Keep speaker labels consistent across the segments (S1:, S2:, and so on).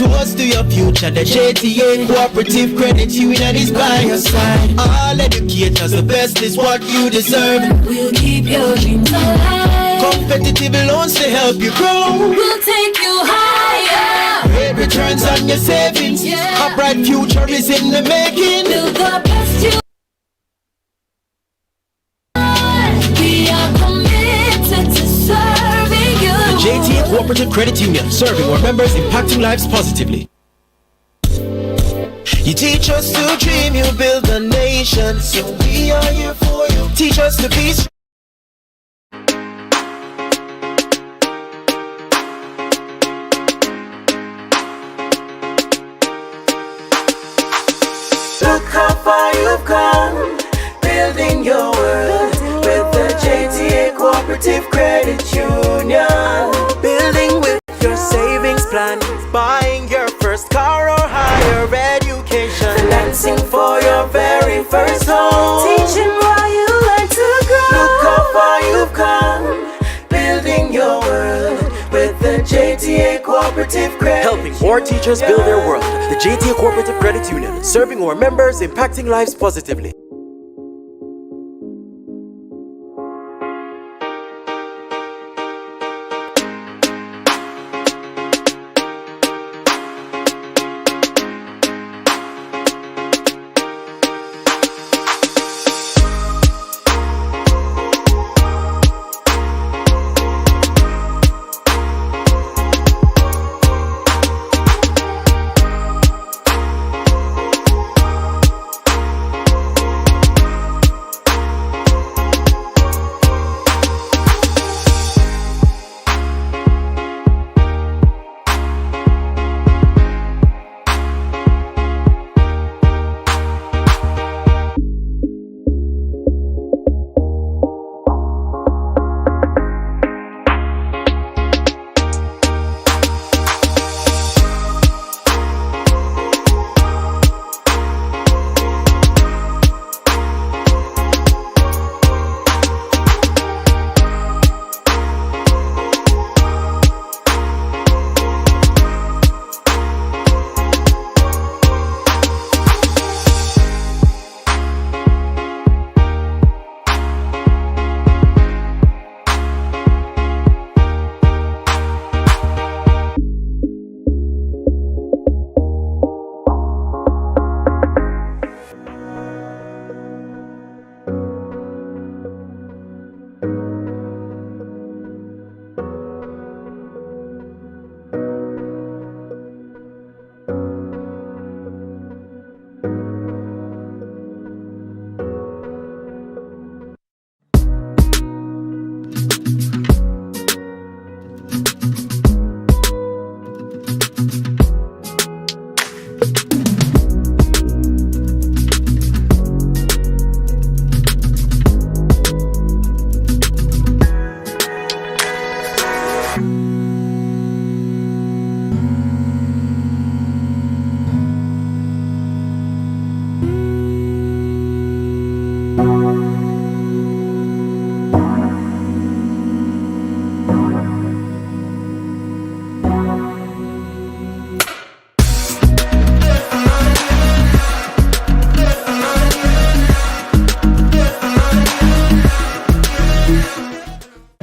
S1: toast to your future. The JTA Co-operative Credit Union is by your side. All educators, the best is what you deserve.
S2: We'll keep your dreams alive.
S1: Competitive loans to help you grow.
S2: We'll take you higher.
S1: Great returns on your savings.
S2: Yeah.
S1: A bright future is in the making.
S2: Build the best you. We are committed to serving you.
S1: The JTA Co-operative Credit Union, serving our members, impacting lives positively. You teach us to dream, you build a nation, so we are here for you. Teach us to be strong. Look how far you've come, building your world with the JTA Co-operative Credit Union. Building with your savings plan, buying your first car or higher education, financing for your very first home,
S2: Teaching while you learn to grow.
S1: Look how far you've come, building your world with the JTA Co-operative Credit.
S3: Helping more teachers build their world. The JTA Co-operative Credit Union, serving our members, impacting lives positively.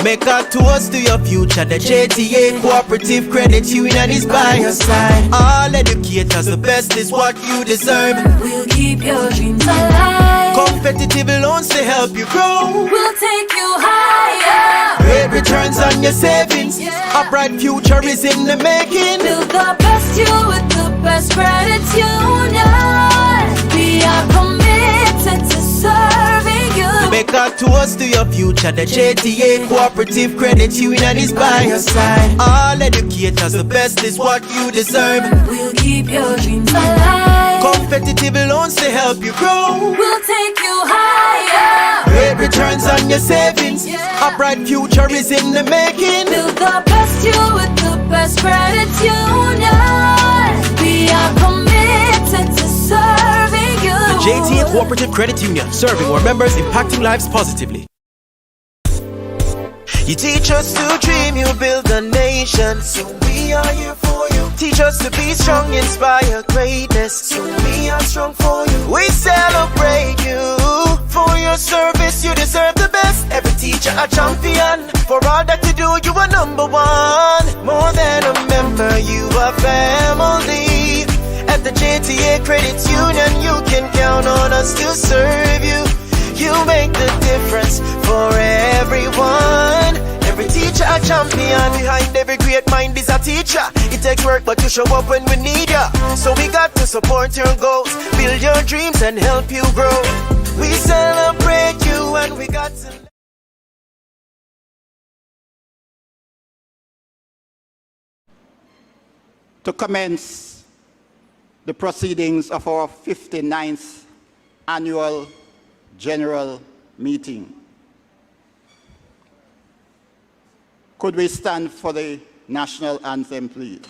S1: Make a toast to your future. The JTA Co-operative Credit Union is by your side. All educators, the best is what you deserve.
S2: We'll keep your dreams alive.
S1: Competitive loans to help you grow.
S2: We'll take you higher.
S1: Great returns on your savings.
S2: Yeah.
S1: A bright future is in the making.
S2: Build the best you with the best credit union. We are committed to serving you.
S1: Make a toast to your future. The JTA Co-operative Credit Union is by your side. All educators, the best is what you deserve.
S2: We'll keep your dreams alive.
S1: Competitive loans to help you grow.
S2: We'll take you higher.
S1: Great returns on your savings.
S2: Yeah.
S1: A bright future is in the making.
S2: Build the best you with the best credit union. We are committed to serving you.
S3: The JTA Co-operative Credit Union, serving our members, impacting lives positively.
S1: You teach us to dream, you build a nation. So we are here for you. Teach us to be strong, inspire greatness. So we are strong for you. We celebrate you. For your service, you deserve the best. Every teacher a champion. For all that you do, you are number one. More than a member, you are family. At the JTA Credit Union, you can count on us to serve you. You make the difference for everyone. Every teacher a champion. Behind every great mind is a teacher. It takes work, but you show up when we need ya. So we got to support your goals, build your dreams and help you grow. We celebrate you and we got to...
S4: To commence the proceedings of our 59th annual general meeting. Could we stand for the national anthem, please?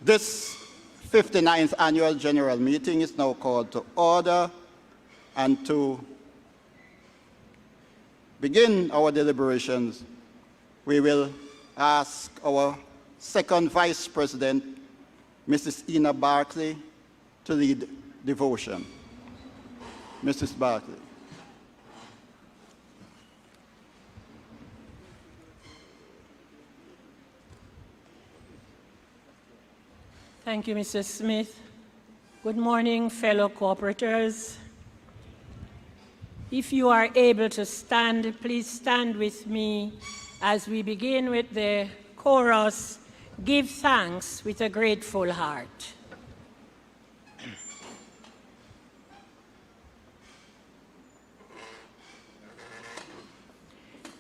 S4: This 59th annual general meeting is now called to order, and to begin our deliberations, we will ask our second vice president, Mrs. Ina Barkley, to lead devotion. Mrs. Barkley.
S5: Thank you, Mr. Smith. Good morning, fellow cooperators. If you are able to stand, please stand with me as we begin with the chorus, Give Thanks with a Grateful Heart.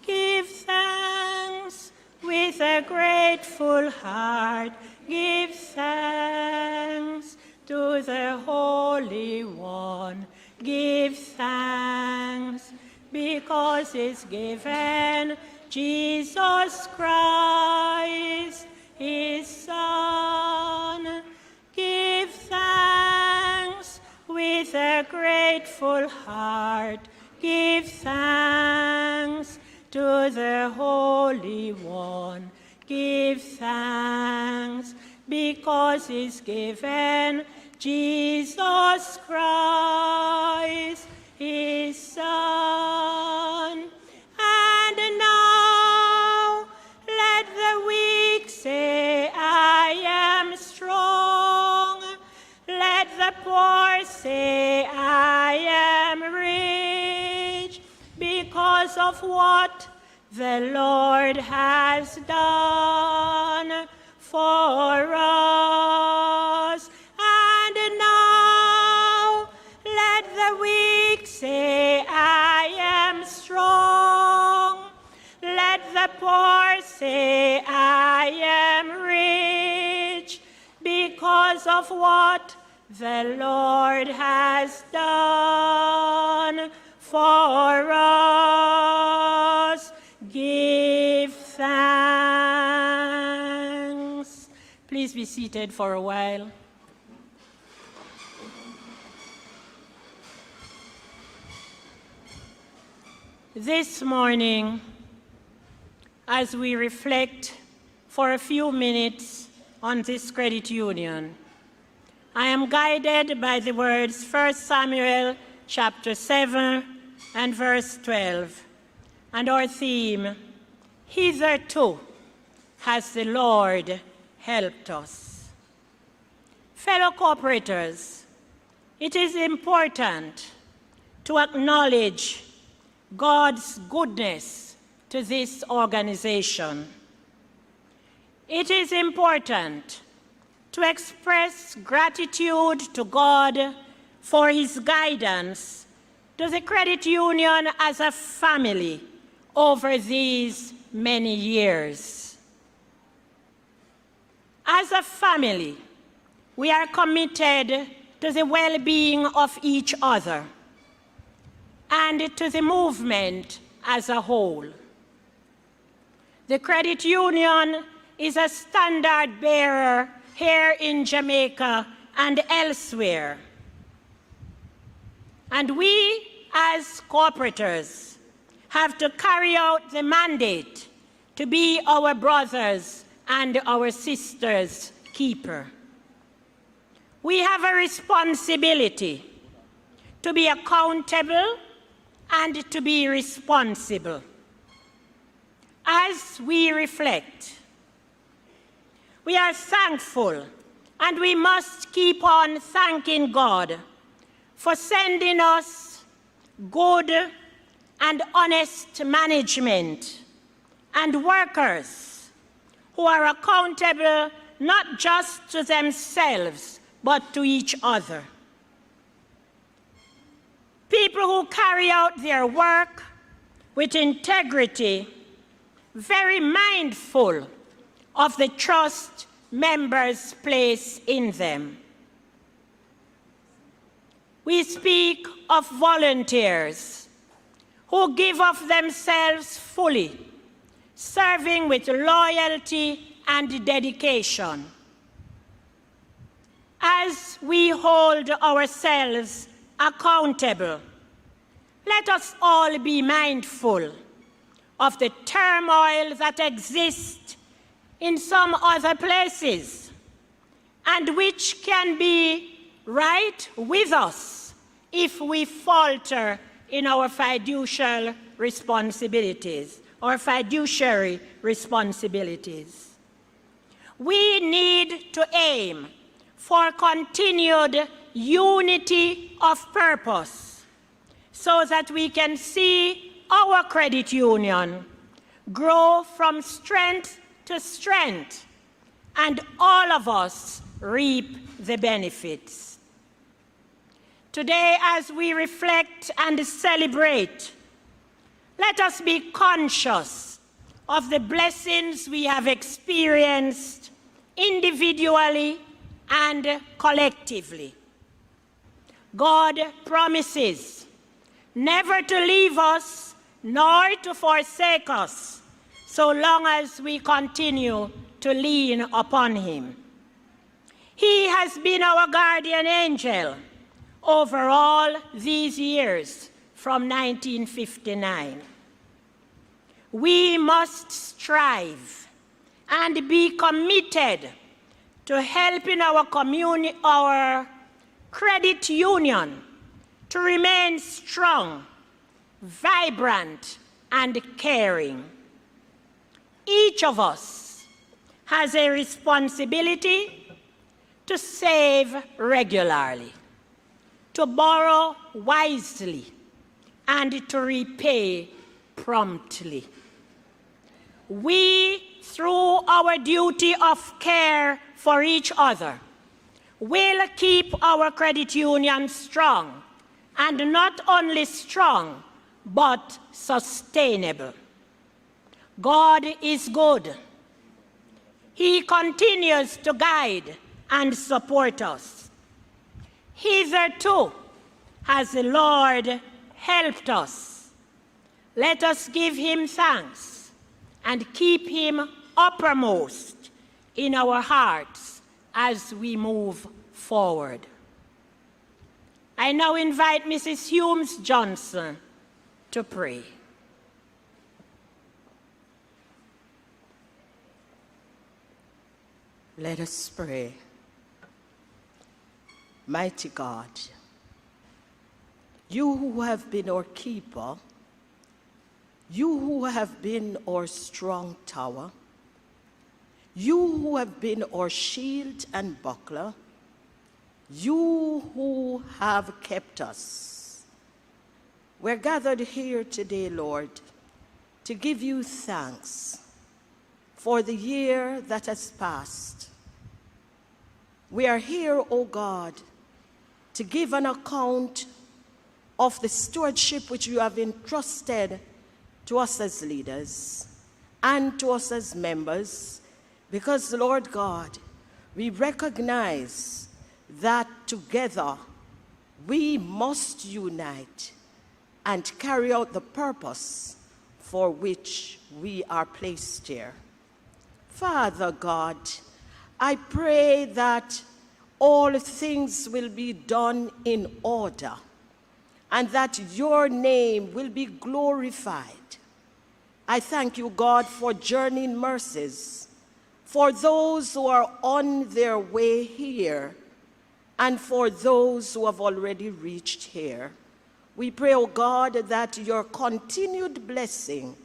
S5: Give thanks with a grateful heart. Give thanks to the Holy One. Give thanks because it's given Jesus Christ, His Son. Give thanks with a grateful heart. Give thanks to the Holy One. Give thanks because he's given Jesus Christ, his Son. And now let the weak say, I am strong. Let the poor say, I am rich, because of what the Lord has done for us. And now let the weak say, I am strong. Let the poor say, I am rich, because of what the Lord has done for us. Give thanks. Please be seated for a while. This morning, as we reflect for a few minutes on this credit union, I am guided by the words 1 Samuel chapter 7 and verse 12. And our theme, hitherto has the Lord helped us. Fellow cooperators, it is important to acknowledge God's goodness to this organization. It is important to express gratitude to God for his guidance to the credit union as a family over these many years. As a family, we are committed to the well-being of each other and to the movement as a whole. The credit union is a standard bearer here in Jamaica and elsewhere. And we, as cooperators, have to carry out the mandate to be our brothers and our sisters' keeper. We have a responsibility to be accountable and to be responsible. As we reflect, we are thankful, and we must keep on thanking God for sending us good and honest management and workers who are accountable not just to themselves, but to each other. People who carry out their work with integrity, very mindful of the trust members place in them. We speak of volunteers who give of themselves fully, serving with loyalty and dedication. As we hold ourselves accountable, let us all be mindful of the turmoil that exists in some other places, and which can be right with us if we falter in our fiduciary responsibilities. We need to aim for continued unity of purpose so that we can see our credit union grow from strength to strength, and all of us reap the benefits. Today, as we reflect and celebrate, let us be conscious of the blessings we have experienced individually and collectively. God promises never to leave us nor to forsake us, so long as we continue to lean upon him. He has been our guardian angel over all these years from 1959. We must strive and be committed to help in our credit union to remain strong, vibrant, and caring. Each of us has a responsibility to save regularly, to borrow wisely, and to repay promptly. We, through our duty of care for each other, will keep our credit union strong, and not only strong, but sustainable. God is good. He continues to guide and support us. Hitherto has the Lord helped us. Let us give him thanks and keep him uppermost in our hearts as we move forward. I now invite Mrs. Humes Johnson to pray.
S6: Let us pray. Mighty God, you who have been our keeper, you who have been our strong tower, you who have been our shield and buckler, you who have kept us. We're gathered here today, Lord, to give you thanks for the year that has passed. We are here, O God, to give an account of the stewardship which you have entrusted to us as leaders and to us as members, because, Lord God, we recognize that together we must unite and carry out the purpose for which we are placed here. Father God, I pray that all things will be done in order and that your name will be glorified. I thank you, God, for journeying mercies for those who are on their way here and for those who have already reached here. We pray, O God, that your continued blessing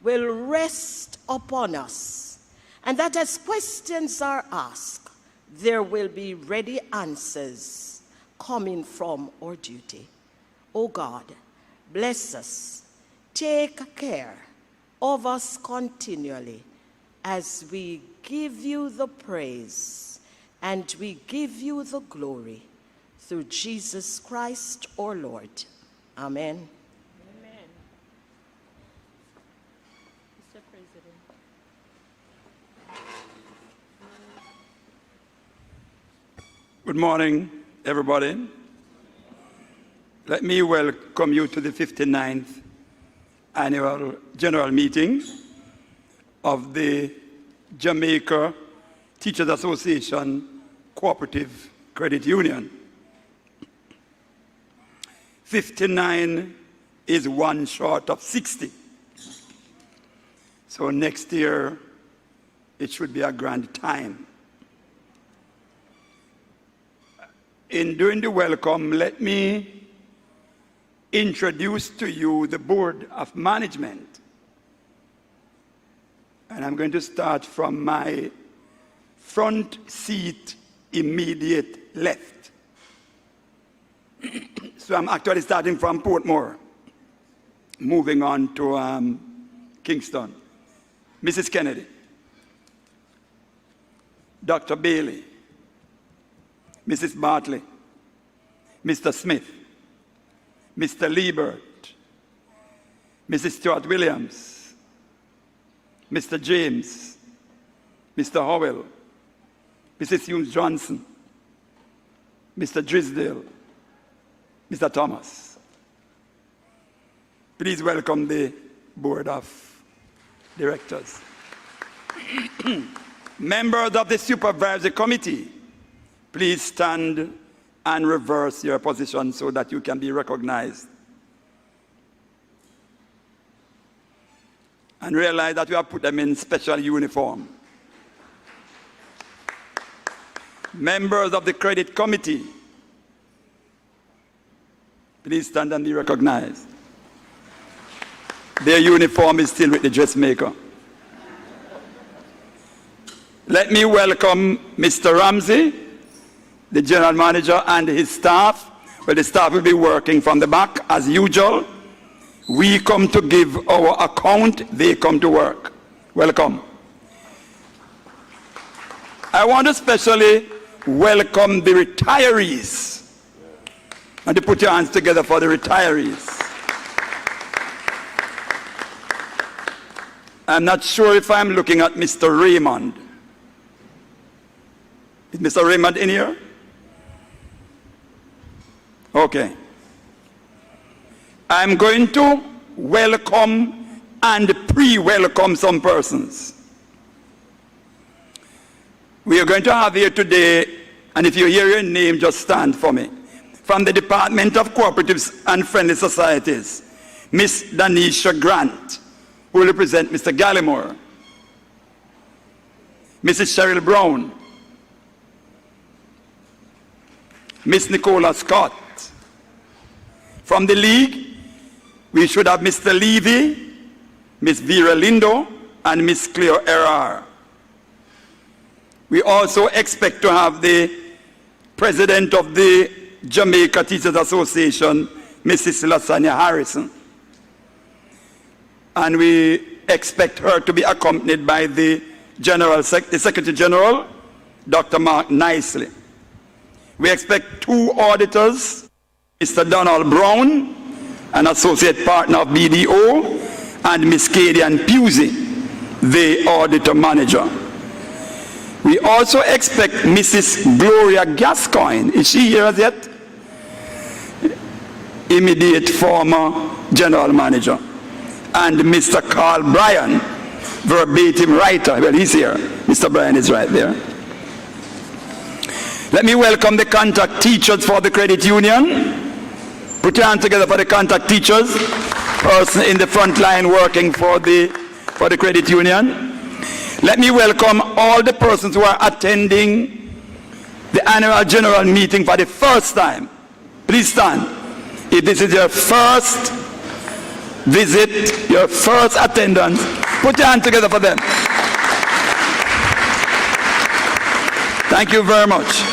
S6: will rest upon us, and that as questions are asked, there will be ready answers coming from our duty. O God, bless us. Take care of us continually as we give you the praise and we give you the glory through Jesus Christ our Lord. Amen.
S5: Amen. Mr. President.
S7: Good morning, everybody. Let me welcome you to the 59th Annual General Meeting of the Jamaica Teachers Association Cooperative Credit Union. 59 is one short of 60. So next year, it should be a grand time. In doing the welcome, let me introduce to you the Board of Management. And I'm going to start from my front seat immediate left. So I'm actually starting from Portmore, moving on to Kingston. Mrs. Kennedy, Dr. Bailey, Mrs. Bartley, Mr. Smith, Mr. Liebert, Mrs. Stuart Williams, Mr. James, Mr. Howell, Mrs. Humes Johnson, Mr. Drisdale, Mr. Thomas. Please welcome the Board of Directors. Members of the Supervisory Committee, please stand and reverse your position so that you can be recognized. And realize that we have put them in special uniform. Members of the Credit Committee, please stand and be recognized. Their uniform is still with the dressmaker. Let me welcome Mr. Ramsey, the General Manager, and his staff. Well, the staff will be working from the back as usual. We come to give our account, they come to work. Welcome. I want to especially welcome the retirees. And to put your hands together for the retirees. I'm not sure if I'm looking at Mr. Raymond. Is Mr. Raymond in here? Okay. I'm going to welcome and pre-welcome some persons. We are going to have here today, and if you hear your name, just stand for me. From the Department of Cooperatives and Friendly Societies, Miss Danisha Grant, who will represent Mr. Gallimore. Mrs. Cheryl Brown. Miss Nicola Scott. From the League, we should have Mr. Levy, Miss Vera Lindo, and Miss Cleo Errar. We also expect to have the President of the Jamaica Teachers Association, Mrs. Lasanya Harrison. And we expect her to be accompanied by the Secretary General, Dr. Mark Nicely. We expect 2 auditors, Mr. Donald Brown, an associate partner of BDO, and Ms. Kadian Pusey, the auditor manager. We also expect Mrs. Gloria Gascoigne. Is she here as yet? Immediate former general manager. And Mr. Karl Bryan, verbatim writer. Well, he's here. Mr. Bryan is right there. Let me welcome the contact teachers for the credit union. Put your hands together for the contact teachers, person in the front line working for the credit union. Let me welcome all the persons who are attending the annual general meeting for the first time. Please stand. If this is your first visit, your first attendance, put your hands together for them. Thank you very much.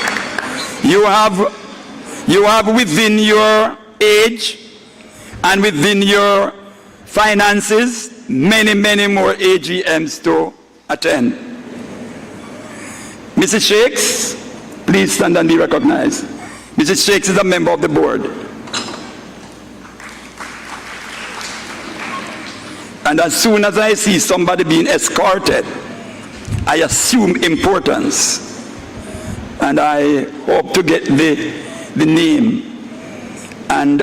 S7: You have within your age and within your finances many, many more AGMs to attend. Mrs. Shakes, please stand and be recognized. Mrs. Shakes is a member of the board. And as soon as I see somebody being escorted, I assume importance. And I hope to get the name and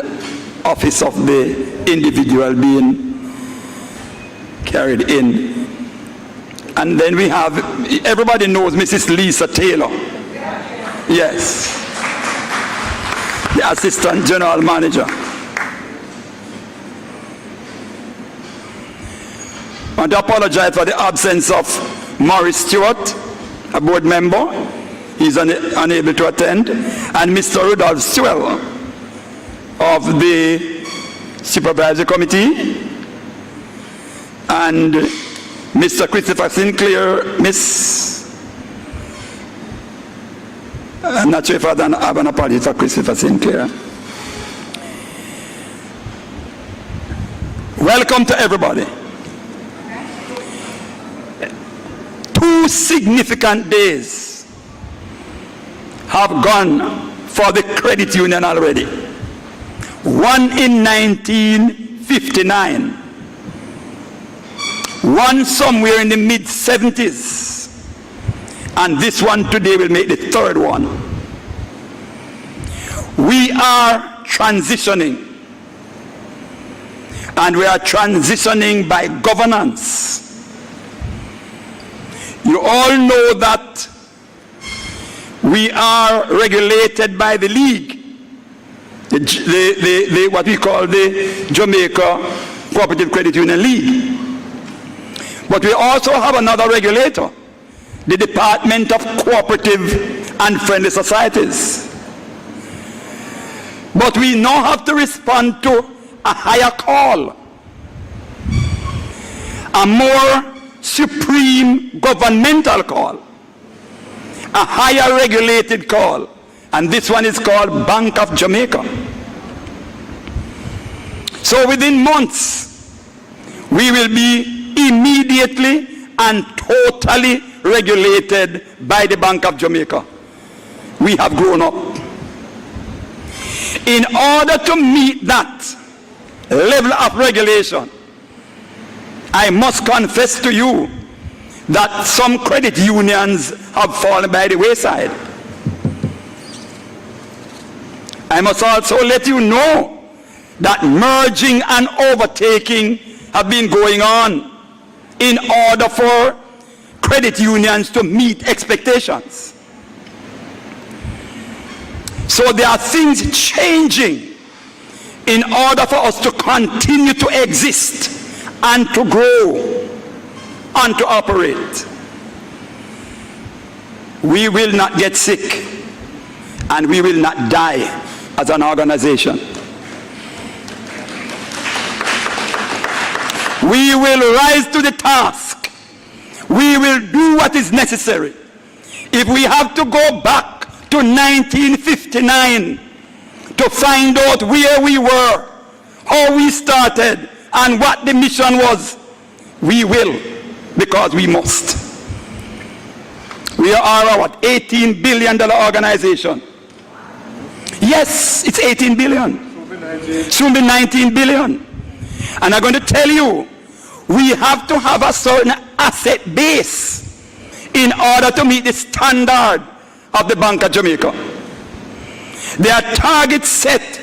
S7: office of the individual being carried in. And then we have, everybody knows Mrs. Lisa Taylor. Yes. The Assistant General Manager. I want to apologize for the absence of Maurice Stewart, a board member. He's unable to attend. And Mr. Rudolph Sewell of the Supervisory Committee. And Mr. Christopher Sinclair, I'm not sure if I have an apology for Christopher Sinclair. Welcome to everybody. 2 significant days have gone for the credit union already. One in 1959. One somewhere in the mid-70s. And this one today will make the 3rd one. We are transitioning. And we are transitioning by governance. You all know that we are regulated by the League, what we call the Jamaica Co-operative Credit Union League. But we also have another regulator, the Department of Cooperative and Friendly Societies. But we now have to respond to a higher call, a more supreme governmental call, a higher regulated call, and this one is called Bank of Jamaica. So within months, we will be immediately and totally regulated by the Bank of Jamaica. We have grown up. In order to meet that level of regulation, I must confess to you that some credit unions have fallen by the wayside. I must also let you know that merging and overtaking have been going on in order for credit unions to meet expectations. So there are things changing in order for us to continue to exist and to grow and to operate. We will not get sick and we will not die as an organization. We will rise to the task. We will do what is necessary. If we have to go back to 1959 to find out where we were, how we started, and what the mission was, we will, because we must. We are a $18 billion organization. Yes, it's 18 billion. Soon be 19 billion. And I'm going to tell you, we have to have a certain asset base in order to meet the standard of the Bank of Jamaica. There are targets set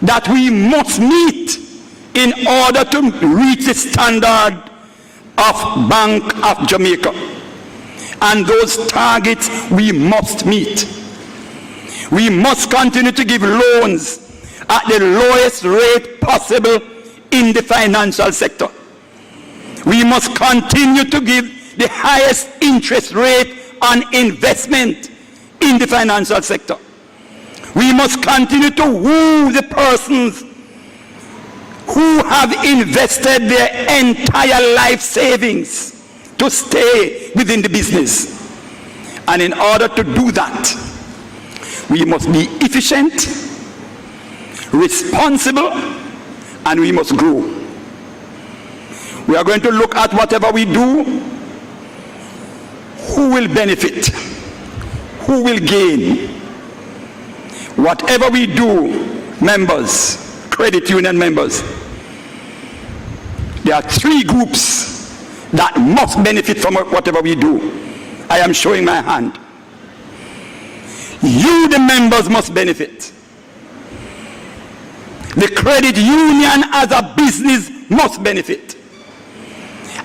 S7: that we must meet in order to reach the standard of Bank of Jamaica. And those targets we must meet. We must continue to give loans at the lowest rate possible in the financial sector. We must continue to give the highest interest rate on investment in the financial sector. We must continue to woo the persons who have invested their entire life savings to stay within the business. And in order to do that, we must be efficient, responsible, and we must grow. We are going to look at whatever we do, who will benefit, who will gain. Whatever we do, members, credit union members, there are three groups that must benefit from whatever we do. I am showing my hand. You, the members, must benefit. The credit union as a business must benefit.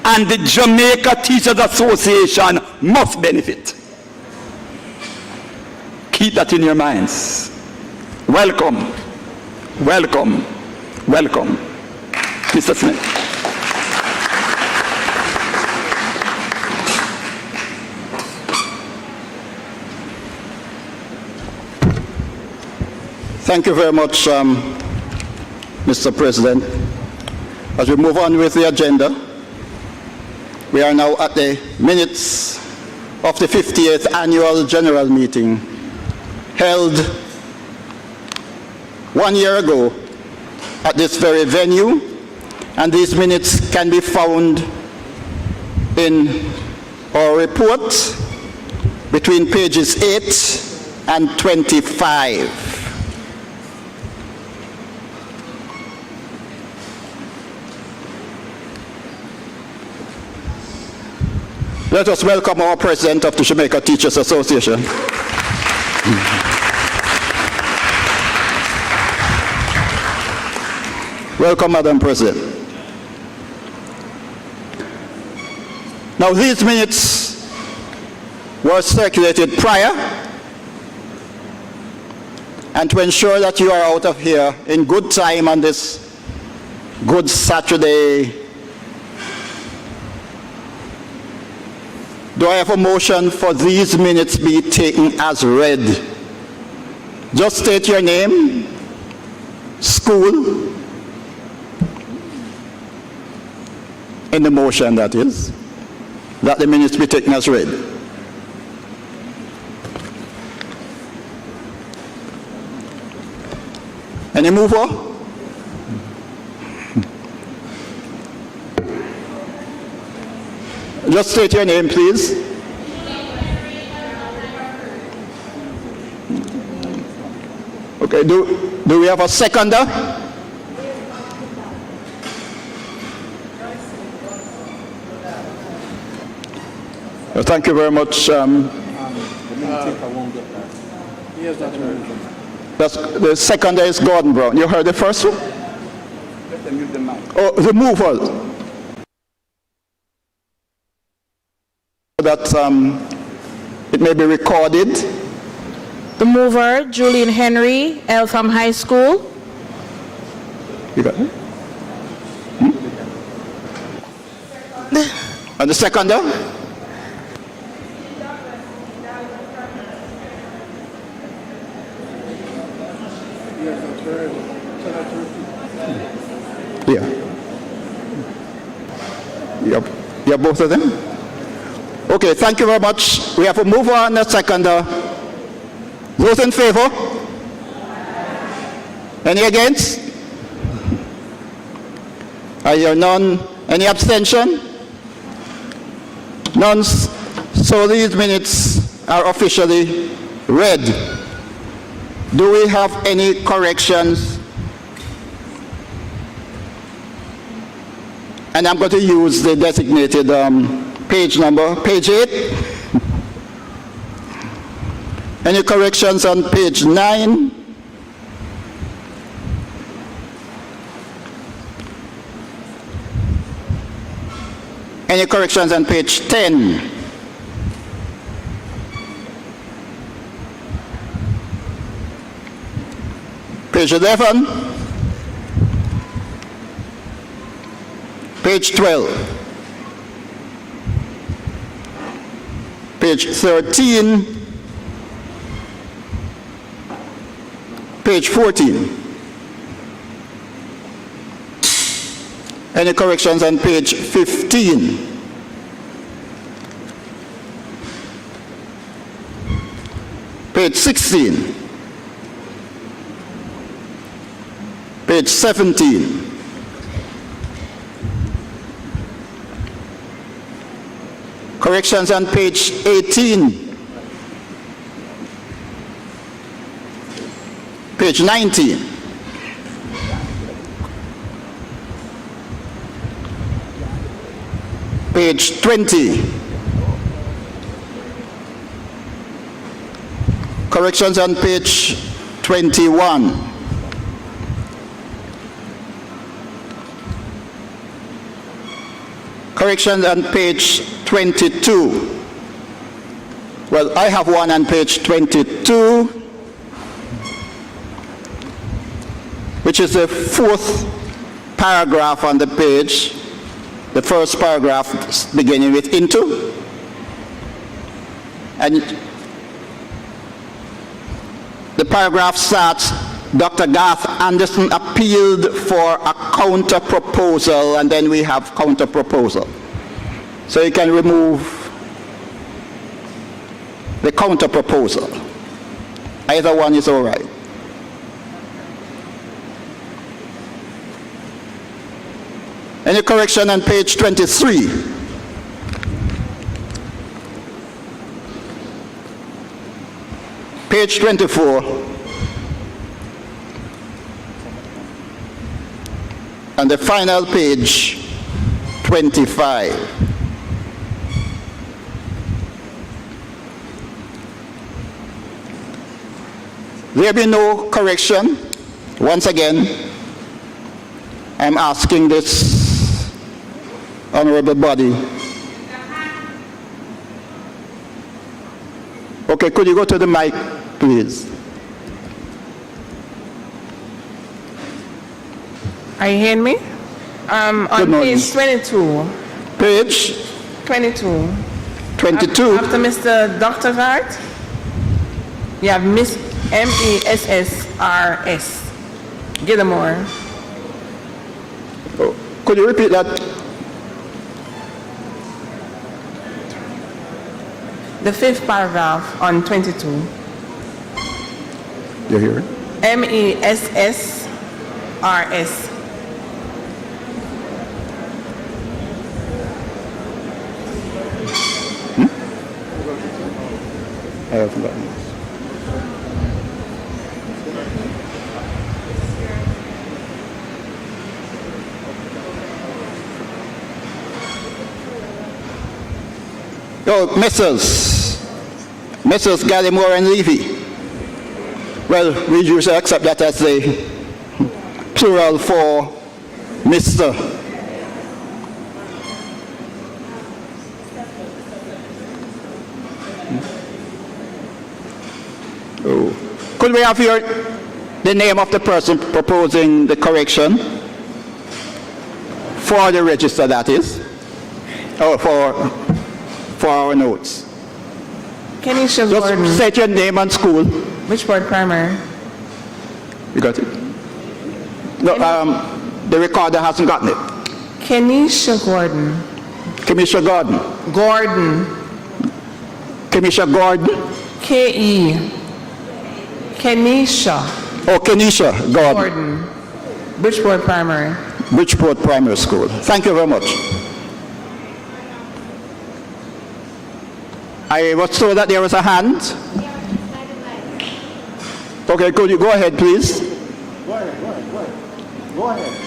S7: And the Jamaica Teachers Association must benefit. Keep that in your minds. Welcome, welcome, welcome. Mr. Smith.
S4: Thank you very much, Mr. President. As we move on with the agenda, we are now at the minutes of the 50th Annual General Meeting held 1 year ago at this very venue, and these minutes can be found in our report between pages 8 and 25. Let us welcome our President of the Jamaica Teachers Association. Welcome, Madam President. Now, these minutes were circulated prior, and to ensure that you are out of here in good time on this good Saturday Do I have a motion for these minutes be taken as read? Just state your name, school, in the motion, that is, that the minutes be taken as read. Any mover? Just state your name, please. Okay, do we have a seconder? Thank you very much. The seconder is Gordon Brown. You heard the first one? Oh, the mover. That it may be recorded.
S8: The mover, Julian Henry, Eltham High School.
S4: You got it? And the seconder? Yeah. You have both of them? Okay, thank you very much. We have a mover and a seconder. Those in favor? Any against? I hear none. Any abstention? None. So these minutes are officially read. Do we have any corrections? And I'm going to use the designated page number, page 8. Any corrections on page 9? Any corrections on page 10? Page 11? Page 12? Page 13? Page 14? Any corrections on page 15? Page 16? Page 17? Corrections on page 18? Page 19? Page 20? Corrections on page 21? Corrections on page 22. Well, I have one on page 22, which is the fourth paragraph on the page, the first paragraph beginning with into. And the paragraph starts, Dr. Garth Anderson appealed for a counter proposal, and then we have counter proposal. So you can remove the counter proposal. Either one is all right. Any correction on page 23? Page 24. And the final page, 25. There be no correction. Once again, I'm asking this honorable body. Okay, could you go to the mic, please?
S8: Are you hearing me? On page 22.
S4: Page?
S8: 22.
S4: 22.
S8: After Mr. Dr. Gart, you have Miss MESSRS. Gilmore.
S4: Oh, could you repeat that?
S8: The fifth paragraph on 22.
S4: You hear it?
S8: MESSRS.
S4: I have forgotten. Oh, Mrs. Gallimore and Levy. Well, we usually accept that as the plural for Mr. Oh. Could we have here the name of the person proposing the correction? For the register, that is. Oh, for our notes.
S8: Kenisha
S4: Just
S8: Gordon.
S4: state your name and school.
S8: Which board primary?
S4: You got it? No, the recorder hasn't gotten it.
S8: Kenisha Gordon.
S4: Commissioner Gordon.
S8: Gordon.
S4: Commissioner Gordon.
S8: K-E. Kenisha
S4: Oh, Kenisha Gordon.
S8: Gordon. Bridgeport Primary.
S4: Bridgeport Primary School. Thank you very much. I was told that there was a hand. Okay, could you go ahead, please? Go ahead.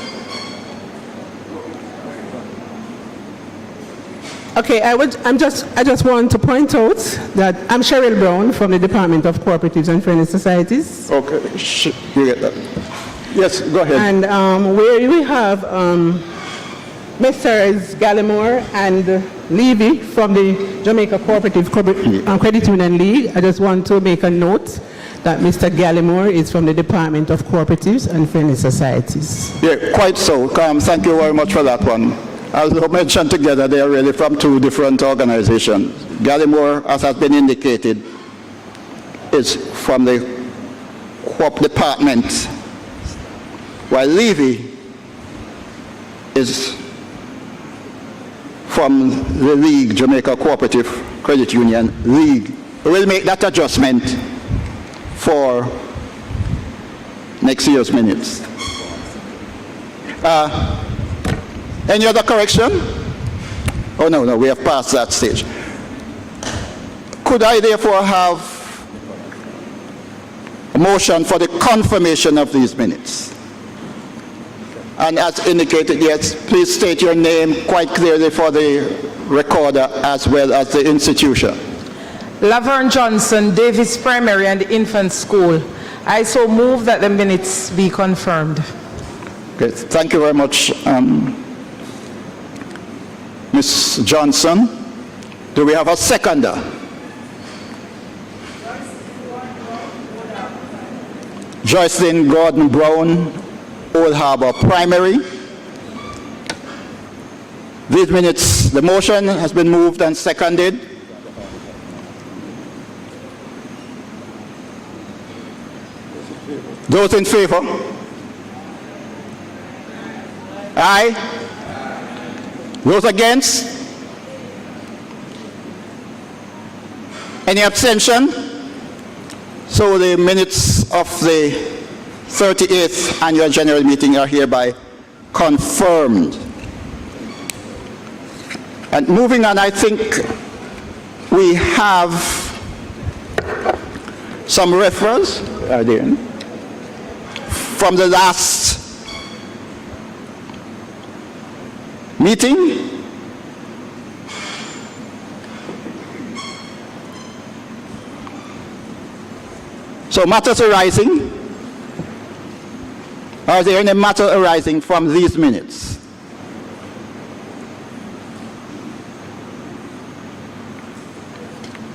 S9: Okay, I just want to point out that I'm Cheryl Brown from the Department of Cooperatives and Friendly Societies.
S4: Okay, you get that. Yes, go ahead.
S9: And where we have Messrs. Gallimore and Levy from the Jamaica Cooperative Credit Union League, I just want to make a note that Mr. Gallimore is from the Department of Cooperatives and Friendly Societies.
S4: Yeah, quite so. Thank you very much for that one. As I mentioned together, they are really from two different organizations. Gallimore, as has been indicated, is from the Co-op department, while Levy is from the League, Jamaica Cooperative Credit Union League. We will make that adjustment for next year's minutes. Any other correction? Oh, no, we have passed that stage. Could I therefore have a motion for the confirmation of these minutes? And as indicated, yes, please state your name quite clearly for the recorder as well as the institution.
S8: Laverne Johnson, Davis Primary and Infant School. I so move that the minutes be confirmed.
S4: Okay, thank you very much, Ms. Johnson. Do we have a seconder? Joycelyn Gordon Brown, Old Harbor Primary. These minutes, the motion has been moved and seconded. Those in favor? Aye. Those against? Any abstention? So the minutes of the 38th Annual General Meeting are hereby confirmed. And moving on, I think we have some referrals from the last meeting. So matters arising. Are there any matter arising from these minutes?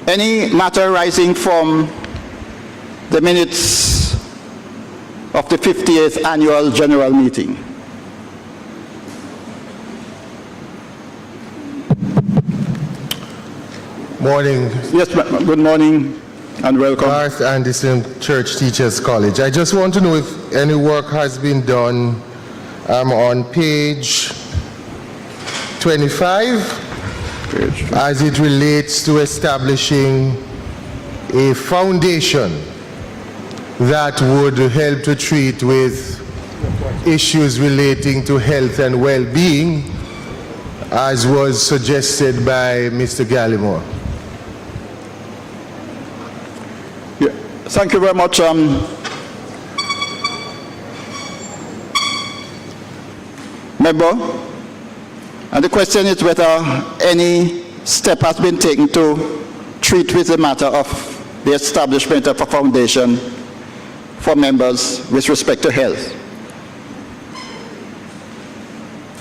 S4: Any matter arising from the minutes of the 50th Annual General Meeting?
S10: Morning.
S4: Yes, good morning and welcome.
S10: Garth Anderson Church Teachers College. I just want to know if any work has been done on page 25 as it relates to establishing a foundation that would help to treat with issues relating to health and well-being, as was suggested by Mr. Gallimore.
S4: Yeah. Thank you very much. Member, and the question is whether any step has been taken to treat with the matter of the establishment of a foundation for members with respect to health.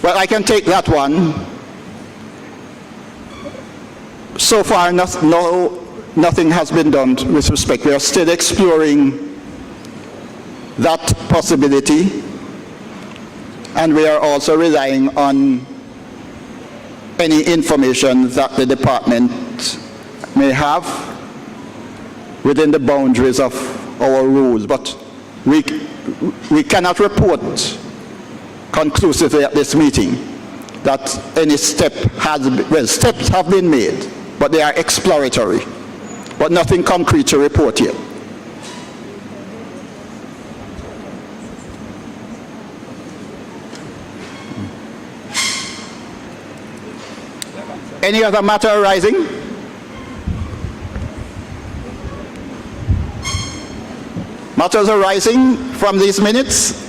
S4: Well, I can take that one. So far, nothing has been done with respect. We are still exploring that possibility, and we are also relying on any information that the department may have within the boundaries of our rules. But we cannot report conclusively at this meeting that any step has been, well, steps have been made, but they are exploratory, but nothing concrete to report yet. Any other matter arising? Matters arising from these minutes?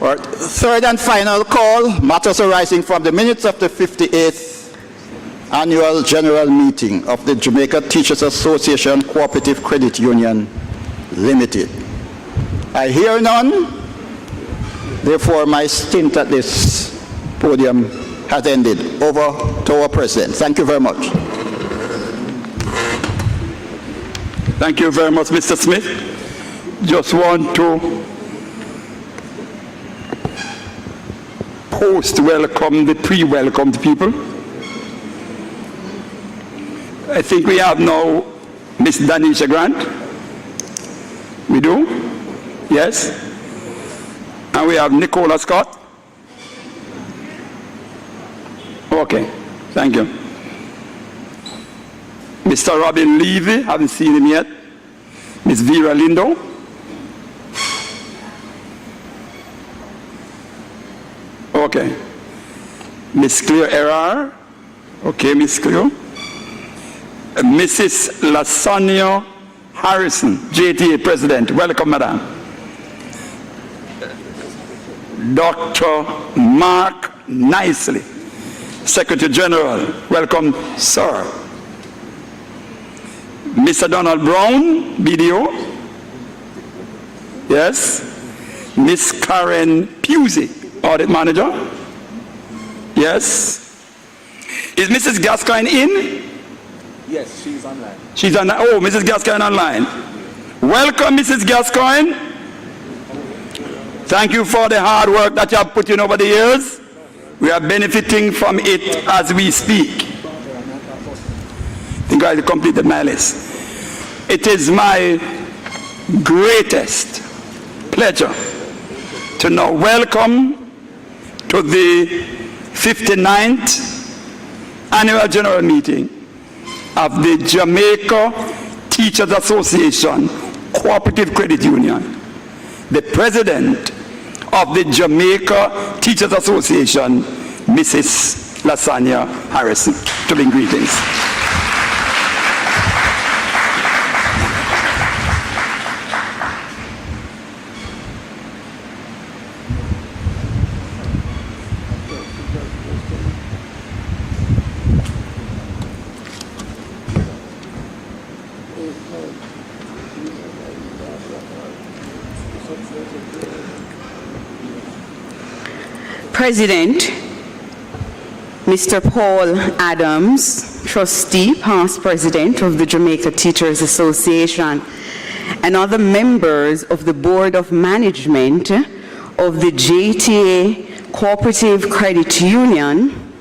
S4: All right. Third and final call, matters arising from the minutes of the 58th Annual General Meeting of the Jamaica Teachers Association Cooperative Credit Union Limited. I hear none. Therefore, my stint at this podium has ended. Over to our President. Thank you very much.
S7: Thank you very much, Mr. Smith. Just want to post-welcome the pre-welcomed people. I think we have now Ms. Danisha Grant. We do? Yes? And we have Nicola Scott. Okay, thank you. Mr. Robin Levy, haven't seen him yet. Ms. Vera Lindo. Okay. Ms. Cleo Errar. Okay, Ms. Cleo. Mrs. Lasagna Harrison, JTA President. Welcome, Madam. Dr. Mark Nicely, Secretary General. Welcome, sir. Mr. Donald Brown, BDO. Yes. Miss Karen Pusey, Audit Manager. Yes. Is Mrs. Gascoigne in?
S3: Yes, she's online.
S7: She's online. Oh, Mrs. Gascoigne online. Welcome, Mrs. Gascoigne. Thank you for the hard work that you have put in over the years. We are benefiting from it as we speak. I think I completed my list. It is my greatest pleasure to now welcome to the 59th Annual General Meeting of the Jamaica Teachers Association Cooperative Credit Union, the President of the Jamaica Teachers Association, Mrs. Lasagna Harrison. To bring greetings.
S11: President, Mr. Paul Adams, Trustee, past President of the Jamaica Teachers Association, and other members of the Board of Management of the JTA Cooperative Credit Union,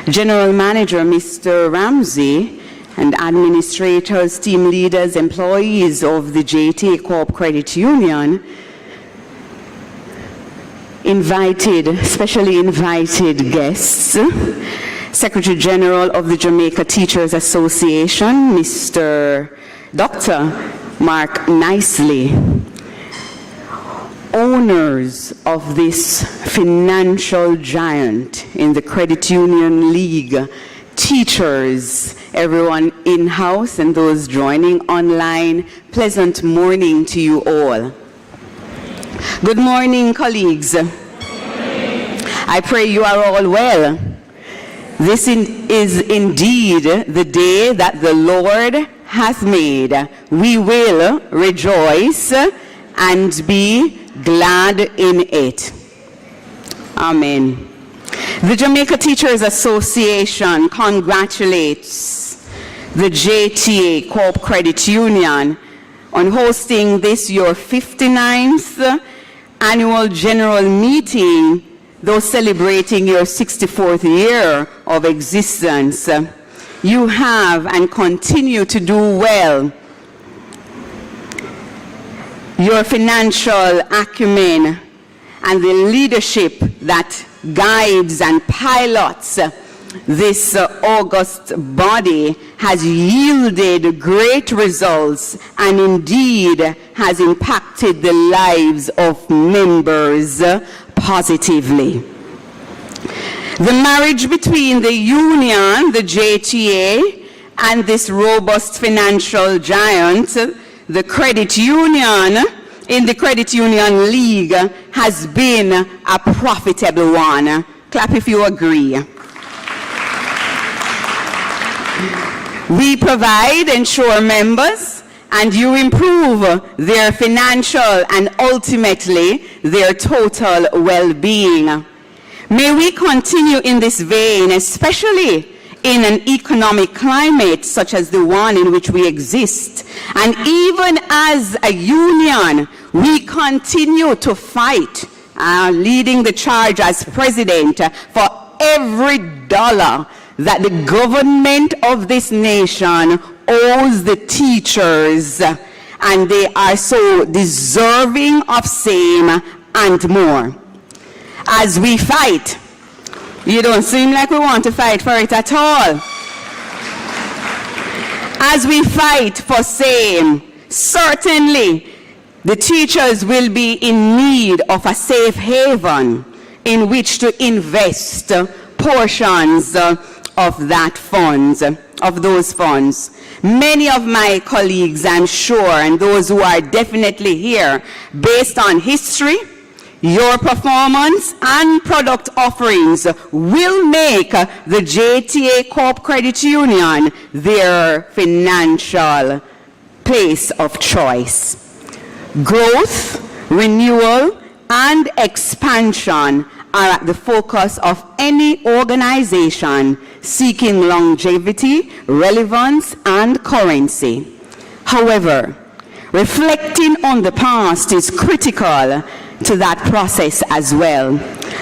S11: General Manager Mr. Ramsey, and administrators, team leaders, employees of the JTA Co-op Credit Union, specially invited guests, Secretary General of the Jamaica Teachers Association, Dr. Mark Nicely, owners of this financial giant in the Credit Union League, teachers, everyone in-house and those joining online, pleasant morning to you all. Good morning, colleagues. I pray you are all well. This is indeed the day that the Lord hath made. We will rejoice and be glad in it. Amen. The Jamaica Teachers Association congratulates the JTA Co-op Credit Union on hosting this your 59th annual general meeting, though celebrating your 64th year of existence. You have and continue to do well. Your financial acumen and the leadership that guides and pilots this august body has yielded great results and indeed has impacted the lives of members positively. The marriage between the union, the JTA, and this robust financial giant, the credit union, in the Credit Union League, has been a profitable one. Clap if you agree. We provide, ensure members, and you improve their financial and ultimately their total well-being. May we continue in this vein, especially in an economic climate such as the one in which we exist. And even as a union, we continue to fight, leading the charge as president, for every dollar that the government of this nation owes the teachers, and they are so deserving of same and more. As we fight, you don't seem like we want to fight for it at all. As we fight for same, certainly the teachers will be in need of a safe haven in which to invest portions of those funds. Many of my colleagues, I'm sure, and those who are definitely here, based on history, your performance and product offerings will make the JTA Co-op Credit Union their financial place of choice. Growth, renewal, and expansion are at the focus of any organization seeking longevity, relevance, and currency. However, reflecting on the past is critical to that process as well.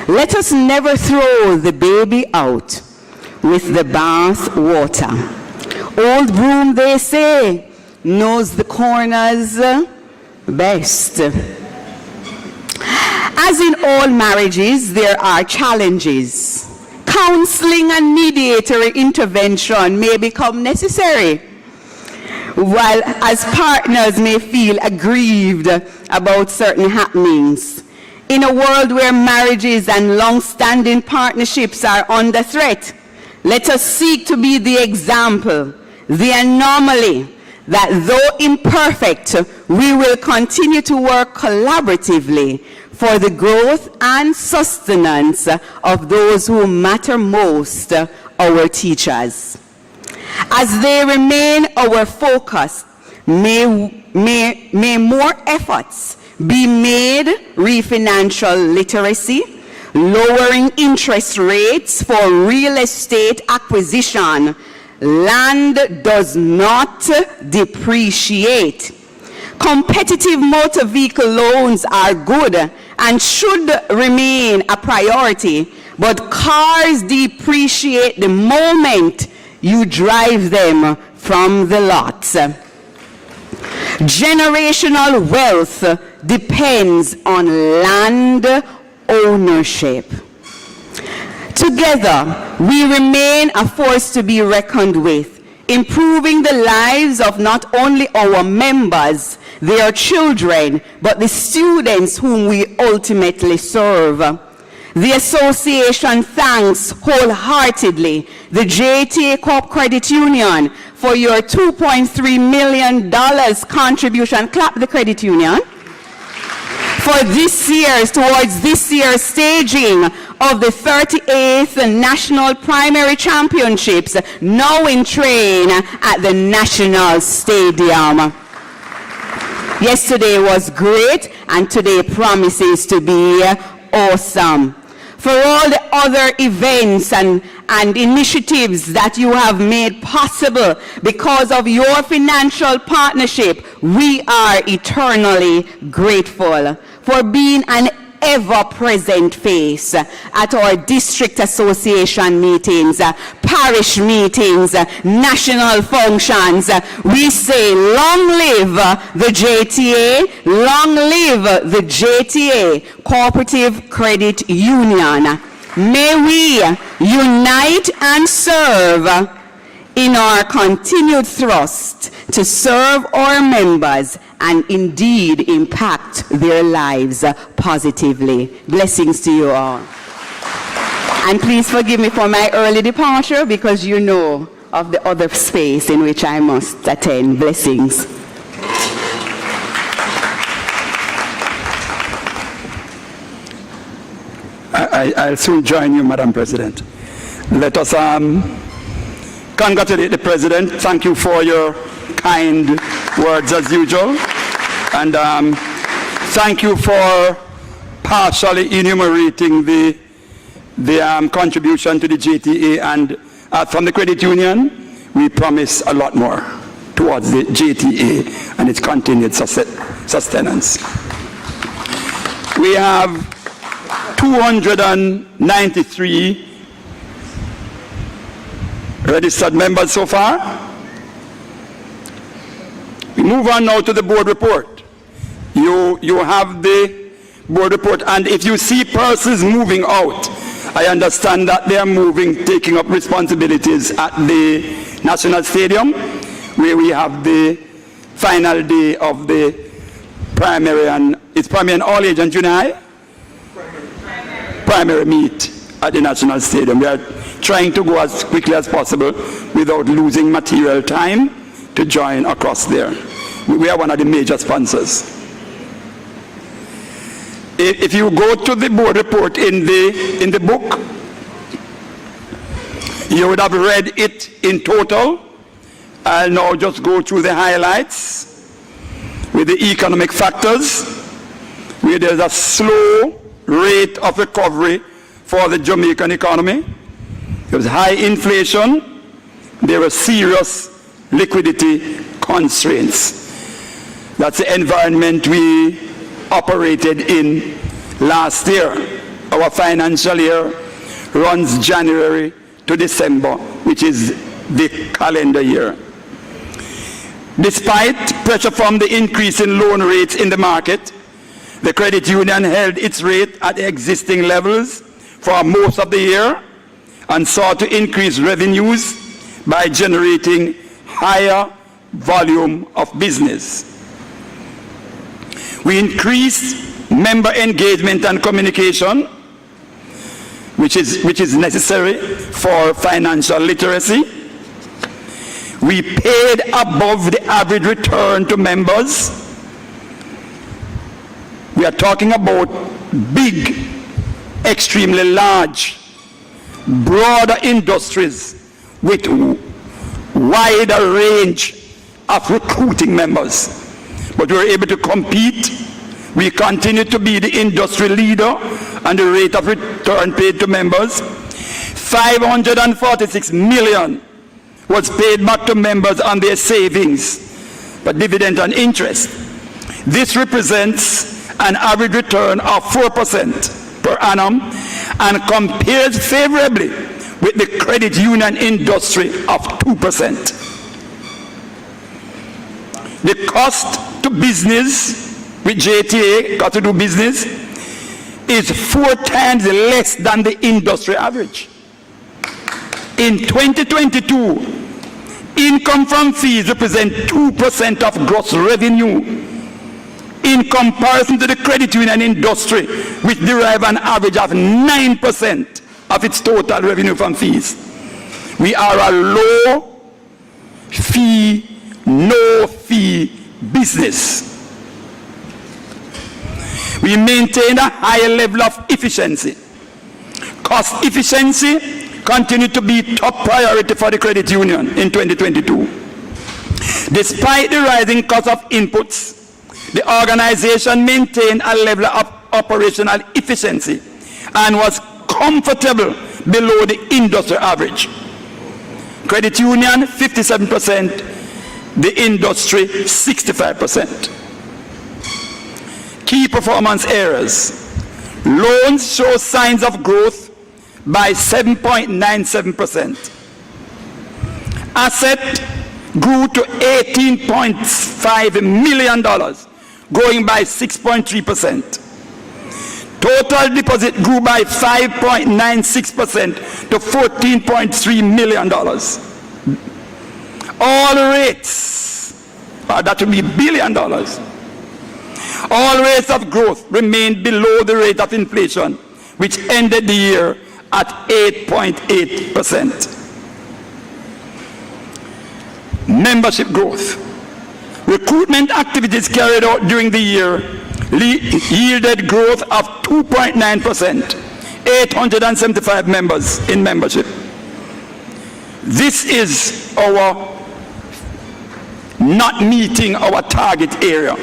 S11: Let us never throw the baby out with the bath water. Old broom, they say, knows the corners best. As in all marriages, there are challenges. Counseling and mediatory intervention may become necessary, while as partners may feel aggrieved about certain happenings. In a world where marriages and long-standing partnerships are under threat, let us seek to be the example, the anomaly, that though imperfect, we will continue to work collaboratively for the growth and sustenance of those who matter most, our teachers. As they remain our focus, may more efforts be made re financial literacy, lowering interest rates for real estate acquisition. Land does not depreciate. Competitive motor vehicle loans are good and should remain a priority, but cars depreciate the moment you drive them from the lots. Generational wealth depends on land ownership. Together, we remain a force to be reckoned with, improving the lives of not only our members, their children, but the students whom we ultimately serve. The association thanks wholeheartedly the JTA Co-Credit Union for your $2.3 million contribution. Clap the credit union. For towards this year's staging of the 38th National Primary Championships, now in train at the National Stadium. Yesterday was great, and today promises to be awesome. For all the other events and initiatives that you have made possible because of your financial partnership, we are eternally grateful. For being an ever-present face at our district association meetings, parish meetings, national functions. We say, long live the JTA, long live the JTA Cooperative Credit Union. May we unite and serve in our continued thrust to serve our members and indeed impact their lives positively. Blessings to you all. And please forgive me for my early departure because you know of the other space in which I must attend. Blessings.
S7: I'll soon join you, Madam President. Let us congratulate the President. Thank you for your kind words as usual. And thank you for partially enumerating the contribution to the JTA. And from the credit union, we promise a lot more towards the JTA and its continued sustenance. We have 293 registered members so far. We move on now to the board report. You have the board report, and if you see persons moving out, I understand that they are moving, taking up responsibilities at the National Stadium, where we have the final day of the primary and all age and junior high? Primary meet at the National Stadium. We are trying to go as quickly as possible without losing material time to join across there. We are one of the major sponsors. If you go to the board report in the book, you would have read it in total. I'll now just go through the highlights with the economic factors, where there's a slow rate of recovery for the Jamaican economy. There was high inflation. There were serious liquidity constraints. That's the environment we operated in last year. Our financial year runs January to December, which is the calendar year. Despite pressure from the increase in loan rates in the market, the credit union held its rate at existing levels for most of the year and sought to increase revenues by generating higher volume of business. We increased member engagement and communication, which is necessary for financial literacy. We paid above the average return to members. We are talking about big, extremely large, broader industries with wider range of recruiting members. But we were able to compete. We continue to be the industry leader and the rate of return paid to members. 546 million was paid back to members on their savings, but dividend and interest. This represents an average return of 4% per annum and compares favorably with the credit union industry of 2%. The cost to business with JTA, cost to do business, is 4 times less than the industry average. In 2022, income from fees represent 2% of gross revenue in comparison to the credit union industry, which derive an average of 9% of its total revenue from fees. We are a low fee, no fee business. We maintain a high level of efficiency. Cost efficiency continued to be top priority for the credit union in 2022. Despite the rising cost of inputs, the organization maintained a level of operational efficiency and was comfortable below the industry average. Credit union 57%, the industry 65%. Key performance areas. Loans show signs of growth by 7.97%. Asset grew to $18.5 million, growing by 6.3%. Total deposit grew by 5.96% to $14.3 million. All rates, that would be $1 billion. All rates of growth remained below the rate of inflation, which ended the year at 8.8%. Membership growth. Recruitment activities carried out during the year yielded growth of 2.9%, 875 members in membership. This is our not meeting our target area.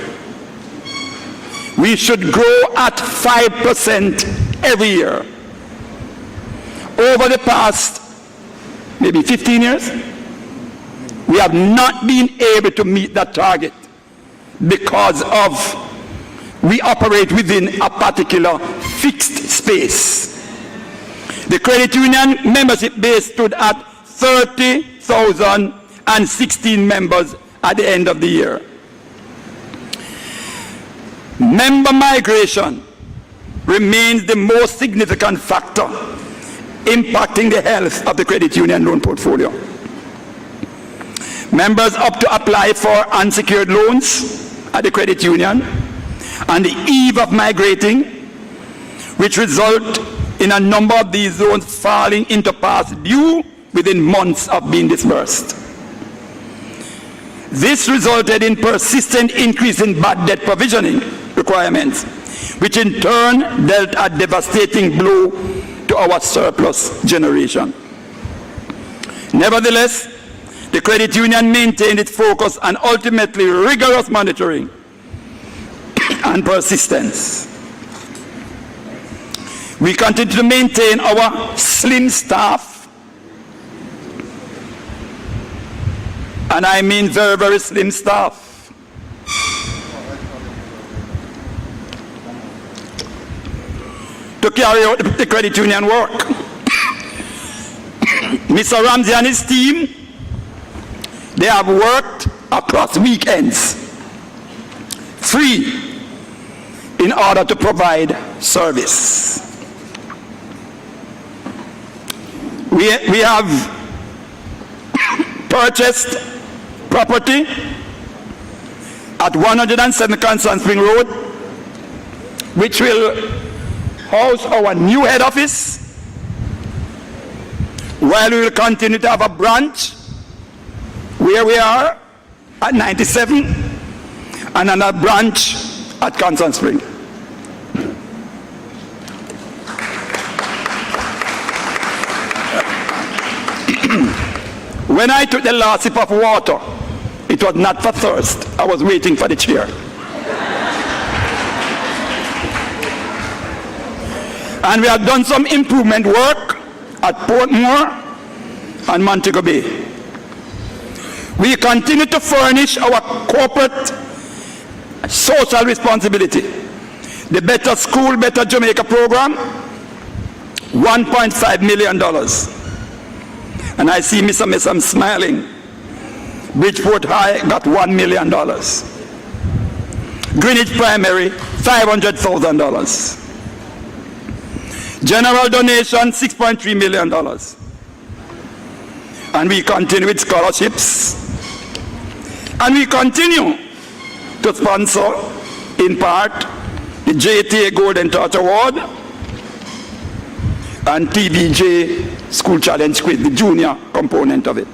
S7: We should grow at 5% every year. Over the past maybe 15 years, we have not been able to meet that target because of we operate within a particular fixed space. The credit union membership base stood at 30,016 members at the end of the year. Member migration remains the most significant factor impacting the health of the credit union loan portfolio. Members opt to apply for unsecured loans at the credit union on the eve of migrating, which result in a number of these loans falling into past due within months of being disbursed. This resulted in persistent increase in bad debt provisioning requirements, which in turn dealt a devastating blow to our surplus generation. Nevertheless, the credit union maintained its focus on ultimately rigorous monitoring and persistence. We continue to maintain our slim staff, and I mean very, very slim staff. To carry out the credit union work. Mr. Ramsey and his team, they have worked across weekends, free, in order to provide service. We have purchased property at 107 Kingston Spring Road, which will house our new head office, while we will continue to have a branch where we are at 97 and another branch at Kingston Spring. When I took the last sip of water, it was not for thirst. I was waiting for the chair. And we have done some improvement work at Portmore and Montego Bay. We continue to furnish our corporate social responsibility. The Better School, Better Jamaica program, $1.5 million. And I see Mr. Messam smiling. Bridgeport High got $1 million. Greenwich Primary, $500,000. General donation, $6.3 million. And we continue with scholarships. And we continue to sponsor, in part, the JTA Golden Torch Award and TBJ School Challenge Quiz, the junior component of it.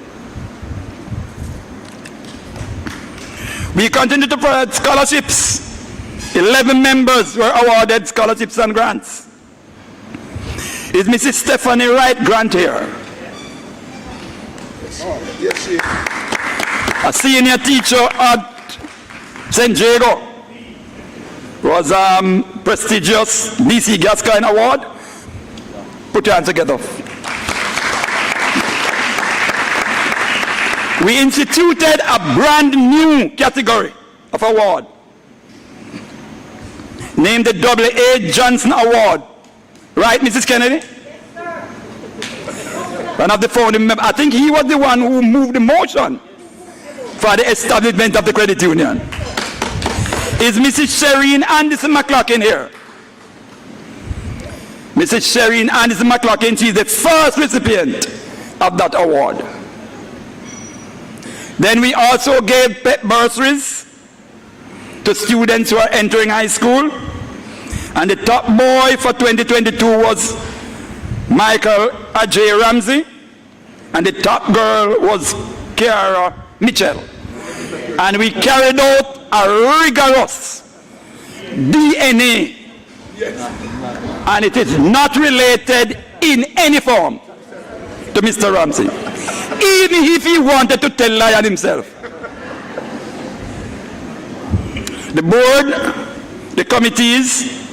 S7: We continue to provide scholarships. 11 members were awarded scholarships and grants. Is Mrs. Stephanie Wright Grant here?
S10: Yes, she is.
S7: A senior teacher at St. Diego was prestigious DC Gascoigne Award. Put your hands together. We instituted a brand new category of award named the W.A. Johnson Award. Right, Mrs. Kennedy? Yes, sir. One of the founding members. I think he was the one who moved the motion for the establishment of the credit union. Is Mrs. Shereen Anderson McLaughlin here? Mrs. Shereen Anderson McLaughlin, she is the first recipient of that award. Then we also gave pep bursaries to students who are entering high school. And the top boy for 2022 was Michael Ajay Ramsey. And the top girl was Kiara Mitchell. And we carried out a rigorous DNA. And it is not related in any form to Mr. Ramsey, even if he wanted to tell lie on himself. The board, the committees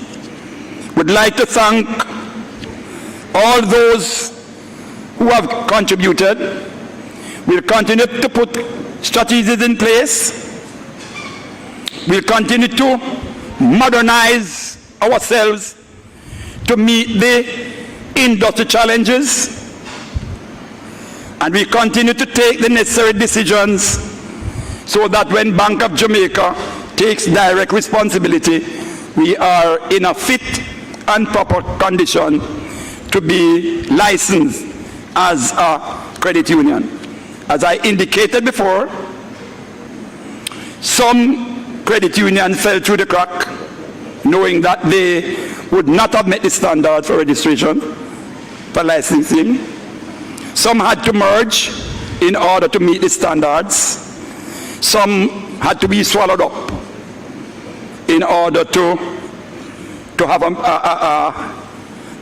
S7: would like to thank all those who have contributed. We'll continue to put strategies in place. We'll continue to modernize ourselves to meet the industry challenges. And we continue to take the necessary decisions so that when Bank of Jamaica takes direct responsibility, we are in a fit and proper condition to be licensed as a credit union. As I indicated before, some credit unions fell through the crack, knowing that they would not have met the standard for registration, for licensing. Some had to merge in order to meet the standards. Some had to be swallowed up in order to have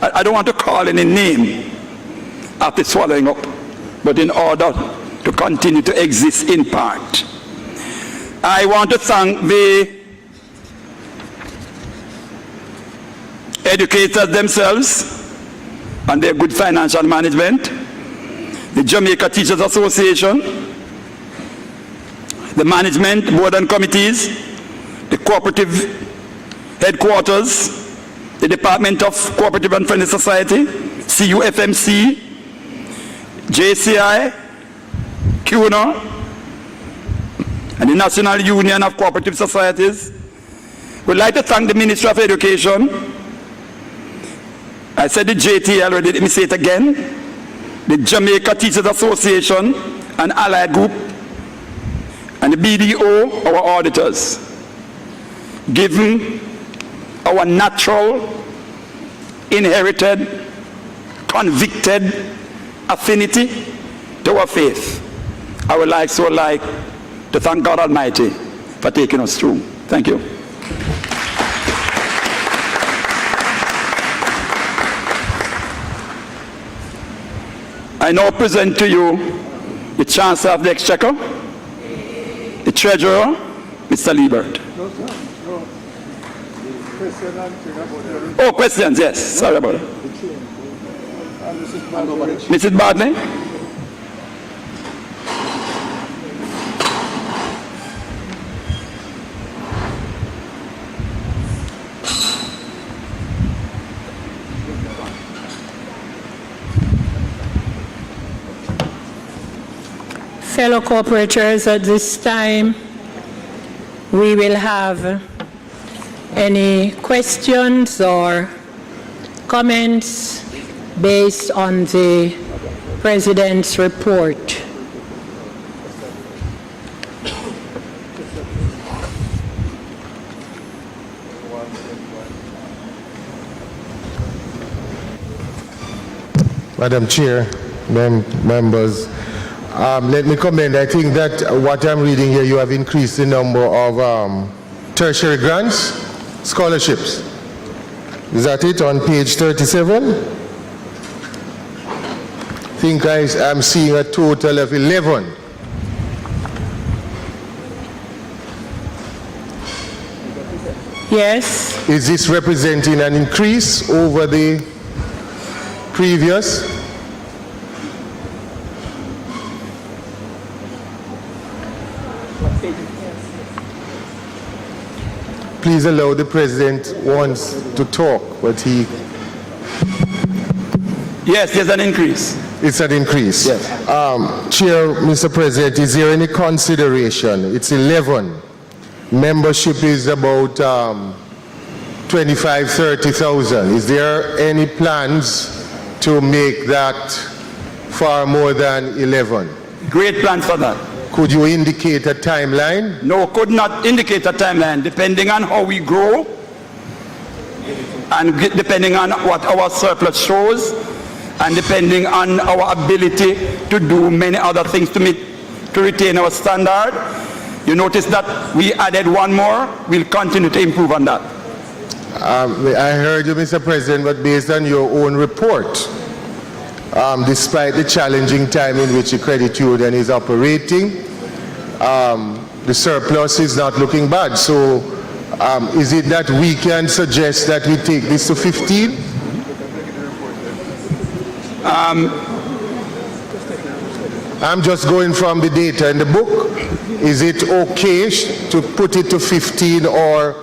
S7: I don't want to call any name after swallowing up, but in order to continue to exist in part. I want to thank the educators themselves and their good financial management, the Jamaica Teachers Association, the management, board and committees, the cooperative headquarters, the Department of Cooperative and Friendly Society, CUFMC, JCI, CUNA, and the National Union of Cooperative Societies. We'd like to thank the Ministry of Education. I said the JTA already, let me say it again. The Jamaica Teachers Association and Allied Group, and the BDO, our auditors, given our natural, inherited, convicted affinity to our faith. I would like to thank God Almighty for taking us through. Thank you. I now present to you the Chancellor of the Exchequer, the Treasurer, Mr. Liebert. Oh, questions, yes. Sorry about it. Mrs. Bartley?
S5: Fellow cooperators, at this time, we will have any questions or comments based on the President's report.
S10: Madam Chair, members, let me comment. I think that what I'm reading here, you have increased the number of tertiary grants, scholarships. Is that it on page 37? I think I'm seeing a total of 11.
S5: Yes.
S10: Is this representing an increase over the previous? Please allow the President wants to talk, but he...
S7: Yes, there's an increase.
S10: It's an increase.
S7: Yes.
S10: Chair, Mr. President, is there any consideration? It's 11. Membership is about 25, 30,000. Is there any plans to make that far more than 11?
S7: Great plan for that.
S10: Could you indicate a timeline?
S7: No, could not indicate a timeline, depending on how we grow and depending on what our surplus shows and depending on our ability to do many other things to retain our standard. You notice that we added one more. We'll continue to improve on that.
S10: I heard you, Mr. President, but based on your own report, despite the challenging time in which the credit union is operating, the surplus is not looking bad. So is it that we can suggest that we take this to 15? I'm just going from the data in the book. Is it okay to put it to 15, or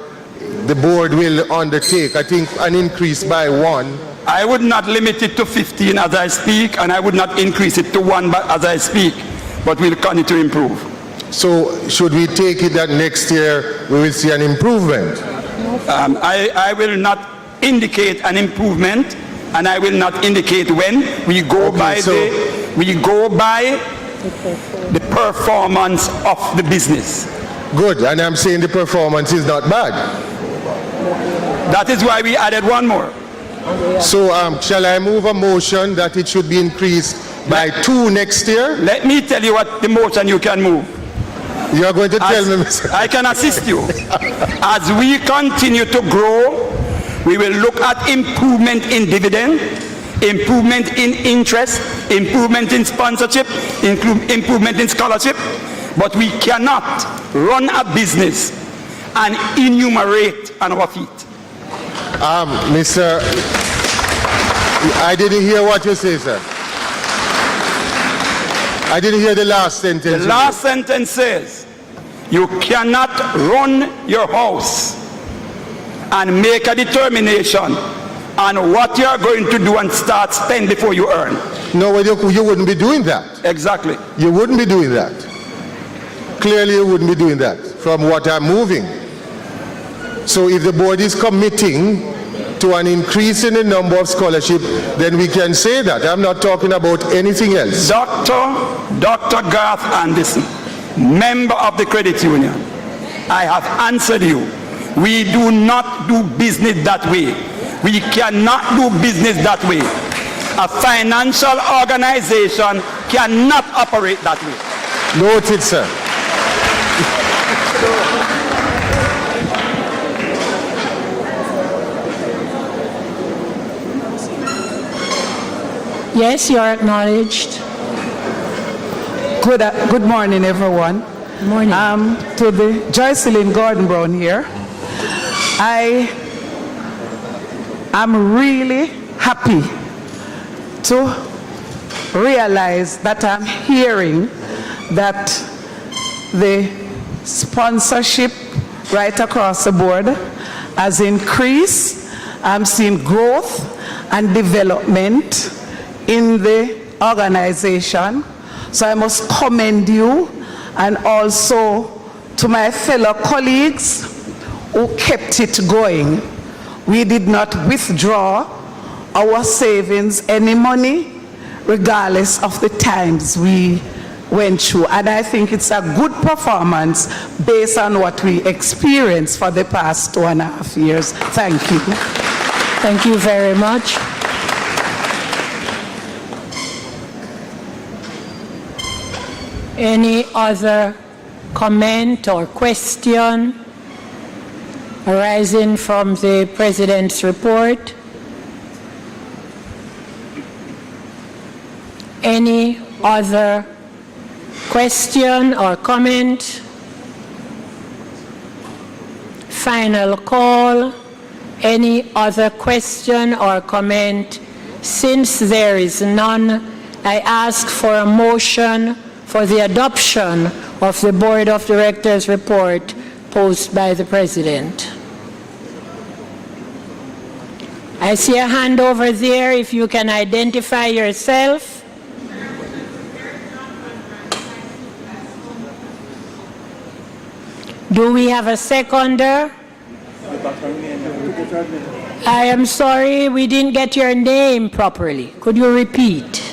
S10: the board will undertake, I think, an increase by 1?
S7: I would not limit it to 15 as I speak, and I would not increase it to 1 as I speak, but we'll continue to improve.
S10: So should we take it that next year we will see an improvement?
S7: I will not indicate an improvement, and I will not indicate when. We go by the performance of the business.
S10: Good, and I'm saying the performance is not bad.
S7: That is why we added one more.
S10: So shall I move a motion that it should be increased by 2 next year?
S7: Let me tell you what the motion you can move.
S10: You are going to tell me, Mr.
S7: I can assist you. As we continue to grow, we will look at improvement in dividend, improvement in interest, improvement in sponsorship, improvement in scholarship, but we cannot run a business and enumerate on our feet.
S10: Mr. I didn't hear what you say, sir. I didn't hear the last sentence.
S7: The last sentence says, you cannot run your house and make a determination on what you are going to do and start spend before you earn.
S10: No, you wouldn't be doing that.
S7: Exactly.
S10: You wouldn't be doing that. Clearly you wouldn't be doing that from what I'm moving. So if the board is committing to an increase in the number of scholarship, then we can say that. I'm not talking about anything else.
S7: Dr. Garth Anderson, member of the credit union, I have answered you. We do not do business that way. We cannot do business that way. A financial organization cannot operate that way.
S10: Noted, sir.
S5: Yes, you are acknowledged.
S8: Good morning, everyone.
S5: Good morning.
S8: To the Joycelyn Gordon Brown here. I am really happy to realize that I'm hearing that the sponsorship right across the board has increased. I'm seeing growth and development in the organization. So I must commend you, and also to my fellow colleagues who kept it going. We did not withdraw our savings, any money, regardless of the times we went through. And I think it's a good performance based on what we experienced for the past 2.5 years. Thank you.
S5: Thank you very much. Any other comment or question arising from the President's report? Any other question or comment? Final call. Any other question or comment? Since there is none, I ask for a motion for the adoption of the Board of Directors report posed by the President. I see a hand over there. If you can identify yourself. Do we have a seconder? I am sorry, we didn't get your name properly. Could you repeat?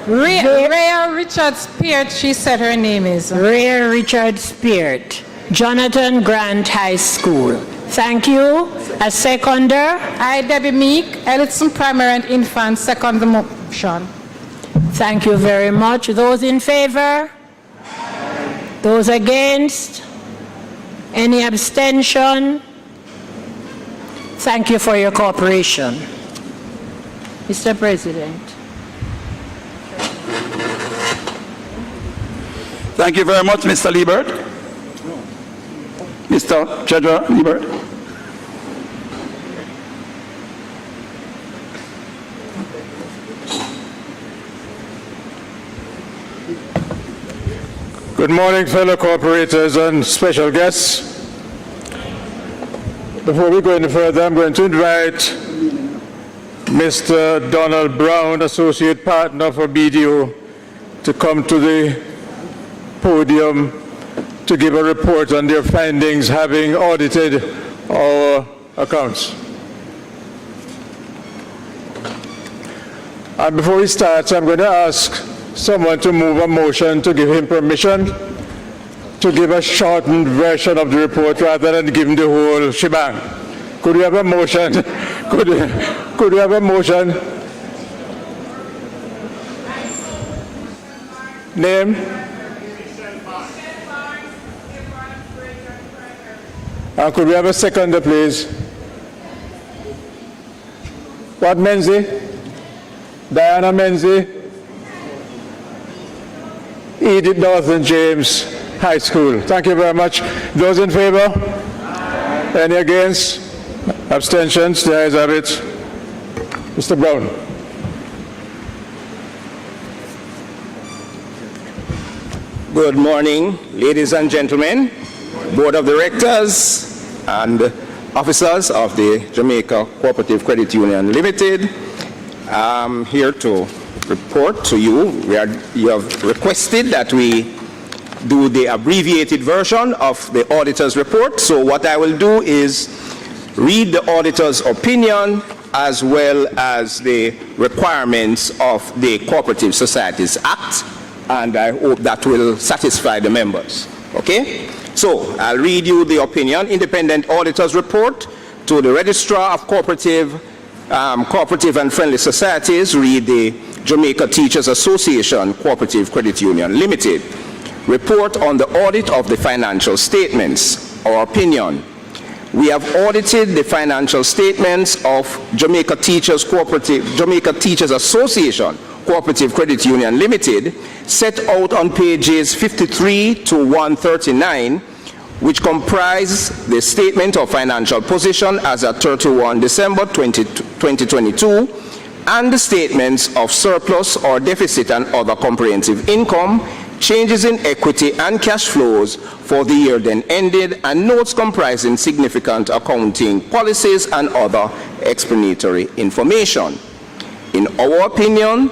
S8: Rhea Richard Speart, she said her name is.
S5: Rhea Richard Speart, Jonathan Grant High School. Thank you. A seconder?
S8: I, Debbie Meek, Hendrickson Primary and Infant, second the motion.
S5: Thank you very much. Those in favor? Those against? Any abstention? Thank you for your cooperation. Mr. President.
S7: Thank you very much, Mr. Liebert. Mr. Treasurer Liebert.
S10: Good morning, fellow cooperators and special guests. Before we go any further, I'm going to invite Mr. Donald Brown, Associate Partner for BDO, to come to the podium to give a report on their findings having audited our accounts. And before he starts, I'm going to ask someone to move a motion to give him permission to give a shortened version of the report rather than give him the whole shebang. Could we have a motion? Could we have a motion? Name? Could we have a seconder, please? What, Menzie? Diana Menzie? Edith Northern James High School. Thank you very much. Those in favor? Any against? Abstentions? The ayes have it. Mr. Brown.
S12: Good morning, ladies and gentlemen, Board of Directors and officers of the Jamaica Co-operative Credit Union Limited. I'm here to report to you. You have requested that we do the abbreviated version of the auditor's report. So what I will do is read the auditor's opinion as well as the requirements of the Cooperative Societies Act, and I hope that will satisfy the members. Okay? So I'll read you the opinion. Independent Auditor's Report to the Registrar of Cooperative and Friendly Societies, read the Jamaica Teachers Association Cooperative Credit Union Limited. Report on the audit of the financial statements. Our opinion. We have audited the financial statements of Jamaica Teachers Association Cooperative Credit Union Limited, set out on pages 53 to 139, which comprise the statement of financial position as at 31 December 2022, and the statements of surplus or deficit and other comprehensive income, changes in equity and cash flows for the year then ended, and notes comprising significant accounting policies and other explanatory information. In our opinion,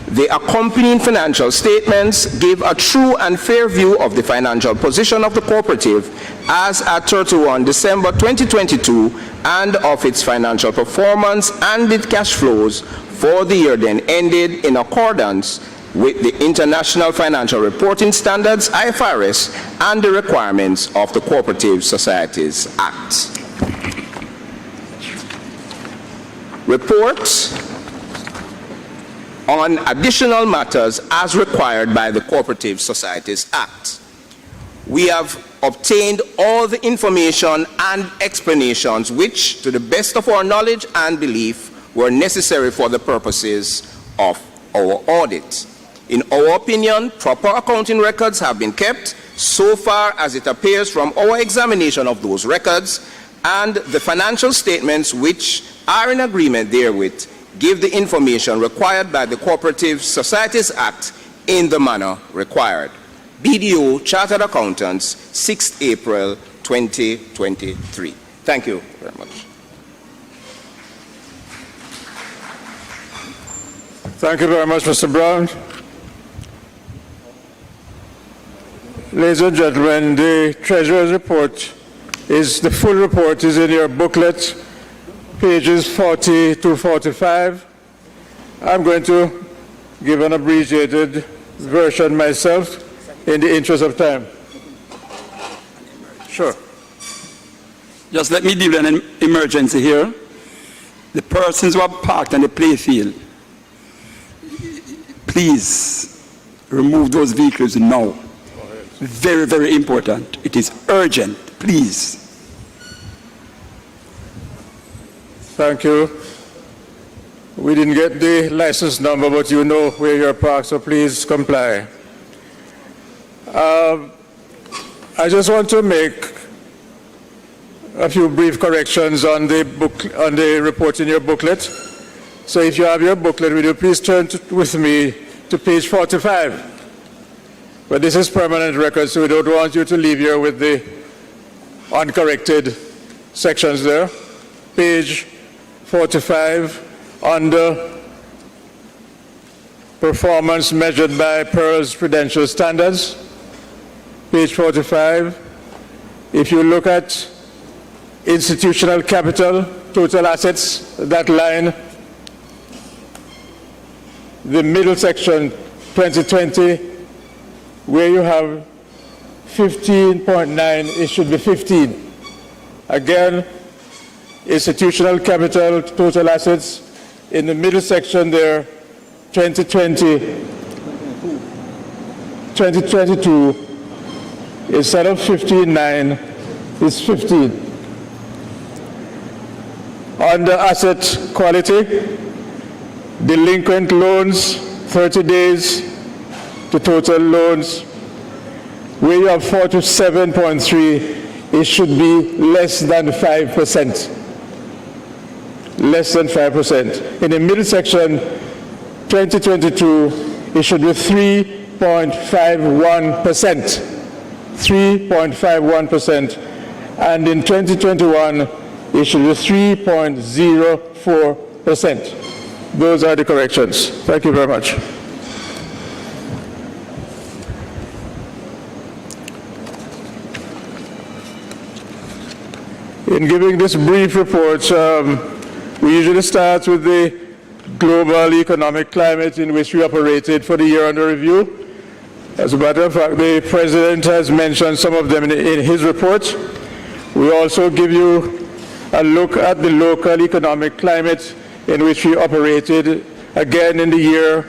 S12: the accompanying financial statements give a true and fair view of the financial position of the cooperative as at 31 December 2022 and of its financial performance and its cash flows for the year then ended in accordance with the International Financial Reporting Standards, IFRS, and the requirements of the Cooperative Societies Act. Reports on additional matters as required by the Cooperative Societies Act. We have obtained all the information and explanations which, to the best of our knowledge and belief, were necessary for the purposes of our audit. In our opinion, proper accounting records have been kept so far as it appears from our examination of those records, and the financial statements which are in agreement therewith give the information required by the Cooperative Societies Act in the manner required. BDO Chartered Accountants, 6th April 2023. Thank you very much.
S13: Thank you very much, Mr. Brown. Ladies and gentlemen, the Treasurer's report the full report is in your booklet, pages 40 to 45. I'm going to give an abbreviated version myself in the interest of time. Sure.
S7: Just let me deal with an emergency here. The persons who are parked on the playfield, please remove those vehicles now. Very, very important. It is urgent. Please.
S13: Thank you. We didn't get the license number, but you know where you're parked, so please comply. I just want to make a few brief corrections on the report in your booklet. So if you have your booklet, will you please turn with me to page 45? But this is permanent record, so we don't want you to leave here with the uncorrected sections there. Page 45, under performance measured by Pearl's Prudential Standards. Page 45, if you look at institutional capital, total assets, that line, the middle section, 2020, where you have 15.9, it should be 15. Again, institutional capital, total assets, in the middle section there, 2022, instead of 15.9, is 15. Under asset quality, delinquent loans, 30 days to total loans, where you have 47.3, it should be less than 5%. Less than 5%. In the middle section, 2022, it should be 3.51%. 3.51%. And in 2021, it should be 3.04%. Those are the corrections. Thank you very much. In giving this brief report, we usually start with the global economic climate in which we operated for the year under review. As a matter of fact, the President has mentioned some of them in his report. We also give you a look at the local economic climate in which we operated again in the year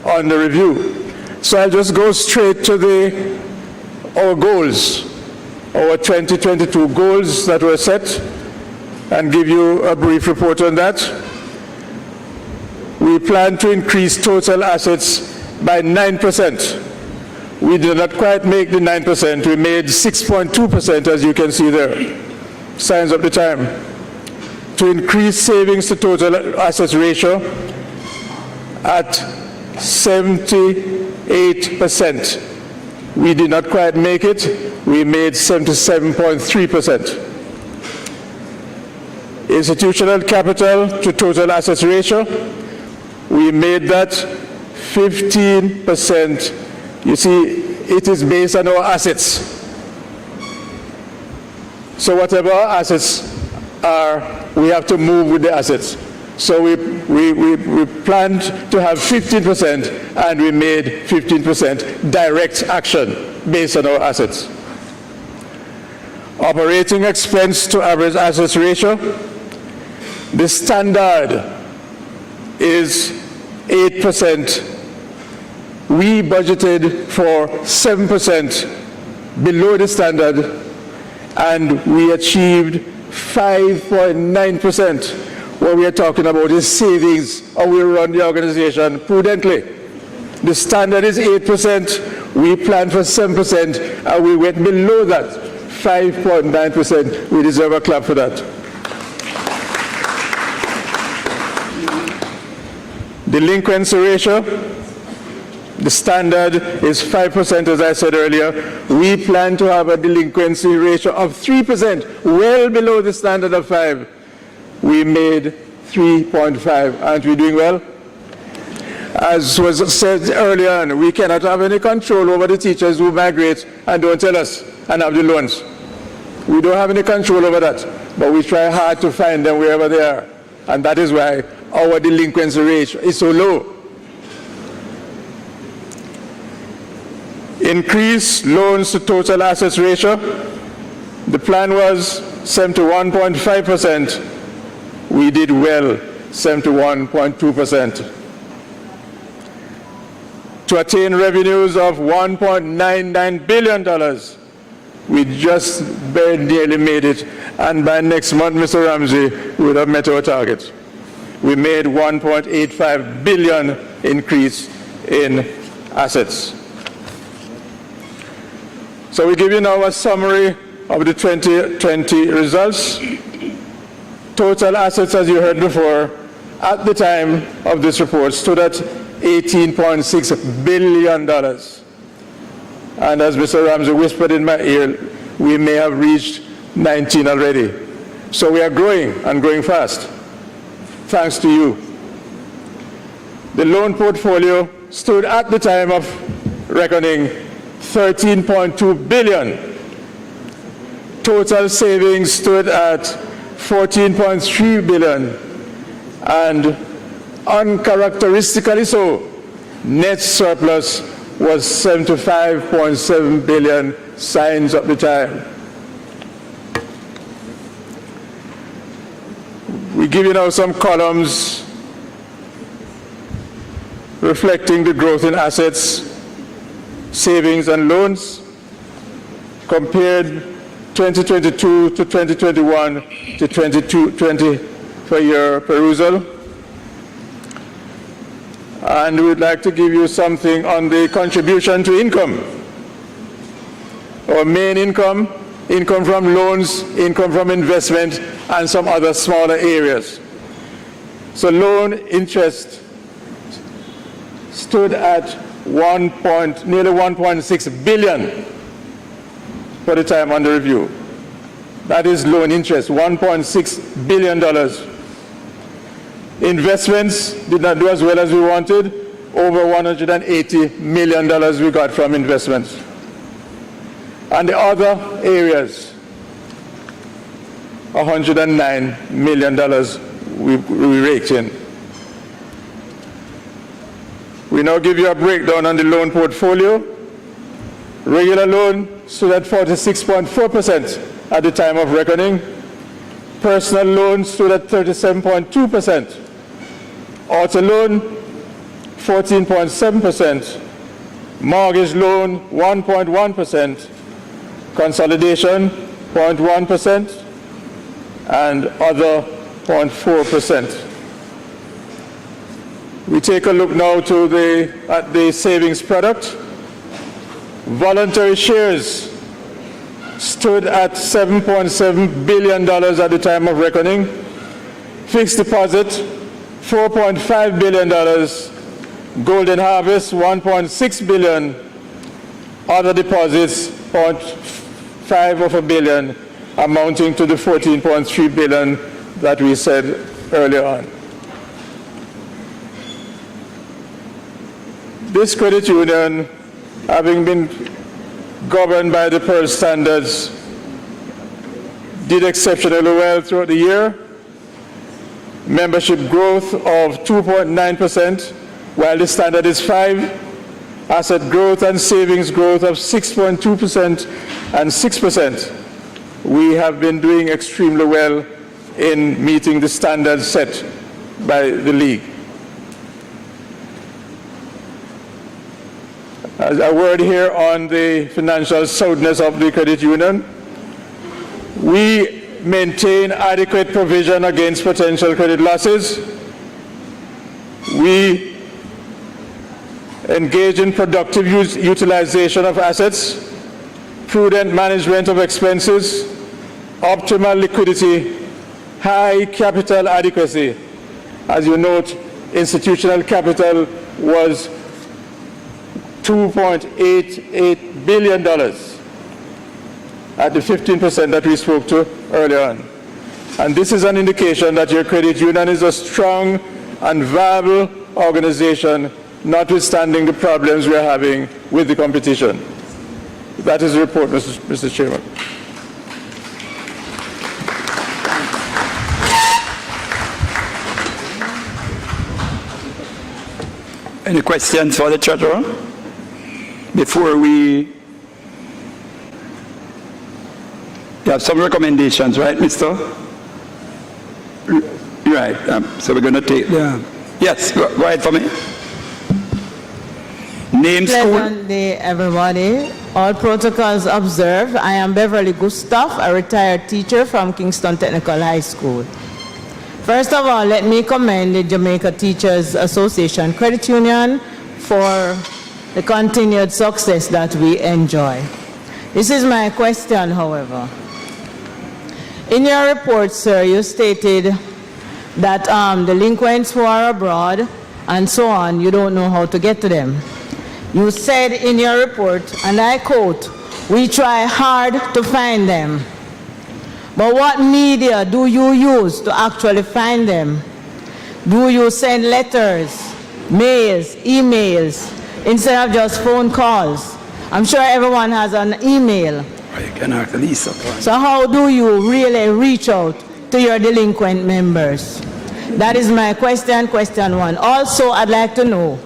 S13: under review. So I'll just go straight to our goals, our 2022 goals that were set, and give you a brief report on that. We plan to increase total assets by 9%. We did not quite make the 9%. We made 6.2%, as you can see there. Signs of the time. To increase savings to total assets ratio at 78%. We did not quite make it. We made 77.3%. Institutional capital to total assets ratio, we made that 15%. You see, it is based on our assets. So whatever our assets are, we have to move with the assets. So we planned to have 15%, and we made 15% direct action based on our assets. Operating expense to average assets ratio, the standard is 8%. We budgeted for 7% below the standard, and we achieved 5.9%. What we are talking about is savings, how we run the organization prudently. The standard is 8%, we planned for 7%, and we went below that, 5.9%. We deserve a clap for that. Delinquency ratio, the standard is 5%, as I said earlier. We plan to have a delinquency ratio of 3%, well below the standard of 5%. We made 3.5%. Aren't we doing well? As was said earlier on, we cannot have any control over the teachers who migrate and don't tell us and have the loans. We don't have any control over that, but we try hard to find them wherever they are. And that is why our delinquency rate is so low. Increase loans to total assets ratio. The plan was 71.5%. We did well, 71.2%. To attain revenues of $1.99 billion, we just barely made it. And by next month, Mr. Ramsey, we would have met our target. We made $1.85 billion increase in assets. So we give you now a summary of the 2020 results. Total assets, as you heard before, at the time of this report stood at $18.6 billion. And as Mr. Ramsey whispered in my ear, we may have reached 19 already. So we are growing and growing fast, thanks to you. The loan portfolio stood at the time of reckoning $13.2 billion. Total savings stood at $14.3 billion. And uncharacteristically so, net surplus was $75.7 billion, signs of the time. We give you now some columns reflecting the growth in assets, savings and loans, compared 2022 to 2021 to 2020 for your perusal. And we'd like to give you something on the contribution to income. Our main income, income from loans, income from investment, and some other smaller areas. So loan interest stood at nearly $1.6 billion for the time under review. That is loan interest, $1.6 billion. Investments did not do as well as we wanted. Over $180 million we got from investments. And the other areas, $109 million we raked in. We now give you a breakdown on the loan portfolio. Regular loan stood at 46.4% at the time of reckoning. Personal loan stood at 37.2%. Auto loan, 14.7%. Mortgage loan, 1.1%. Consolidation, 0.1%. And other, 0.4%. We take a look now at the savings product. Voluntary shares stood at $7.7 billion at the time of reckoning. Fixed deposit, $4.5 billion. Golden harvest, $1.6 billion. Other deposits, $0.5 billion, amounting to the $14.3 billion that we said earlier on. This credit union, having been governed by the Pearl standards, did exceptionally well throughout the year. Membership growth of 2.9%, while the standard is 5%. Asset growth and savings growth of 6.2% and 6%. We have been doing extremely well in meeting the standards set by the League. A word here on the financial soundness of the credit union. We maintain adequate provision against potential credit losses. We engage in productive utilization of assets, prudent management of expenses, optimal liquidity, high capital adequacy. As you note, institutional capital was $2.88 billion at the 15% that we spoke to earlier on. And this is an indication that your credit union is a strong and viable organization, notwithstanding the problems we are having with the competition. That is the report, Mr. Chairman.
S7: Any questions for the Treasurer? Before we have some recommendations, right, Mr.? Right, so we're going to take the... Yes, go ahead for me. Name, school.
S14: Pleasant day, everybody. All protocols observed. I am Beverly Gustav, a retired teacher from Kingston Technical High School. First of all, let me commend the Jamaica Teachers Association Credit Union for the continued success that we enjoy. This is my question, however. In your report, sir, you stated that delinquents who are abroad and so on, you don't know how to get to them. You said in your report, and I quote, "We try hard to find them." But what media do you use to actually find them? Do you send letters, mails, emails, instead of just phone calls? I'm sure everyone has an email.
S7: You can ask Lisa.
S14: So how do you really reach out to your delinquent members? That is my question, question one. Also, I'd like to know,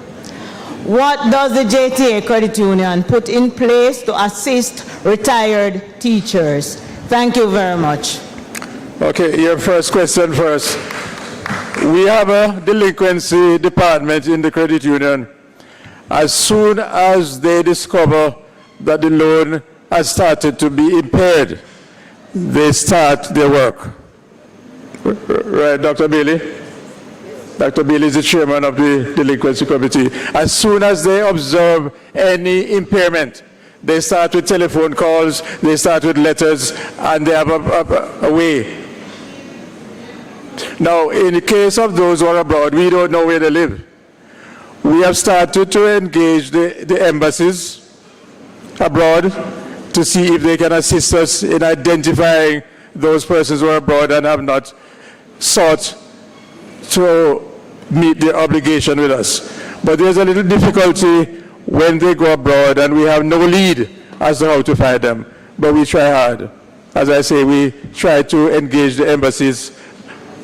S14: what does the JTA Credit Union put in place to assist retired teachers? Thank you very much.
S13: Okay, your first question first. We have a delinquency department in the credit union. As soon as they discover that the loan has started to be impaired, they start their work. Right, Dr. Bailey? Dr. Bailey is the chairman of the delinquency committee. As soon as they observe any impairment, they start with telephone calls, they start with letters, and they have a way. Now, in the case of those who are abroad, we don't know where they live. We have started to engage the embassies abroad to see if they can assist us in identifying those persons who are abroad and have not sought to meet their obligation with us. But there's a little difficulty when they go abroad and we have no lead as to how to find them. But we try hard. As I say, we try to engage the embassies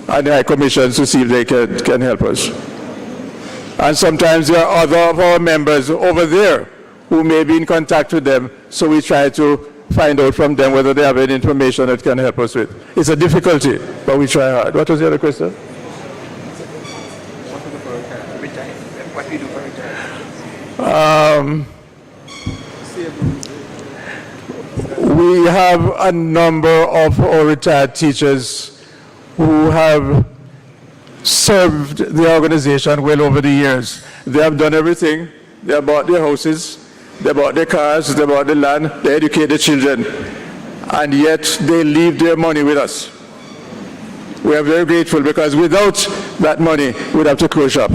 S13: and the high commissions to see if they can help us. And sometimes there are other of our members over there who may be in contact with them, so we try to find out from them whether they have any information that can help us with. It's a difficulty, but we try hard. What was the other question?
S7: What we do for retired.
S13: We have a number of our retired teachers who have served the organization well over the years. They have done everything. They have bought their houses, they bought their cars, they bought the land, they educate their children, and yet they leave their money with us. We are very grateful because without that money, we'd have to close shop.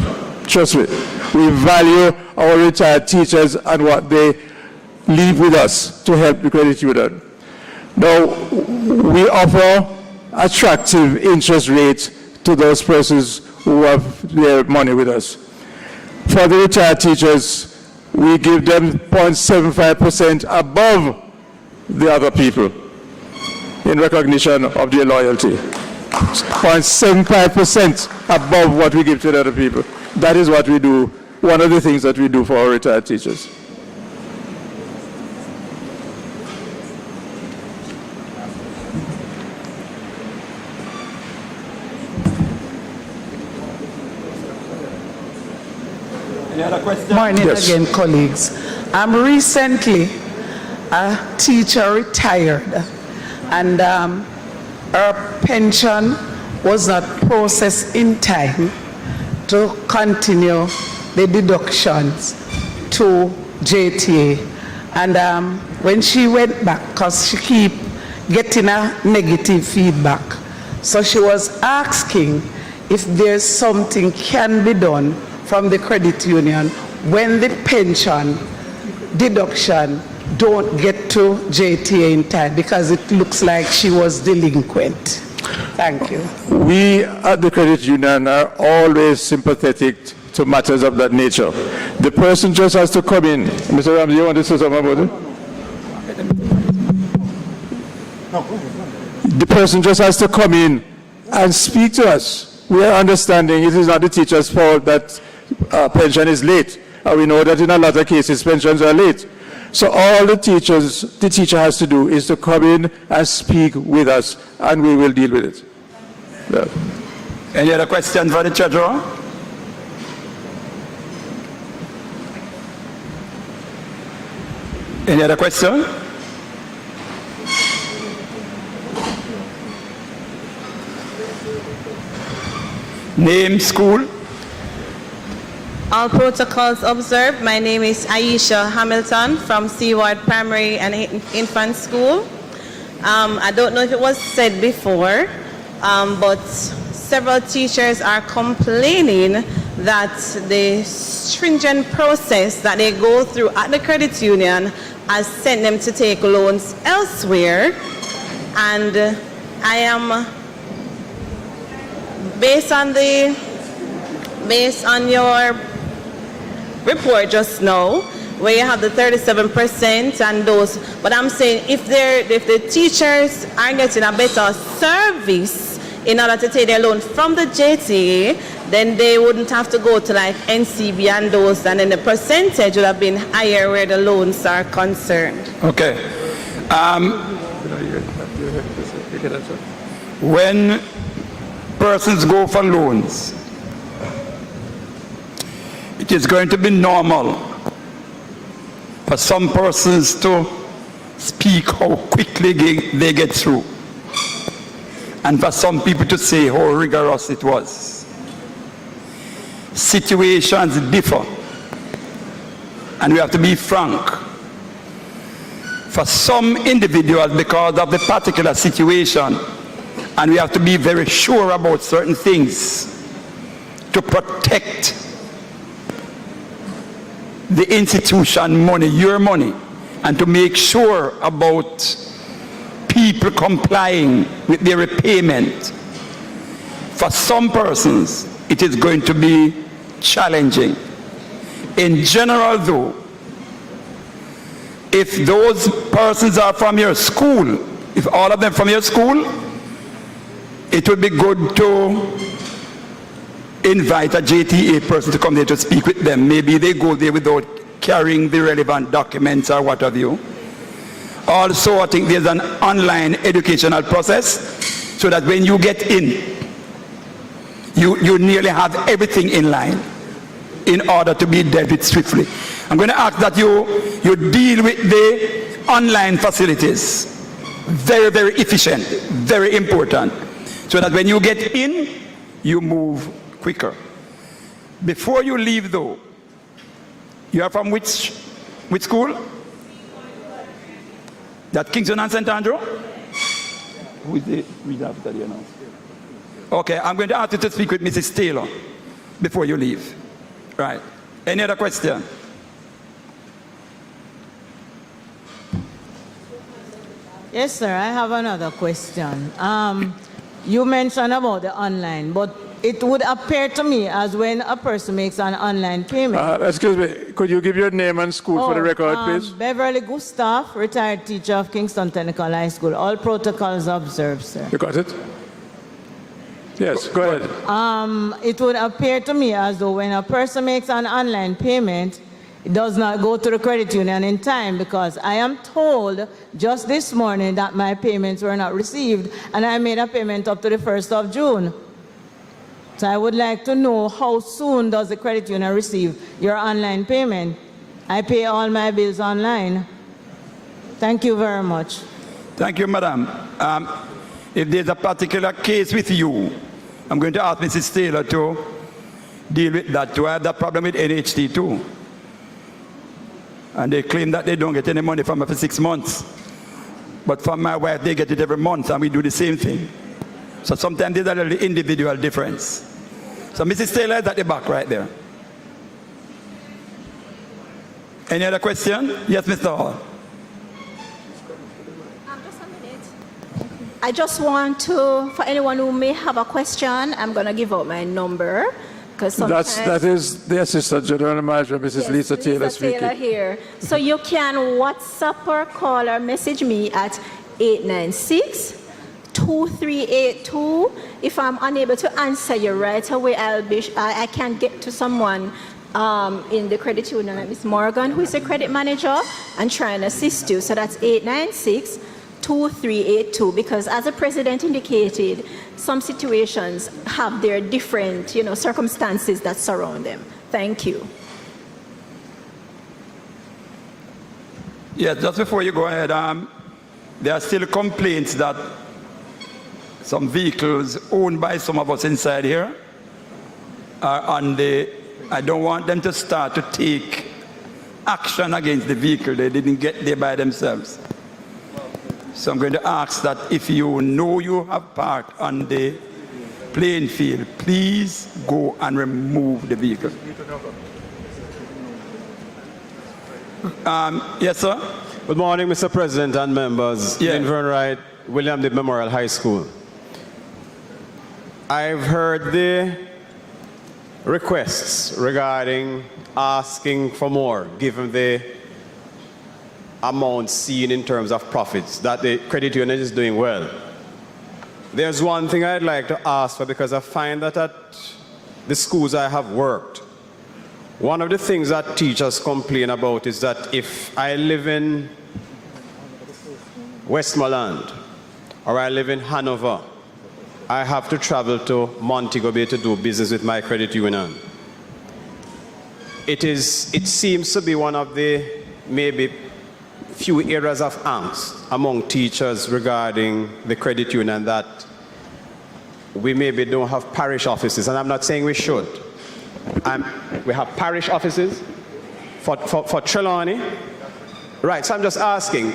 S13: Trust me. We value our retired teachers and what they leave with us to help the credit union. Now, we offer attractive interest rate to those persons who have their money with us. For the retired teachers, we give them 0.75% above the other people in recognition of their loyalty. 0.75% above what we give to the other people. That is what we do, one of the things that we do for our retired teachers.
S7: Any other questions?
S8: Morning
S13: Yes.
S8: again, colleagues. Recently, a teacher retired, and her pension was not processed in time to continue the deductions to JTA. And when she went back, because she keep getting a negative feedback, so she was asking if there's something can be done from the credit union when the pension deduction don't get to JTA in time, because it looks like she was delinquent. Thank you.
S13: We at the credit union are always sympathetic to matters of that nature. The person just has to come in. Mr. Ramsey, you want to say something about it? The person just has to come in and speak to us. We are understanding it is not the teacher's fault that pension is late. We know that in a lot of cases pensions are late. So all the teacher has to do is to come in and speak with us, and we will deal with it. Yeah.
S7: Any other questions for the treasurer? Any other question? Name, school?
S15: All protocols observed. My name is Aisha Hamilton from Seaward Primary and Infant School. I don't know if it was said before, but several teachers are complaining that the stringent process that they go through at the credit union has sent them to take loans elsewhere. And I am, based on your report just now, where you have the 37% and those, but I'm saying if the teachers are getting a better service in order to take their loan from the JTA, then they wouldn't have to go to like NCB and those, and then the percentage would have been higher where the loans are concerned.
S7: Okay. When persons go for loans, it is going to be normal for some persons to speak how quickly they get through, and for some people to say how rigorous it was. Situations differ, and we have to be frank. For some individuals, because of the particular situation, and we have to be very sure about certain things to protect the institution money, your money, and to make sure about people complying with their repayment. For some persons, it is going to be challenging. In general though, if those persons are from your school, if all of them from your school, it would be good to invite a JTA person to come there to speak with them. Maybe they go there without carrying the relevant documents or what have you. Also, I think there's an online educational process so that when you get in, you nearly have everything in line in order to be dealt with swiftly. I'm going to ask that you deal with the online facilities. Very, very efficient, very important, so that when you get in, you move quicker. Before you leave though, you are from which school? That Kingston and St. Andrew? Who is the reader after the announcement? Okay, I'm going to ask you to speak with Mrs. Taylor before you leave. Right. Any other question?
S14: Yes, sir. I have another question. You mentioned about the online, but it would appear to me as when a person makes an online payment.
S13: Excuse me, could you give your name and school for the record, please?
S14: Beverly Gustav, retired teacher of Kingston Technical High School. All protocols observed, sir.
S13: You got it? Yes, go ahead.
S14: It would appear to me as though when a person makes an online payment, it does not go to the credit union in time, because I am told just this morning that my payments were not received and I made a payment up to the 1st of June. So I would like to know, how soon does the credit union receive your online payment? I pay all my bills online. Thank you very much.
S7: Thank you, madam. If there's a particular case with you, I'm going to ask Mrs. Taylor to deal with that too. I have that problem with NHT too. And they claim that they don't get any money from me for 6 months. But from my wife, they get it every month, and we do the same thing. So sometimes there's a little individual difference. So Mrs. Taylor is at the back right there. Any other question? Yes, Mr. Hall.
S16: Just a minute. I just want to, for anyone who may have a question, I'm going to give out my number.
S13: That is the Assistant General Manager, Mrs.
S16: Yes,
S13: Lisa Taylor speaking.
S16: Taylor here. So you can WhatsApp or call or message me at 896-2382. If I'm unable to answer you right away, I can get to someone in the credit union, like Ms. Morgan, who is the credit manager, and try and assist you. So that's 896-2382, because as the president indicated, some situations have their different, circumstances that surround them. Thank you.
S7: Yeah, just before you go ahead, there are still complaints that some vehicles owned by some of us inside here are on the, I don't want them to start to take action against the vehicle. They didn't get there by themselves. So I'm going to ask that if you know you have parked on the playing field, please go and remove the vehicle. Yes, sir?
S17: Good morning, Mr. President and members.
S7: Yeah.
S17: Linvern Wright, William D. Memorial High School. I've heard the requests regarding asking for more, given the amount seen in terms of profits, that the credit union is doing well. There's one thing I'd like to ask for, because I find that at the schools I have worked, one of the things that teachers complain about is that if I live in Westmoreland or I live in Hanover, I have to travel to Montego Bay to do business with my credit union. It seems to be one of the maybe few areas of angst among teachers regarding the credit union, that we maybe don't have parish offices, and I'm not saying we should. We have parish offices for Trelawney. Right, so I'm just asking,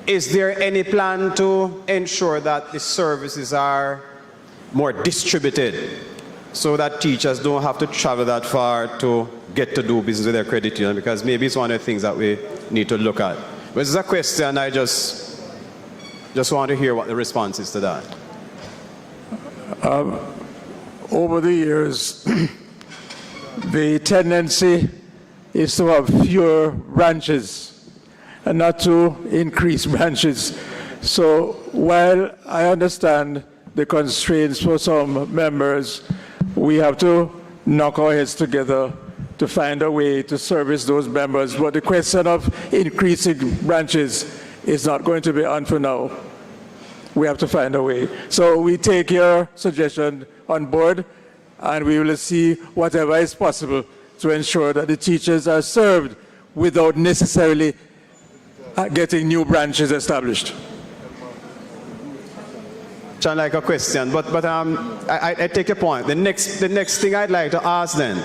S17: is there any plan to ensure that the services are more distributed so that teachers don't have to travel that far to get to do business with their credit union? Because maybe it's one of the things that we need to look at. But this is a question, I just want to hear what the response is to that.
S13: Over the years, the tendency is to have fewer branches and not to increase branches. So while I understand the constraints for some members, we have to knock our heads together to find a way to service those members. But the question of increasing branches is not going to be on for now. We have to find a way. So we take your suggestion on board, and we will see whatever is possible to ensure that the teachers are served without necessarily getting new branches established.
S17: Sound like a question, but I take your point. The next thing I'd like to ask then,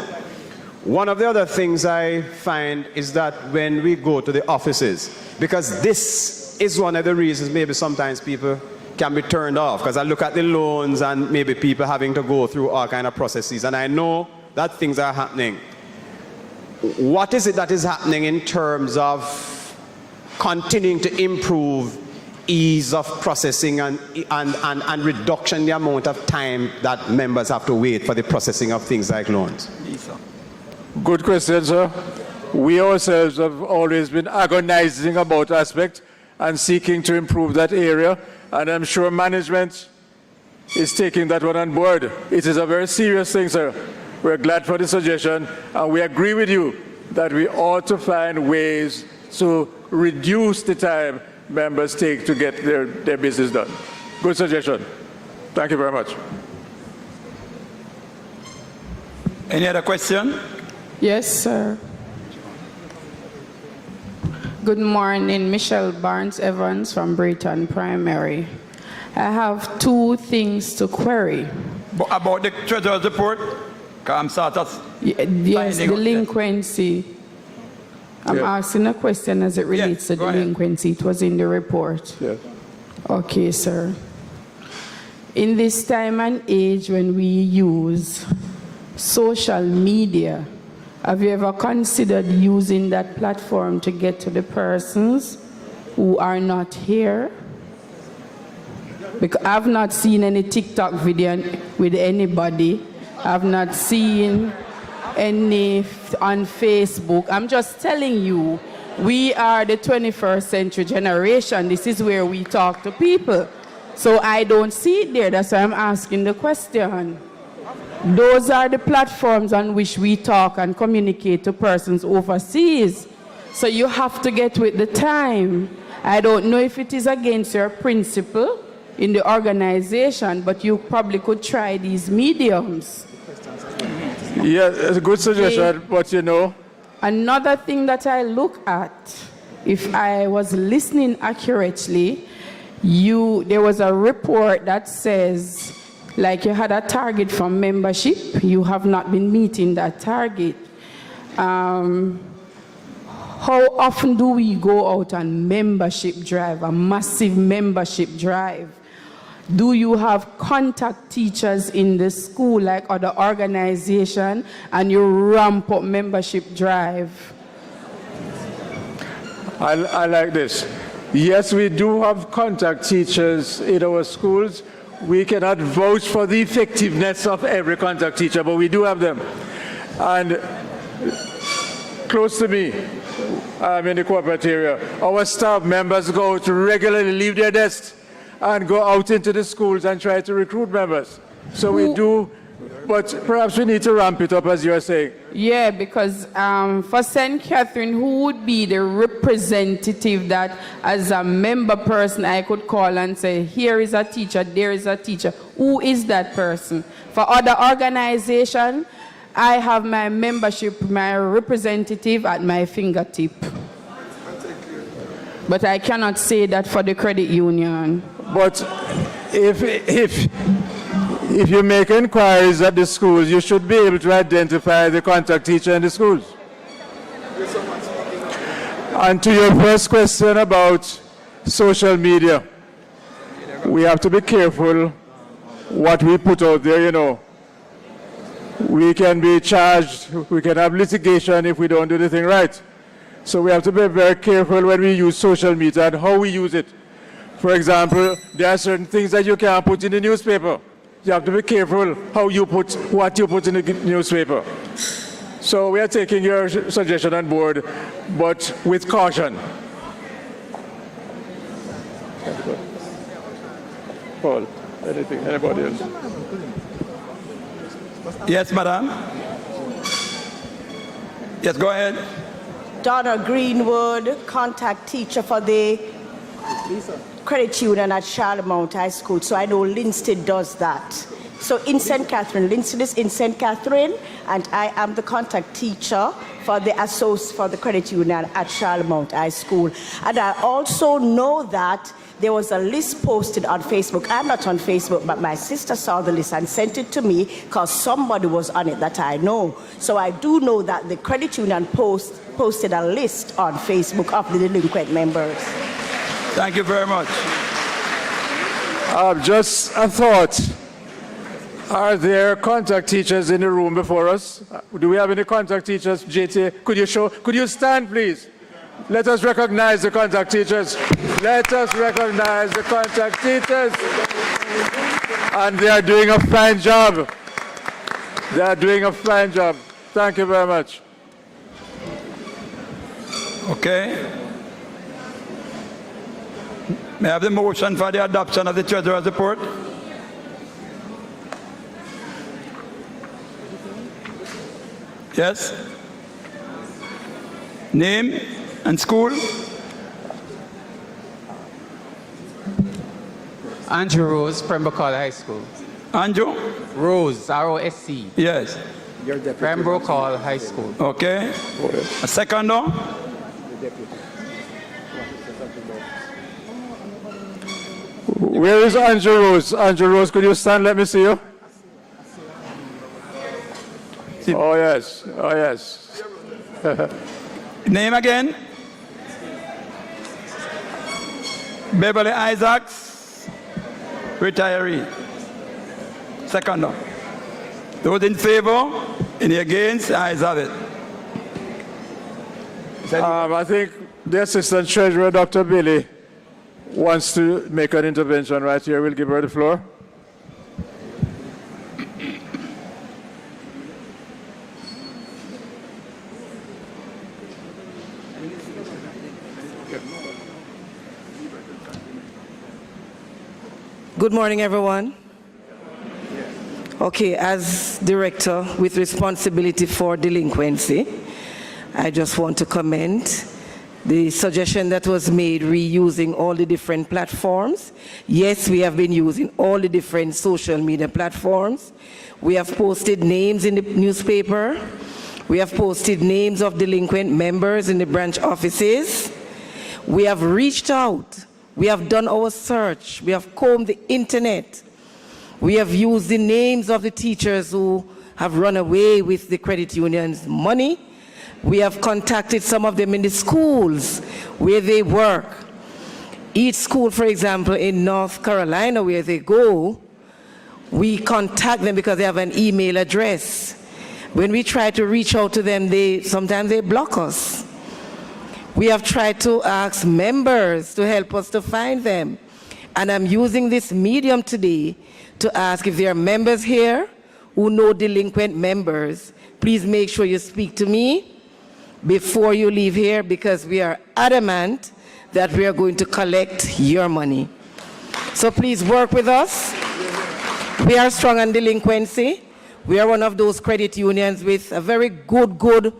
S17: one of the other things I find is that when we go to the offices, because this is one of the reasons maybe sometimes people can be turned off, because I look at the loans and maybe people having to go through all kind of processes, and I know that things are happening. What is it that is happening in terms of continuing to improve ease of processing and reduction in the amount of time that members have to wait for the processing of things like loans?
S13: Good question, sir. We ourselves have always been agonizing about aspect and seeking to improve that area, and I'm sure management is taking that one on board. It is a very serious thing, sir. We're glad for the suggestion, and we agree with you that we ought to find ways to reduce the time members take to get their business done. Good suggestion. Thank you very much.
S7: Any other question?
S18: Yes, sir. Good morning, Michelle Barnes-Evans from Brayton Primary. I have two things to query.
S7: About the treasurer's report?
S18: Yes, delinquency. I'm asking a question as it relates to delinquency. It was in the report.
S13: Yes.
S18: Okay, sir. In this time and age when we use social media, have you ever considered using that platform to get to the persons who are not here? Because I've not seen any TikTok video with anybody. I've not seen any on Facebook. I'm just telling you, we are the 21st century generation. This is where we talk to people. So I don't see it there. That's why I'm asking the question. Those are the platforms on which we talk and communicate to persons overseas. So you have to get with the time. I don't know if it is against your principle in the organization, but you probably could try these mediums.
S13: Yeah, it's a good suggestion, but you know.
S18: Another thing that I look at, if I was listening accurately, there was a report that says, like you had a target for membership, you have not been meeting that target. How often do we go out on membership drive, a massive membership drive? Do you have contact teachers in the school like other organizations and you ramp up membership drive?
S13: I like this. Yes, we do have contact teachers in our schools. We cannot vouch for the effectiveness of every contact teacher, but we do have them. And close to me, I'm in the corporate area, our staff members go to regularly leave their desks and go out into the schools and try to recruit members. So we do, but perhaps we need to ramp it up, as you are saying.
S18: Yeah, because for St. Catherine, who would be the representative that as a member person I could call and say, here is a teacher, there is a teacher. Who is that person? For other organizations, I have my membership, my representative at my fingertip. But I cannot say that for the credit union.
S13: But if you make inquiries at the schools, you should be able to identify the contact teacher in the schools. And to your first question about social media, we have to be careful what we put out there, you know. We can be charged, we can have litigation if we don't do the thing right. So we have to be very careful when we use social media and how we use it. For example, there are certain things that you can't put in the newspaper. You have to be careful how you put what you put in the newspaper. So we are taking your suggestion on board, but with caution. Paul, anything, anybody else?
S7: Yes, madam. Yes, go ahead.
S19: Donna Greenwood, contact teacher for the credit union at Charlemont High School. So I know Linstead does that. So in St. Catherine, Linstead is in St. Catherine, and I am the contact teacher for the credit union at Charlemont High School. And I also know that there was a list posted on Facebook. I'm not on Facebook, but my sister saw the list and sent it to me because somebody was on it that I know. So I do know that the credit union posted a list on Facebook of the delinquent members.
S7: Thank you very much.
S13: Just a thought. Are there contact teachers in the room before us? Do we have any contact teachers, JTA? Could you stand, please? Let us recognize the contact teachers. Let us recognize the contact teachers. And they are doing a fine job. They are doing a fine job. Thank you very much.
S7: Okay. May I have the motion for the adoption of the Treasurer's report? Yes? Name and school?
S20: Andrew Rose, Pembroke High School.
S7: Andrew?
S20: Rose, R-O-S-C.
S7: Yes.
S20: Pembroke High School.
S7: Okay. A second now?
S13: Where is Andrew Rose? Andrew Rose, could you stand? Let me see you. Oh, yes. Oh, yes.
S7: Name again? Beverly Isaacs, retiree. Second now. Those in favor? Any against? Ayes have it.
S13: I think the Assistant Treasurer, Dr. Billy, wants to make an intervention right here. We'll give her the floor.
S21: Good morning, everyone. Okay, as director with responsibility for delinquency, I just want to commend the suggestion that was made reusing all the different platforms. Yes, we have been using all the different social media platforms. We have posted names in the newspaper. We have posted names of delinquent members in the branch offices. We have reached out. We have done our search. We have combed the internet. We have used the names of the teachers who have run away with the credit union's money. We have contacted some of them in the schools where they work. Each school, for example, in North Carolina where they go, we contact them because they have an email address. When we try to reach out to them, sometimes they block us. We have tried to ask members to help us to find them. And I'm using this medium today to ask if there are members here who know delinquent members. Please make sure you speak to me before you leave here, because we are adamant that we are going to collect your money. So please work with us. We are strong on delinquency. We are one of those credit unions with a very good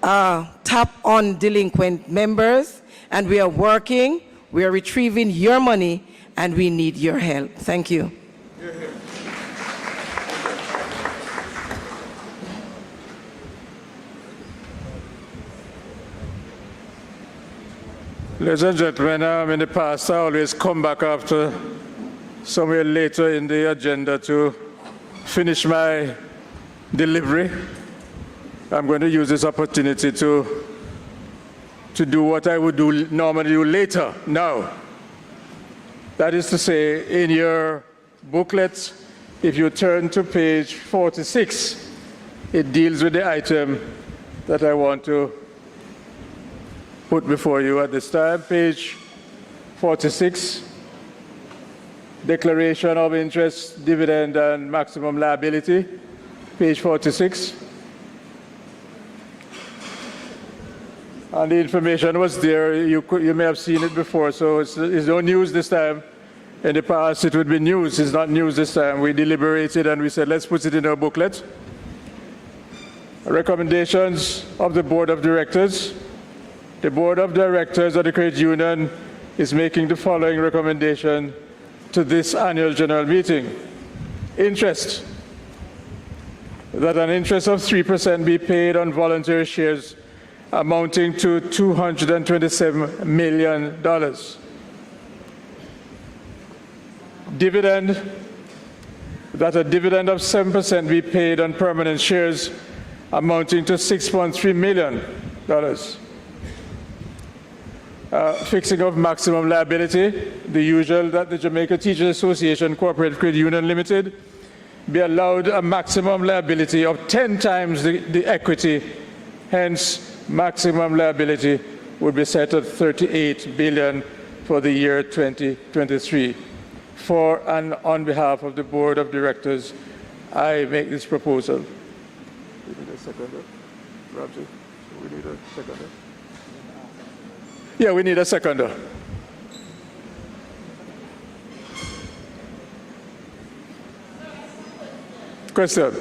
S21: tap on delinquent members, and we are working, we are retrieving your money, and we need your help. Thank you.
S13: Ladies and gentlemen, in the past I always come back after somewhere later in the agenda to finish my delivery. I'm going to use this opportunity to do what I would normally do later, now. That is to say, in your booklet, if you turn to page 46, it deals with the item that I want to put before you at this time. Page 46, Declaration of Interest, Dividend, and Maximum Liability. Page 46. And the information was there. You may have seen it before, so it's no news this time. In the past, it would be news. It's not news this time. We deliberated and we said, let's put it in our booklet. Recommendations of the Board of Directors. The Board of Directors of the Credit Union is making the following recommendation to this annual general meeting. Interest. That an interest of 3% be paid on voluntary shares amounting to $227 million. Dividend. That a dividend of 7% be paid on permanent shares amounting to $6.3 million. Fixing of maximum liability, the usual that the Jamaica Teachers Association Cooperative Credit Union Limited be allowed a maximum liability of 10 times the equity, hence maximum liability would be set at 38 billion for the year 2023. For and on behalf of the Board of Directors, I make this proposal. We need a seconder. Ramsey, we need a seconder. Yeah, we need a seconder. Question.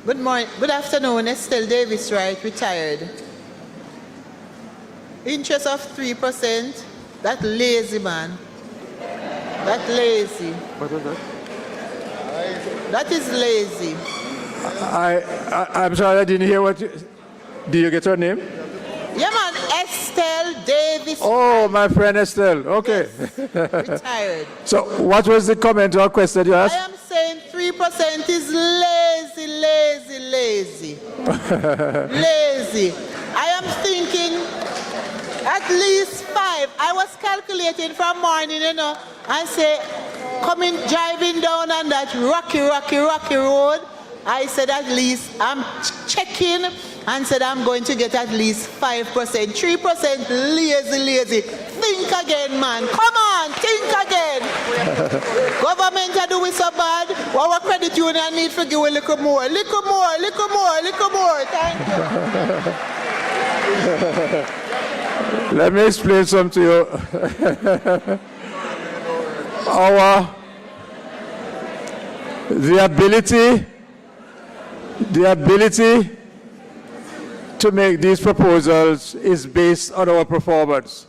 S2: Good morning, good afternoon, Estelle Davis Wright, retired. Interest of 3%, that lazy man. That lazy.
S13: What is that?
S2: That is lazy.
S13: I'm sorry, I didn't hear what you... Do you get her name?
S2: Yeah, man, Estelle Davis.
S13: Oh, my friend Estelle. Okay.
S2: Yes, retired.
S13: So, what was the comment or question you asked?
S2: I am saying 3% is lazy, lazy, lazy. Lazy. I am thinking at least 5. I was calculating from morning, you know, and say, coming, driving down on that rocky road, I said at least, I'm checking and said I'm going to get at least 5%. 3% lazy. Think again, man. Come on, think again. Government are doing so bad. Our credit union need to give a little more. Thank you.
S13: Let me explain something to you. The ability to make these proposals is based on our performance.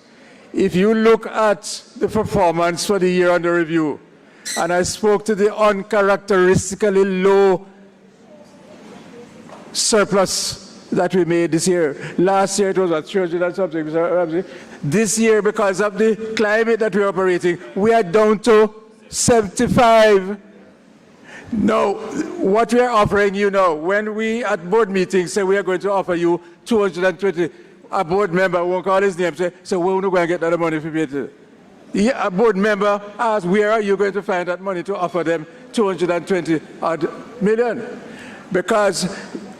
S13: If you look at the performance for the year under review, and I spoke to the uncharacteristically low surplus that we made this year. Last year it was at 300 and something, Mr. Ramsey. This year, because of the climate that we're operating, we are down to 75. No, what we are offering you now, when we at board meetings say we are going to offer you 220, a board member won't call his name, say we're not going to get that money if we pay it. Yeah, a board member asks, where are you going to find that money to offer them 220 odd million? Because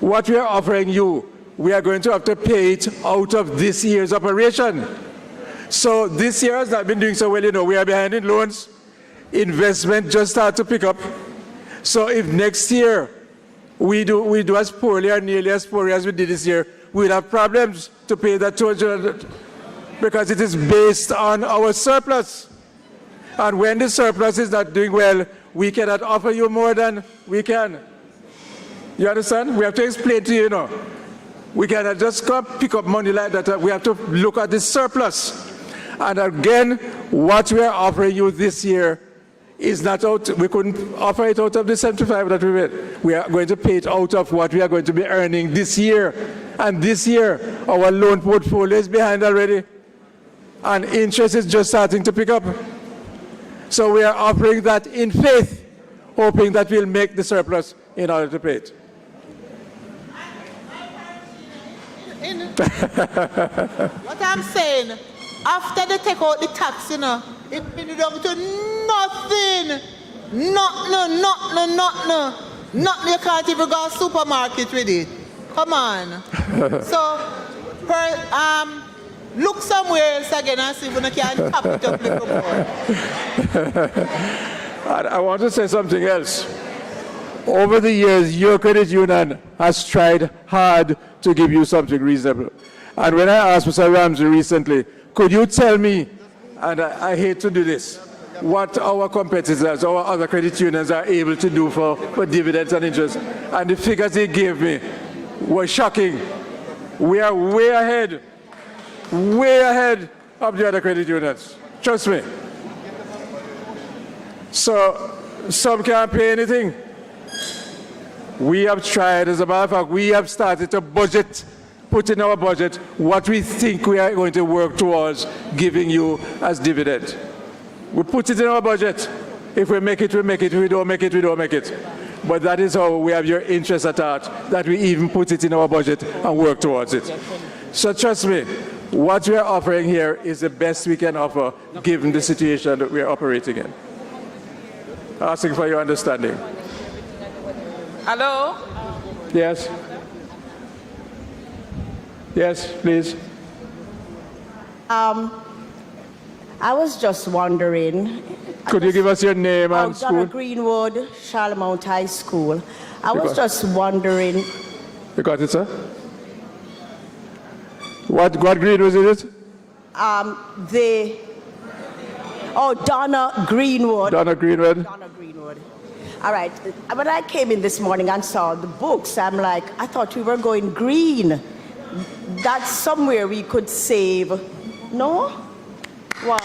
S13: what we are offering you, we are going to have to pay it out of this year's operation. So this year has not been doing so well, you know, we are behind in loans. Investment just started to pick up. So if next year we do as poorly or nearly as poorly as we did this year, we'll have problems to pay that 200 because it is based on our surplus. And when the surplus is not doing well, we cannot offer you more than we can. You understand? We have to explain to you, you know. We cannot just come pick up money like that. We have to look at the surplus. And again, what we are offering you this year is not out, we couldn't offer it out of the 75 that we made. We are going to pay it out of what we are going to be earning this year. And this year, our loan portfolio is behind already. And interest is just starting to pick up. So we are offering that in faith, hoping that we'll make the surplus in order to pay it.
S2: What I'm saying, after they take out the tax, you know, it been down to nothing. Nothing. You can't even go to the supermarket with it. Come on. So, look somewhere else again and see if you can tap it up a little more.
S13: I want to say something else. Over the years, your credit union has tried hard to give you something reasonable. And when I asked Mr. Ramsey recently, could you tell me, and I hate to do this, what our competitors, our other credit unions are able to do for dividends and interest? And the figures he gave me were shocking. We are way ahead of the other credit unions. Trust me. So, some can't pay anything. We have tried, as a matter of fact, we have started to budget, put in our budget what we think we are going to work towards giving you as dividend. We put it in our budget. If we make it, we make it. If we don't make it, we don't make it. But that is how we have your interest at heart, that we even put it in our budget and work towards it. So trust me, what we are offering here is the best we can offer given the situation that we are operating in. asking for your understanding.
S18: Hello?
S13: Yes? Yes, please.
S19: I was just wondering.
S13: Could you give us your name and school?
S19: Donna Greenwood, Charlemont High School. I was just wondering.
S13: You got it, sir? What grade was it?
S19: Donna Greenwood.
S13: Donna Greenwood.
S19: Donna Greenwood. All right. When I came in this morning and saw the books, I'm like, I thought we were going green. That's somewhere we could save. No? What?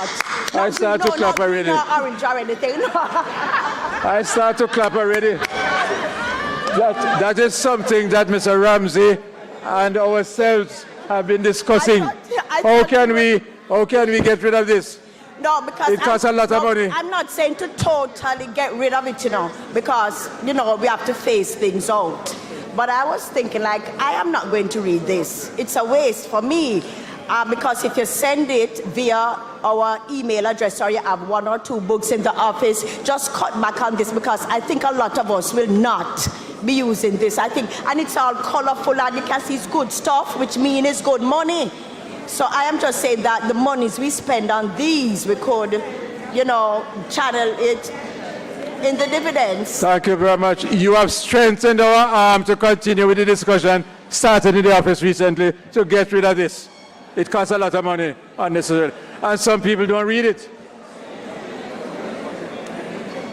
S13: I start to clap already.
S19: Not orange or anything.
S13: I start to clap already. That is something that Mr. Ramsey and ourselves have been discussing. How can we get rid of this?
S19: No, because
S13: it costs a lot of money.
S19: I'm not saying to totally get rid of it, because, we have to face things out. But I was thinking, I am not going to read this. It's a waste for me. Because if you send it via our email address or you have 1 or 2 books in the office, just cut back on this, because I think a lot of us will not be using this. I think, and it's all colorful and you can see it's good stuff, which means it's good money. So I am just saying that the monies we spend on these, we could, channel it in the dividends.
S13: Thank you very much. You have strengthened our arm to continue with the discussion started in the office recently to get rid of this. It costs a lot of money unnecessarily. And some people don't read it.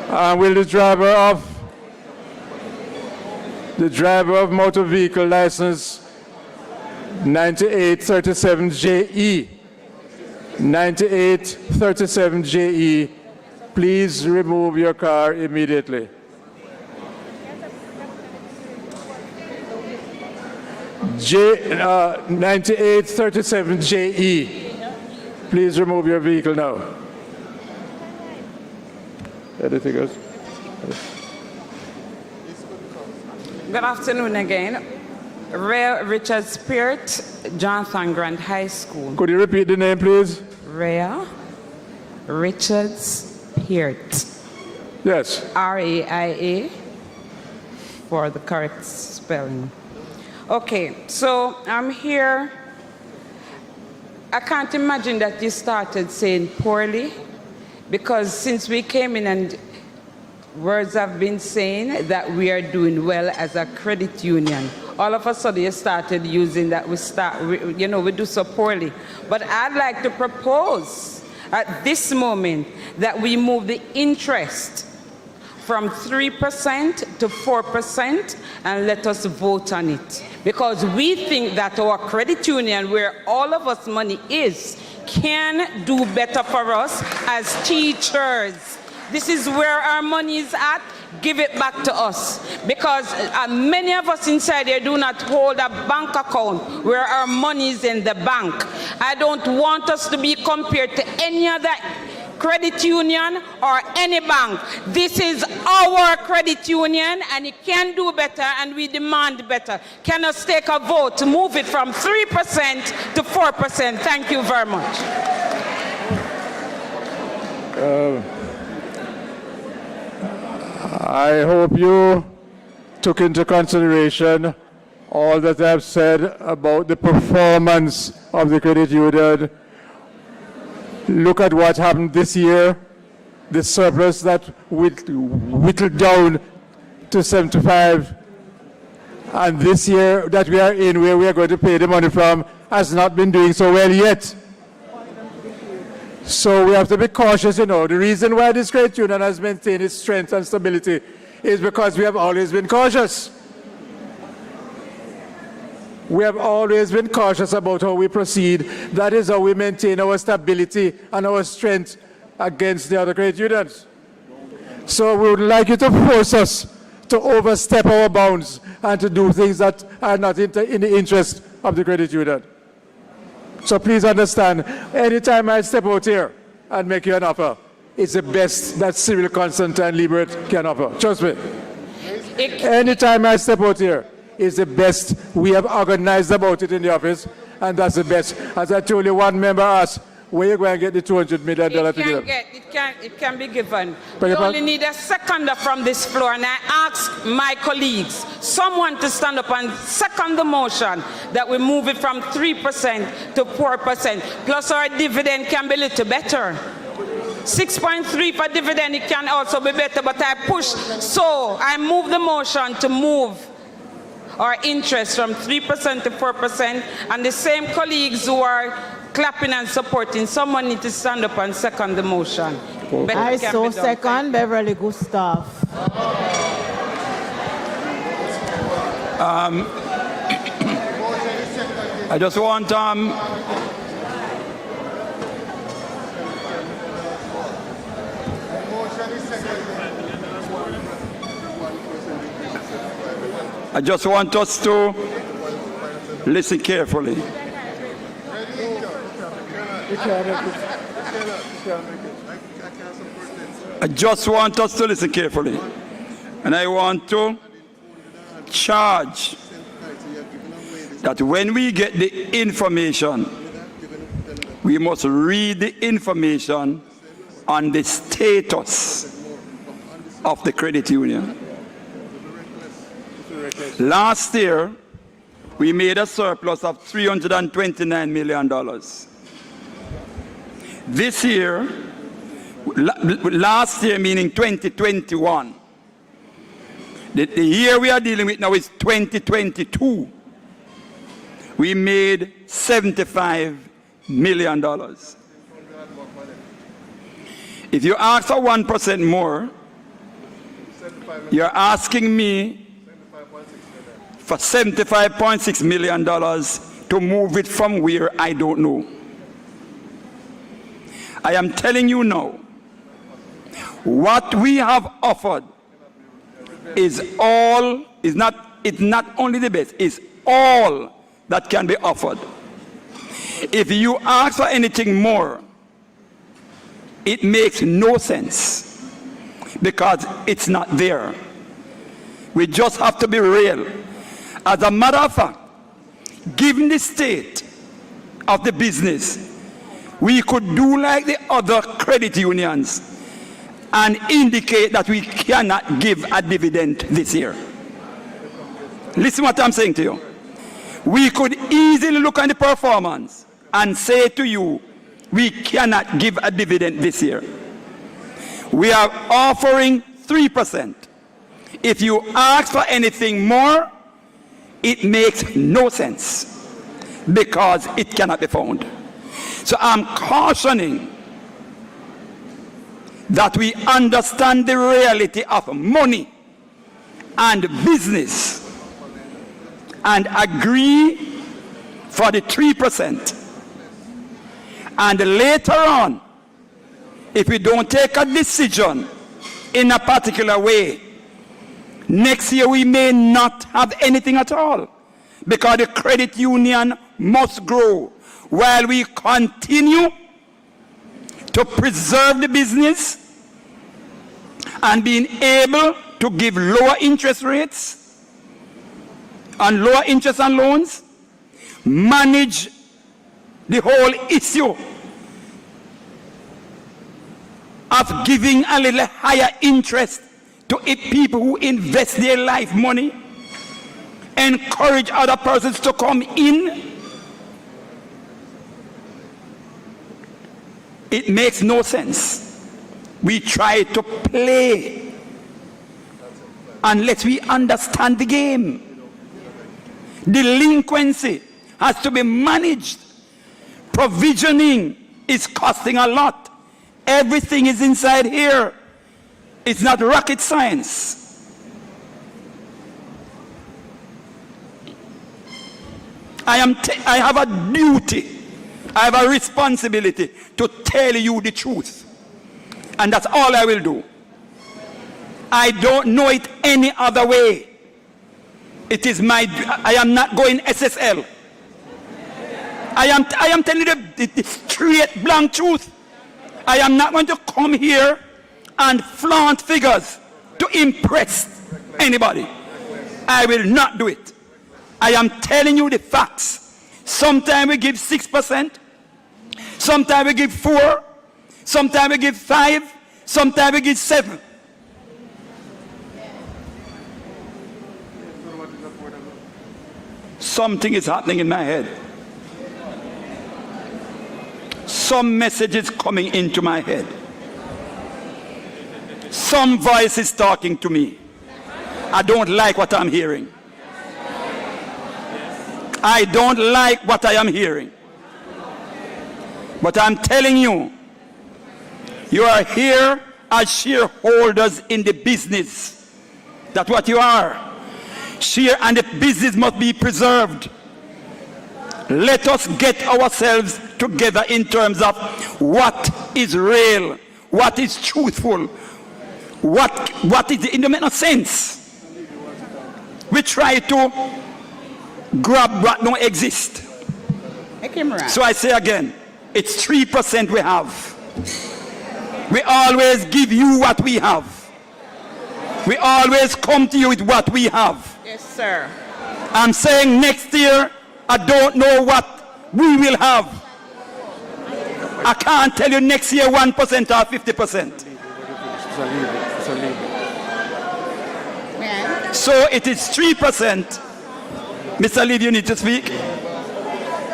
S13: Will the driver of motor vehicle license 9837JE, 9837JE, please remove your car immediately. J 9837JE. Please remove your vehicle now. Anything else?
S18: Good afternoon again. Ray Richard Spirit, Jonathan Grant High School.
S13: Could you repeat the name, please?
S18: Ray Richard Spirit.
S13: Yes.
S18: RAIA for the correct spelling. Okay, so I'm here. I can't imagine that you started saying poorly, because since we came in and words have been saying that we are doing well as a credit union. All of a sudden you started using that we do so poorly. But I'd like to propose at this moment that we move the interest from 3% to 4% and let us vote on it. Because we think that our credit union, where all of us money is, can do better for us as teachers. This is where our money is at. Give it back to us. Because many of us inside here do not hold a bank account where our money is in the bank. I don't want us to be compared to any other credit union or any bank. This is our credit union and it can do better and we demand better. Can us take a vote to move it from 3% to 4%? Thank you very much.
S13: I hope you took into consideration all that I've said about the performance of the credit union. Look at what happened this year, the surplus that whittled down to 75. And this year that we are in, where we are going to pay the money from, has not been doing so well yet. So we have to be cautious, The reason why this credit union has maintained its strength and stability is because we have always been cautious. We have always been cautious about how we proceed. That is how we maintain our stability and our strength against the other credit unions. So we would like you to force us to overstep our bounds and to do things that are not in the interest of the credit union. So please understand, anytime I step out here and make you an offer, it's the best that Cyril Constant and Liebert can offer. Trust me. Anytime I step out here, it's the best. We have organized about it in the office, and that's the best. As I told you, one member asked, where you going to get the $200 million to give?
S1: It can be given.
S13: But
S1: You
S13: if
S1: only need a seconder from this floor, and I ask my colleagues, someone to stand up and second the motion that we move it from 3% to 4%. Plus our dividend can be a little better. 6.3 for dividend, it can also be better, but I push. So I move the motion to move our interest from 3% to 4%, and the same colleagues who are clapping and supporting, someone needs to stand up and second the motion.
S14: I so second Beverly Gustav.
S7: I just want I just want us to listen carefully. I just want us to listen carefully. And I want to charge that when we get the information, we must read the information on the status of the credit union. Last year, we made a surplus of $329 million. This year, last year meaning 2021, the year we are dealing with now is 2022, we made $75 million. If you ask for 1% more, you're asking me for $75.6 million to move it from where I don't know. I am telling you now, what we have offered is not only the best, it's all that can be offered. If you ask for anything more, it makes no sense because it's not there. We just have to be real. As a matter of fact, given the state of the business, we could do like the other credit unions and indicate that we cannot give a dividend this year. Listen what I'm saying to you. We could easily look at the performance and say to you, we cannot give a dividend this year. We are offering 3%. If you ask for anything more, it makes no sense because it cannot be found. So I'm cautioning that we understand the reality of money and business and agree for the 3%. And later on, if we don't take a decision in a particular way, next year we may not have anything at all because the credit union must grow while we continue to preserve the business and being able to give lower interest rates and lower interest on loans, manage the whole issue of giving a little higher interest to people who invest their life money, encourage other persons to come in. It makes no sense. We try to play unless we understand the game. Delinquency has to be managed. Provisioning is costing a lot. Everything is inside here. It's not rocket science. I have a duty, I have a responsibility to tell you the truth. And that's all I will do. I don't know it any other way. It is I am not going SSL. I am telling you the straight blank truth. I am not going to come here and flaunt figures to impress anybody. I will not do it. I am telling you the facts. Sometimes we give 6%, Sometimes we give 4, sometimes we give 5, sometimes we give 7. Something is happening in my head. Some message is coming into my head. Some voice is talking to me. I don't like what I'm hearing. I don't like what I am hearing. But I'm telling you, you are here as shareholders in the business. That's what you are. Share and the business must be preserved. Let us get ourselves together in terms of what is real, what is truthful, what is, it don't make no sense. We try to grab what don't exist. So I say again, it's 3% we have. We always give you what we have. We always come to you with what we have.
S1: Yes, sir.
S7: I'm saying next year, I don't know what we will have. I can't tell you next year 1% or 50%. So it is 3%. Mr. Lee, you need to speak.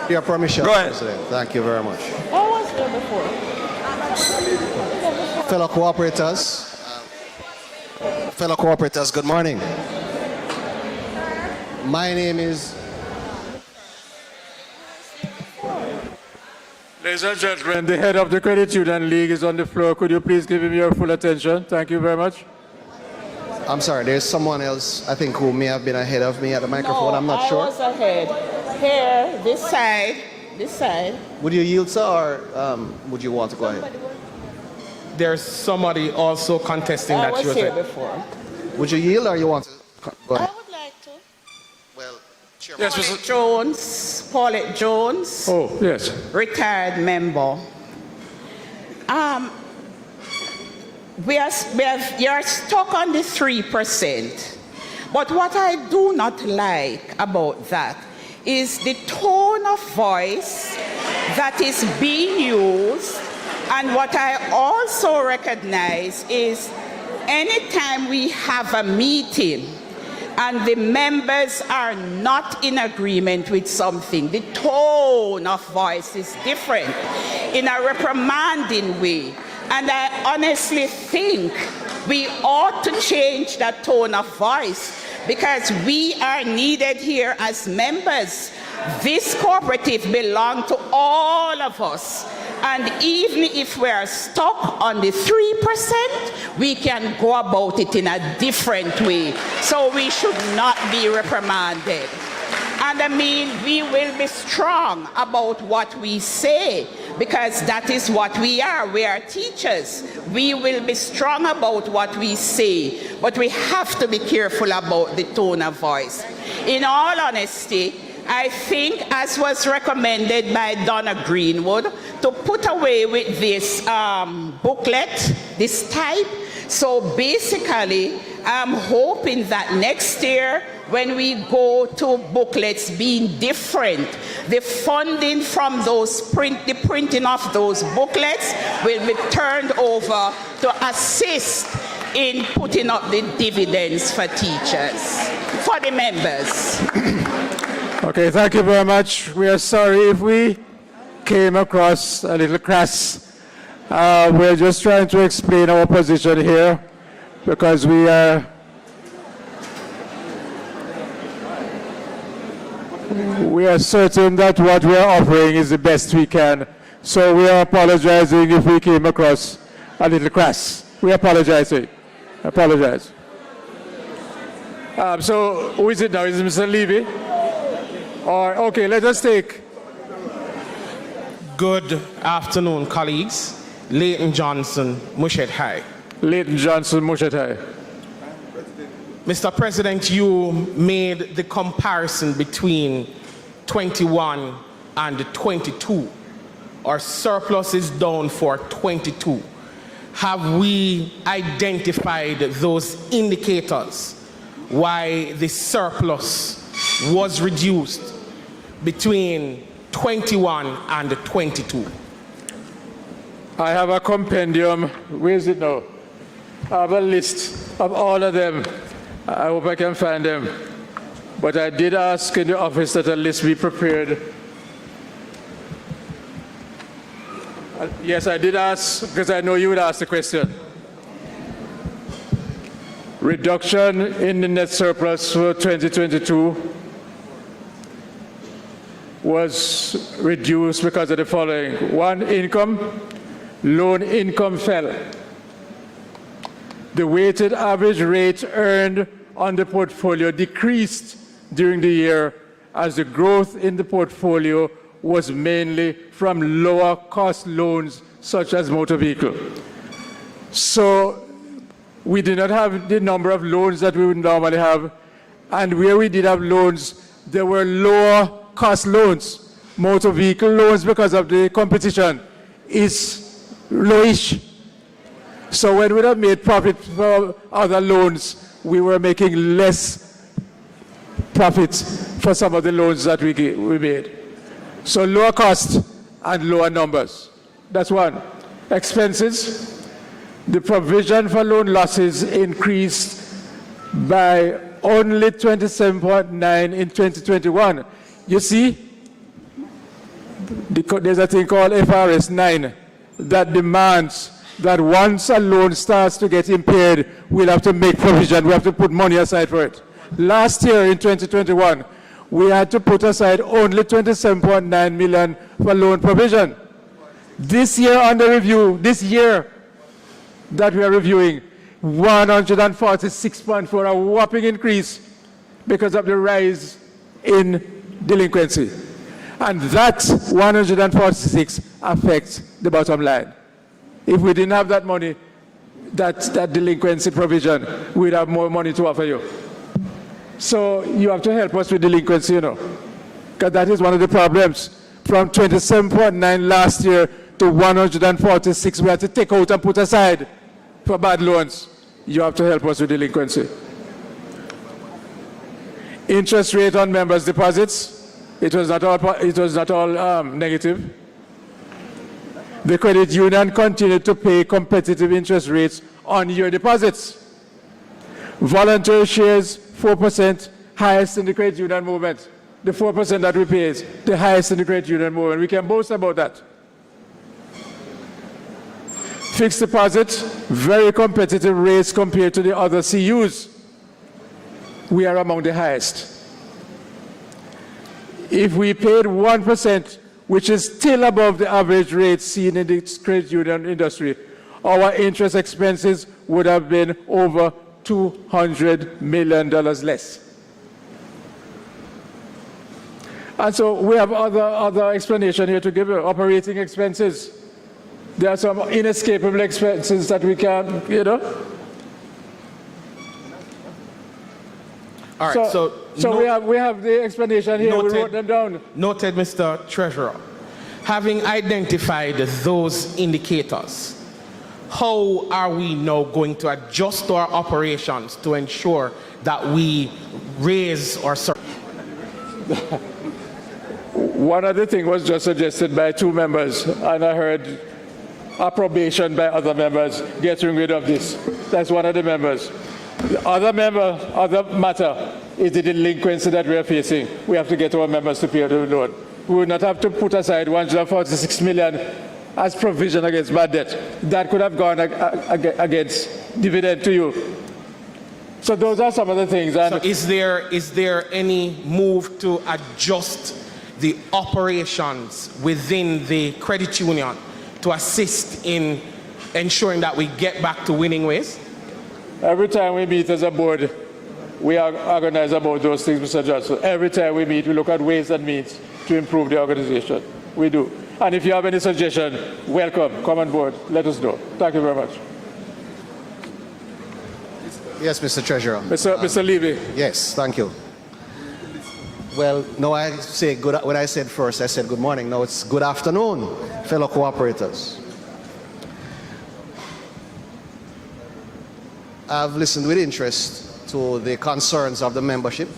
S17: Your permission,
S7: Go ahead.
S17: President. Thank you very much.
S1: I was there before.
S17: Fellow cooperators, good morning. My name is...
S13: Ladies and gentlemen, the head of the Credit Union League is on the floor. Could you please give him your full attention? Thank you very much.
S17: I'm sorry, there's someone else, I think, who may have been ahead of me at the microphone. I'm not sure.
S1: I was ahead. Here, this side, this side.
S17: Would you yield, sir, or would you want to go ahead?
S20: There's somebody also contesting
S1: I
S20: that
S1: was
S20: you
S1: here
S20: said.
S1: before.
S17: Would you yield, or you want to go ahead?
S1: I would like to.
S17: Well,
S20: Yes,
S1: Paulette Jones. Paulette Jones.
S13: Oh, yes.
S1: Retired member. You're stuck on the 3%. But what I do not like about that is the tone of voice that is being used. And what I also recognize is anytime we have a meeting and the members are not in agreement with something, the tone of voice is different in a reprimanding way. And I honestly think we ought to change that tone of voice because we are needed here as members. This cooperative belongs to all of us. And even if we are stuck on the 3%, we can go about it in a different way. So we should not be reprimanded. And I mean, we will be strong about what we say because that is what we are. We are teachers. We will be strong about what we say, but we have to be careful about the tone of voice. In all honesty, I think, as was recommended by Donna Greenwood, to put away with this booklet, this type. So basically, I'm hoping that next year, when we go to booklets being different, the funding from those the printing of those booklets will be turned over to assist in putting up the dividends for teachers, for the members.
S13: Okay, thank you very much. We are sorry if we came across a little crass. We're just trying to explain our position here because we are certain that what we are offering is the best we can. So we are apologizing if we came across a little crass. We apologize. Apologize. So who is it now? Is it Mr. Levy? Or, okay, let us take.
S20: Good afternoon, colleagues. Leighton Johnson, Mushet High.
S13: Leighton Johnson, Mushet High.
S20: Mr. President, you made the comparison between 21 and 22. Our surplus is down for 22. Have we identified those indicators why the surplus was reduced between 21 and 22?
S13: I have a compendium. Where is it now? I have a list of all of them. I hope I can find them. But I did ask in the office that a list be prepared. Yes, I did ask because I know you would ask the question. Reduction in the net surplus for 2022 was reduced because of the following. One, income. Loan income fell. The weighted average rate earned on the portfolio decreased during the year as the growth in the portfolio was mainly from lower cost loans such as motor vehicle. So we did not have the number of loans that we would normally have, and where we did have loans, there were lower cost loans. Motor vehicle loans, because of the competition, is lowish. So when we have made profit for other loans, we were making less profits for some of the loans that we made. So lower cost and lower numbers. That's one. Expenses. The provision for loan losses increased by only 27.9 in 2021. You see, there's a thing called FRS 9 that demands that once a loan starts to get impaired, we'll have to make provision. We have to put money aside for it. Last year in 2021, we had to put aside only 27.9 million for loan provision. This year under review, this year that we are reviewing, 146.4, a whopping increase because of the rise in delinquency. And that 146 affects the bottom line. If we didn't have that money, that delinquency provision, we'd have more money to offer you. So you have to help us with delinquency, you know, because that is one of the problems. From 27.9 last year to 146, we had to take out and put aside for bad loans. You have to help us with delinquency. Interest rate on members' deposits, it was not all negative. The credit union continued to pay competitive interest rates on your deposits. Voluntary shares, 4%, highest in the credit union movement. The 4% that we pay is the highest in the credit union movement. We can boast about that. Fixed deposit, very competitive rates compared to the other CUs. We are among the highest. If we paid 1%, which is still above the average rate seen in the credit union industry, our interest expenses would have been over $200 million less. And so we have other explanation here to give you. Operating expenses. There are some inescapable expenses that we can, you know.
S20: All right, so
S13: we have the explanation here.
S20: Noted,
S13: we wrote them down.
S20: Noted, Mr. Treasurer. Having identified those indicators, how are we now going to adjust our operations to ensure that we raise our service?
S13: One of the things was just suggested by two members, and I heard approbation by other members getting rid of this. That's one of the members. The other matter is the delinquency that we are facing. We have to get our members to pay the loan. We would not have to put aside 146 million as provision against bad debt. That could have gone against dividend to you. So those are some of the things. And
S20: so is there any move to adjust the operations within the credit union to assist in ensuring that we get back to winning ways?
S13: Every time we meet as a board, we are organized about those things, Mr. Johnson. Every time we meet, we look at ways and means to improve the organization. We do. And if you have any suggestion, welcome, come on board, let us know. Thank you very much.
S6: Yes, Mr. Treasurer.
S13: Mr. Levy.
S6: Yes, thank you. Well, no, I say good. When I said first, I said good morning. Now it's good afternoon, fellow cooperators. I've listened with interest to the concerns of the membership.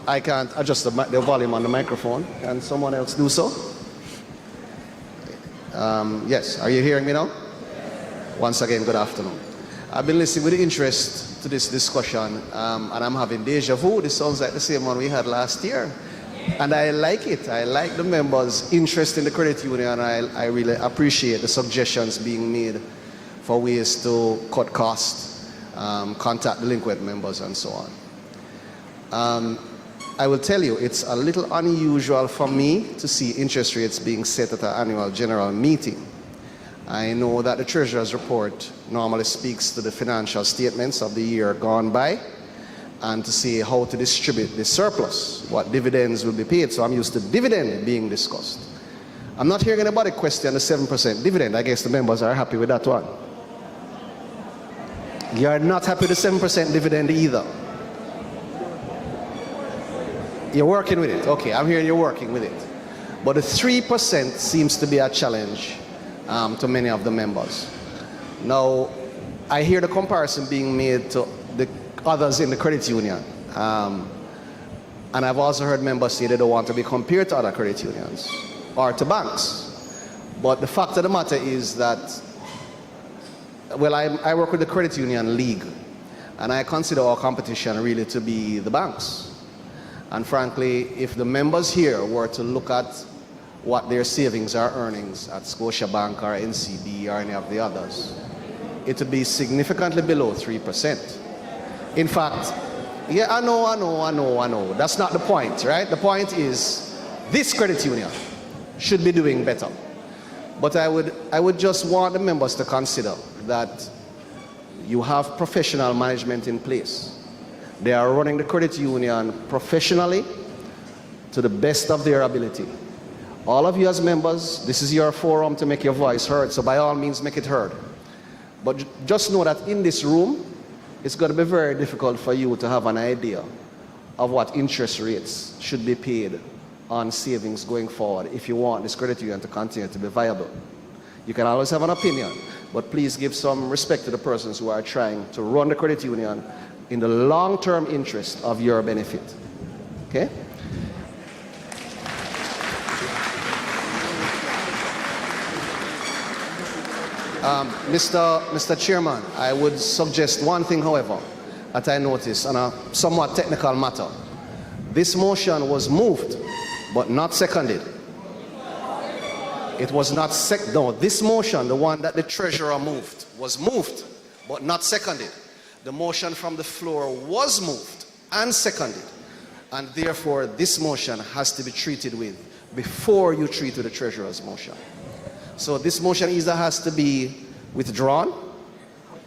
S6: I can't adjust the volume on the microphone. Can someone else do so? Yes, are you hearing me now? Once again, good afternoon. I've been listening with interest to this discussion, and I'm having deja vu. This sounds like the same one we had last year. And I like it. I like the members' interest in the credit union. I really appreciate the suggestions being made for ways to cut costs, contact delinquent members, and so on. I will tell you, it's a little unusual for me to see interest rates being set at an annual general meeting. I know that the Treasurer's report normally speaks to the financial statements of the year gone by and to see how to distribute the surplus, what dividends will be paid. So I'm used to dividend being discussed. I'm not hearing anybody question the 7% dividend. I guess the members are happy with that one. You're not happy with the 7% dividend either. You're working with it. Okay, I'm hearing you're working with it. But the 3% seems to be a challenge to many of the members. Now, I hear the comparison being made to the others in the credit union. And I've also heard members say they don't want to be compared to other credit unions or to banks. But the fact of the matter is that, well, I work with the Credit Union League, and I consider our competition really to be the banks. And frankly, if the members here were to look at what their savings or earnings at Scotiabank or NCB or any of the others, it would be significantly below 3%. In fact, yeah, I know. That's not the point, right? The point is this credit union should be doing better. But I would just want the members to consider that you have professional management in place. They are running the credit union professionally to the best of their ability. All of you as members, this is your forum to make your voice heard, so by all means make it heard. But just know that in this room, it's going to be very difficult for you to have an idea of what interest rates should be paid on savings going forward if you want this credit union to continue to be viable. You can always have an opinion, but please give some respect to the persons who are trying to run the credit union in the long-term interest of your benefit. Okay? Mr. Chairman, I would suggest one thing, however, that I noticed on a somewhat technical matter. This motion was moved, but not seconded. It was not no, this motion, the one that the Treasurer moved, was moved, but not seconded. The motion from the floor was moved and seconded, and therefore this motion has to be treated with before you treat with the Treasurer's motion. So this motion either has to be withdrawn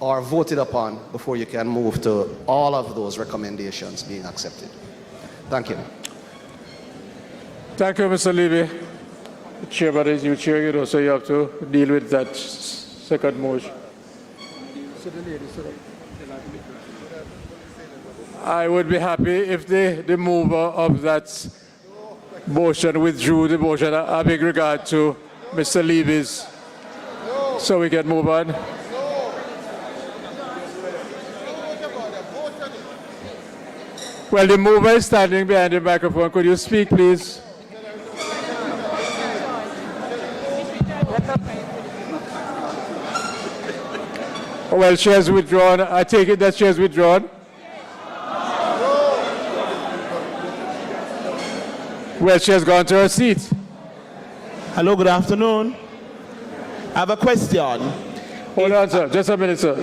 S6: or voted upon before you can move to all of those recommendations being accepted. Thank you.
S13: Thank you, Mr. Levy. Chairman, as you chair, so you have to deal with that second motion. I would be happy if the mover of that motion withdrew the motion. A big regard to Mr. Levy's, so we can move on. Well, the mover is standing behind the microphone. Could you speak, please? Well, she has withdrawn. I take it that she has withdrawn. Well, she has gone to her seat.
S9: Hello, good afternoon. I have a question.
S13: Hold on, sir. Just a minute, sir.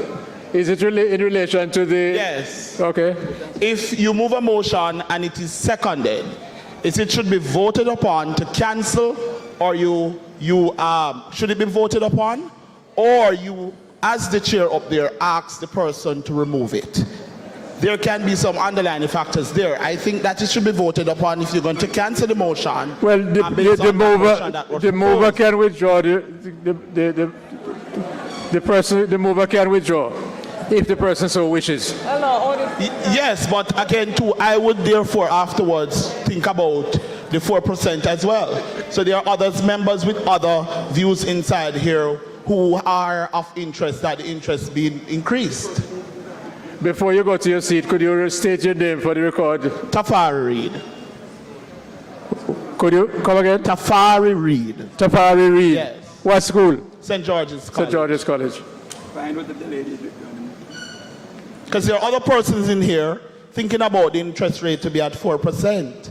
S13: Is it really in relation to the...
S9: Yes.
S13: Okay.
S9: If you move a motion and it is seconded, it should be voted upon to cancel, or should it be voted upon, or you, as the chair up there, ask the person to remove it? There can be some underlying factors there. I think that it should be voted upon if you're going to cancel the motion.
S13: Well, the mover can withdraw. The mover can withdraw if the person so wishes.
S9: Yes, but again, too, I would therefore afterwards think about the 4% as well. So there are other members with other views inside here who are of interest, that the interest being increased.
S13: Before you go to your seat, could you state your name for the record?
S9: Tafari Reid.
S13: Could you come again?
S9: Tafari Reid.
S13: Tafari Reid.
S9: Yes.
S13: What school?
S9: St. George's College.
S13: St. George's College.
S7: Fine with the lady.
S9: Because there are other persons in here thinking about the interest rate to be at 4%.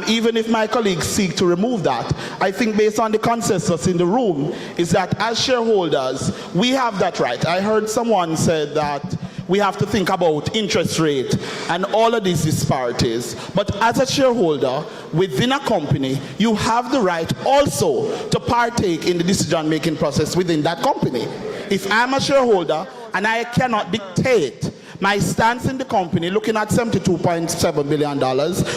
S9: Even if my colleagues seek to remove that, I think based on the consensus in the room is that as shareholders, we have that right. I heard someone said that we have to think about interest rate and all of these disparities. But as a shareholder within a company, you have the right also to partake in the decision-making process within that company. If I'm a shareholder and I cannot dictate my stance in the company, looking at $72.7 billion,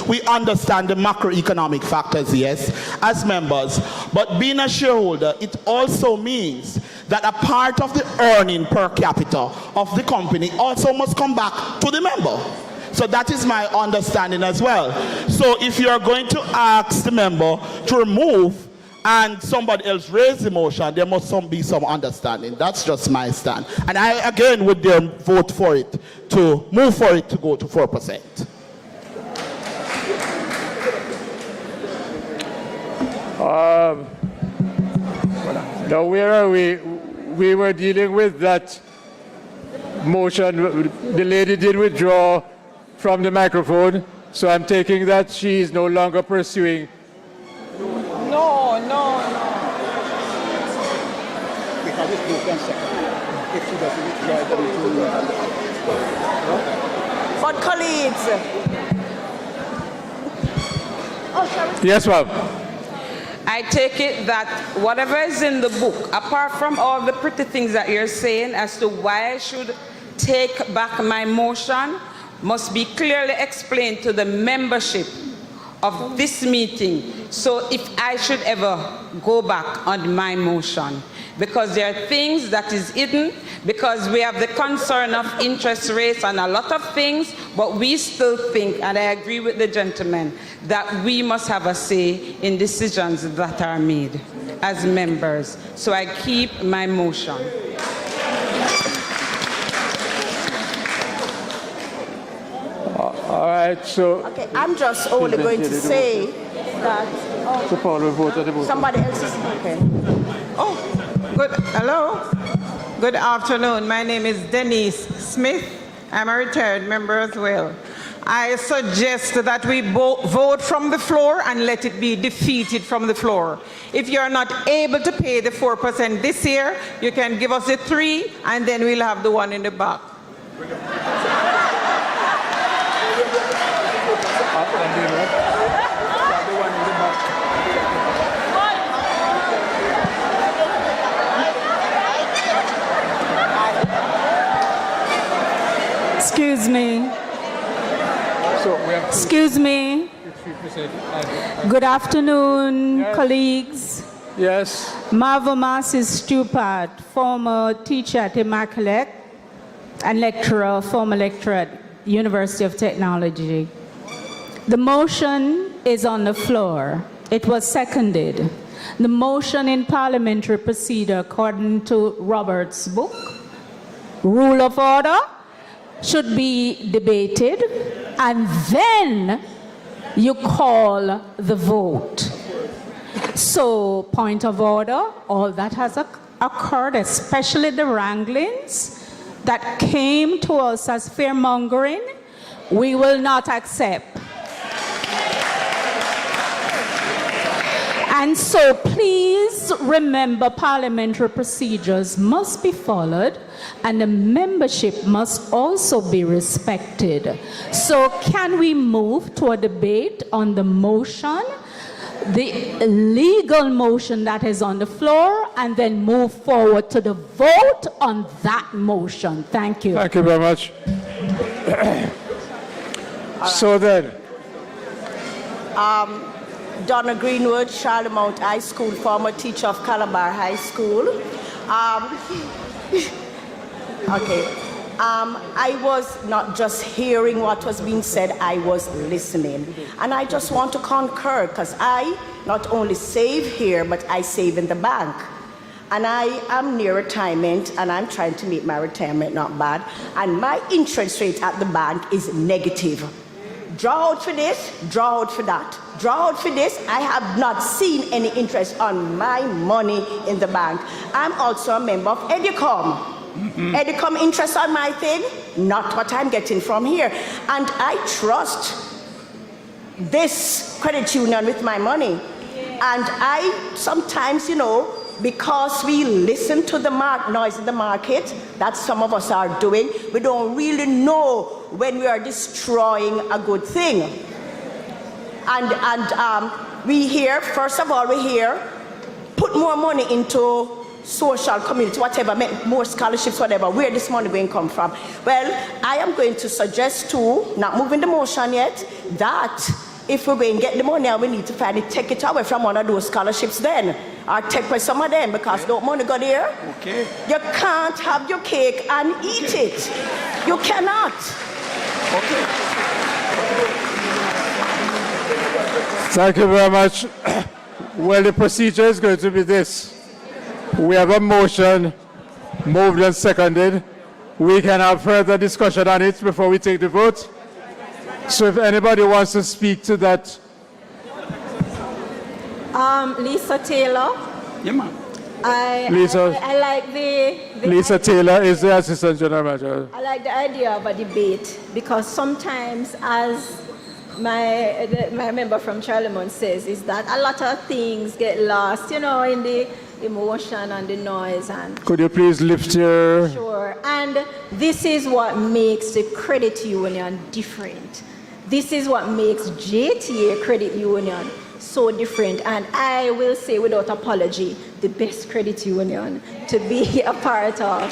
S9: we understand the macroeconomic factors, yes, as members. But being a shareholder, it also means that a part of the earning per capita of the company also must come back to the member. So that is my understanding as well. So if you're going to ask the member to remove and somebody else raise the motion, there must be some understanding. That's just my stand. And I, again, would then vote for it, to move for it to go to 4%.
S13: Now, where are we? We were dealing with that motion. The lady did withdraw from the microphone, so I'm taking that she is no longer pursuing.
S14: No.
S4: Because it's moved on second. If she doesn't withdraw, then it will
S19: But colleagues.
S13: Yes, ma'am.
S1: I take it that whatever is in the book, apart from all the pretty things that you're saying as to why I should take back my motion, must be clearly explained to the membership of this meeting. So if I should ever go back on my motion, because there are things that is hidden, because we have the concern of interest rates and a lot of things, but we still think, and I agree with the gentleman, that we must have a say in decisions that are made as members. So I keep my motion.
S13: All right, so.
S19: Okay, I'm just only going to say that.
S13: So Paul will vote on the motion.
S19: Somebody else is okay.
S22: Hello. Good afternoon. My name is Denise Smith. I'm a retired member as well. I suggest that we vote from the floor and let it be defeated from the floor. If you're not able to pay the 4% this year, you can give us the 3, and then we'll have the one in the back.
S23: Excuse me. Excuse me. Good afternoon, colleagues.
S13: Yes.
S23: Marva Marcis Stewart, former teacher at Immaculate and lecturer, former lecturer at University of Technology. The motion is on the floor. It was seconded. The motion in parliamentary procedure, according to Robert's book, Rule of Order, should be debated, and then you call the vote. So, point of order, all that has occurred, especially the wranglings that came to us as fear-mongering, we will not accept. And so please remember parliamentary procedures must be followed and the membership must also be respected. So can we move to a debate on the motion, the legal motion that is on the floor, and then move forward to the vote on that motion? Thank you.
S13: Thank you very much. So then.
S19: Donna Greenwood, Charlemont High School, former teacher of Calabar High School. I was not just hearing what was being said, I was listening. And I just want to concur, because I not only save here, but I save in the bank. And I am near retirement, and I'm trying to make my retirement not bad. And my interest rate at the bank is negative. draw out for this, draw out for that. Draw out for this, I have not seen any interest on my money in the bank. I'm also a member of Edicom. Edicom interest on my thing, not what I'm getting from here. And I trust this credit union with my money. And I sometimes, you know, because we listen to the noise in the market that some of us are doing, we don't really know when we are destroying a good thing. And we hear, first of all, we hear, put more money into social, community, whatever, more scholarships, whatever, where this money going to come from? Well, I am going to suggest too, not moving the motion yet, that if we're going to get the money and we need to finally take it away from one of those scholarships then, or take away some of them, because don't money go there.
S7: Okay.
S19: You can't have your cake and eat it. You cannot.
S7: Okay.
S13: Thank you very much. Well, the procedure is going to be this. We have a motion moved and seconded. We can have further discussion on it before we take the vote. So if anybody wants to speak to that.
S16: Lisa Taylor.
S7: Yeah, ma'am.
S16: I like the
S13: Lisa Taylor is the Assistant General Manager.
S16: I like the idea of a debate, because sometimes, as my member from Charlemont says, is that a lot of things get lost, you know, in the emotion and the noise. And
S13: could you please lift your...
S16: Sure. And this is what makes the credit union different. This is what makes JTA Credit Union so different. And I will say without apology, the best credit union to be a part of.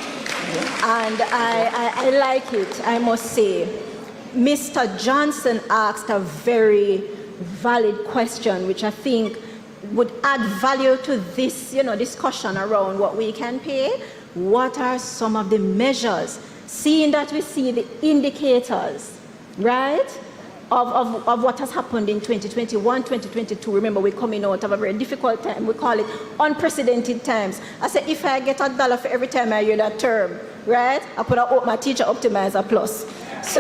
S16: And I like it, I must say. Mr. Johnson asked a very valid question, which I think would add value to this, you know, discussion around what we can pay. What are some of the measures, seeing that we see the indicators, right, of what has happened in 2021, 2022. Remember, we're coming out of a very difficult time. We call it unprecedented times. I said, if I get $1 for every time I hear that term, right, I put my teacher optimizer plus. So,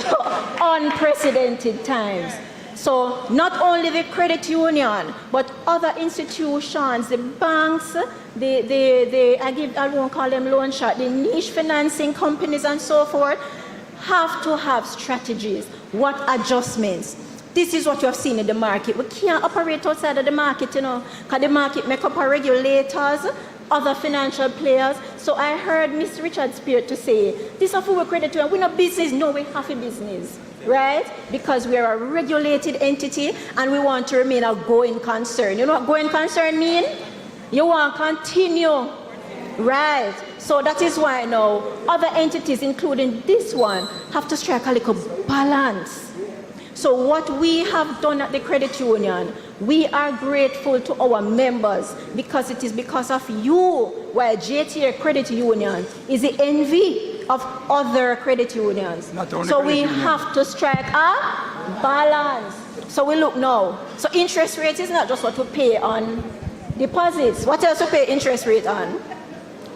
S16: unprecedented times. So, not only the credit union, but other institutions, the banks, I won't call them loan shark, the niche financing companies and so forth, have to have strategies. What adjustments? This is what you have seen in the market. We can't operate outside of the market, you know, because the market make up our regulators, other financial players. So I heard Mr. Richard Spear to say, this is for credit union. We're not business. No, we have a business, right? Because we are a regulated entity and we want to remain a going concern. You know what going concern mean? You want to continue, right? So that is why now other entities, including this one, have to strike a little balance. So what we have done at the credit union, we are grateful to our members, because it is because of you why JTA Credit Union is the envy of other credit unions. So we have to strike a balance. So we look now. So interest rate is not just what we pay on deposits. What else we pay interest rate on?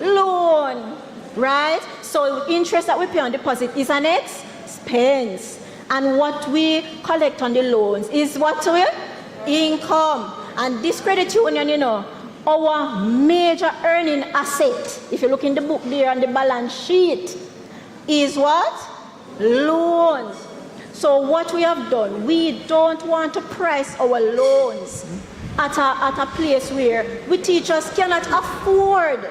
S16: Loan, right? So interest that we pay on deposit is an expense. And what we collect on the loans is what we? Income. And this credit union, you know, our major earning asset, if you look in the book there on the balance sheet, is what? Loans. So what we have done, we don't want to price our loans at a place where we teachers cannot afford.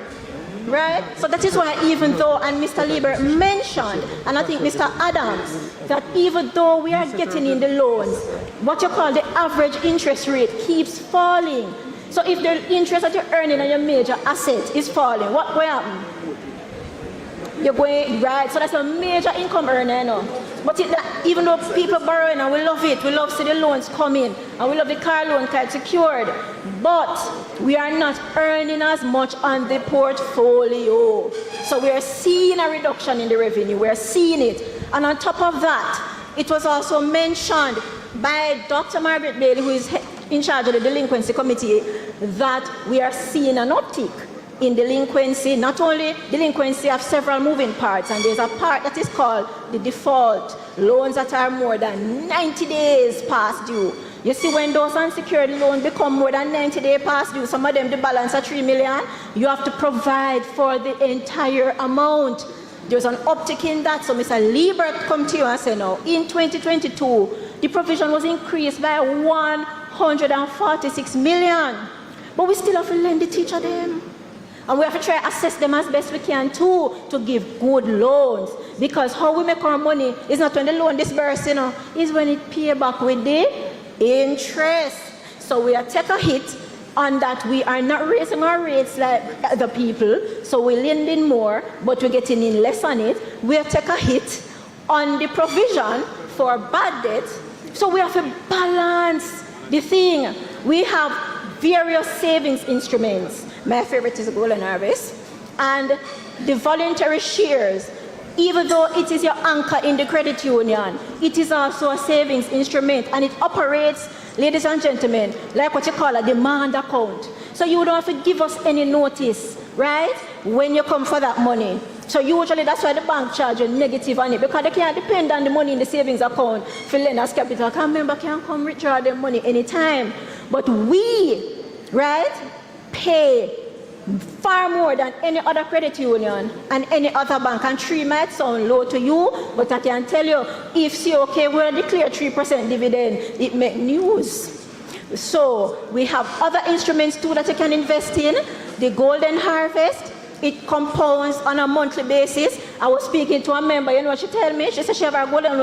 S16: Right? So that is why, even though, and Mr. Lieber mentioned, and I think Mr. Adams, that even though we are getting in the loans, what you call the average interest rate keeps falling. So if the interest that you're earning on your major asset is falling, what will happen? You're going, right? So that's a major income earner, you know. But even though people borrowing, and we love it, we love to see the loans come in, and we love the car loan card secured, but we are not earning as much on the portfolio. So we are seeing a reduction in the revenue, we are seeing it. And on top of that, it was also mentioned by Dr. Margaret Bailey, who is in charge of the delinquency committee, that we are seeing an uptick. in delinquency. Not only delinquency have several moving parts, and there's a part that is called the default, loans that are more than 90 days past due. You see, when those unsecured loans become more than 90 days past due, some of them the balance are 3 million, you have to provide for the entire amount. There's an uptick in that, so Mr. Liebert come to you and say, no, in 2022, the provision was increased by 146 million, but we still have to lend the teacher them. And we have to try to assess them as best we can too, to give good loans. Because how we make our money is not when the loan disburses, you know, is when it pay back with the interest. So we are take a hit on that. We are not raising our rates like other people, so we're lending more, but we're getting in less on it. We have take a hit on the provision for bad debt, so we have to balance the thing. We have various savings instruments. My favorite is Golden Harvest, and the voluntary shares. Even though it is your anchor in the credit union, it is also a savings instrument, and it operates, ladies and gentlemen, like what you call a demand account. So you don't have to give us any notice, right, when you come for that money. So usually that's why the bank charges negative on it, because they can't depend on the money in the savings account for lenders capital. Because member can come withdraw their money anytime. But we, right, pay far more than any other credit union and any other bank. And 3 might sound low to you, but I can tell you, if COK will declare 3% dividend, it makes news. So we have other instruments too that you can invest in. The Golden Harvest, it compounds on a monthly basis. I was speaking to a member, you know what she told me? She said she have a Golden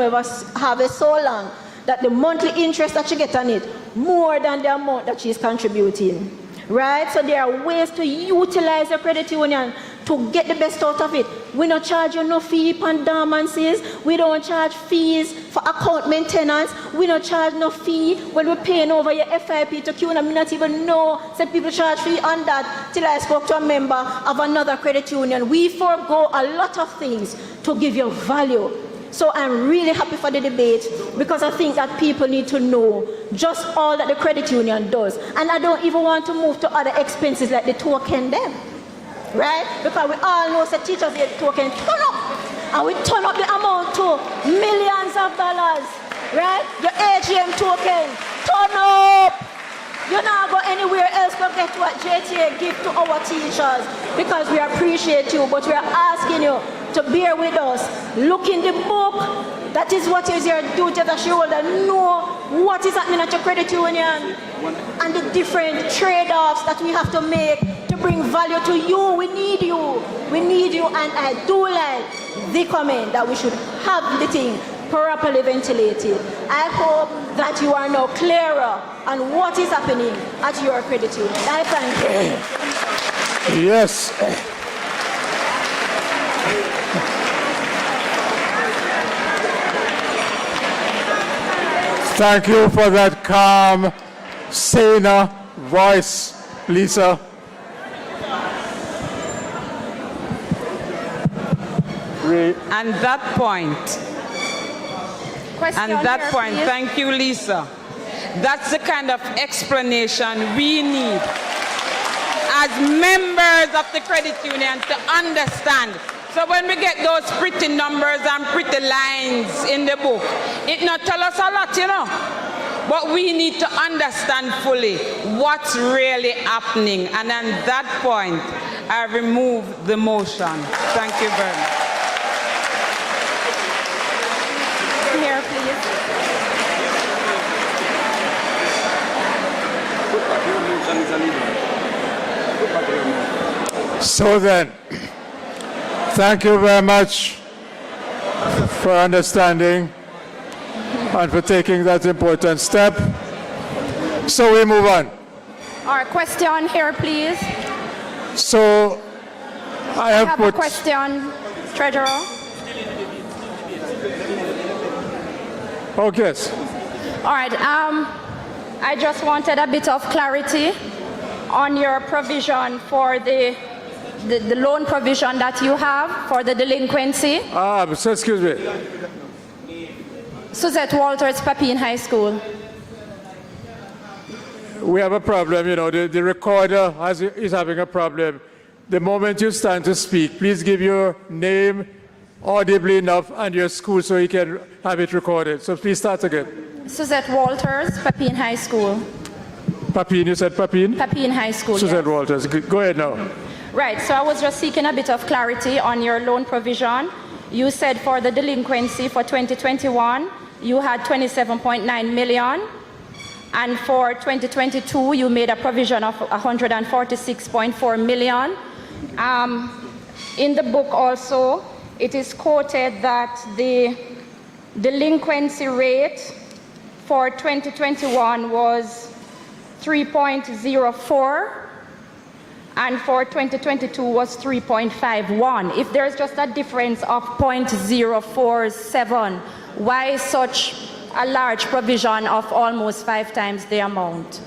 S16: Harvest so long that the monthly interest that she gets on it, more than the amount that she's contributing. Right? So there are ways to utilize your credit union to get the best out of it. We don't charge you no fee for dormancies. We don't charge fees for account maintenance. We don't charge no fee when we're paying over your FIP to Q. And I may not even know some people charge fee on that till I spoke to a member of another credit union. We forego a lot of things to give you value. So I'm really happy for the debate, because I think that people need to know just all that the credit union does. And I don't even want to move to other expenses like the token them, right? Because we all know that teachers get token turn up, and we turn up the amount to millions of dollars, right? Your AGM token, turn up. You're not going anywhere else to get what JTA give to our teachers, because we appreciate you, but we are asking you to bear with us. Look in the book. That is what is your duty as a shareholder. Know what is happening at your credit union and the different trade-offs that we have to make to bring value to you. We need you. We need you. And I do like the comment that we should have the thing properly ventilated. I hope that you are now clearer on what is happening at your credit union. I thank you.
S13: Yes. Thank you for that calm, sane voice, Lisa.
S1: And that point, thank you, Lisa. That's the kind of explanation we need as members of the credit union to understand. So when we get those pretty numbers and pretty lines in the book, it not tell us a lot, you know. But we need to understand fully what's really happening. And on that point, I remove the motion. Thank you very much.
S16: Here, please.
S13: So then, thank you very much for understanding and for taking that important step. So we move on.
S3: Our question here, please.
S13: So I have
S3: a question, Treasurer.
S13: Okay.
S3: All right. I just wanted a bit of clarity on your provision for the loan provision that you have for the delinquency.
S13: So excuse me.
S3: Suzette Walters, Papine High School.
S13: We have a problem, you know, the recorder is having a problem The moment you stand to speak, please give your name audibly enough and your school so you can have it recorded. So please start again.
S3: Suzette Walters, Papine High School.
S13: Papine, you said Papine?
S3: Papine High School,
S13: Suzette
S3: yes.
S13: Walters, go ahead now.
S3: Right, so I was just seeking a bit of clarity on your loan provision. You said for the delinquency for 2021, you had 27.9 million. And for 2022, you made a provision of 146.4 million. In the book also, it is quoted that the delinquency rate for 2021 was 3.04, and for 2022 was 3.51. If there's just a difference of 0.047, why such a large provision of almost 5 times the amount?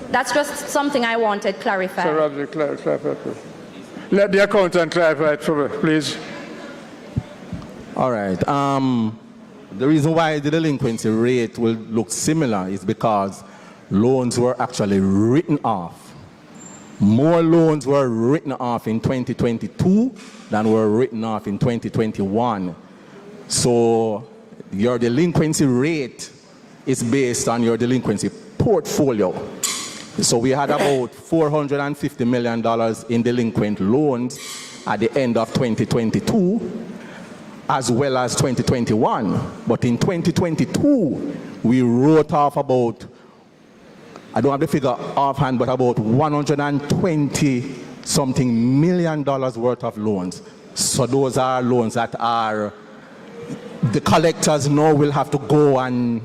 S3: That's just something I wanted clarified.
S13: So, Ramsey, clarify. Let the accountant clarify it for me, please.
S5: All right. The reason why the delinquency rate will look similar is because loans were actually written off. More loans were written off in 2022 than were written off in 2021. So your delinquency rate is based on your delinquency portfolio. So we had about $450 million in delinquent loans at the end of 2022, as well as 2021. But in 2022, we wrote off about, I don't have the figure offhand, but about $120-something million worth of loans. So those are loans that are, the collectors now will have to go and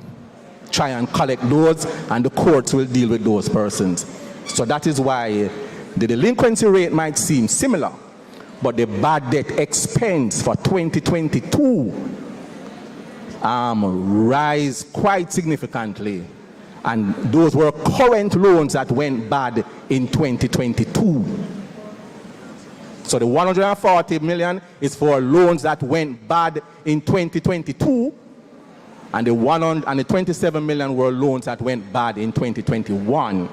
S5: try and collect those, and the courts will deal with those persons. So that is why the delinquency rate might seem similar, but the bad debt expense for 2022 rise quite significantly. And those were current loans that went bad in 2022. So the 140 million is for loans that went bad in 2022, and the 27 million were loans that went bad in 2021.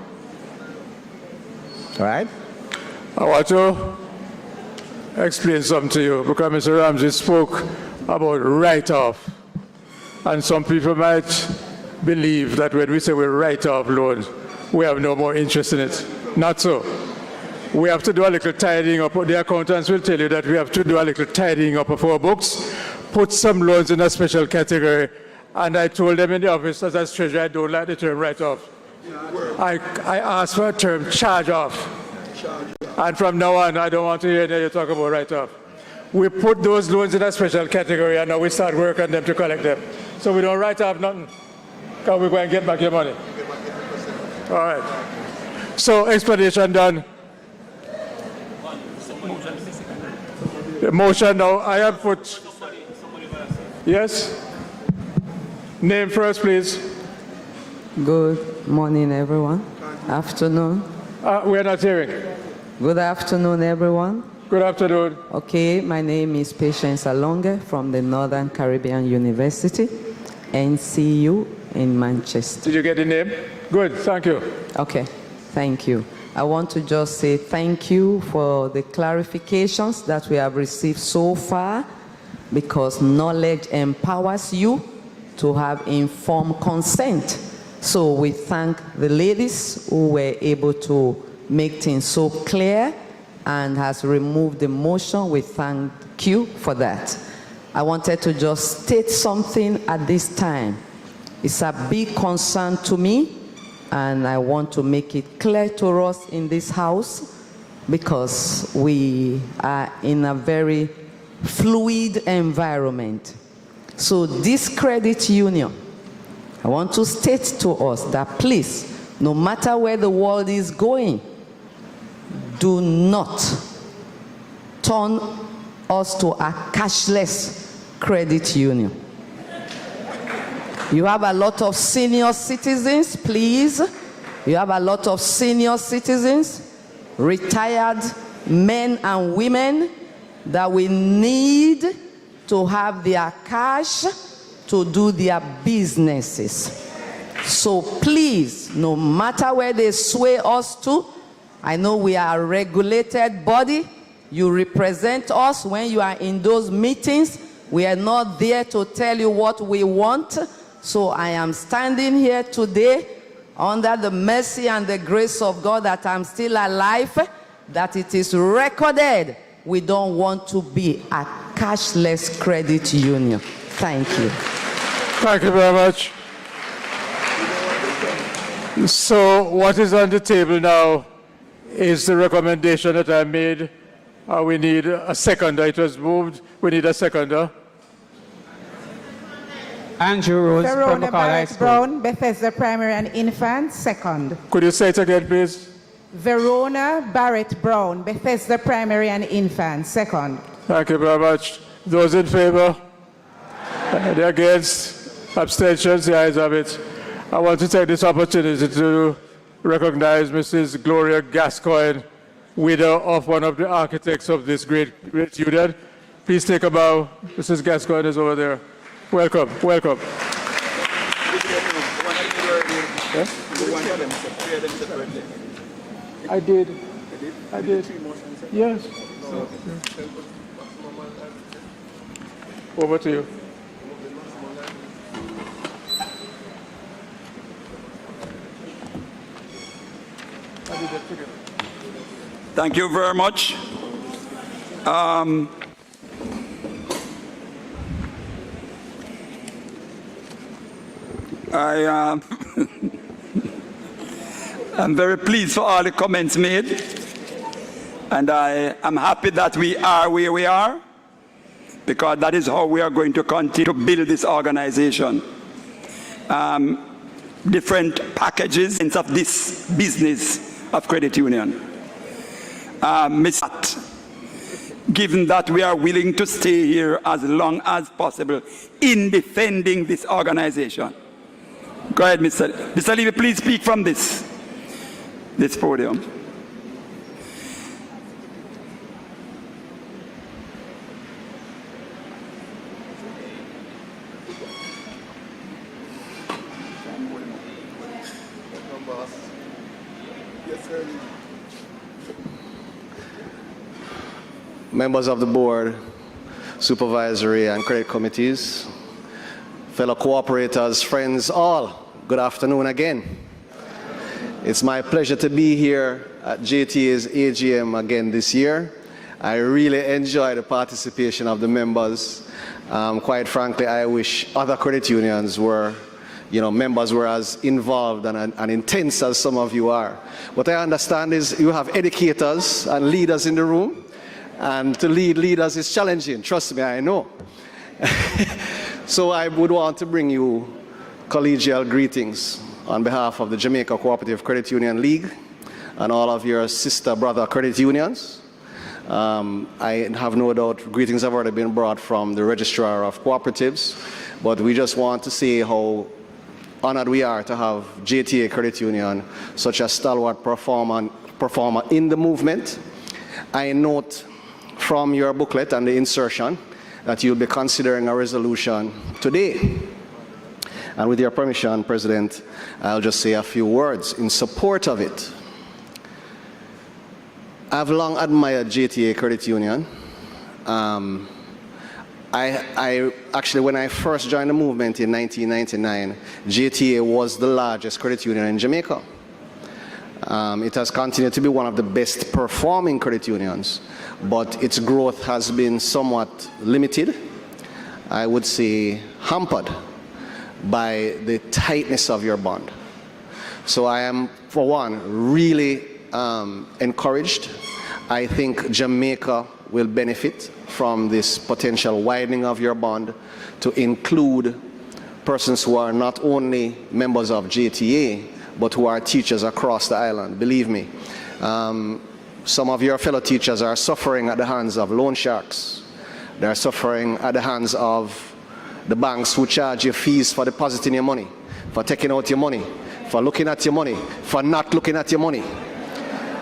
S5: All right?
S13: I want to explain something to you, because Mr. Ramsey spoke about write-off. And some people might believe that when we say we write off loans, we have no more interest in it. Not so. We have to do a little tidying up. The accountants will tell you that we have to do a little tidying up of our books, put some loans in a special category. And I told them in the office, as treasurer, I don't like the term write-off. I asked for a term charge-off. And from now on, I don't want to hear you talk about write-off. We put those loans in a special category, and now we start work on them to collect them. So we don't write off nothing, because we're going to get back your money. All right. So explanation done. The motion now, I have put. Yes? Name first, please.
S10: Good morning, everyone. Afternoon.
S13: We are not hearing.
S10: Good afternoon, everyone.
S13: Good afternoon.
S10: Okay, my name is Patience Alonge from the Northern Caribbean University, NCU in Manchester.
S13: Did you get the name? Good, thank you.
S10: Okay, thank you. I want to just say thank you for the clarifications that we have received so far, because knowledge empowers you to have informed consent. So we thank the ladies who were able to make things so clear and has removed the motion. We thank you for that. I wanted to just state something at this time. It's a big concern to me, and I want to make it clear to us in this house, because we are in a very fluid environment. So this credit union, I want to state to us that please, no matter where the world is going, do not turn us to a cashless credit union. You have a lot of senior citizens, please. You have a lot of senior citizens, retired men and women that we need to have their cash to do their businesses. So please, no matter where they sway us to, I know we are a regulated body. You represent us when you are in those meetings. We are not there to tell you what we want. So I am standing here today under the mercy and the grace of God that I'm still alive, that it is recorded. We don't want to be a cashless credit union. Thank you.
S13: Thank you very much. So what is on the table now is the recommendation that I made. We need a seconder. It was moved. We need a seconder.
S8: Andrew Rose from
S22: Verona
S8: McCall High
S22: Barrett
S8: School.
S22: Brown, Bethesda Primary and Infant, second.
S13: Could you say it again, please?
S22: Verona Barrett Brown, Bethesda Primary and Infant, second.
S13: Thank you very much. Those in favor? Any against? Abstentions? The ayes have it. I want to take this opportunity to recognize Mrs. Gloria Gascoigne, widow of one of the architects of this great union. Please take a bow. Mrs. Gascoigne is over there. Welcome, welcome. I did. I did. Yes. Over to you.
S7: Thank you very much. I'm very pleased for all the comments made, and I am happy that we are where we are, because that is how we are going to continue to build this organization. Different packages of this business of credit union. Given that we are willing to stay here as long as possible in defending this organization. Go ahead, Mr. Levy, please speak from this podium.
S6: Members of the board, supervisory and credit committees, fellow cooperators, friends, all, good afternoon again. It's my pleasure to be here at JTA's AGM again this year. I really enjoy the participation of the members. Quite frankly, I wish other credit unions were, members were as involved and intense as some of you are. What I understand is you have educators and leaders in the room, and to lead leaders is challenging. Trust me, I know. So I would want to bring you collegial greetings on behalf of the Jamaica Co-operative Credit Union League and all of your sister brother credit unions. I have no doubt greetings have already been brought from the registrar of cooperatives, but we just want to say how honored we are to have JTA Credit Union, such a stalwart performer in the movement. I note from your booklet and the insertion that you'll be considering a resolution today. And with your permission, President, I'll just say a few words in support of it. I've long admired JTA Credit Union. I actually, when I first joined the movement in 1999, JTA was the largest credit union in Jamaica. It has continued to be one of the best performing credit unions, but its growth has been somewhat limited, I would say hampered by the tightness of your bond. So I am, for one, really encouraged. I think Jamaica will benefit from this potential widening of your bond to include persons who are not only members of JTA, but who are teachers across the island. Believe me, some of your fellow teachers are suffering at the hands of loan sharks. They're suffering at the hands of the banks who charge you fees for depositing your money, for taking out your money, for looking at your money, for not looking at your money.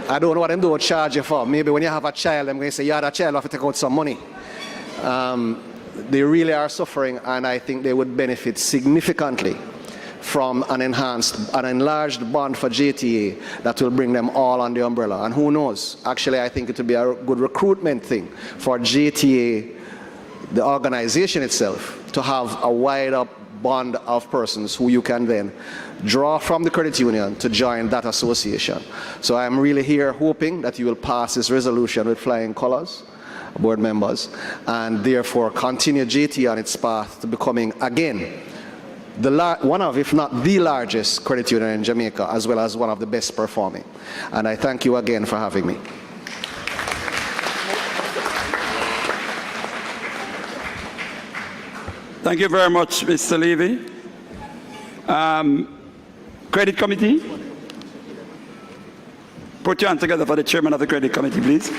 S6: I don't know what them do charge you for. Maybe when you have a child, I'm going to say, you had a child, you have to take out some money. They really are suffering, and I think they would benefit significantly from an enlarged bond for JTA that will bring them all on the umbrella. And who knows, actually I think it will be a good recruitment thing for JTA, the organization itself, to have a wider bond of persons who you can then draw from the credit union to join that association. So I'm really here hoping that you will pass this resolution with flying colors, board members, and therefore continue JTA on its path to becoming again one of, if not the largest credit union in Jamaica, as well as one of the best performing. And I thank you again for having me.
S7: Thank you very much, Mr. Levy. Credit Committee? Put your hand together for the chairman of the Credit Committee, please.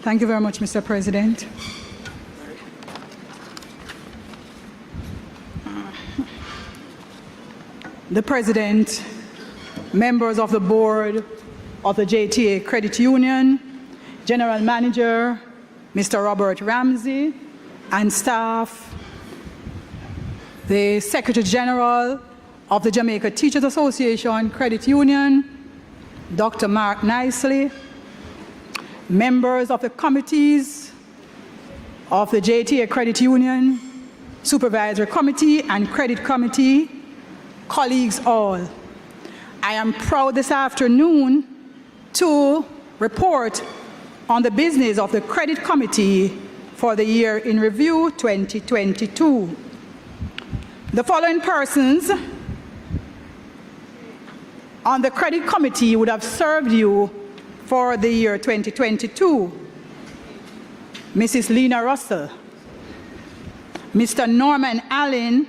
S8: Thank you very much, Mr. President. The President, members of the board of the JTA Credit Union, General Manager, Mr. Robert Ramsey, and staff, the Secretary General of the Jamaica Teachers Association Credit Union, Dr. Mark Nicely, members of the committees of the JTA Credit Union, Supervisory Committee and Credit Committee, colleagues all. I am proud this afternoon to report on the business of the Credit Committee for the year in review 2022. The following persons on the Credit Committee would have served you for the year 2022. Mrs. Lena Russell, Mr. Norman Allen,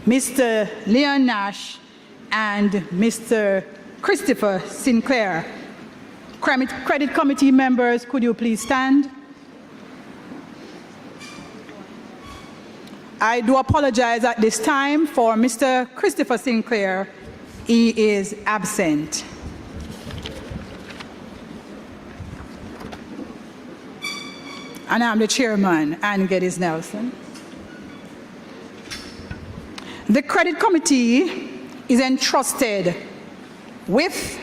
S8: Mr. Leon Nash, and Mr. Christopher Sinclair. Credit Committee members, could you please stand? I do apologize at this time for Mr. Christopher Sinclair. He is absent. And I'm the chairman, Ann Geddes Nelson. The Credit Committee is entrusted with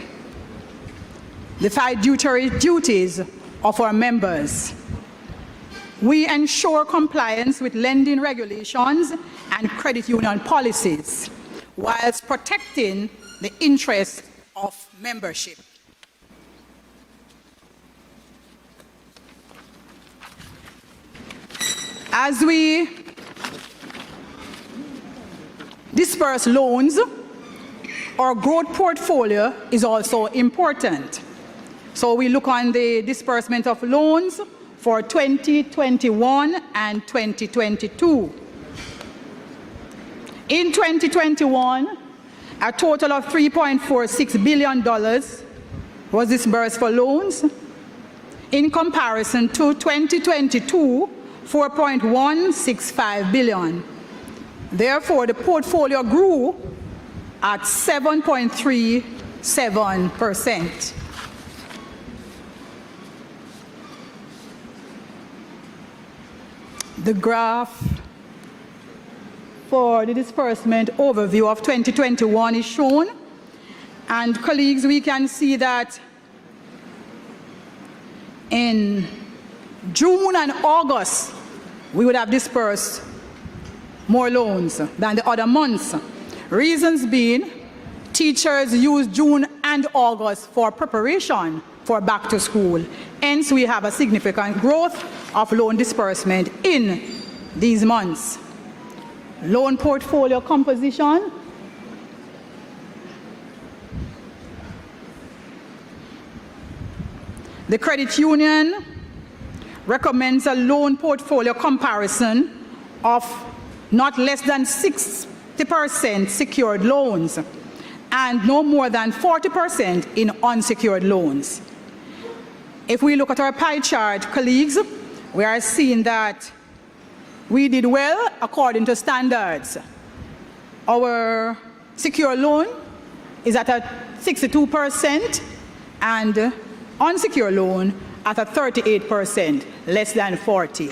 S8: the fiduciary duties of our members. We ensure compliance with lending regulations and credit union policies, whilst protecting the interests of membership. As we disperse loans, our growth portfolio is also important. So we look on the disbursement of loans for 2021 and 2022. In 2021, a total of $3.46 billion was disbursed for loans. In comparison to 2022, $4.165 billion. Therefore, the portfolio grew at 7.37%. The graph for the disbursement overview of 2021 is shown. And colleagues, we can see that in June and August, we would have dispersed more loans than the other months. Reasons being, teachers use June and August for preparation for back to school. Hence, we have a significant growth of loan disbursement in these months. Loan portfolio composition. The credit union recommends a loan portfolio comparison of not less than 60% secured loans and no more than 40% in unsecured loans. If we look at our pie chart, colleagues, we are seeing that we did well according to standards. Our secure loan is at a 62% and unsecured loan at a 38%, less than 40.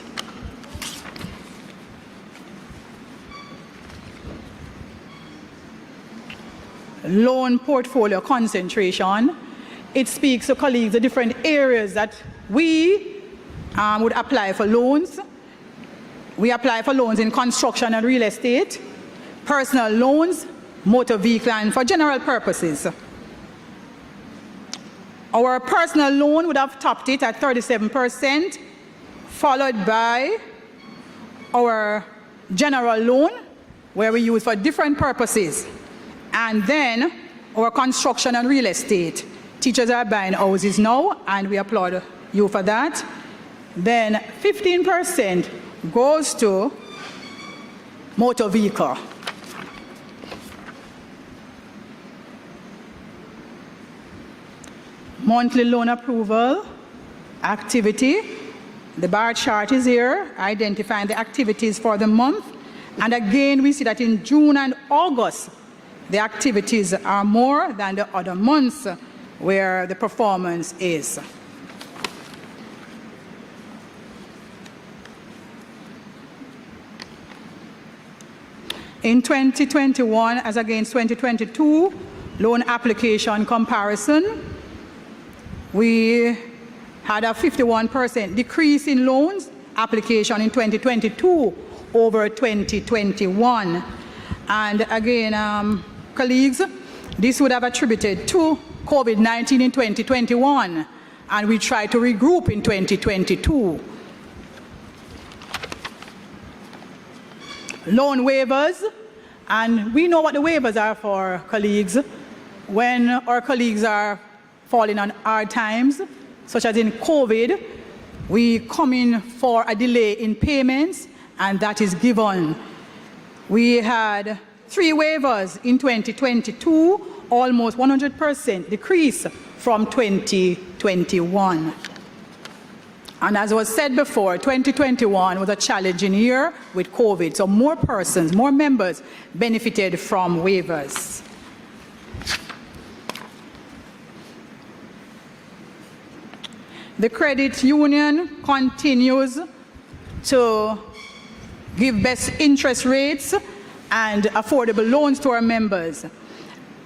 S8: Loan portfolio concentration. It speaks to colleagues the different areas that we would apply for loans. We apply for loans in construction and real estate, personal loans, motor vehicle, and for general purposes. Our personal loan would have topped it at 37%, followed by our general loan, where we use for different purposes, and then our construction and real estate. Teachers are buying houses now, and we applaud you for that. Then 15% goes to motor vehicle. Monthly loan approval, activity. The bar chart is here, identifying the activities for the month. And again, we see that in June and August, the activities are more than the other months where the performance is. In 2021, as against 2022, loan application comparison, we had a 51% decrease in loans application in 2022 over 2021. And again, colleagues, this would have attributed to COVID-19 in 2021, and we tried to regroup in 2022. Loan waivers, and we know what the waivers are for, colleagues. When our colleagues are falling on hard times, such as in COVID, we come in for a delay in payments, and that is given. We had 3 waivers in 2022, almost 100% decrease from 2021. And as was said before, 2021 was a challenging year with COVID, so more persons, more members benefited from waivers. The credit union continues to give best interest rates and affordable loans to our members.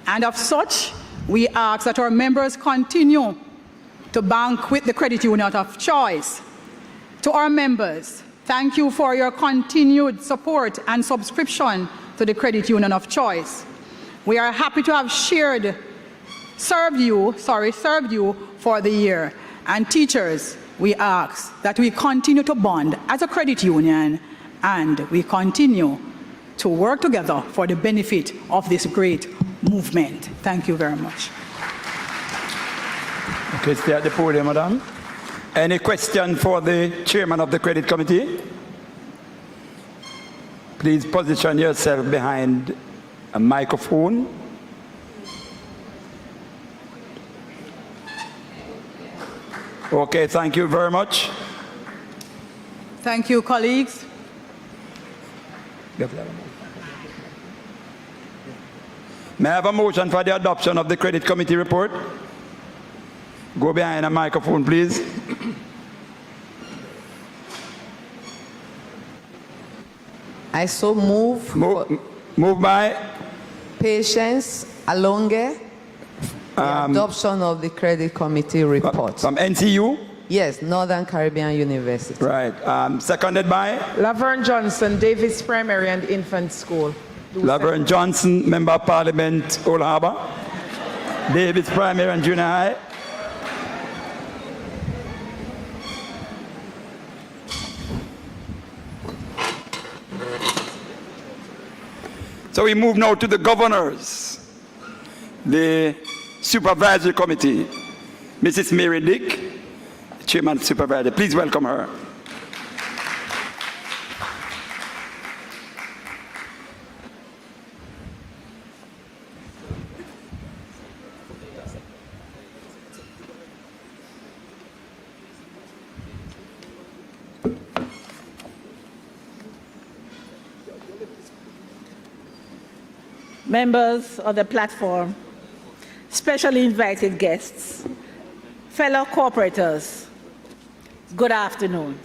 S8: And of such, we ask that our members continue to bank with the credit union of choice. To our members, thank you for your continued support and subscription to the credit union of choice. We are happy to have served you for the year. And teachers, we ask that we continue to bond as a credit union, and we continue to work together for the benefit of this great movement. Thank you very much.
S7: Okay, stay at the podium, madam. Any question for the chairman of the credit committee? Please position yourself behind a microphone. Okay, thank you very much.
S8: Thank you, colleagues.
S7: May I have a motion for the adoption of the credit committee report? Go behind a microphone, please.
S10: I so move.
S7: Move by?
S10: Patience Alonge. The adoption of the credit committee report.
S7: From NCU?
S10: Yes, Northern Caribbean University.
S7: Right. Seconded by?
S22: Laverne Johnson, Davis Primary and Infant School.
S7: Laverne Johnson, Member of Parliament, Old Harbour. Davis Primary and Junior High. So we move now to the governors, the supervisory committee. Mrs. Mary Dick, chairman of the supervisory. Please welcome her.
S11: members of the platform, specially invited guests, fellow cooperators, good afternoon.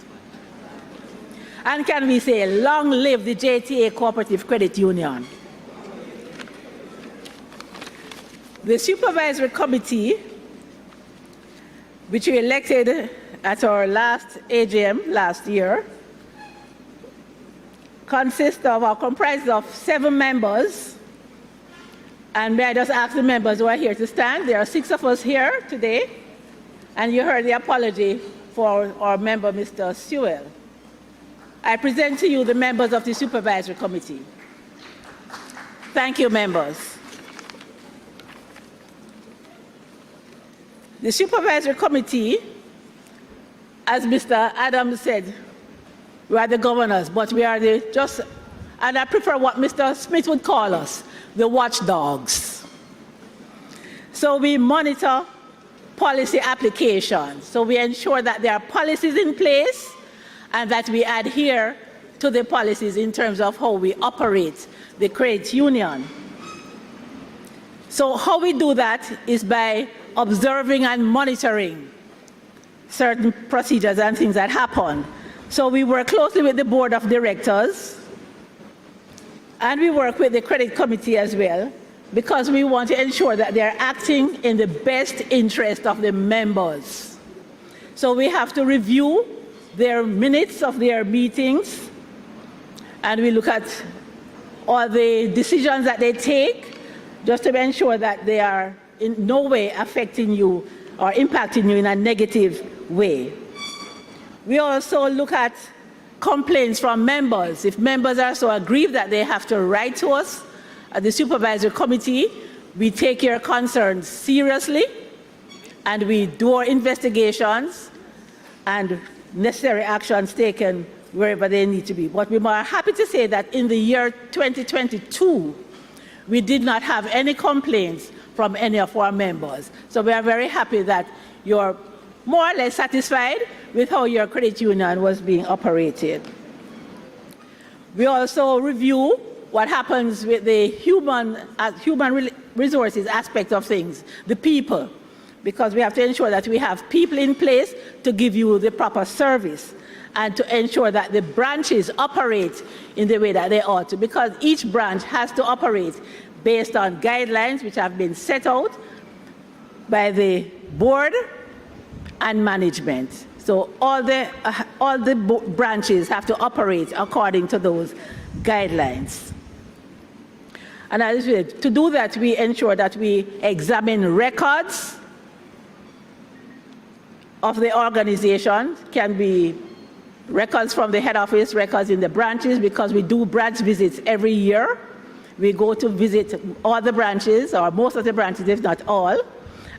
S11: And can we say, long live the JTA Cooperative Credit Union. The Supervisory Committee, which we elected at our last AGM last year, consists of or comprises of 7 members. And may I just ask the members who are here to stand? There are 6 of us here today. And you heard the apology for our member, Mr. Sewell. I present to you the members of the Supervisory Committee. Thank you, members. The Supervisory Committee, as Mr. Adams said, we are the governors, but we are and I prefer what Mr. Smith would call us, the watchdogs. So we monitor policy applications. So we ensure that there are policies in place and that we adhere to the policies in terms of how we operate the credit union. So how we do that is by observing and monitoring certain procedures and things that happen. So we work closely with the board of directors, and we work with the credit committee as well, because we want to ensure that they're acting in the best interest of the members. So we have to review their minutes of their meetings, and we look at all the decisions that they take, just to ensure that they are in no way affecting you or impacting you in a negative way. We also look at complaints from members. If members are so aggrieved that they have to write to us at the Supervisory Committee, we take your concerns seriously, and we do our investigations and necessary actions taken wherever they need to be. But we are happy to say that in the year 2022, we did not have any complaints from any of our members. So we are very happy that you're more or less satisfied with how your credit union was being operated. We also review what happens with the human resources aspect of things, the people, because we have to ensure that we have people in place to give you the proper service and to ensure that the branches operate in the way that they ought to, because each branch has to operate based on guidelines which have been set out by the board and management. So all the branches have to operate according to those guidelines. And as to do that, we ensure that we examine records of the organization. Can be records from the head office, records in the branches, because we do branch visits every year. We go to visit all the branches, or most of the branches, if not all,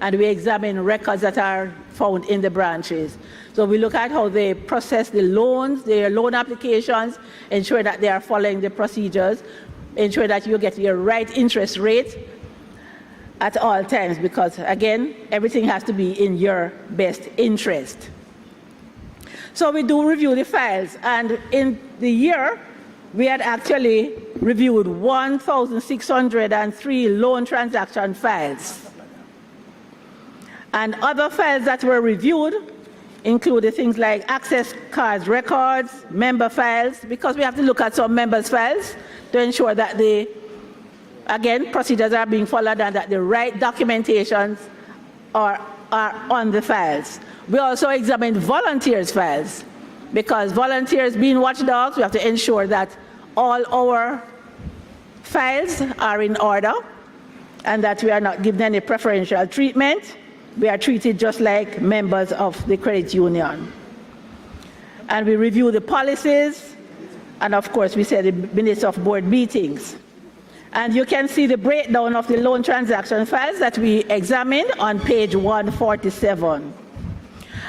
S11: and we examine records that are found in the branches. So we look at how they process the loans, their loan applications, ensure that they are following the procedures, ensure that you get your right interest rate at all times, because again, everything has to be in your best interest. So we do review the files, and in the year, we had actually reviewed 1,603 loan transaction files. And other files that were reviewed included things like access cards records, member files, because we have to look at some members' files to ensure that the, again, procedures are being followed and that the right documentations are on the files. We also examined volunteers' files, because volunteers being watchdogs, we have to ensure that all our files are in order and that we are not given any preferential treatment. We are treated just like members of the credit union. And we review the policies, and of course we say the minutes of board meetings. And you can see the breakdown of the loan transaction files that we examined on page 147.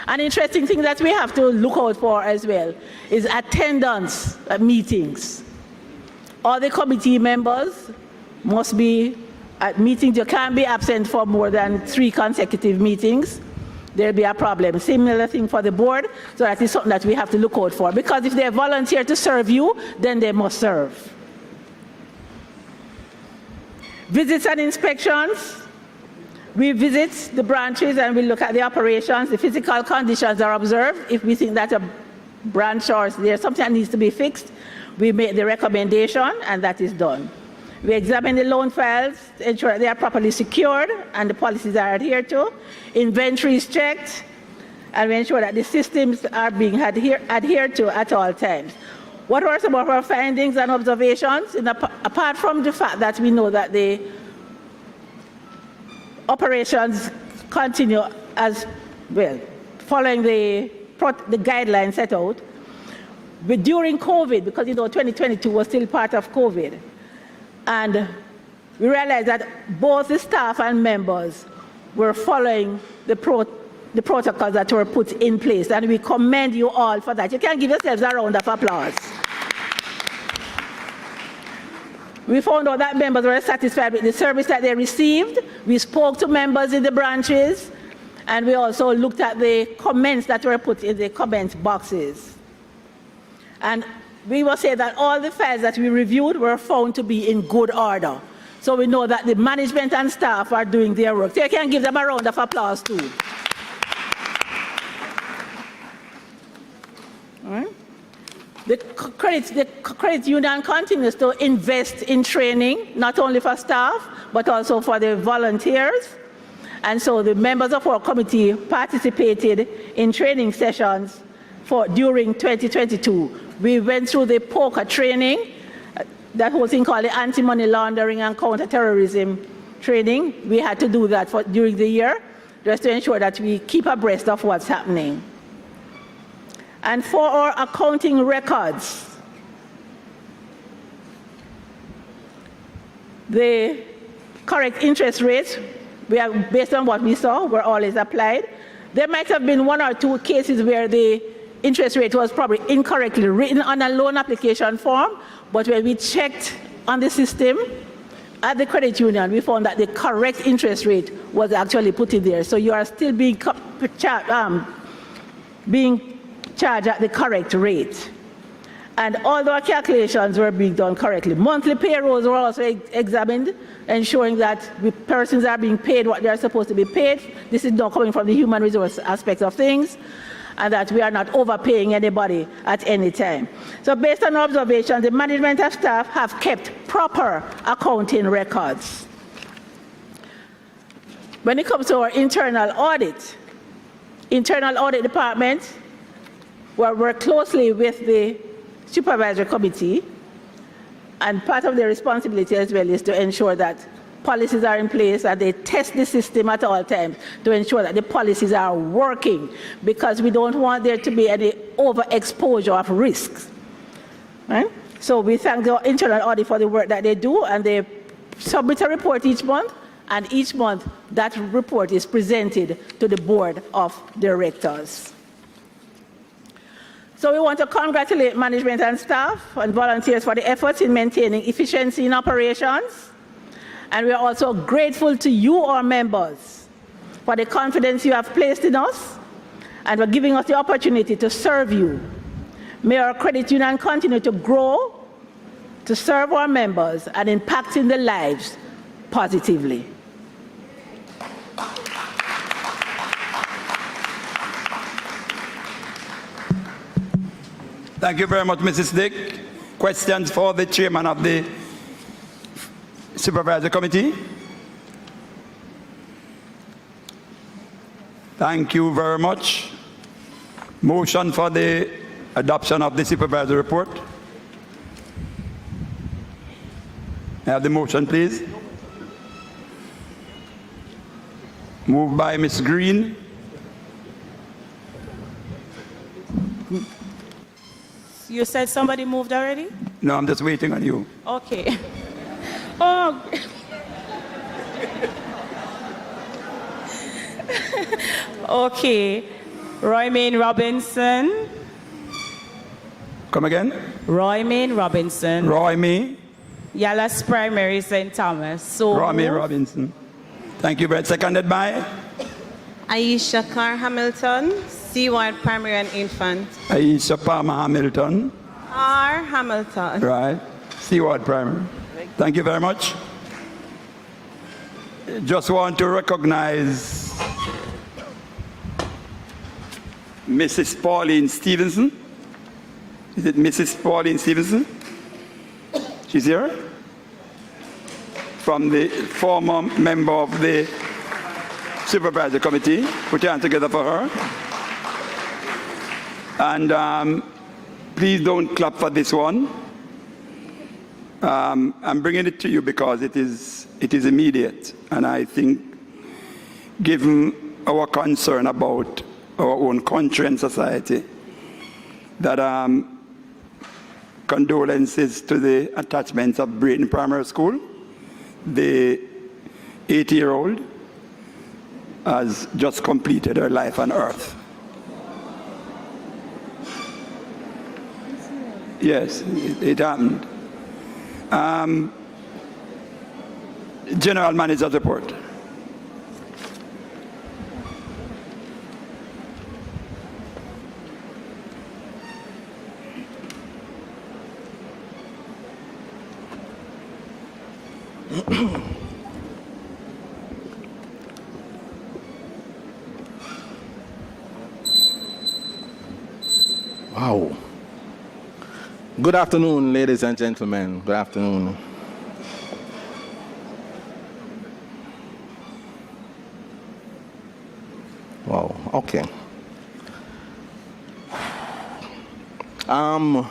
S11: An interesting thing that we have to look out for as well is attendance at meetings. All the committee members must be at meetings. You can't be absent for more than 3 consecutive meetings. There'll be a problem. Similar thing for the board, so that is something that we have to look out for, because if they volunteer to serve you, then they must serve. Visits and inspections. We visit the branches and we look at the operations. The physical conditions are observed. If we think that a branch or there's something that needs to be fixed, we make the recommendation and that is done. We examine the loan files to ensure that they are properly secured and the policies are adhered to. Inventory is checked and we ensure that the systems are being adhered to at all times. What were some of our findings and observations? Apart from the fact that we know that the operations continue as well, following the guidelines set out. But during COVID, because 2022 was still part of COVID, and we realized that both the staff and members were following the protocols that were put in place, and we commend you all for that. You can give yourselves a round of applause. We found out that members were satisfied with the service that they received. We spoke to members in the branches, and we also looked at the comments that were put in the comment boxes. And we will say that all the files that we reviewed were found to be in good order. So we know that the management and staff are doing their work. So you can give them a round of applause too. All right. The credit union continues to invest in training, not only for staff, but also for the volunteers. And so the members of our committee participated in training sessions during 2022. We went through the poker training, that whole thing called the anti-money laundering and counter-terrorism training. We had to do that during the year, just to ensure that we keep abreast of what's happening. And for our accounting records, the correct interest rates, based on what we saw, were always applied. There might have been one or two cases where the interest rate was probably incorrectly written on a loan application form, but when we checked on the system at the credit union, we found that the correct interest rate was actually put in there. So you are still being charged at the correct rate. And all our calculations were being done correctly. Monthly payrolls were also examined, ensuring that the persons are being paid what they are supposed to be paid. This is not coming from the human resource aspect of things, and that we are not overpaying anybody at any time. So based on observations, the management and staff have kept proper accounting records. When it comes to our internal audit department, we work closely with the supervisory committee, and part of their responsibility as well is to ensure that policies are in place and they test the system at all times to ensure that the policies are working, because we don't want there to be any overexposure of risks. Right? So we thank the internal audit for the work that they do, and they submit a report each month, and each month that report is presented to the board of directors. So we want to congratulate management and staff and volunteers for the efforts in maintaining efficiency in operations. And we are also grateful to you, our members, for the confidence you have placed in us and for giving us the opportunity to serve you. May our credit union continue to grow, to serve our members, and impacting their lives positively.
S7: Thank you very much, Mrs. Dick. Questions for the chairman of the supervisory committee? Thank you very much. Motion for the adoption of the supervisory report. May I have the motion, please? Moved by Ms. Green.
S12: You said somebody moved already?
S7: No, I'm just waiting on you.
S12: Okay. Oh. Okay. Roymain Robinson.
S7: Come again?
S12: Roymain Robinson.
S7: Roymain.
S12: Yalas Primary, St. Thomas. So
S7: Roymain Robinson. Thank you very much. Seconded by?
S15: Aisha Carr Hamilton, Seaward Primary and Infant.
S7: Aisha Palmer Hamilton.
S15: R. Hamilton.
S7: Right. Seaward Primary. Thank you very much. just want to recognize Mrs. Pauline Stevenson. Is it Mrs. Pauline Stevenson? She's here? From the former member of the Supervisory Committee. Put your hand together for her. And please don't clap for this one. I'm bringing it to you because it is immediate. And I think, given our concern about our own country and society, that condolences to the attachments of Brayton Primary School. The 80-year-old has just completed her life on earth. Yes, it happened. General Manager's report.
S5: Wow. Good afternoon, ladies and gentlemen. Good afternoon. Wow, okay. I'll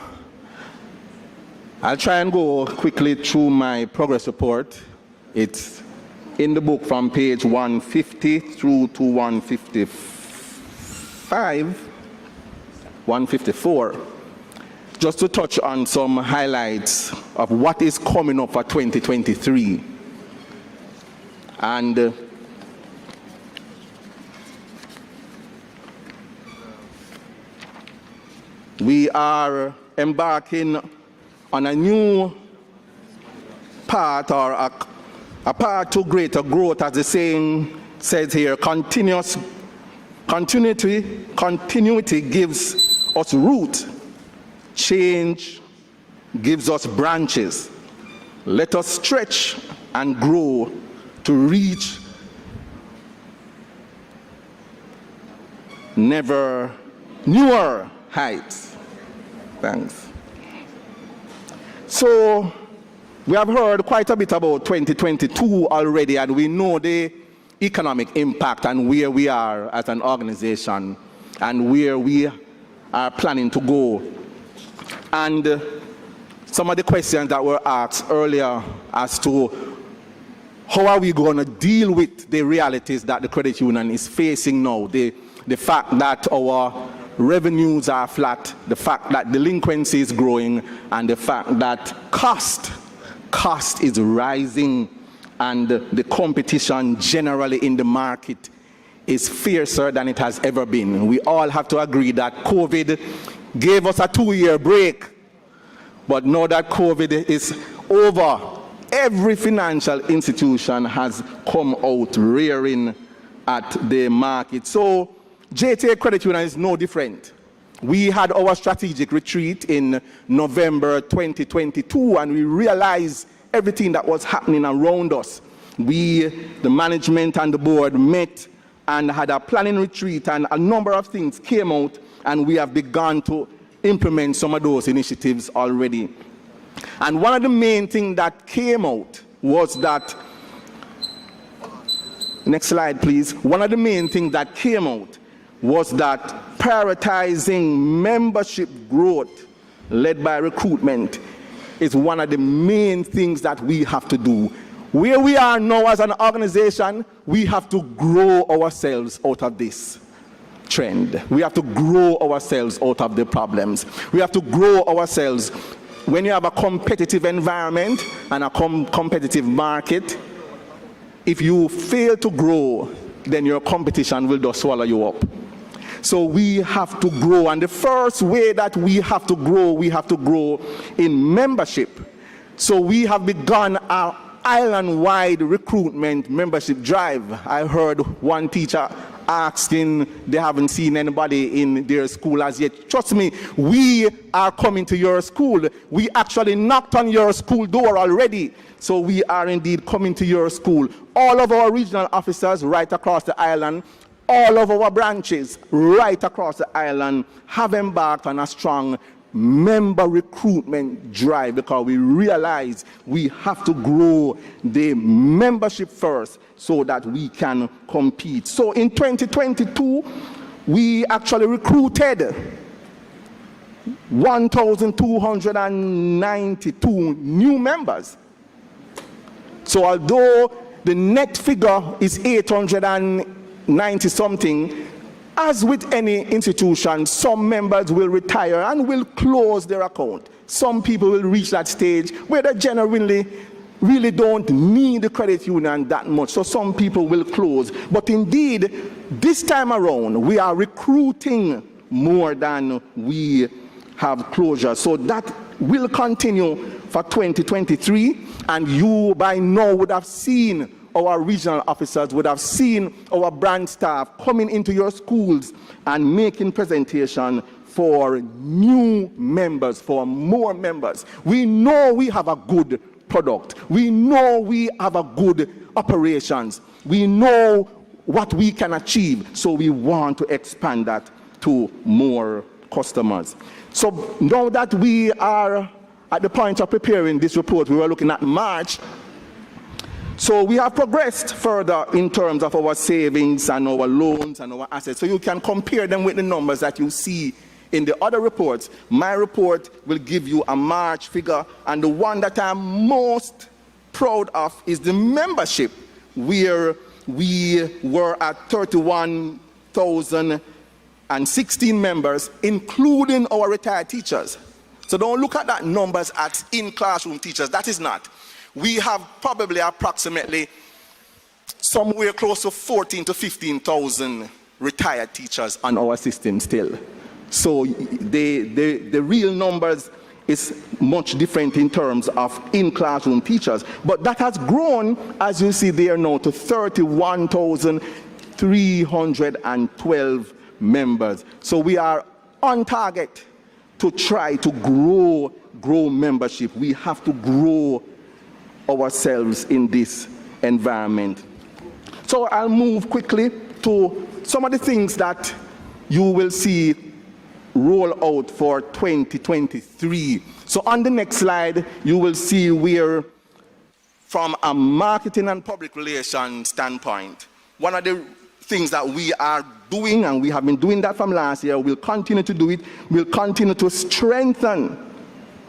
S5: try and go quickly through my progress report. It's in the book from page 150 through to 154, just to touch on some highlights of what is coming up for 2023. And we are embarking on a new path, or a path to greater growth, as the saying says here. Continuity gives us root. Change gives us branches. Let us stretch and grow to reach newer heights. Thanks. So, we have heard quite a bit about 2022 already, and we know the economic impact and where we are as an organization and where we are planning to go. And some of the questions that were asked earlier as to how are we going to deal with the realities that the credit union is facing now, the fact that our revenues are flat, the fact that delinquency is growing, and the fact that cost is rising, and the competition generally in the market is fiercer than it has ever been. We all have to agree that COVID gave us a 2-year break, but now that COVID is over, every financial institution has come out rearing at the market. So JTA Credit Union is no different. We had our strategic retreat in November 2022, and we realized everything that was happening around us. We, the management and the board, met and had a planning retreat, and a number of things came out, and we have begun to implement some of those initiatives already. And one of the main things that came out was that, next slide please, one of the main things that came out was that prioritizing membership growth led by recruitment is one of the main things that we have to do. Where we are now as an organization, we have to grow ourselves out of this trend. We have to grow ourselves out of the problems. We have to grow ourselves. When you have a competitive environment and a competitive market, if you fail to grow, then your competition will just swallow you up. So we have to grow, and the first way that we have to grow in membership. So we have begun our island-wide recruitment membership drive. I heard one teacher asking, they haven't seen anybody in their school as yet. Trust me, we are coming to your school. We actually knocked on your school door already. So we are indeed coming to your school. All of our regional officers right across the island, all of our branches right across the island have embarked on a strong member recruitment drive because we realize we have to grow the membership first so that we can compete. So in 2022, we actually recruited 1,292 new members. So although the net figure is 890 something, as with any institution, some members will retire and will close their account. Some people will reach that stage where they genuinely really don't need the credit union that much. So some people will close. But indeed, this time around, we are recruiting more than we have closure. So that will continue for 2023. And you by now would have seen our regional officers, would have seen our branch staff coming into your schools and making presentation for new members, for more members. We know we have a good product. We know we have a good operations. We know what we can achieve. So we want to expand that to more customers. So now that we are at the point of preparing this report, we were looking at March. So we have progressed further in terms of our savings and our loans and our assets. So you can compare them with the numbers that you see in the other reports. My report will give you a March figure, and the one that I'm most proud of is the membership, where we were at 31,016 members, including our retired teachers. So don't look at that numbers as in-classroom teachers. That is not. We have probably approximately somewhere close to 14 to 15,000 retired teachers on our system still. So the real numbers is much different in terms of in-classroom teachers. But that has grown, as you see there now, to 31,312 members. So we are on target to try to grow membership. We have to grow ourselves in this environment. So I'll move quickly to some of the things that you will see roll out for 2023. So on the next slide, you will see where, from a marketing and public relations standpoint, one of the things that we are doing, and we have been doing that from last year, we'll continue to do it, we'll continue to strengthen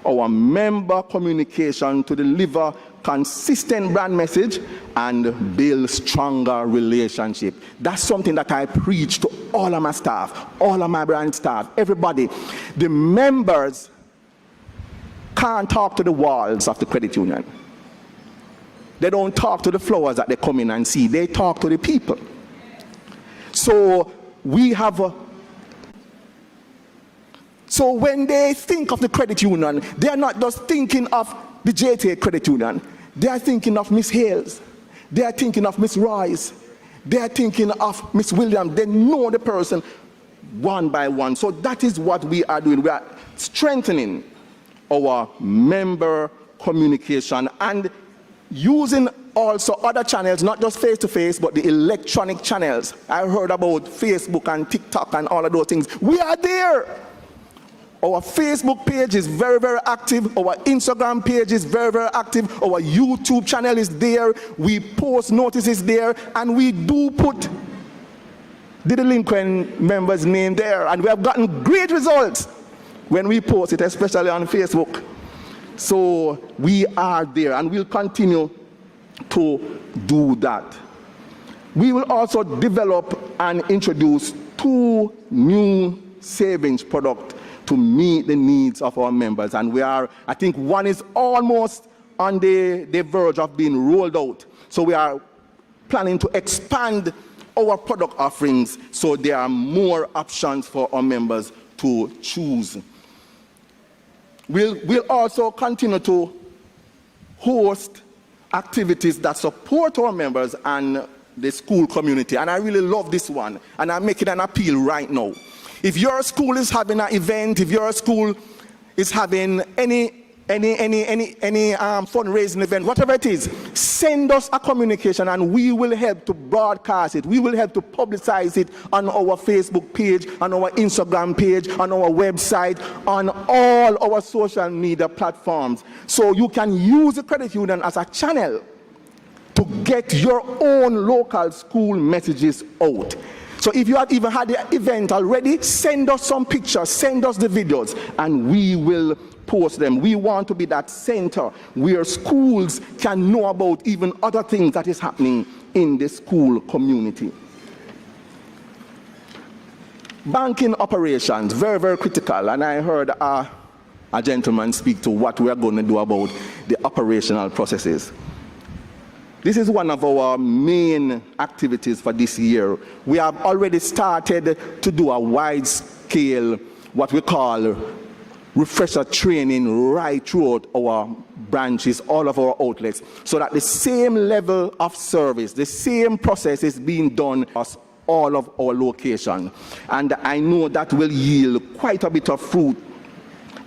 S5: our member communication to deliver consistent brand message and build stronger relationship. That's something that I preach to all of my staff, all of my brand staff, everybody. The members can't talk to the walls of the credit union. They don't talk to the flowers that they come in and see. They talk to the people. So we have so when they think of the credit union, they are not just thinking of the JTA Credit Union. They are thinking of Miss Hales. They are thinking of Miss Royce. They are thinking of Miss Williams. They know the person one by one. So that is what we are doing. We are strengthening our member communication and using also other channels, not just face-to-face, but the electronic channels. I heard about Facebook and TikTok and all of those things. We are there. Our Facebook page is very, very active. Our Instagram page is very, very active. Our YouTube channel is there. We post notices there, and we do put the delinquent members' name there. And we have gotten great results when we post it, especially on Facebook. So we are there, and we'll continue to do that. We will also develop and introduce 2 new savings products to meet the needs of our members. And we are, I think one is almost on the verge of being rolled out. So we are planning to expand our product offerings so there are more options for our members to choose. We'll also continue to host activities that support our members and the school community, and I really love this one, and I'm making an appeal right now. If your school is having an event, if your school is having any fundraising event, whatever it is, send us a communication and we will help to broadcast it. We will help to publicize it on our Facebook page, on our Instagram page, on our website, on all our social media platforms. So you can use the credit union as a channel to get your own local school messages out. So if you have even had the event already, send us some pictures, send us the videos, and we will post them. We want to be that center where schools can know about even other things that is happening in the school community. Banking operations, very, very critical. And I heard a gentleman speak to what we are going to do about the operational processes. This is one of our main activities for this year. We have already started to do a wide-scale, what we call refresher training right throughout our branches, all of our outlets, so that the same level of service, the same process is being done across all of our locations. And I know that will yield quite a bit of fruit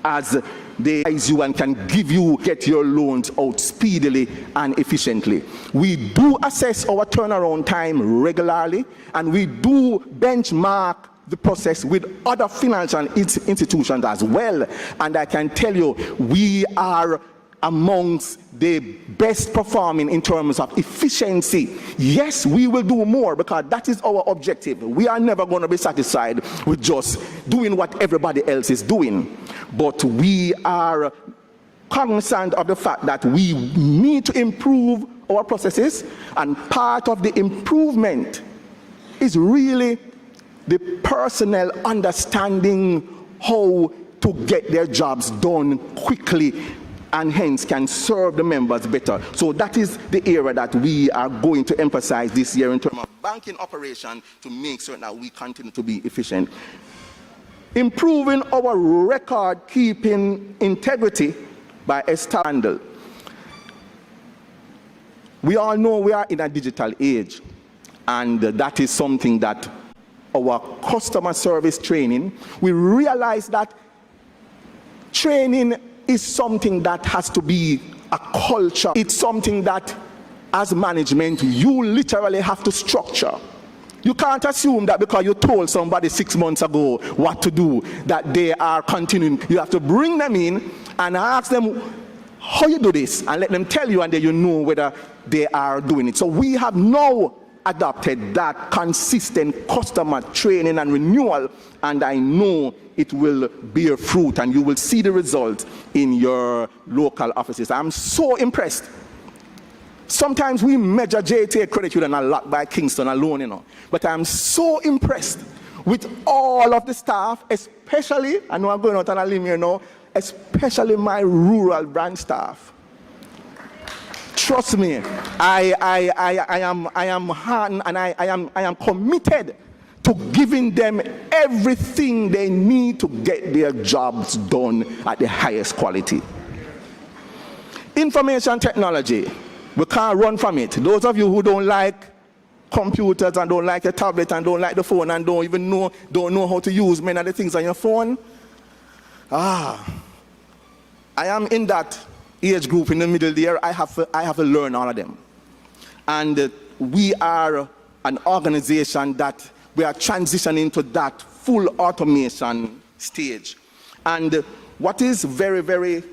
S5: as they advise you and can get your loans out speedily and efficiently. We do assess our turnaround time regularly, and we do benchmark the process with other financial institutions as well. And I can tell you, we are amongst the best performing in terms of efficiency. Yes, we will do more because that is our objective. We are never going to be satisfied with just doing what everybody else is doing. But we are cognizant of the fact that we need to improve our processes, and part of the improvement is really the personnel understanding how to get their jobs done quickly and hence can serve the members better. So that is the area that we are going to emphasize this year in terms of banking operation to make certain that we continue to be efficient. Improving our record-keeping integrity by establishing. We all know we are in a digital age, and that is something that our customer service training, we realize that training is something that has to be a culture. It's something that, as management, you literally have to structure. You can't assume that because you told somebody 6 months ago what to do, that they are continuing. You have to bring them in and ask them how you do this, and let them tell you, and then you know whether they are doing it. So we have now adopted that consistent customer training and renewal, and I know it will bear fruit and you will see the results in your local offices. I'm so impressed. Sometimes we measure JTA Credit Union a lot by Kingston alone, you know, but I'm so impressed with all of the staff, especially, I know I'm going out on a limb here now, especially my rural branch staff. Trust me, I am heartened, and I am committed to giving them everything they need to get their jobs done at the highest quality. Information technology, we can't run from it. Those of you who don't like computers and don't like a tablet and don't like the phone and don't know how to use many of the things on your phone, I am in that age group in the middle there. I have to learn all of them. And we are an organization that we are transitioning to that full automation stage. And what is very, very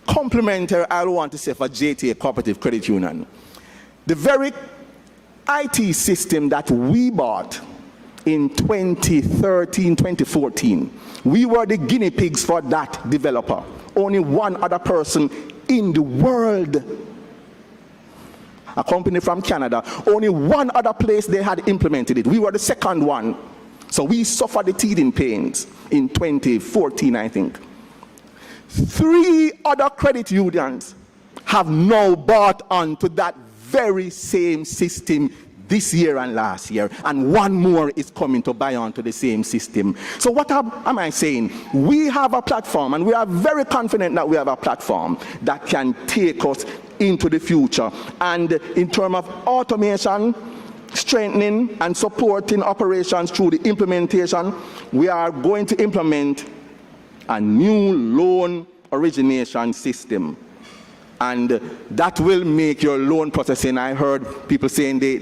S5: complimentary, I want to say, for JTA Cooperative Credit Union, the very IT system that we bought in 2013, 2014, we were the guinea pigs for that developer. Only one other person in the world, a company from Canada, only one other place they had implemented it. We were the second one. So we suffered the teething pains in 2014, I think. 3 other credit unions have now bought onto that very same system this year and last year, and one more is coming to buy onto the same system. So what am I saying? We have a platform, and we are very confident that we have a platform that can take us into the future. And in terms of automation, strengthening and supporting operations through the implementation, we are going to implement a new loan origination system. And that will make your loan processing, I heard people saying the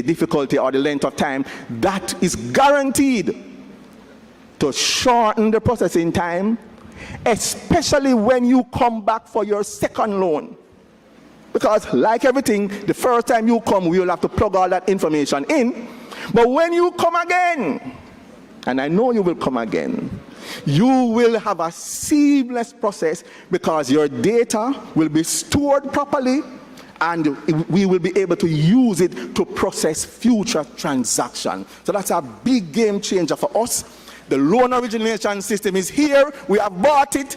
S5: difficulty or the length of time, that is guaranteed to shorten the processing time, especially when you come back for your second loan. Because like everything, the first time you come, we will have to plug all that information in. But when you come again, and I know you will come again, you will have a seamless process because your data will be stored properly and we will be able to use it to process future transactions. So that's a big game changer for us. The loan origination system is here. We have bought it,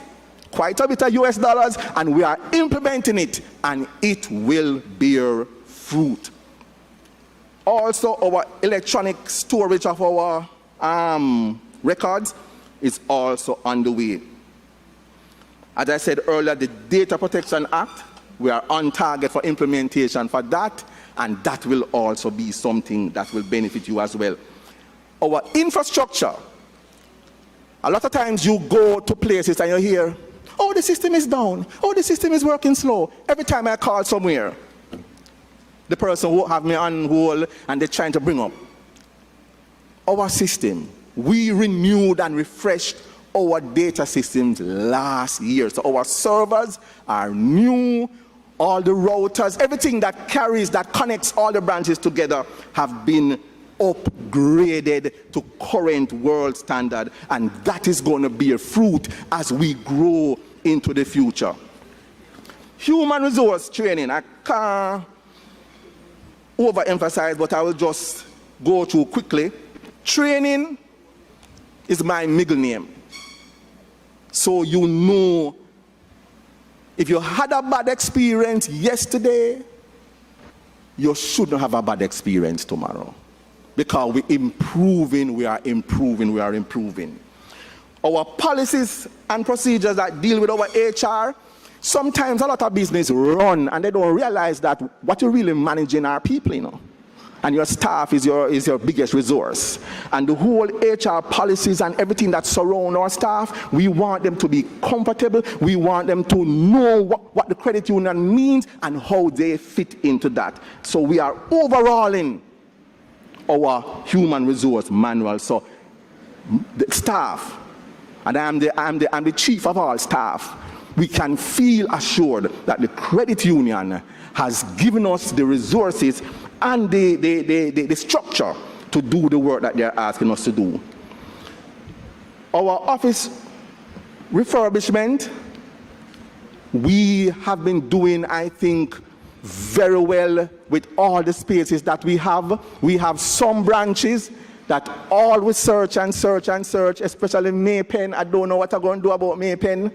S5: quite a bit of US dollars, and we are implementing it, and it will bear fruit. Also, our electronic storage of our records is also on the way. As I said earlier, the Data Protection Act, we are on target for implementation for that, and that will also be something that will benefit you as well. Our infrastructure, a lot of times you go to places and you hear, oh, the system is down, oh, the system is working slow. Every time I call somewhere, the person will have me on hold and they're trying to bring up our system. We renewed and refreshed our data systems last year. So our servers are new, all the routers, everything that carries, that connects all the branches together have been upgraded to current world standard, and that is going to bear fruit as we grow into the future. Human resource training, I can't overemphasize, but I will just go through quickly. Training is my middle name. So you know, if you had a bad experience yesterday, you shouldn't have a bad experience tomorrow. Because we're improving, we are improving, we are improving. Our policies and procedures that deal with our HR, sometimes a lot of business run and they don't realize that what you're really managing are people, you know. And your staff is your biggest resource. And the whole HR policies and everything that surround our staff, we want them to be comfortable. We want them to know what the credit union means and how they fit into that. So we are overhauling our human resource manual. So the staff, and I'm the chief of all staff, we can feel assured that the credit union has given us the resources and the structure to do the work that they're asking us to do. Our office refurbishment, we have been doing, I think, very well with all the spaces that we have. We have some branches that always search and search and search, especially Maypen. I don't know what I'm going to do about Maypen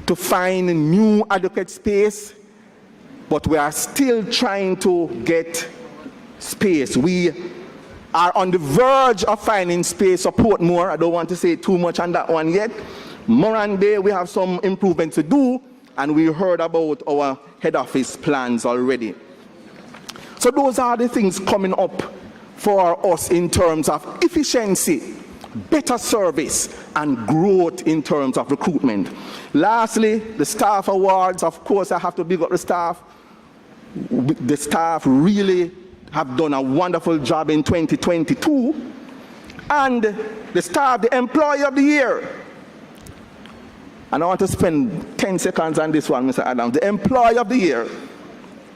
S5: to find a new adequate space. But we are still trying to get space. We are on the verge of finding space for Portmore. I don't want to say too much on that one yet. Morande, we have some improvement to do, and we heard about our head office plans already. So those are the things coming up for us in terms of efficiency, better service, and growth in terms of recruitment. Lastly, the staff awards. Of course, I have to big up the staff. The staff really have done a wonderful job in 2022. And the staff, the employee of the year. And I want to spend 10 seconds on this one, Mr. Adams. The employee of the year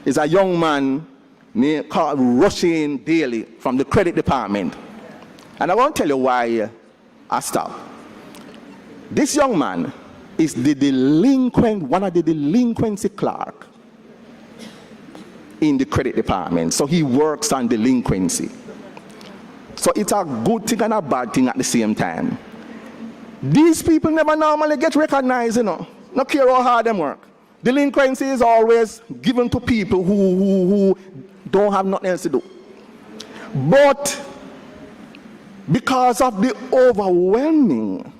S5: is a young man named Karl Rushing Daly from the credit department. And I want to tell you why I stopped. This young man is the delinquent, one of the delinquency clerk in the credit department. So he works on delinquency. So it's a good thing and a bad thing at the same time. These people never normally get recognized, you know. No care how hard they work. Delinquency is always given to people who don't have nothing else to do. But because of the overwhelming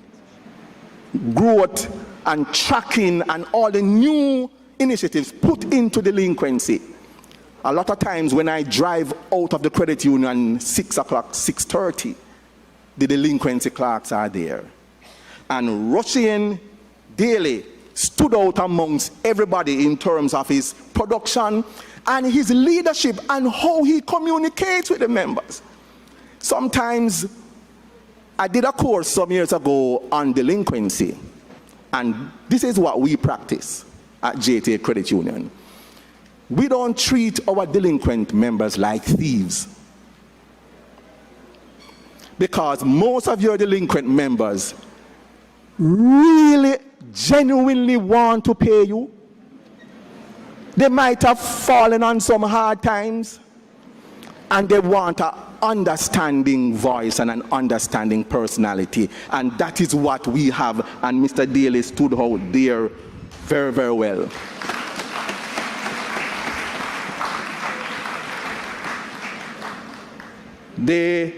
S5: growth and tracking and all the new initiatives put into delinquency. A lot of times when I drive out of the credit union 6 o'clock, 6:30, the delinquency clerks are there. And Russian Daly stood out amongst everybody in terms of his production and his leadership and how he communicates with the members. Sometimes I did a course some years ago on delinquency, and this is what we practice at JTA Credit Union. We don't treat our delinquent members like thieves, because most of your delinquent members really genuinely want to pay you. They might have fallen on some hard times, and they want an understanding voice and an understanding personality, and that is what we have, and Mr. Daly stood out there very, very well. The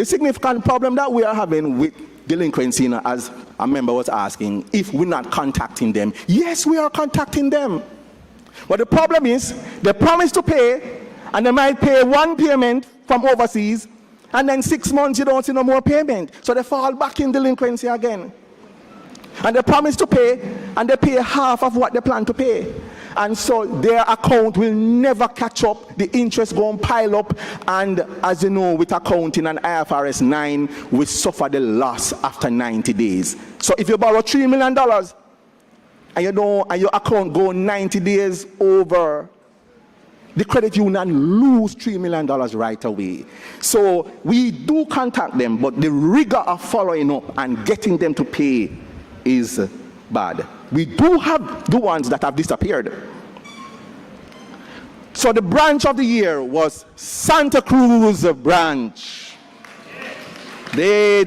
S5: significant problem that we are having with delinquency, as a member was asking, if we're not contacting them. Yes, we are contacting them. But the problem is, they promise to pay, and they might pay one payment from overseas, and then 6 months you don't see no more payment. So they fall back in delinquency again. And they promise to pay, and they pay half of what they plan to pay. And so their account will never catch up, the interest going to pile up, and as you know, with accounting and IFRS 9, we suffer the loss after 90 days. So if you borrow $3 million, and your account go 90 days over, the credit union lose $3 million right away. So we do contact them, but the rigor of following up and getting them to pay is bad. We do have the ones that have disappeared. So the branch of the year was Santa Cruz branch. They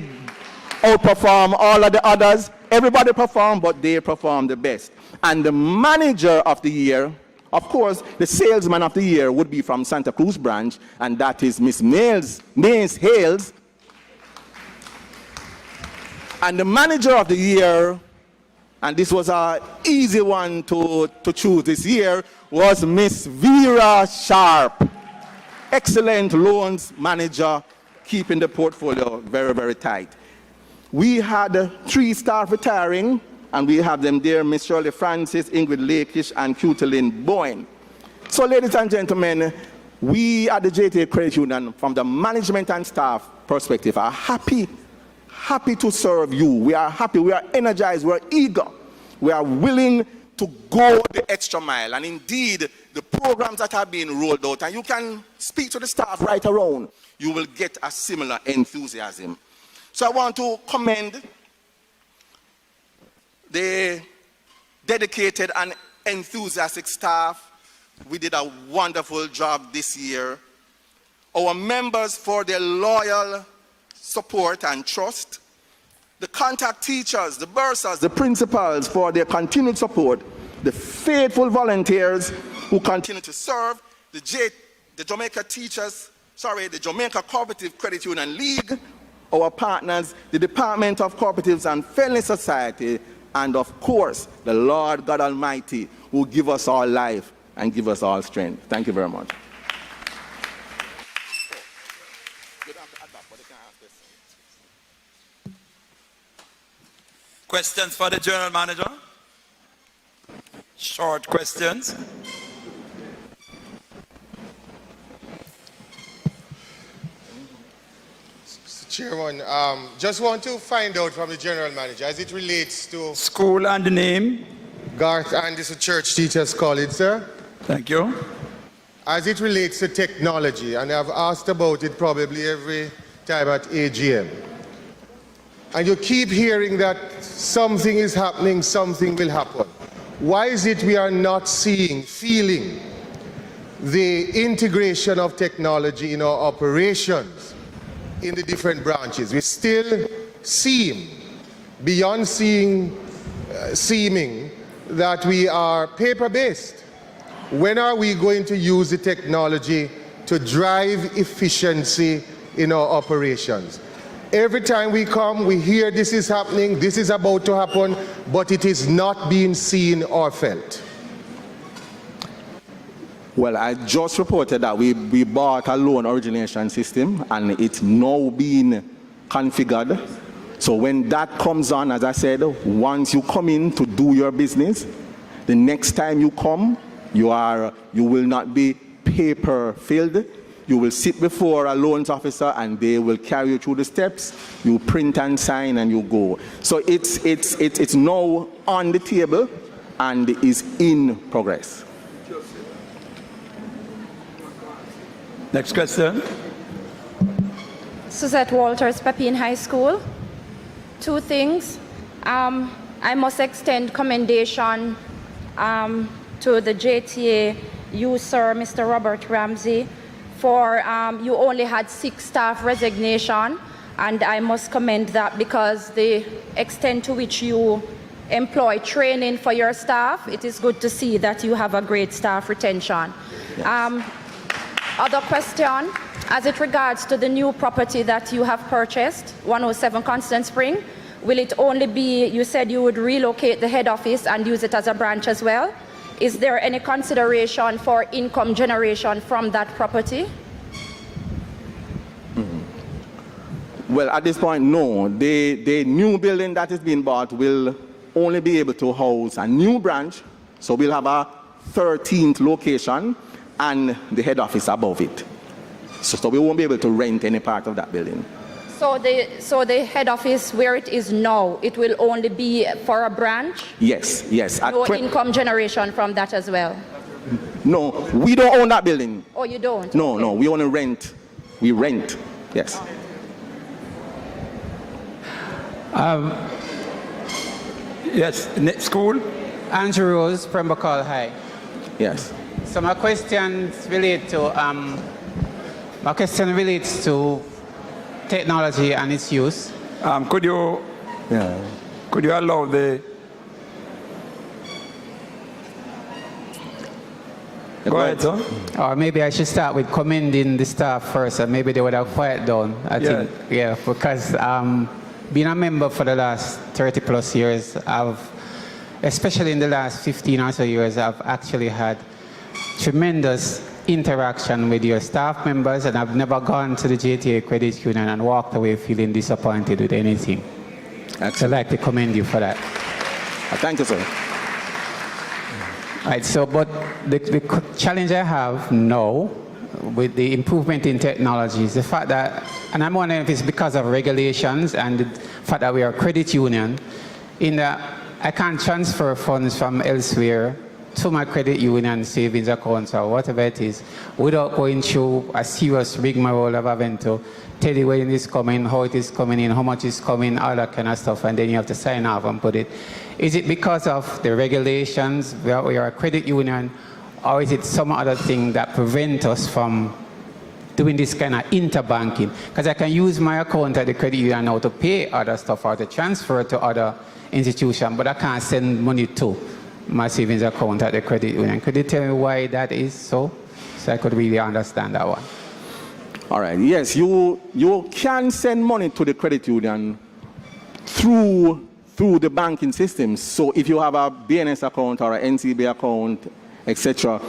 S5: outperform all of the others. Everybody performed, but they performed the best. And the manager of the year, of course, the salesman of the year would be from Santa Cruz branch, and that is Miss Mays Hales. And the manager of the year, and this was an easy one to choose this year, was Miss Vera Sharp. Excellent loans manager, keeping the portfolio very, very tight. We had 3 staff retiring, and we have them there, Miss Shirley Francis, Ingrid Lakish, and Cutelyn Boyne. So ladies and gentlemen, we at the JTA Credit Union, from the management and staff perspective, are happy to serve you. We are happy, we are energized, we are eager. We are willing to go the extra mile. And indeed, the programs that are being rolled out, and you can speak to the staff right around, you will get a similar enthusiasm. So I want to commend the dedicated and enthusiastic staff. We did a wonderful job this year. Our members for their loyal support and trust. The contact teachers, the bursars, the principals for their continued support. The faithful volunteers who continue to serve. The Jamaica Cooperative Credit Union League. Our partners, the Department of Cooperatives and Fairness Society, and of course, the Lord God Almighty, who give us all life and give us all strength. Thank you very much.
S7: Questions for the General Manager? Short questions.
S2: Chairman, just want to find out from the General Manager as it relates to...
S7: School and the name?
S2: Garth Anderson Church Teachers College, sir.
S7: Thank you.
S2: As it relates to technology, and I've asked about it probably every time at AGM, and you keep hearing that something is happening, something will happen. Why is it we are not feeling the integration of technology in our operations in the different branches? We still seem, beyond seeming, that we are paper-based. When are we going to use the technology to drive efficiency in our operations? Every time we come, we hear this is happening, this is about to happen, but it is not being seen or felt.
S5: Well, I just reported that we bought a loan origination system and it's now being configured. So when that comes on, as I said, once you come in to do your business, the next time you come, you will not be paper filled. You will sit before a loans officer and they will carry you through the steps. You print and sign and you go. So it's now on the table and is in progress.
S7: Next question.
S3: Suzette Walters, Pepin High School. Two things. I must extend commendation to the JTA, you, sir, Mr. Robert Ramsey, for you only had 6 staff resignation, and I must commend that because the extent to which you employ training for your staff, it is good to see that you have a great staff retention. Yes. Other question, as it regards to the new property that you have purchased, 107 Constant Spring, will it only be, you said you would relocate the head office and use it as a branch as well? Is there any consideration for income generation from that property?
S5: Well, at this point, no. The new building that is being bought will only be able to house a new branch, so we'll have a 13th location and the head office above it. So we won't be able to rent any part of that building.
S3: So the head office where it is now, it will only be for a branch?
S5: Yes, yes.
S3: No income generation from that as well?
S5: No, we don't own that building.
S3: Oh, you don't?
S5: No,
S3: okay.
S5: no, we only rent. We rent, yes.
S7: Yes, next school.
S17: Andrew Rose, Pembroke High.
S5: Yes.
S17: So my questions relate to technology and its use.
S7: Could you allow the... Go ahead, sir.
S17: Or maybe I should start with commending the staff first, and maybe they would have quiet down. I think, yeah, because being a member for the last 30 plus years, especially in the last 15 or so years, I've actually had tremendous interaction with your staff members, and I've never gone to the JTA Credit Union and walked away feeling disappointed with anything. I'd like to commend you for that.
S5: Thank you, sir.
S17: Right, so, but the challenge I have now with the improvement in technology is the fact that, and I'm wondering if it's because of regulations and the fact that we are a credit union, in that I can't transfer funds from elsewhere to my credit union savings accounts or whatever it is without going through a serious rigmarole of having to tell you when it is coming, how it is coming in, how much is coming, all that kind of stuff, and then you have to sign off and put it. Is it because of the regulations, we are a credit union, or is it some other thing that prevents us from doing this kind of interbanking? Because I can use my account at the credit union now to pay other stuff or to transfer to other institutions, but I can't send money to my savings account at the credit union. Could you tell me why that is so I could really understand that one?
S5: All right, yes, you can send money to the credit union through the banking system. So if you have a BNS account or an NCB account, etc.,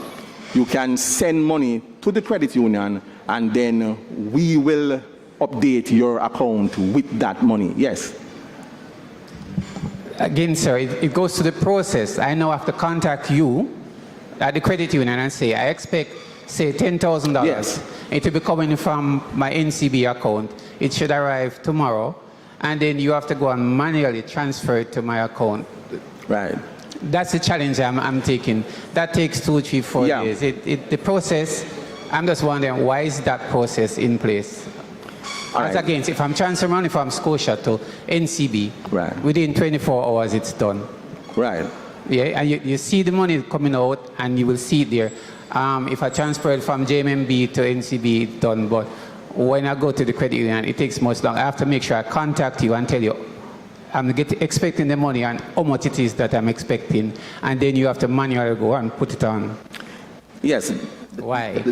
S5: you can send money to the credit union and then we will update your account with that money, yes.
S17: Again, sir, it goes to the process. I now have to contact you at the credit union and say, I expect, say, $10,000.
S5: Yes.
S17: It will be coming from my NCB account. It should arrive tomorrow. And then you have to go and manually transfer it to my account.
S5: Right.
S17: That's the challenge I'm taking. That takes 2, 3, 4 years. The process, I'm just wondering, why is that process in place? Right. Again, if I'm transferring money from Scotia to NCB,
S5: right,
S17: within 24 hours it's done.
S5: Right.
S17: Yeah, and you see the money coming out and you will see it there. If I transfer it from JMB to NCB, it's done. But when I go to the credit union, it takes much longer. I have to make sure I contact you and tell you I'm expecting the money and how much it is that I'm expecting. And then you have to manually go and put it on.
S5: Yes.
S17: Why?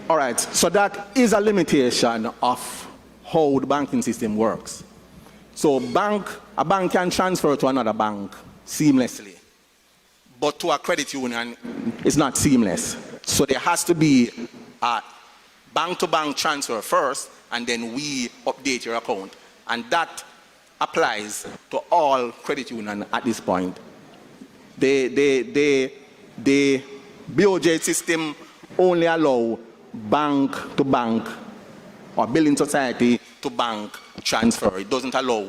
S5: All right, so that is a limitation of how the banking system works. So a bank can transfer to another bank seamlessly, but to a credit union, it's not seamless. So there has to be a bank-to-bank transfer first, and then we update your account. And that applies to all credit unions at this point. The BOJ system only allow bank-to-bank or building society to bank transfer. It doesn't allow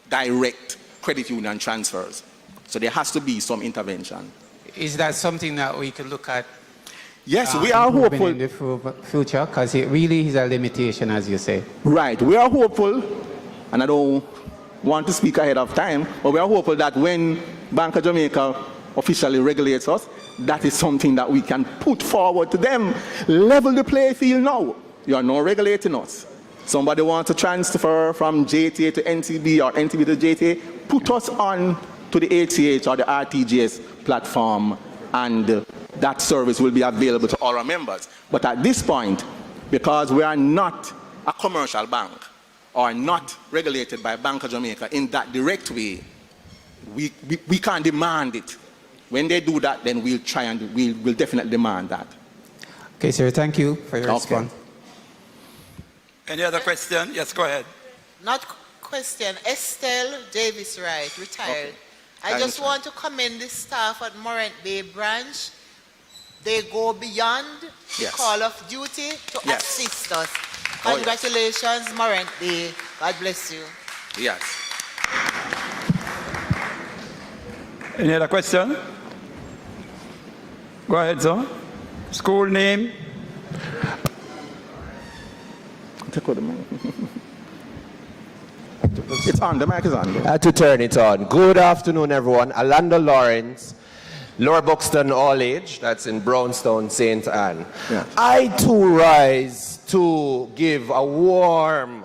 S5: direct credit union transfers. So there has to be some intervention.
S17: Is that something that we could look at?
S5: Yes, we are hopeful.
S17: In the future, because it really is a limitation, as you say.
S5: Right, we are hopeful, and I don't want to speak ahead of time, but we are hopeful that when Bank of Jamaica officially regulates us, that is something that we can put forward to them. Level the playing field now. You are not regulating us. Somebody wants to transfer from JTA to NTB or NTB to JTA, put us on to the ACH or the RTGS platform, and that service will be available to all our members. But at this point, because we are not a commercial bank or not regulated by Bank of Jamaica in that direct way, we can't demand it. When they do that, then we'll try and we'll definitely demand that.
S17: Okay, sir, thank you for your response.
S7: Any other question? Yes, go ahead.
S18: Not question. Estelle Davis Wright, retired.
S7: Okay.
S18: I just want to commend the staff at Morant Bay branch. They go beyond the call of duty to assist us. Congratulations, Morant Bay. God bless you.
S7: Yes. Any other question? Go ahead, sir. School name?
S5: It's on, the mic is on.
S20: I had to turn it on. Good afternoon, everyone. Alando Lawrence, Lower Buxton All Age, that's in Brownstown, St. Anne.
S5: Yeah.
S20: I too rise to give a warm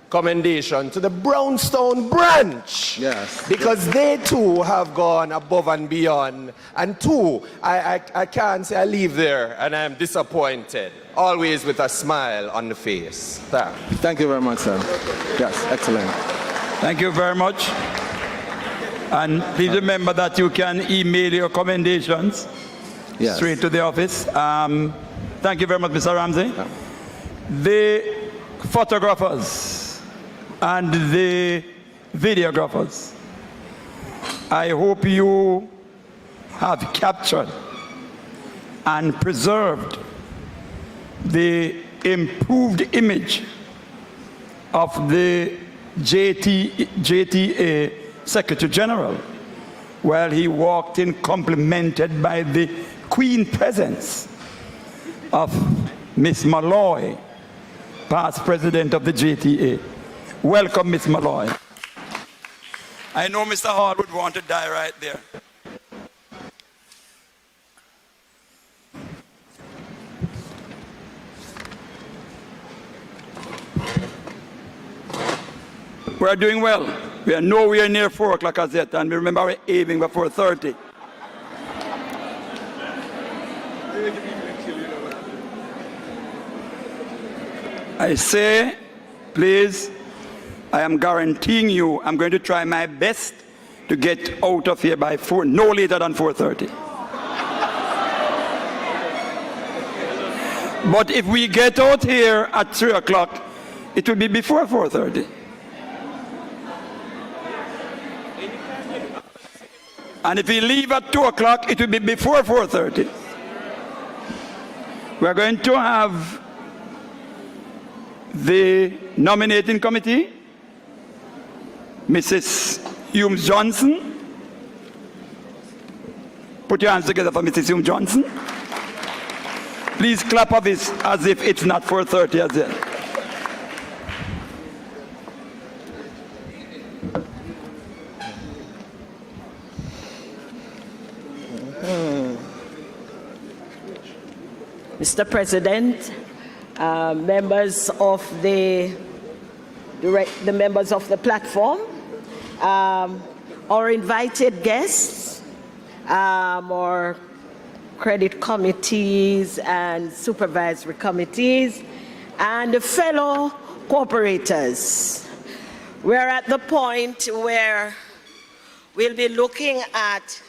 S20: commendation to the Brownstown branch.
S5: Yes.
S20: Because they too have gone above and beyond. And two, I can't say I leave there and I'm disappointed. Always with a smile on the face.
S5: Thank you very much, sir. Yes, excellent.
S7: Thank you very much. And please remember that you can email your commendations straight to the office. Thank you very much, Mr. Ramsey. The photographers and the videographers, I hope you have captured and preserved the improved image of the JTA Secretary General while he walked in complimented by the Queen presence of Miss Malloy, past president of the JTA. Welcome, Miss Malloy. I know Mr. Hall would want to die right there. We are doing well. We are nowhere near 4 o'clock as yet, and we remember we're aiming for 4:30. I say, please, I am guaranteeing you, I'm going to try my best to get out of here by no later than 4:30. But if we get out here at 3 o'clock, it will be before 4:30. And if we leave at 2 o'clock, it will be before 4:30. We're going to have the nominating committee, Mrs. Humes Johnson. Put your hands together for Mrs. Humes Johnson. Please clap of this as if it's not 4:30 as yet.
S21: Mr. President, members of the members of the platform, our invited guests, our credit committees and supervisory committees, and the fellow cooperators. We're at the point where we'll be looking at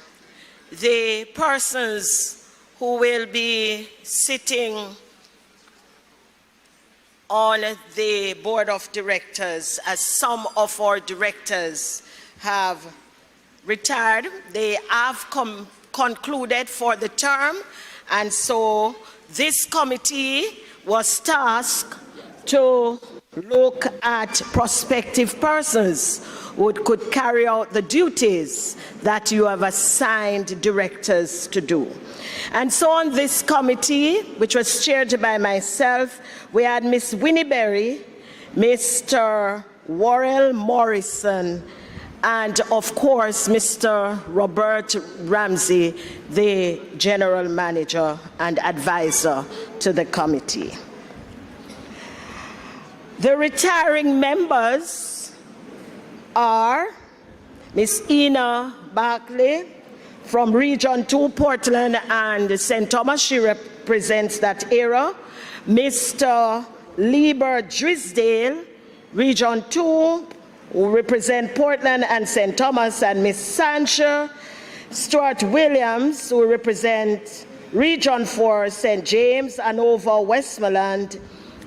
S21: the persons who will be sitting on the board of directors, as some of our directors have retired. They have concluded for the term, and so this committee was tasked to look at prospective persons who could carry out the duties that you have assigned directors to do. And so on this committee, which was chaired by myself, we had Ms. Winnie Berry, Mr. Worrell Morrison, and of course, Mr. Robert Ramsey, the general manager and advisor to the committee. The retiring members are Ms. Ina Barkley from Region 2, Portland and St. Thomas. She represents that area. Mr. Lieber Drisdale, Region 2, who represent Portland and St. Thomas, and Ms. Sancher Stuart Williams, who represent Region 4, St. James, Hanover, Westmoreland.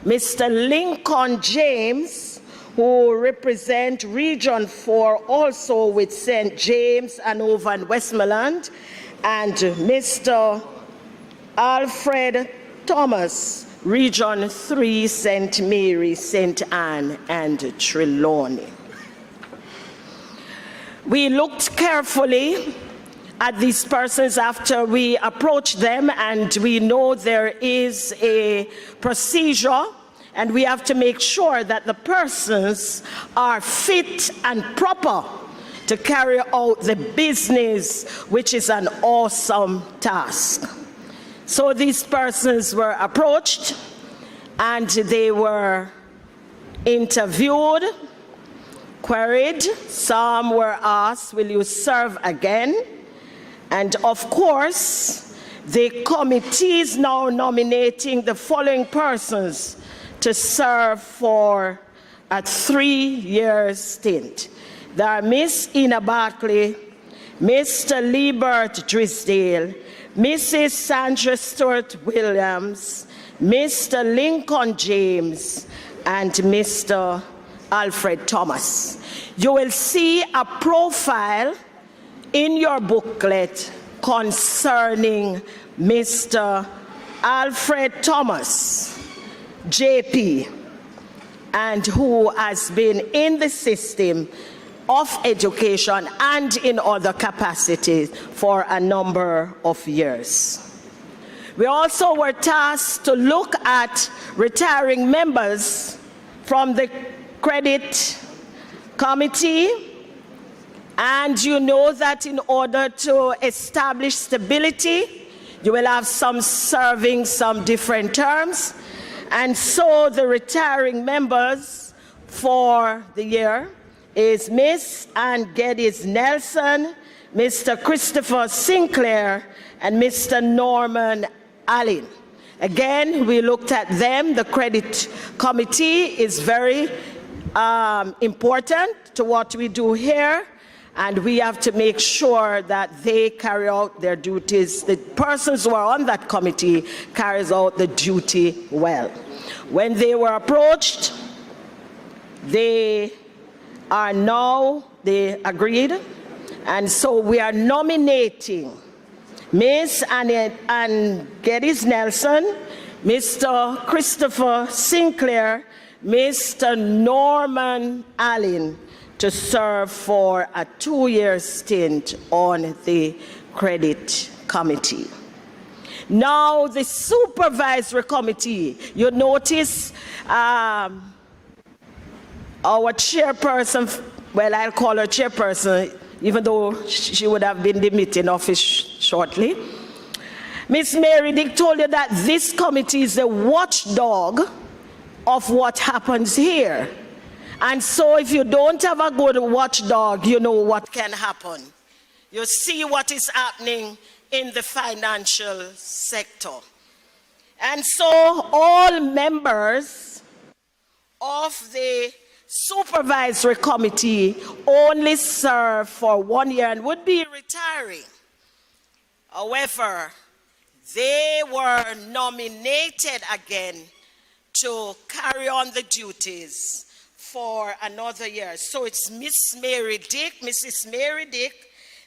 S21: Mr. Lincoln James, who represent Region 4, also with St. James, Hanover, and Westmoreland, and Mr. Alfred Thomas, Region 3, St. Mary, St. Anne, and Trelawney. We looked carefully at these persons after we approached them, and we know there is a procedure, and we have to make sure that the persons are fit and proper to carry out the business, which is an awesome task. So these persons were approached and they were interviewed, queried. Some were asked, will you serve again? And of course, the committee is now nominating the following persons to serve for a 3-year stint. There are Miss Ina Barkley, Mr. Liebert Drisdale, Mrs. Sandra Stewart Williams, Mr. Lincoln James, and Mr. Alfred Thomas. You will see a profile in your booklet concerning Mr. Alfred Thomas, JP, and who has been in the system of education and in other capacities for a number of years. We also were tasked to look at retiring members from the credit committee, and you know that in order to establish stability, you will have some serving some different terms, and so the retiring members for the year is Miss Ann Geddes Nelson, Mr. Christopher Sinclair, and Mr. Norman Allen. Again, we looked at them. The credit committee is very important to what we do here, and we have to make sure that they carry out their duties. The persons who are on that committee carries out the duty well. When they were approached, they agreed, and so we are nominating Miss Ann Geddes Nelson, Mr. Christopher Sinclair, Mr. Norman Allen to serve for a 2-year stint on the credit committee. Now the supervisory committee, you notice our chairperson, well, I'll call her chairperson, even though she would have been the meeting office shortly. Miss Mary Dick told you that this committee is a watchdog of what happens here. And so if you don't have a good watchdog, you know what can happen. You see what is happening in the financial sector. And so all members of the supervisory committee only serve for 1 year and would be retiring. However, they were nominated again to carry on the duties for another year. So it's Mrs. Mary Dick,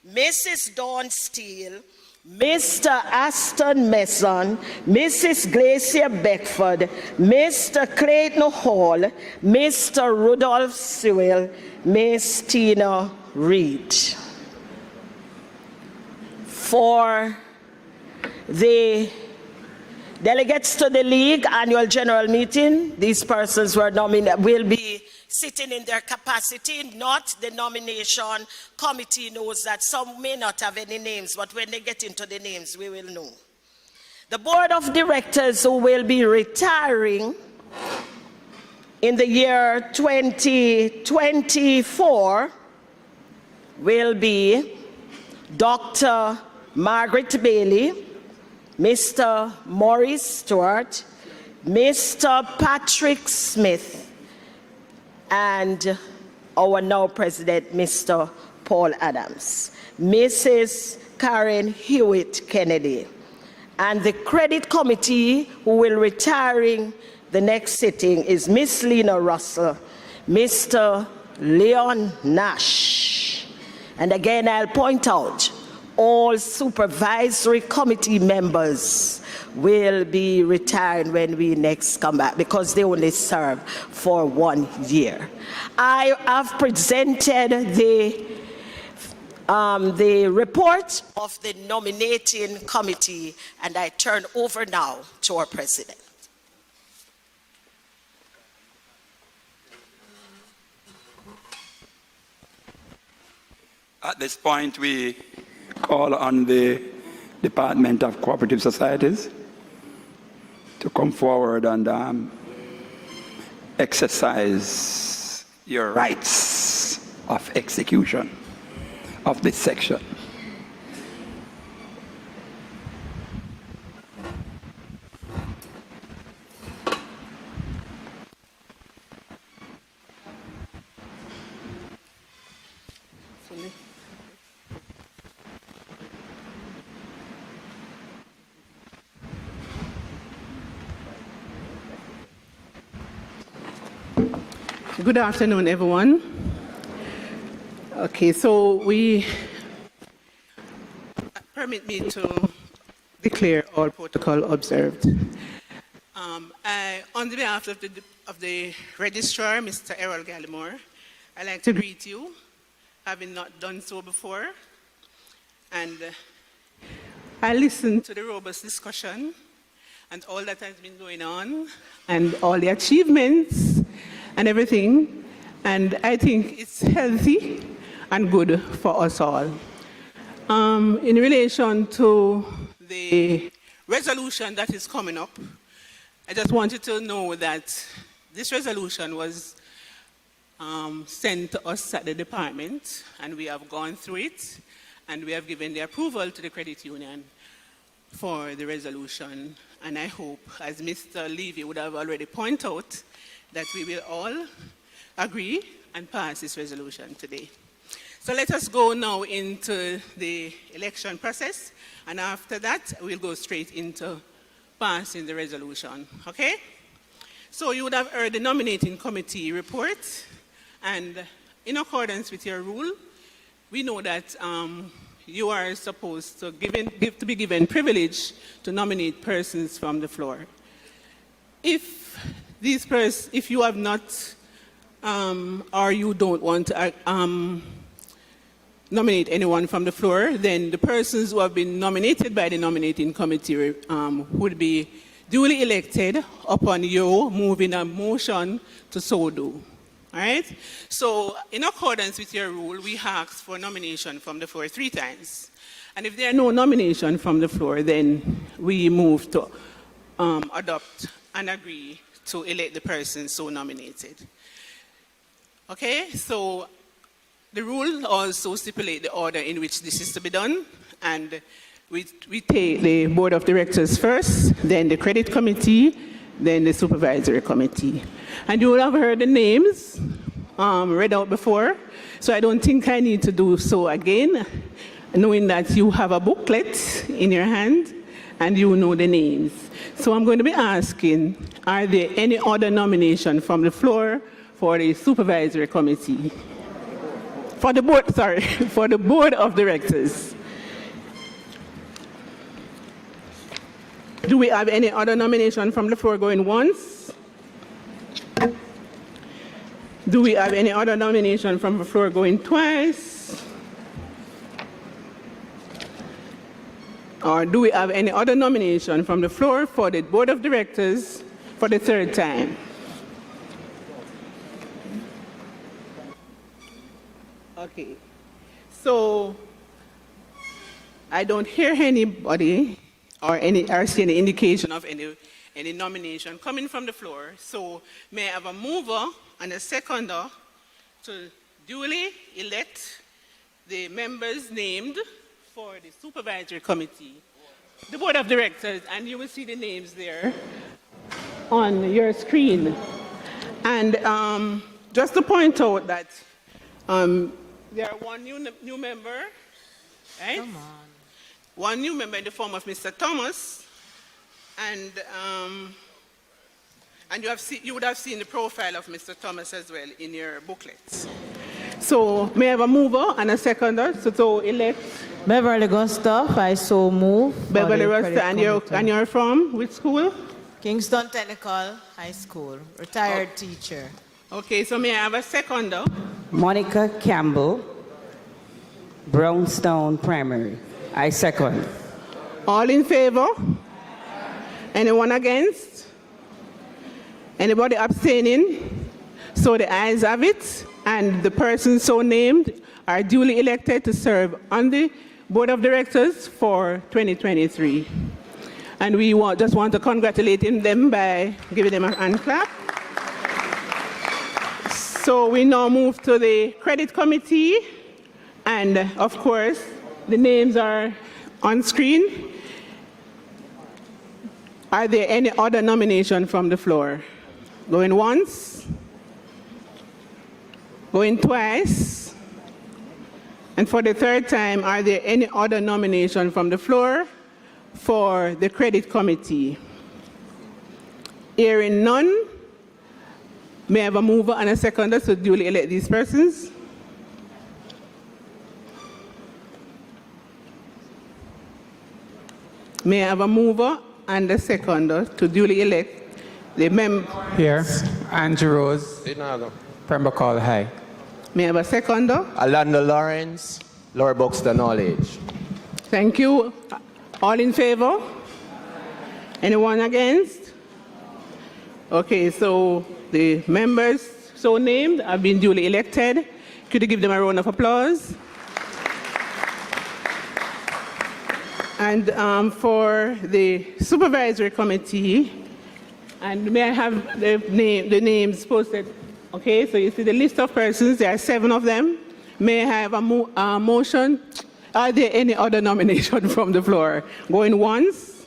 S21: Mrs. Dawn Steele, Mr. Aston Mason, Mrs. Glacier Beckford, Mr. Clayton Hall, Mr. Rudolph Sewell, Miss Tina Reed. For the delegates to the League Annual General Meeting, these persons were nominated, will be sitting in their capacity, not the nomination committee knows that some may not have any names, but when they get into the names, we will know. The Board of Directors who will be retiring in the year 2024 will be Dr. Margaret Bailey, Mr. Maurice Stewart, Mr. Patrick Smith, and our now President, Mr. Paul Adams, Mrs. Karen Hewitt Kennedy, and the Credit Committee who will retiring the next sitting is Miss Lena Russell, Mr. Leon Nash. And again, I'll point out, all supervisory committee members will be retired when we next come back because they only serve for 1 year. I have presented the report of the nominating committee, and I turn over now to our president.
S7: At this point, we call on the Department of Cooperative Societies to come forward and exercise your rights of execution of this section.
S4: Good afternoon, everyone. Okay, so permit me to declare all protocol observed. On behalf of the registrar, Mr. Errol Gallimore, I'd like to greet you, having not done so before. And I listened to the robust discussion and all that has been going on and all the achievements and everything, and I think it's healthy and good for us all. In relation to the resolution that is coming up, I just wanted to know that this resolution was sent to us at the department, and we have gone through it, and we have given the approval to the credit union for the resolution. And I hope, as Mr. Levy would have already pointed out, that we will all agree and pass this resolution today. So let us go now into the election process, and after that, we'll go straight into passing the resolution, okay? So you would have heard the nominating committee report, and in accordance with your rule, we know that you are supposed to be given privilege to nominate persons from the floor. If you have not or you don't want to nominate anyone from the floor, then the persons who have been nominated by the nominating committee would be duly elected upon you moving a motion to so do. All right? So in accordance with your rule, we ask for nomination from the floor 3 times. And if there are no nomination from the floor, then we move to adopt and agree to elect the person so nominated. Okay, so the rule also stipulates the order in which this is to be done, and we take the board of directors first, then the credit committee, then the supervisory committee. And you will have heard the names read out before, so I don't think I need to do so again, knowing that you have a booklet in your hand and you know the names. So I'm going to be asking, are there any other nomination from the floor for the supervisory committee? For the board, sorry, for the board of directors. Do we have any other nomination from the floor going once? Do we have any other nomination from the floor going twice? Or do we have any other nomination from the floor for the board of directors for the third time? Okay, so I don't hear anybody or see any indication of any nomination coming from the floor. So may I have a mover and a seconder to duly elect the members named for the supervisory committee, the board of directors, and you will see the names there on your screen. And just to point out that there are one new member, right? Come on. One new member in the form of Mr. Thomas, and you would have seen the profile of Mr. Thomas as well in your booklets. So may I have a mover and a seconder to elect?
S12: Beverly Gustav, I so move.
S4: Beverly Gustav, and you're from which school?
S18: Kingston Technical High School, retired teacher.
S4: Okay, so may I have a seconder?
S9: Monica Campbell, Brownstone Primary. I second.
S4: All in favor? Anyone against? Anybody abstaining? So the ayes have it, and the persons so named are duly elected to serve on the board of directors for 2023. And we just want to congratulate them by giving them a hand clap. So we now move to the credit committee, and of course, the names are on screen. Are there any other nomination from the floor? Going once? Going twice? And for the third time, are there any other nomination from the floor for the credit committee? Hearing none, may I have a mover and a seconder to duly elect these persons? May I have a mover and a seconder to duly elect the member?
S17: Here, Andrew Rose, Pembroke High.
S4: May I have a seconder?
S20: Alanda Lawrence, Lower Buxton Knowledge.
S4: Thank you. All in favor? Anyone against? Okay, so the members so named have been duly elected. Could you give them a round of applause? And for the supervisory committee, and may I have the names posted? Okay, so you see the list of persons, there are 7 of them. May I have a motion? Are there any other nomination from the floor? Going once?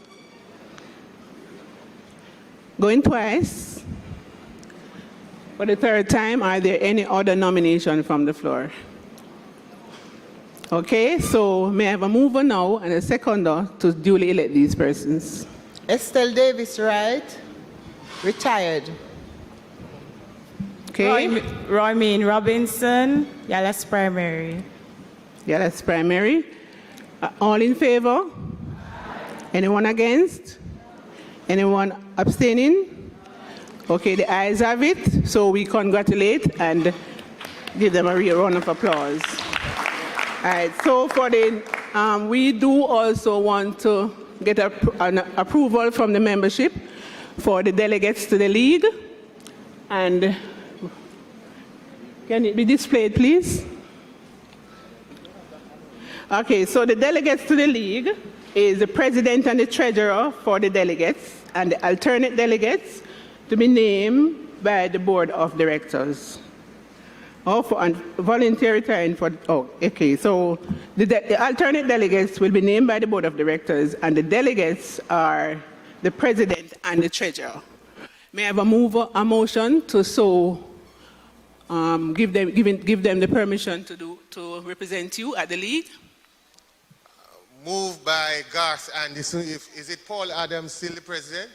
S4: Going twice? For the third time, are there any other nomination from the floor? Okay, so may I have a mover now and a seconder to duly elect these persons?
S18: Estelle Davis Wright, retired.
S4: Okay.
S12: Roy Robinson, Yalas Primary.
S4: Yalas Primary. All in favor? Anyone against? Anyone abstaining? Okay, the ayes have it, so we congratulate and give them a real round of applause. All right, so for the, we do also want to get an approval from the membership for the delegates to the league. And can it be displayed, please? Okay, so the delegates to the league is the president and the treasurer for the delegates, and the alternate delegates to be named by the board of directors. And volunteer retiring for, okay, so the alternate delegates will be named by the board of directors, and the delegates are the president and the treasurer. May I have a motion to give them the permission to represent you at the league?
S2: Moved by Garth Anderson. Is it Paul Adams still the president?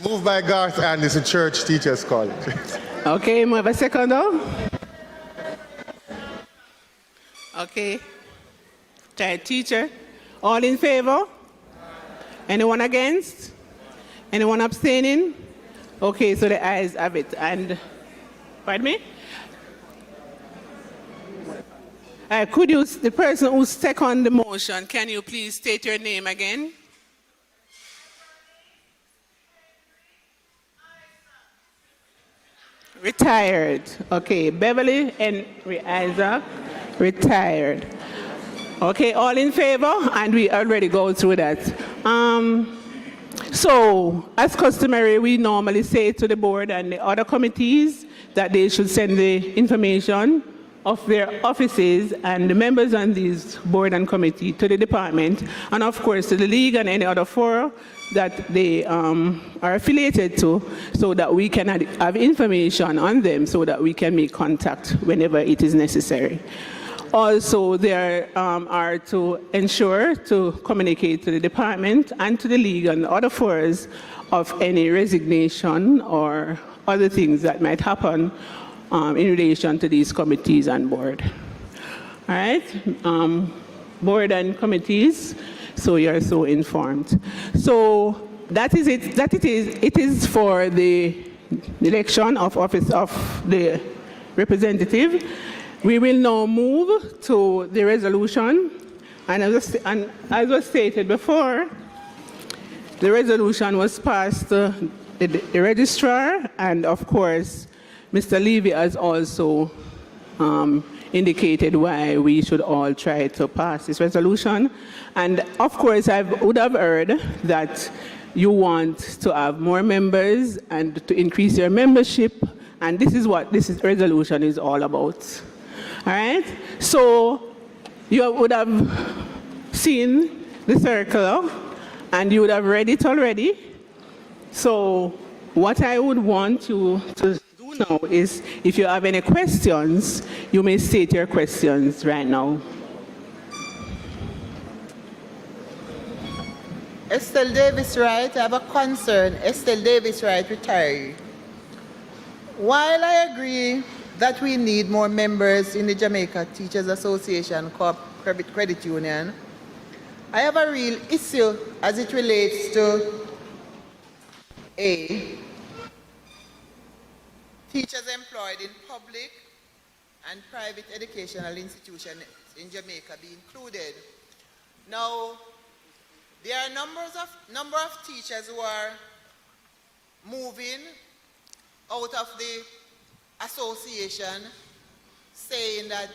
S2: Moved by Garth Anderson, Church Teachers College.
S4: Okay, may I have a second though? Okay. Child teacher. All in favor? Anyone against? Anyone abstaining? Okay, so the ayes have it. And, pardon me? Could you, the person who seconded the motion, can you please state your name again? Retired. Okay, Beverly and Isaac, retired. Okay, all in favor? And we already go through that. So, as customary, we normally say to the board and the other committees that they should send the information of their offices and the members on these board and committee to the department, and of course to the league and any other forum that they are affiliated to, so that we can have information on them so that we can make contact whenever it is necessary. Also, there are to ensure to communicate to the department and to the league and other forums of any resignation or other things that might happen in relation to these committees and board. All right, board and committees, so you're so informed. So that is it. It is for the election of office of the representative. We will now move to the resolution, and as was stated before, the resolution was passed to the registrar, and of course, Mr. Levy has also indicated why we should all try to pass this resolution. And of course, I would have heard that you want to have more members and to increase your membership, and this is what this resolution is all about. All right? So you would have seen the circular, and you would have read it already. So what I would want you to do now is, if you have any questions, you may state your questions right now.
S18: Estelle Davis Wright, I have a concern. Estelle Davis Wright, retiree. While I agree that we need more members in the Jamaica Teachers Association Credit Union, I have a real issue as it relates to A, teachers employed in public and private educational institutions in Jamaica be included. Now, there are number of teachers who are moving out of the association, saying that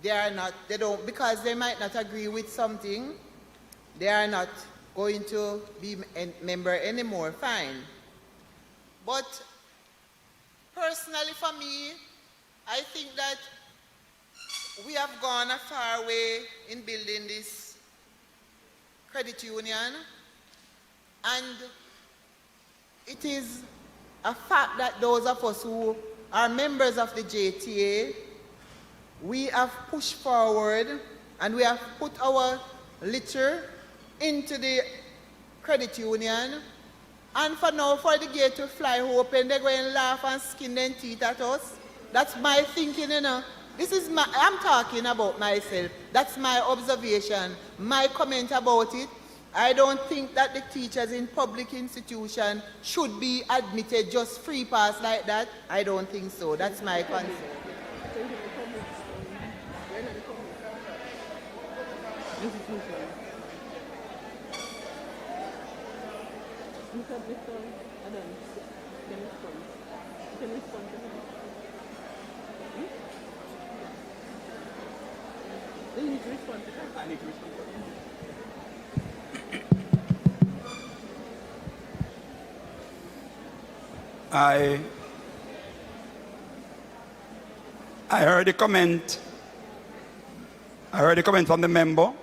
S18: they don't, because they might not agree with something, they are not going to be a member anymore. Fine. But personally for me, I think that we have gone a far way in building this credit union, and it is a fact that those of us who are members of the JTA, we have pushed forward and we have put our litter into the credit union, and for now, for the gate to fly open, they're going to laugh and skin their teeth at us. That's my thinking, you know. I'm talking about myself. That's my observation, my comment about it. I don't think that the teachers in public institutions should be admitted just free pass like that. I don't think so. That's my concern.
S7: I heard a comment. I heard a comment from the member.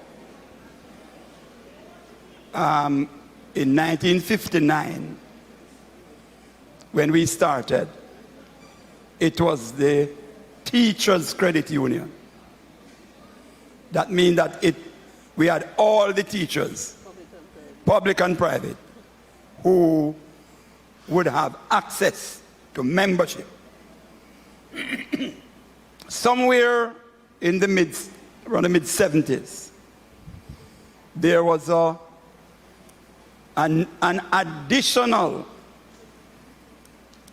S7: in 1959, when we started, it was the Teachers Credit Union. That means that we had all the teachers, public and private, who would have access to membership. Somewhere in the around the mid-70s, there was an additional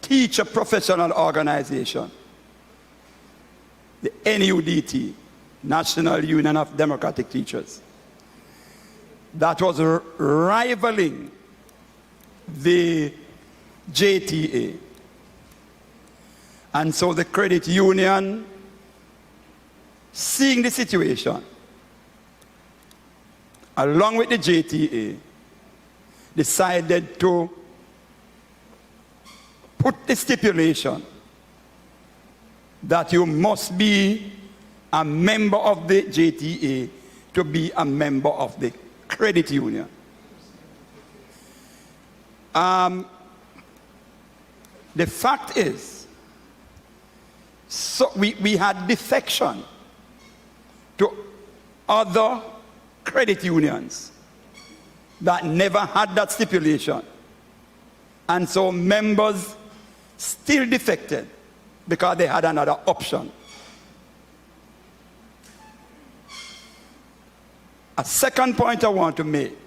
S7: teacher professional organization, the NUDT, National Union of Democratic Teachers, that was rivaling the JTA. And so the credit union, seeing the situation, along with the JTA, decided to put the stipulation that you must be a member of the JTA to be a member of the credit union. The fact is, so we had defection to other credit unions that never had that stipulation. And so members still defected because they had another option. A second point I want to make,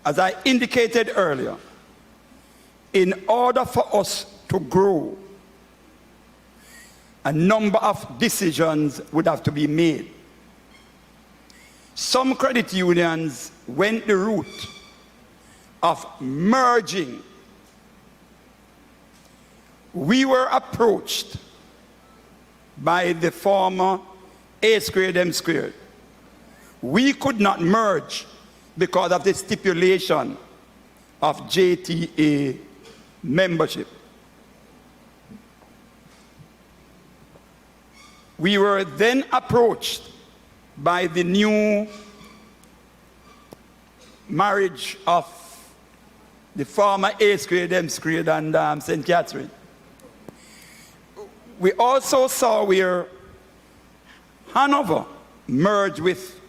S7: as I indicated earlier, in order for us to grow, a number of decisions would have to be made. Some credit unions went the route of merging. We were approached by the former A squared M squared. We could not merge because of the stipulation of JTA membership. We were then approached by the new marriage of the former A squared M squared and St. Catherine. We also saw where Hanover merged with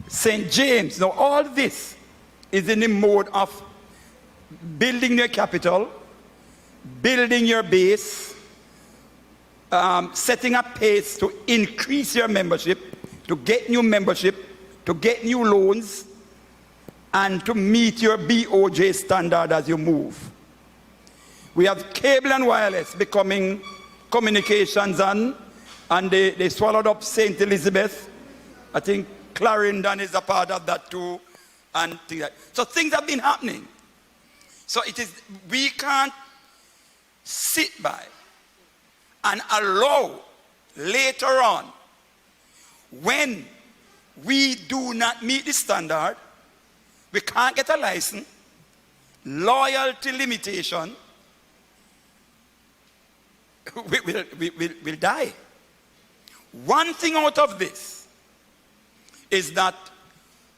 S7: St. James. Now all this is in the mode of building your capital, building your base, setting a pace to increase your membership, to get new membership, to get new loans, and to meet your BOJ standard as you move. We have cable and wireless becoming communications, and they swallowed up St. Elizabeth. I think Clarendon is a part of that too, and things like that. So things have been happening. So we can't sit by and allow later on, when we do not meet the standard, we can't get a license, loyalty limitation, we'll die. One thing out of this is that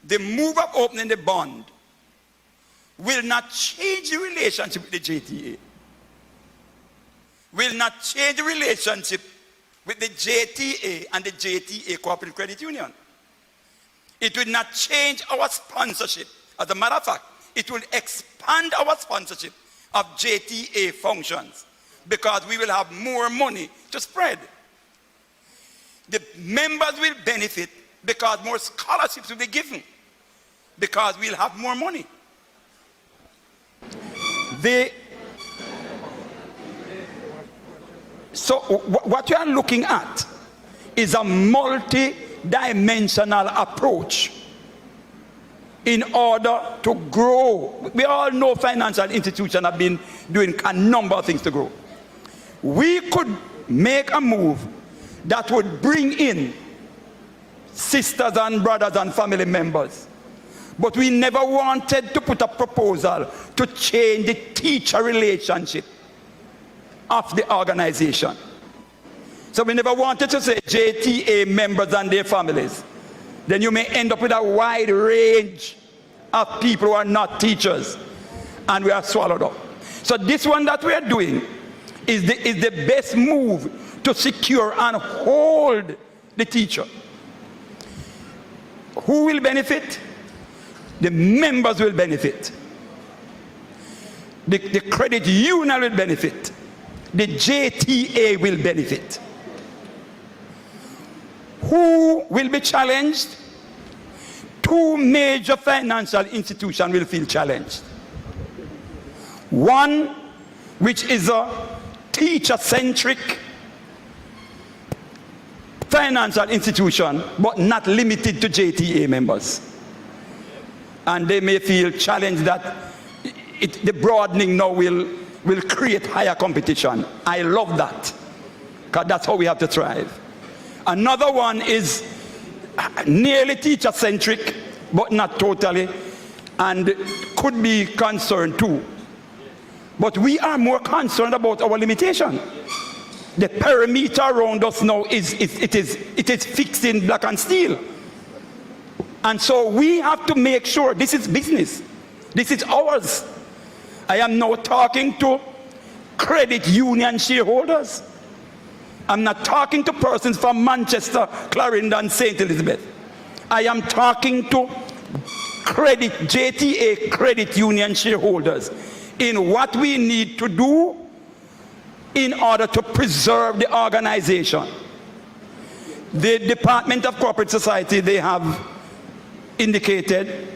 S7: the move of opening the bond will not change the relationship with the JTA. Will not change the relationship with the JTA and the JTA Cooperative Credit Union. It will not change our sponsorship. As a matter of fact, it will expand our sponsorship of JTA functions because we will have more money to spread. The members will benefit because more scholarships will be given because we'll have more money. So what you are looking at is a multi-dimensional approach in order to grow. We all know financial institutions have been doing a number of things to grow. We could make a move that would bring in sisters and brothers and family members. But we never wanted to put a proposal to change the teacher relationship of the organization. So we never wanted to say JTA members and their families. then you may end up with a wide range of people who are not teachers, and we are swallowed up. So this one that we are doing is the best move to secure and hold the teacher. Who will benefit? The members will benefit. The credit union will benefit. The JTA will benefit. Who will be challenged? Two major financial institutions will feel challenged. One, which is a teacher-centric financial institution, but not limited to JTA members. And they may feel challenged that the broadening now will create higher competition. I love that, because that's how we have to thrive. Another one is nearly teacher-centric, but not totally, and could be concerned too. But we are more concerned about our limitation. The perimeter around us now is fixed in black and steel. And so we have to make sure this is business. This is ours. I am now talking to credit union shareholders. I'm not talking to persons from Manchester, Clarendon, St. Elizabeth. I am talking to JTA credit union shareholders in what we need to do in order to preserve the organization. The Department of Corporate Society, they have indicated,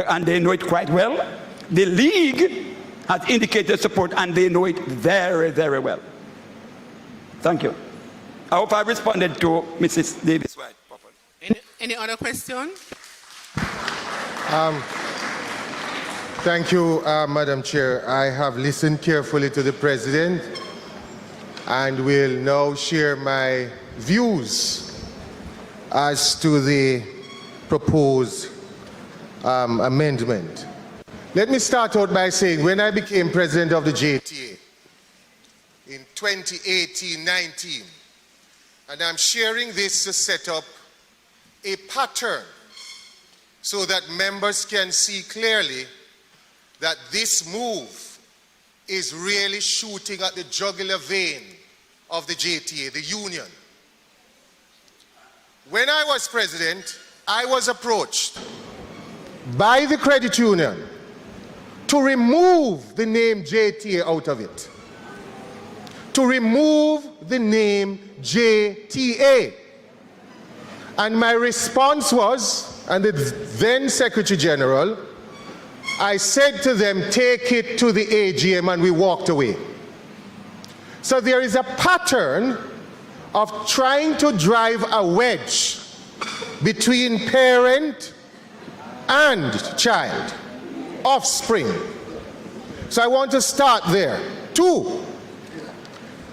S7: and they know it quite well. The League has indicated support, and they know it very, very well. Thank you. I hope I responded to Mrs. Davis White properly.
S4: Any other question?
S2: Thank you, Madam Chair. I have listened carefully to the President and will now share my views as to the proposed amendment. Let me start out by saying, when I became president of the JTA in 2018-19, and I'm sharing this to set up a pattern so that members can see clearly that this move is really shooting at the jugular vein of the JTA, the union. When I was president, I was approached by the credit union to remove the name JTA out of it. To remove the name JTA. And my response was, and the then Secretary General, I said to them, take it to the AGM, and we walked away. So there is a pattern of trying to drive a wedge between parent and child, offspring. So I want to start there. Two,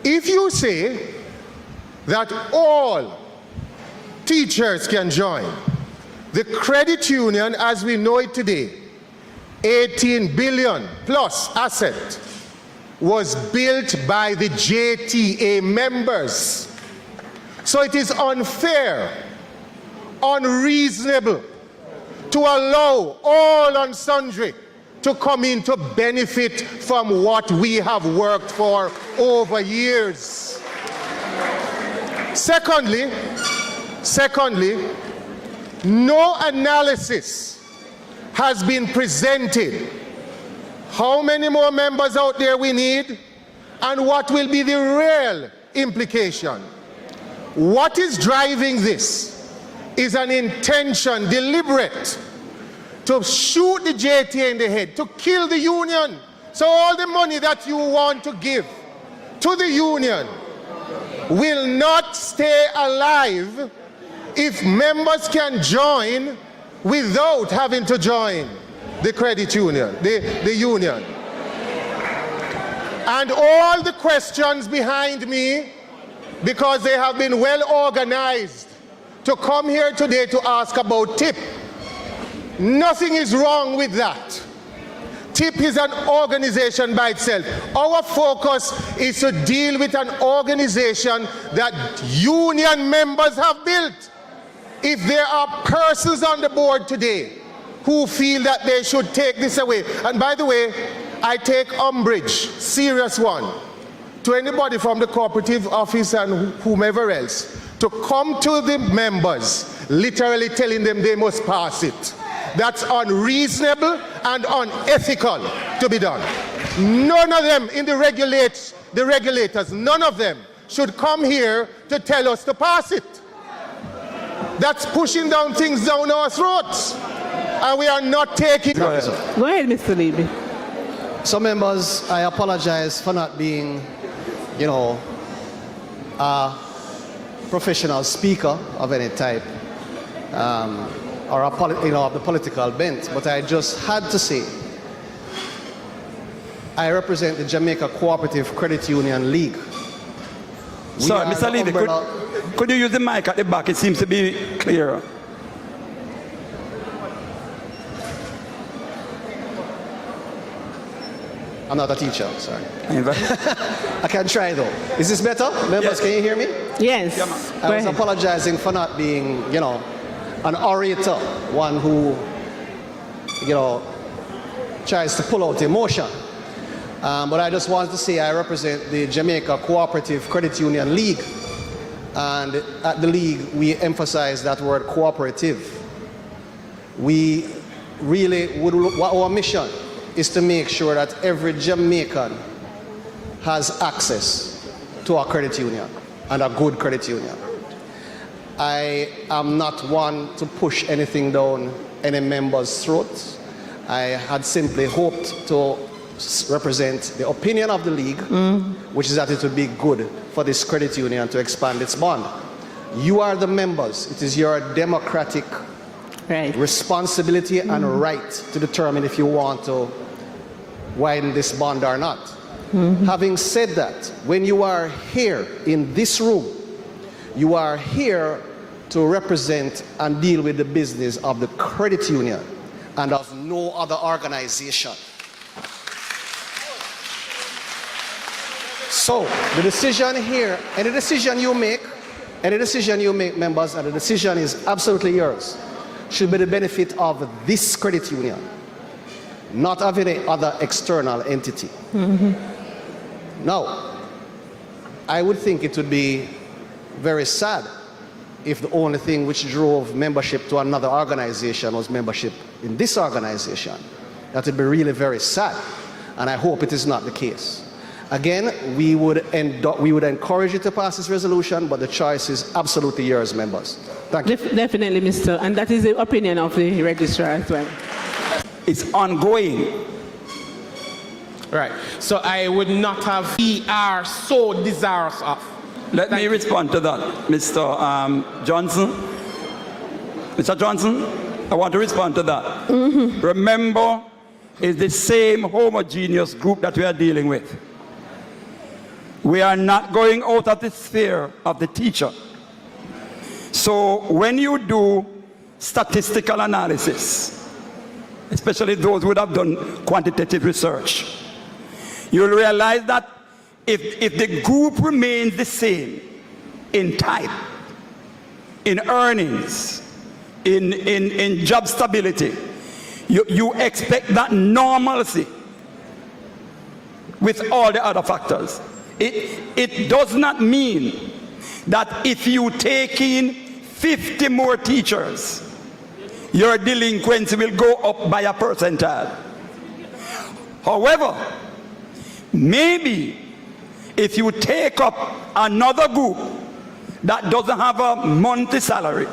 S2: if you say that all teachers can join, the credit union as we know it today, 18 billion plus asset, was built by the JTA members. So it is unfair, unreasonable to allow all and sundry to come in to benefit from what we have worked for over years. Secondly, no analysis has been presented. How many more members out there we need, and what will be the real implication? What is driving this is an intention, deliberate, to shoot the JTA in the head, to kill the union. So all the money that you want to give to the union will not stay alive if members can join without having to join the credit union, the union. And all the questions behind me, because they have been well organized to come here today to ask about TIP. Nothing is wrong with that. TIP is an organization by itself. Our focus is to deal with an organization that union members have built. if there are persons on the board today who feel that they should take this away, and by the way, I take umbrage, serious one, to anybody from the cooperative office and whomever else, to come to the members literally telling them they must pass it. That's unreasonable and unethical to be done. None of them in the regulators, none of them should come here to tell us to pass it. That's pushing down things down our throats. And we are not taking...
S4: Go ahead, Mr. Levy.
S6: So members, I apologize for not being, a professional speaker of any type, or of the political bent, but I just had to say, I represent the Jamaica Cooperative Credit Union League.
S7: Sorry, Mr. Levy, could you use the mic at the back? It seems to be clearer.
S6: I'm not a teacher, sorry. I can try though. Is this better? Members, yes. Can you hear me?
S4: Yes.
S6: I was apologizing for not being, an orator, one who, tries to pull out emotion. But I just wanted to say I represent the Jamaica Cooperative Credit Union League. And at the league, we emphasize that word cooperative. We really our mission is to make sure that every Jamaican has access to a credit union, and a good credit union. I am not one to push anything down any member's throats. I had simply hoped to represent the opinion of the league, which is that it would be good for this credit union to expand its bond. You are the members. It is your democratic responsibility and right to determine if you want to widen this bond or not. Having said that, when you are here in this room, you are here to represent and deal with the business of the credit union and of no other organization. So the decision here, any decision you make, members, and the decision is absolutely yours, should be the benefit of this credit union, not of any other external entity. Now, I would think it would be very sad if the only thing which drove membership to another organization was membership in this organization. That would be really very sad, and I hope it is not the case. Again, we would encourage you to pass this resolution, but the choice is absolutely yours, members. Thank you.
S4: Definitely, Mr. And that is the opinion of the registrar as well.
S7: It's ongoing.
S14: Right. So I would not have, we are so desirous of.
S7: Let me respond to that, Mr. Johnson. Mr. Johnson, I want to respond to that. Remember, it's the same homogeneous group that we are dealing with. We are not going out of the sphere of the teacher. So when you do statistical analysis, especially those who have done quantitative research, you'll realize that if the group remains the same in type, in earnings, in job stability, you expect that normalcy with all the other factors. It does not mean that if you take in 50 more teachers, your delinquency will go up by a percentile. However, maybe if you take up another group that doesn't have a monthly salary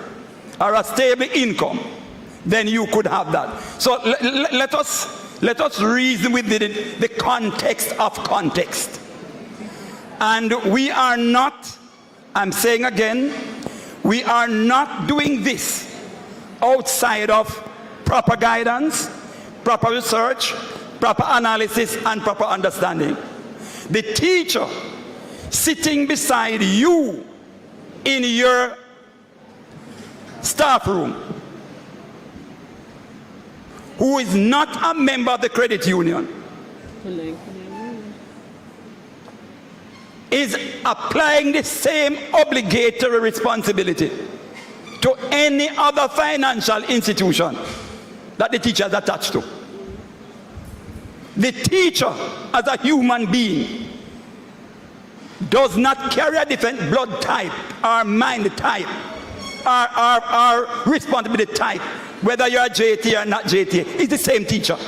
S7: or a stable income, then you could have that. So let us reason with the context of context. And we are not, I'm saying again, we are not doing this outside of proper guidance, proper research, proper analysis, and proper understanding. The teacher sitting beside you in your staff room, who is not a member of the credit union, is applying the same obligatory responsibility to any other financial institution that the teacher is attached to. The teacher, as a human being, does not carry a different blood type or mind type or responsibility type, whether you're a JTA or not JTA. It's the same teacher.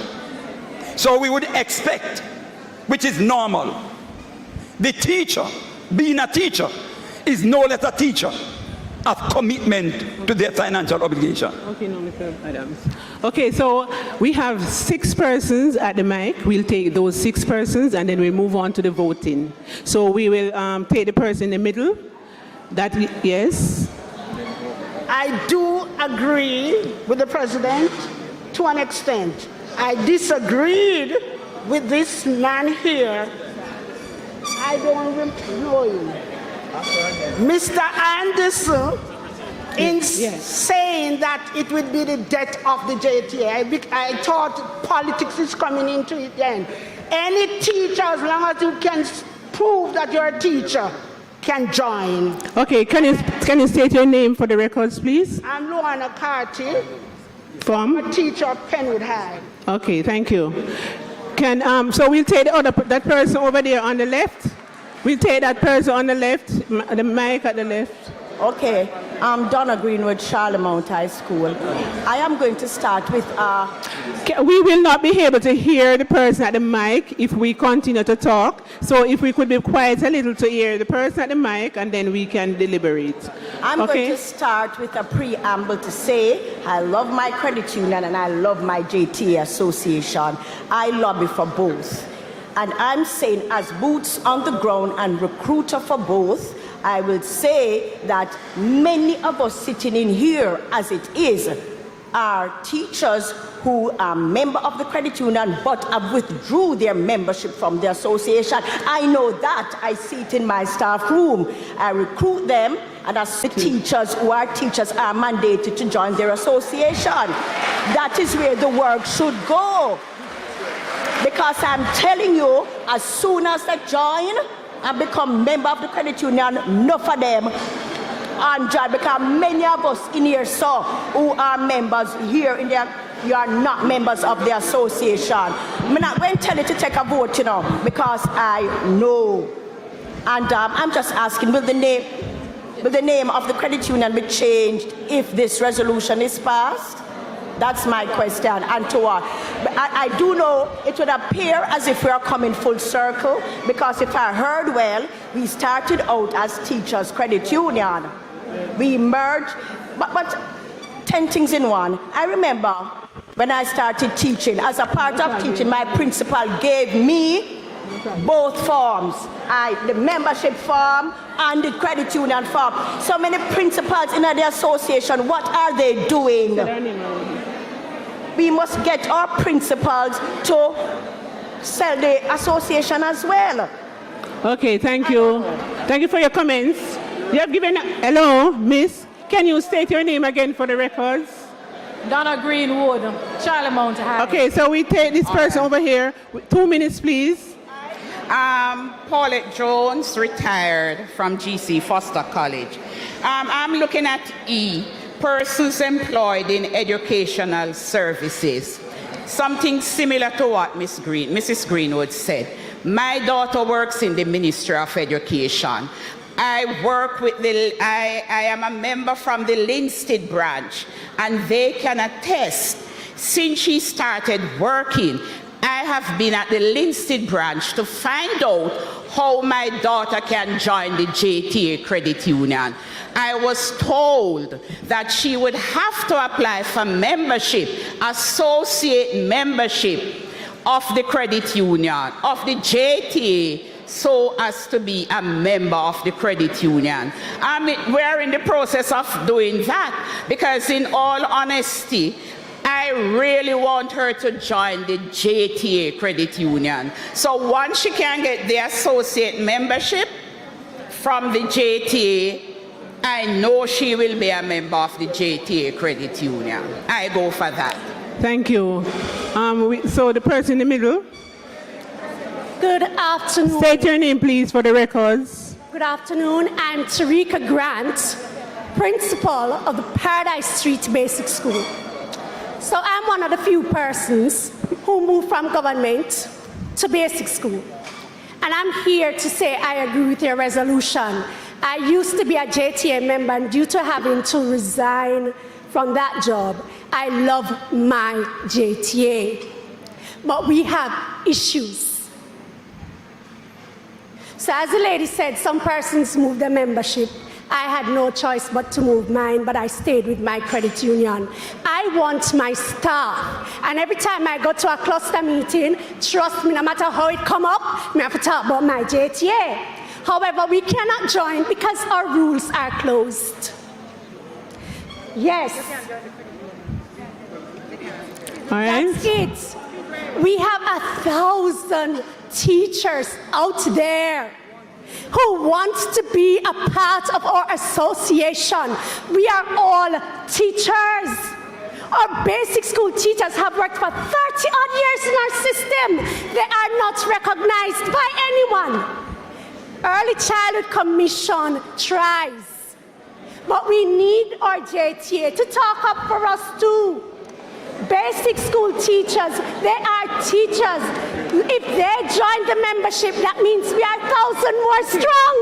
S7: So we would expect, which is normal, the teacher, being a teacher, is no less a teacher of commitment to their financial obligation.
S4: Okay, no, Mr. Adams. Okay, so we have 6 persons at the mic. We'll take those 6 persons and then we'll move on to the voting. So we will take the person in the middle. Yes?
S21: I do agree with the president to an extent. I disagreed with this man here. I don't know him. Mr. Anderson, in saying that it would be the death of the JTA, I thought politics is coming into it then. Any teacher, as long as you can prove that you're a teacher, can join.
S4: Okay, can you state your name for the records, please?
S21: I'm Luana Carty.
S4: From?
S21: I'm a teacher of Penwood High.
S4: Okay, thank you. So we'll take that person over there on the left. We'll take that person on the left, the mic at the left.
S1: Okay, I'm Donna Greenwood, Charlemont High School. I am going to start with...
S4: We will not be able to hear the person at the mic if we continue to talk. So if we could be quiet a little to hear the person at the mic, and then we can deliberate.
S1: I'm going to start with a preamble to say I love my credit union and I love my JTA association. I lobby for both. And I'm saying, as boots on the ground and recruiter for both, I will say that many of us sitting in here, as it is, are teachers who are members of the credit union but have withdrew their membership from the association. I know that. I see it in my staff room. I recruit them, and as the teachers who are teachers are mandated to join their association. That is where the work should go. Because I'm telling you, as soon as they join and become member of the credit union, enough of them enjoy, because many of us in here who are members here in there, you are not members of the association. I'm not going to tell you to take a vote, because I know. And I'm just asking, will the name of the credit union be changed if this resolution is passed? That's my question. And to what? I do know it would appear as if we are coming full circle, because if I heard well, we started out as teachers' credit union. We merged, but 10 things in one. I remember when I started teaching, as a part of teaching, my principal gave me both forms, the membership form and the credit union form. So many principals in the association, what are they doing? We must get our principals to sell the association as well.
S4: Okay, thank you. Thank you for your comments. You have given... Hello, miss. Can you state your name again for the records?
S19: Donna Greenwood, Charlemont High.
S4: Okay, so we take this person over here. 2 minutes, please.
S23: Paulette Jones, retired from GC Foster College. I'm looking at E, persons employed in educational services. Something similar to what Mrs. Greenwood said. My daughter works in the Ministry of Education. I work with I am a member from the Linstead branch, and they can attest, since she started working, I have been at the Linstead branch to find out how my daughter can join the JTA Credit Union. I was told that she would have to apply for membership, associate membership of the credit union, of the JTA, so as to be a member of the credit union. We're in the process of doing that, because in all honesty, I really want her to join the JTA Credit Union. So once she can get the associate membership from the JTA, I know she will be a member of the JTA Credit Union. I go for that.
S4: Thank you. So the person in the middle.
S24: Good afternoon.
S4: State your name, please, for the records.
S24: Good afternoon. I'm Tarika Grant principal of the Paradise Street Basic School. So I'm one of the few persons who moved from government to basic school. And I'm here to say I agree with your resolution. I used to be a JTA member, and due to having to resign from that job, I love my JTA. But we have issues. So as the lady said, some persons moved their membership. I had no choice but to move mine, but I stayed with my credit union. I want my staff. And every time I go to a cluster meeting, trust me, no matter how it come up, I have to talk about my JTA. However, we cannot join because our rules are closed. Yes.
S11: All right.
S24: That's it. We have 1,000 teachers out there who want to be a part of our association. We are all teachers. Our basic school teachers have worked for 30-odd years in our system. They are not recognized by anyone. Early Childhood Commission tries, but we need our JTA to talk up for us too. Basic school teachers, they are teachers. If they join the membership, that means we are 1,000 more strong.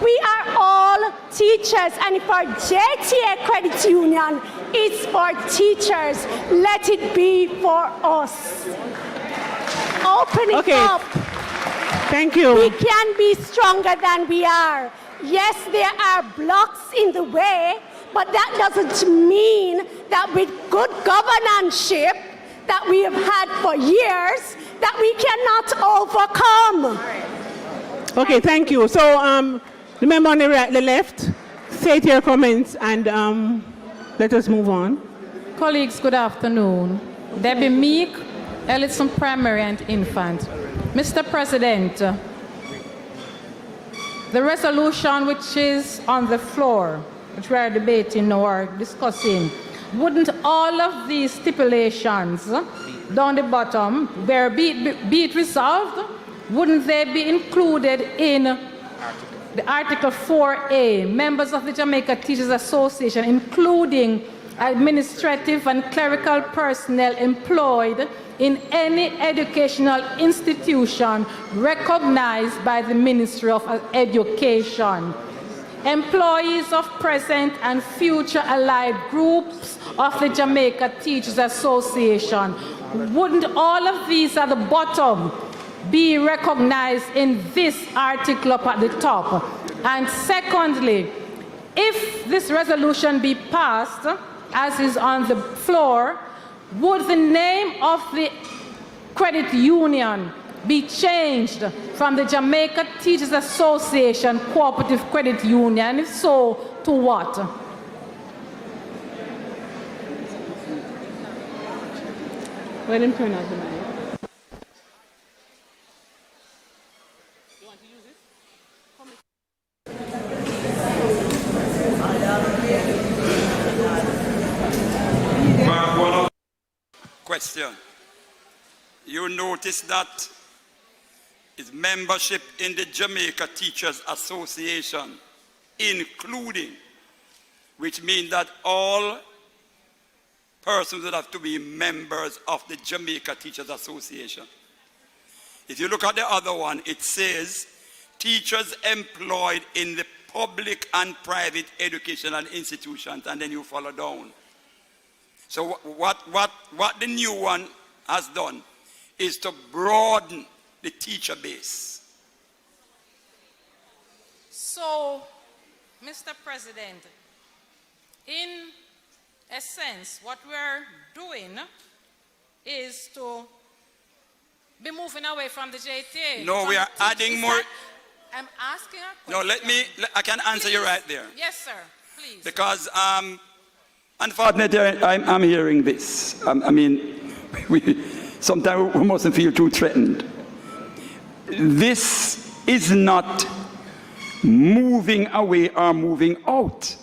S24: We are all teachers, and if our JTA credit union is for teachers, let it be for us. Open it up.
S11: Thank you.
S24: We can be stronger than we are. Yes, there are blocks in the way, but that doesn't mean that with good governance that we have had for years, that we cannot overcome.
S11: Okay, thank you. So, the member on the left, state your comments and let us move on.
S19: Colleagues, good afternoon. Debbie Meek, Ellison Primary and Infant. Mr. President, the resolution which is on the floor, which we are debating or discussing, wouldn't all of these stipulations down the bottom, where be it resolved, wouldn't they be included in the Article 4A, members of the Jamaica Teachers Association, including administrative and clerical personnel employed in any educational institution recognized by the Ministry of Education, employees of present and future allied groups of the Jamaica Teachers Association? Wouldn't all of these at the bottom be recognized in this article up at the top? And secondly, if this resolution be passed, as is on the floor, would the name of the credit union be changed from the Jamaica Teachers Association Cooperative Credit Union? If so, to what?
S11: Let him turn out the mic.
S7: Question. You notice that is membership in the Jamaica Teachers Association, including, which means that all persons would have to be members of the Jamaica Teachers Association. If you look at the other one, it says teachers employed in the public and private educational institutions, and then you follow down. So what the new one has done is to broaden the teacher base.
S19: So, Mr. President, in a sense, what we're doing is to be moving away from the JTA.
S7: No, we are adding more.
S19: I'm asking a question.
S7: No, I can answer you right there.
S19: Yes, sir, please.
S7: Because unfortunately, I'm hearing this. I mean, sometimes we mustn't feel too threatened. This is not moving away or moving out.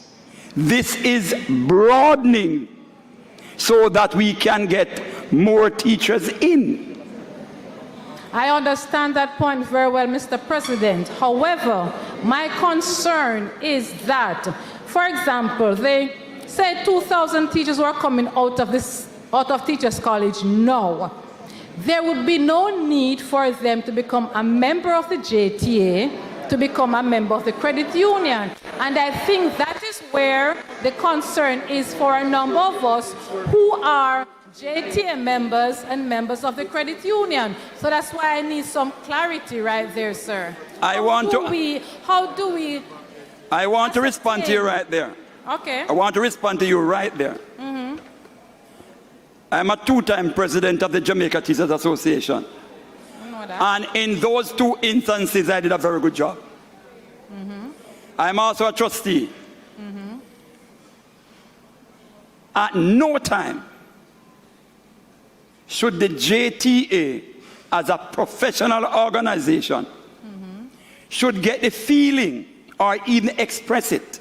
S7: This is broadening so that we can get more teachers in.
S19: I understand that point very well, Mr. President. However, My concern is that, for example, they say 2,000 teachers who are coming out of Teachers College now. There would be no need for them to become a member of the JTA, to become a member of the credit union. And I think that is where the concern is for a number of us who are JTA members and members of the credit union. So that's why I need some clarity right there, sir.
S7: I want to respond to you right there.
S19: Okay.
S7: I want to respond to you right there.
S19: Mm-hmm.
S7: I'm a two-time president of the Jamaica Teachers Association.
S19: I know that.
S7: And in those two instances, I did a very good job.
S19: Mm-hmm.
S7: I'm also a trustee.
S19: Mm-hmm.
S7: At no time should the JTA, as a professional organization, should get the feeling or even express it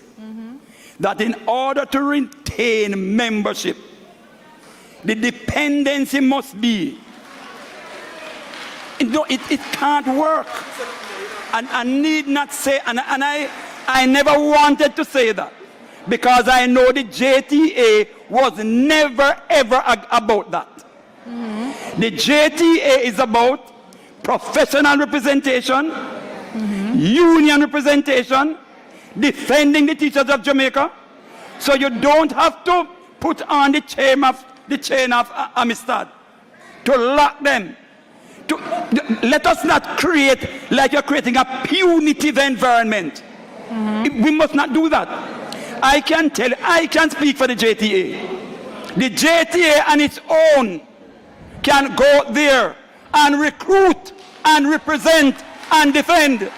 S7: that in order to retain membership, the dependency must be. It can't work. And I need not say, and I never wanted to say that, because I know the JTA was never ever about that. The JTA is about professional representation, union representation, defending the teachers of Jamaica. So you don't have to put on the chain of Amistad to lock them. Let us not create like you're creating a punitive environment. We must not do that. I can speak for the JTA. The JTA on its own can go there and recruit and represent and defend.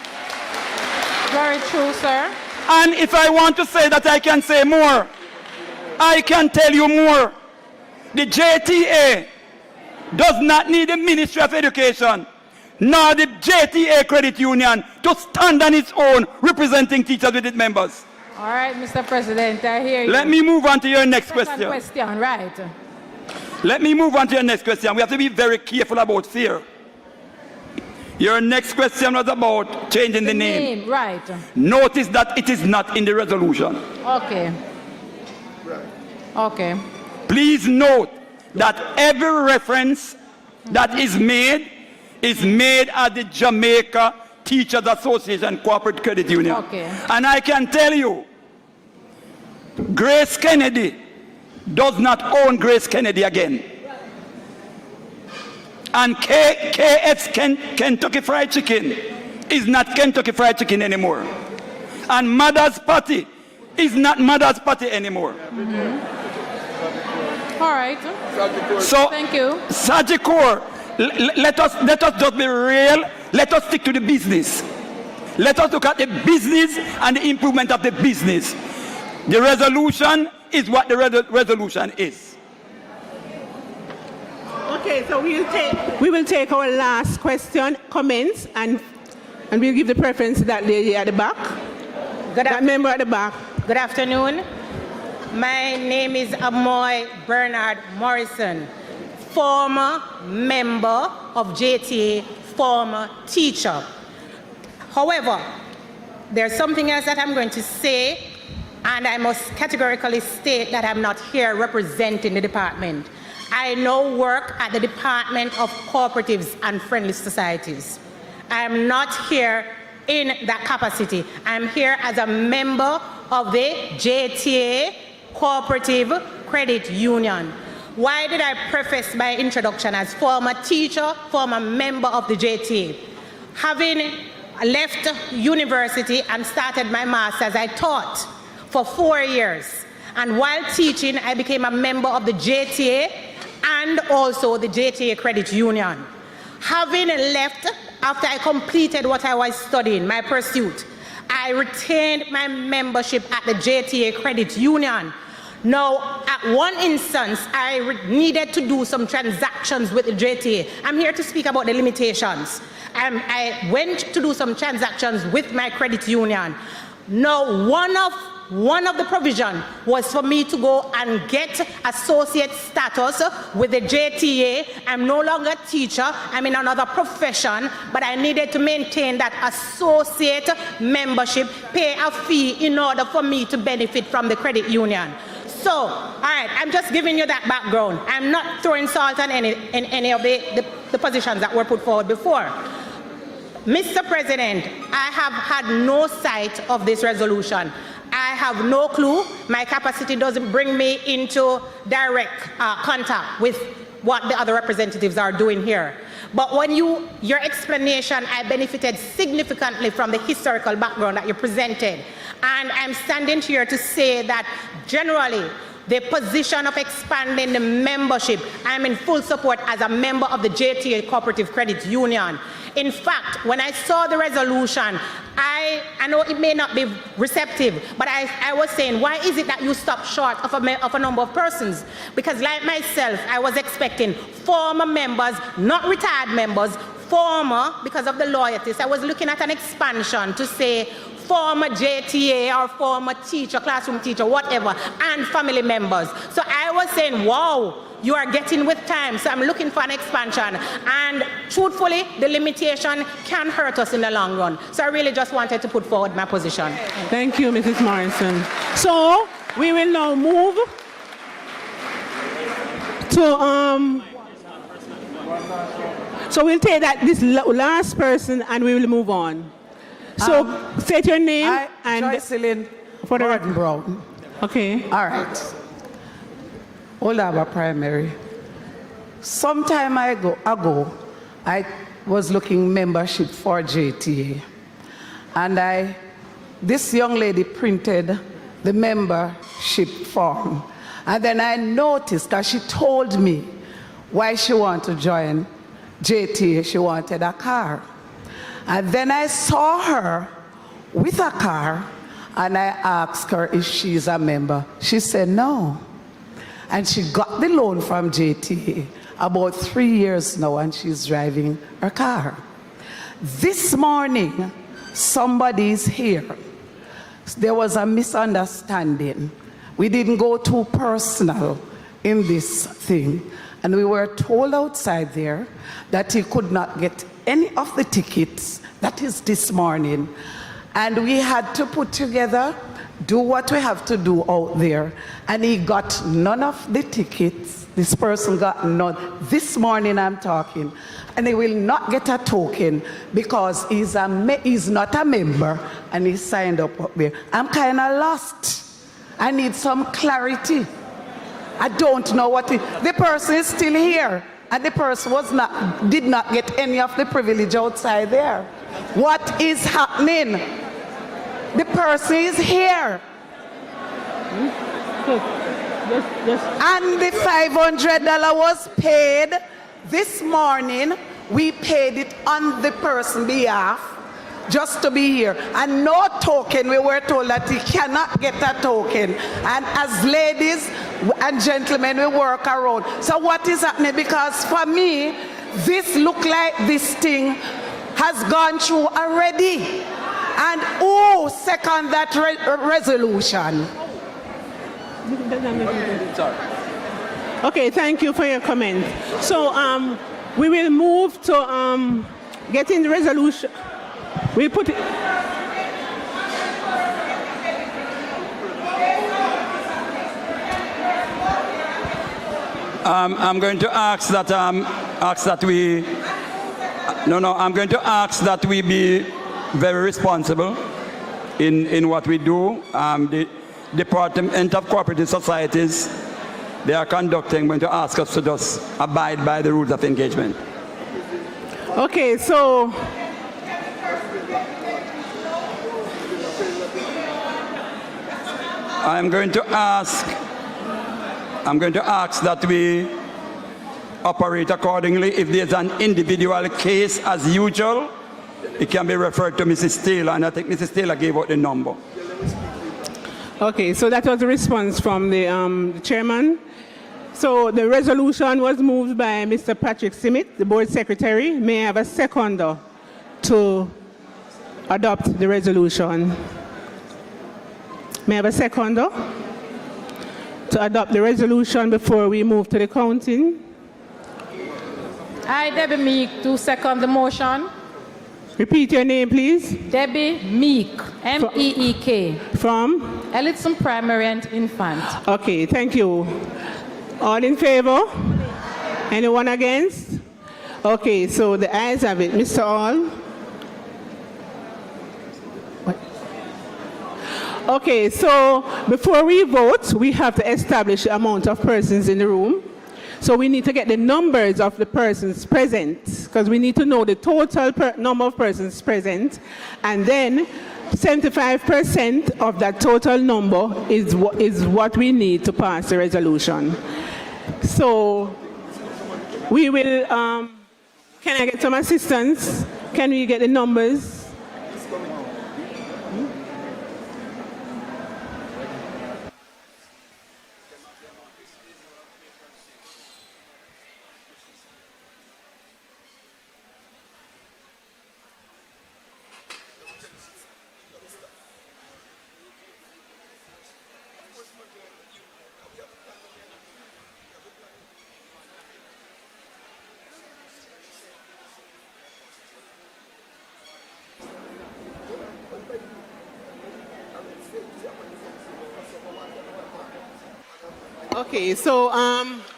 S19: Very true, sir.
S7: And if I want to say that, I can say more. I can tell you more. The JTA does not need the Ministry of Education, nor the JTA Credit Union to stand on its own, representing teachers with its members.
S19: All right, Mr. President, I hear you.
S7: Let me move on to your next
S19: Second
S7: question.
S19: Right.
S7: Let me move on to your next question. We have to be very careful about fear. Your next question was about changing the name.
S19: Right.
S7: Notice that it is not in the resolution.
S19: Okay. Okay.
S7: Please note that every reference that is made at the Jamaica Teachers Association Cooperative Credit Union.
S19: Okay.
S7: And I can tell you, Grace Kennedy does not own Grace Kennedy again. And KF's Kentucky Fried Chicken is not Kentucky Fried Chicken anymore. And Mother's Party is not Mother's Party anymore.
S19: All right.
S7: So,
S19: thank you.
S7: Sagicor, let us just be real. Let us stick to the business. Let us look at the business and the improvement of the business. The resolution is what the resolution is.
S4: Okay, so we will take our last question, comments, and we'll give the preference to that lady at the back. That member at the back.
S8: Good afternoon. My name is Amoy Bernard Morrison, former member of JTA, former teacher. However, there's something else that I'm going to say, and I must categorically state that I'm not here representing the department. I now work at the Department of Cooperatives and Friendly Societies. I am not here in that capacity. I'm here as a member of the JTA Cooperative Credit Union. Why did I preface my introduction as former teacher, former member of the JTA? Having left university and started my master's, I taught for 4 years. And while teaching, I became a member of the JTA and also the JTA Credit Union. Having left after I completed what I was studying, my pursuit, I retained my membership at the JTA Credit Union. Now, at one instance, I needed to do some transactions with the JTA. I'm here to speak about the limitations. I went to do some transactions with my credit union. Now, one of one of the provisions was for me to go and get associate status with the JTA. I'm no longer a teacher, I'm in another profession, but I needed to maintain that associate membership, pay a fee in order for me to benefit from the credit union. So, all right, I'm just giving you that background. I'm not throwing salt on any of the positions that were put forward before. Mr. President, I have had no sight of this resolution. I have no clue. My capacity doesn't bring me into direct contact with what the other representatives are doing here. But when your explanation, I benefited significantly from the historical background that you presented. And I'm standing here to say that generally, the position of expanding the membership, I'm in full support as a member of the JTA Cooperative Credit Union. In fact, when I saw the resolution, I know it may not be receptive, but I was saying, why is it that you stop short of a number of persons? Because like myself, I was expecting former members, not retired members, former, because of the loyalties. I was looking at an expansion to say former JTA or former teacher, classroom teacher, whatever, and family members. So I was saying, wow, you are getting with time. So I'm looking for an expansion. And truthfully, the limitation can hurt us in the long run. So I really just wanted to put forward my position.
S4: Thank you, Mrs. Morrison. So we will now move to so we'll take this last person and we will move on. So state your name and
S9: Joycelyn
S4: for the record.
S9: Brown.
S4: Okay.
S9: All right. Olaba Primary. Some time ago, I was looking membership for JTA. And this young lady printed the membership form. And then I noticed that she told me why she wanted to join JTA. She wanted a car. And then I saw her with a car, and I asked her if she's a member. She said no. And she got the loan from JTA about 3 years now, and she's driving her car. This morning, somebody's here. There was a misunderstanding. We didn't go too personal in this thing. And we were told outside there that he could not get any of the tickets. That is this morning. And we had to put together, do what we have to do out there. And he got none of the tickets. This person got none. This morning I'm talking. And he will not get a token because he's not a member and he signed up there. I'm kind of lost. I need some clarity. I don't know what the person is still here, and the person did not get any of the privilege outside there. What is happening? The person is here. And the $500 was paid this morning. We paid it on the person's behalf just to be here. And no token. We were told that he cannot get a token. And as ladies and gentlemen, we work around. So what is happening? Because for me, this look like this thing has gone through already. And who second that resolution?
S4: Okay, thank you for your comment. So we will move to getting the resolution. We put it.
S7: I'm going to ask that I'm going to ask that we be very responsible in what we do. The Department of Cooperative Societies, they are conducting, going to ask us to just abide by the rules of engagement.
S4: Okay, so
S7: I'm going to ask that we operate accordingly. If there's an individual case, as usual, it can be referred to Mrs. Taylor, and I think Mrs. Taylor gave out the number.
S4: Okay, so that was the response from the chairman. So the resolution was moved by Mr. Patrick Simit, the board secretary. May I have a seconder to adopt the resolution? May I have a seconder to adopt the resolution before we move to the counting?
S19: I, Debbie Meek, do second the motion.
S4: Repeat your name, please.
S19: Debbie Meek, M-E-E-K.
S4: From?
S19: Hendrickson Primary and Infant.
S4: Okay, thank you. All in favor? Anyone against? Okay, so the ayes have it. Mr. Hall? Okay, so before we vote, we have to establish the amount of persons in the room. So we need to get the numbers of the persons present, because we need to know the total number of persons present, and then 75% of that total number is what we need to pass the resolution. So we will, can I get some assistance? Can we get the numbers? Okay, so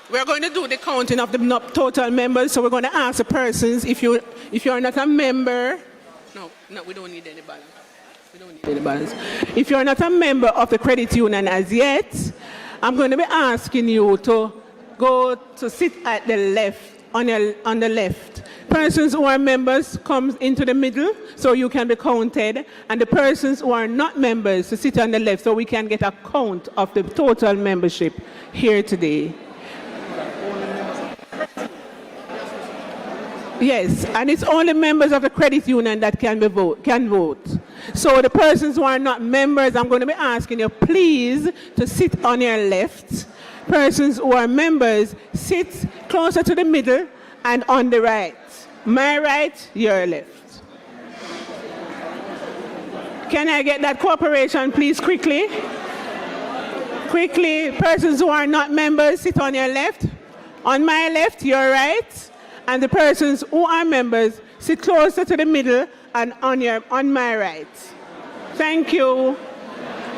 S4: we're going to do the counting of the total members. So we're going to ask the persons if you're not a member. No, we don't need any balance. We don't need any balance. If you're not a member of the credit union as yet, I'm going to be asking you to go to sit at the left, on the left. Persons who are members come into the middle so you can be counted, and the persons who are not members to sit on the left so we can get a count of the total membership here today. Yes, and it's only members of the credit union that can vote. So the persons who are not members, I'm going to be asking you please to sit on your left. Persons who are members, sit closer to the middle and on the right. My right, your left. Can I get that cooperation, please, quickly? Quickly, persons who are not members, sit on your left. On my left, your right. And the persons who are members, sit closer to the middle and on my right. Thank you.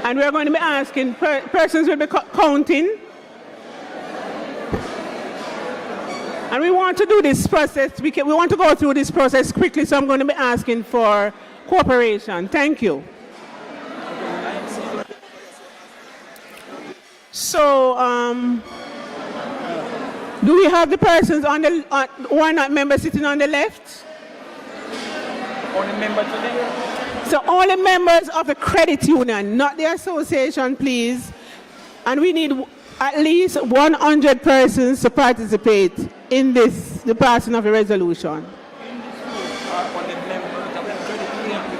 S4: And we're going to be asking, persons will be counting. And we want to do this process, we want to go through this process quickly, so I'm going to be asking for cooperation. Thank you. So, do we have the persons who are not members sitting on the left?
S10: Only members today?
S4: So only members of the credit union, not the association, please. And we need at least 100 persons to participate in the passing of the resolution.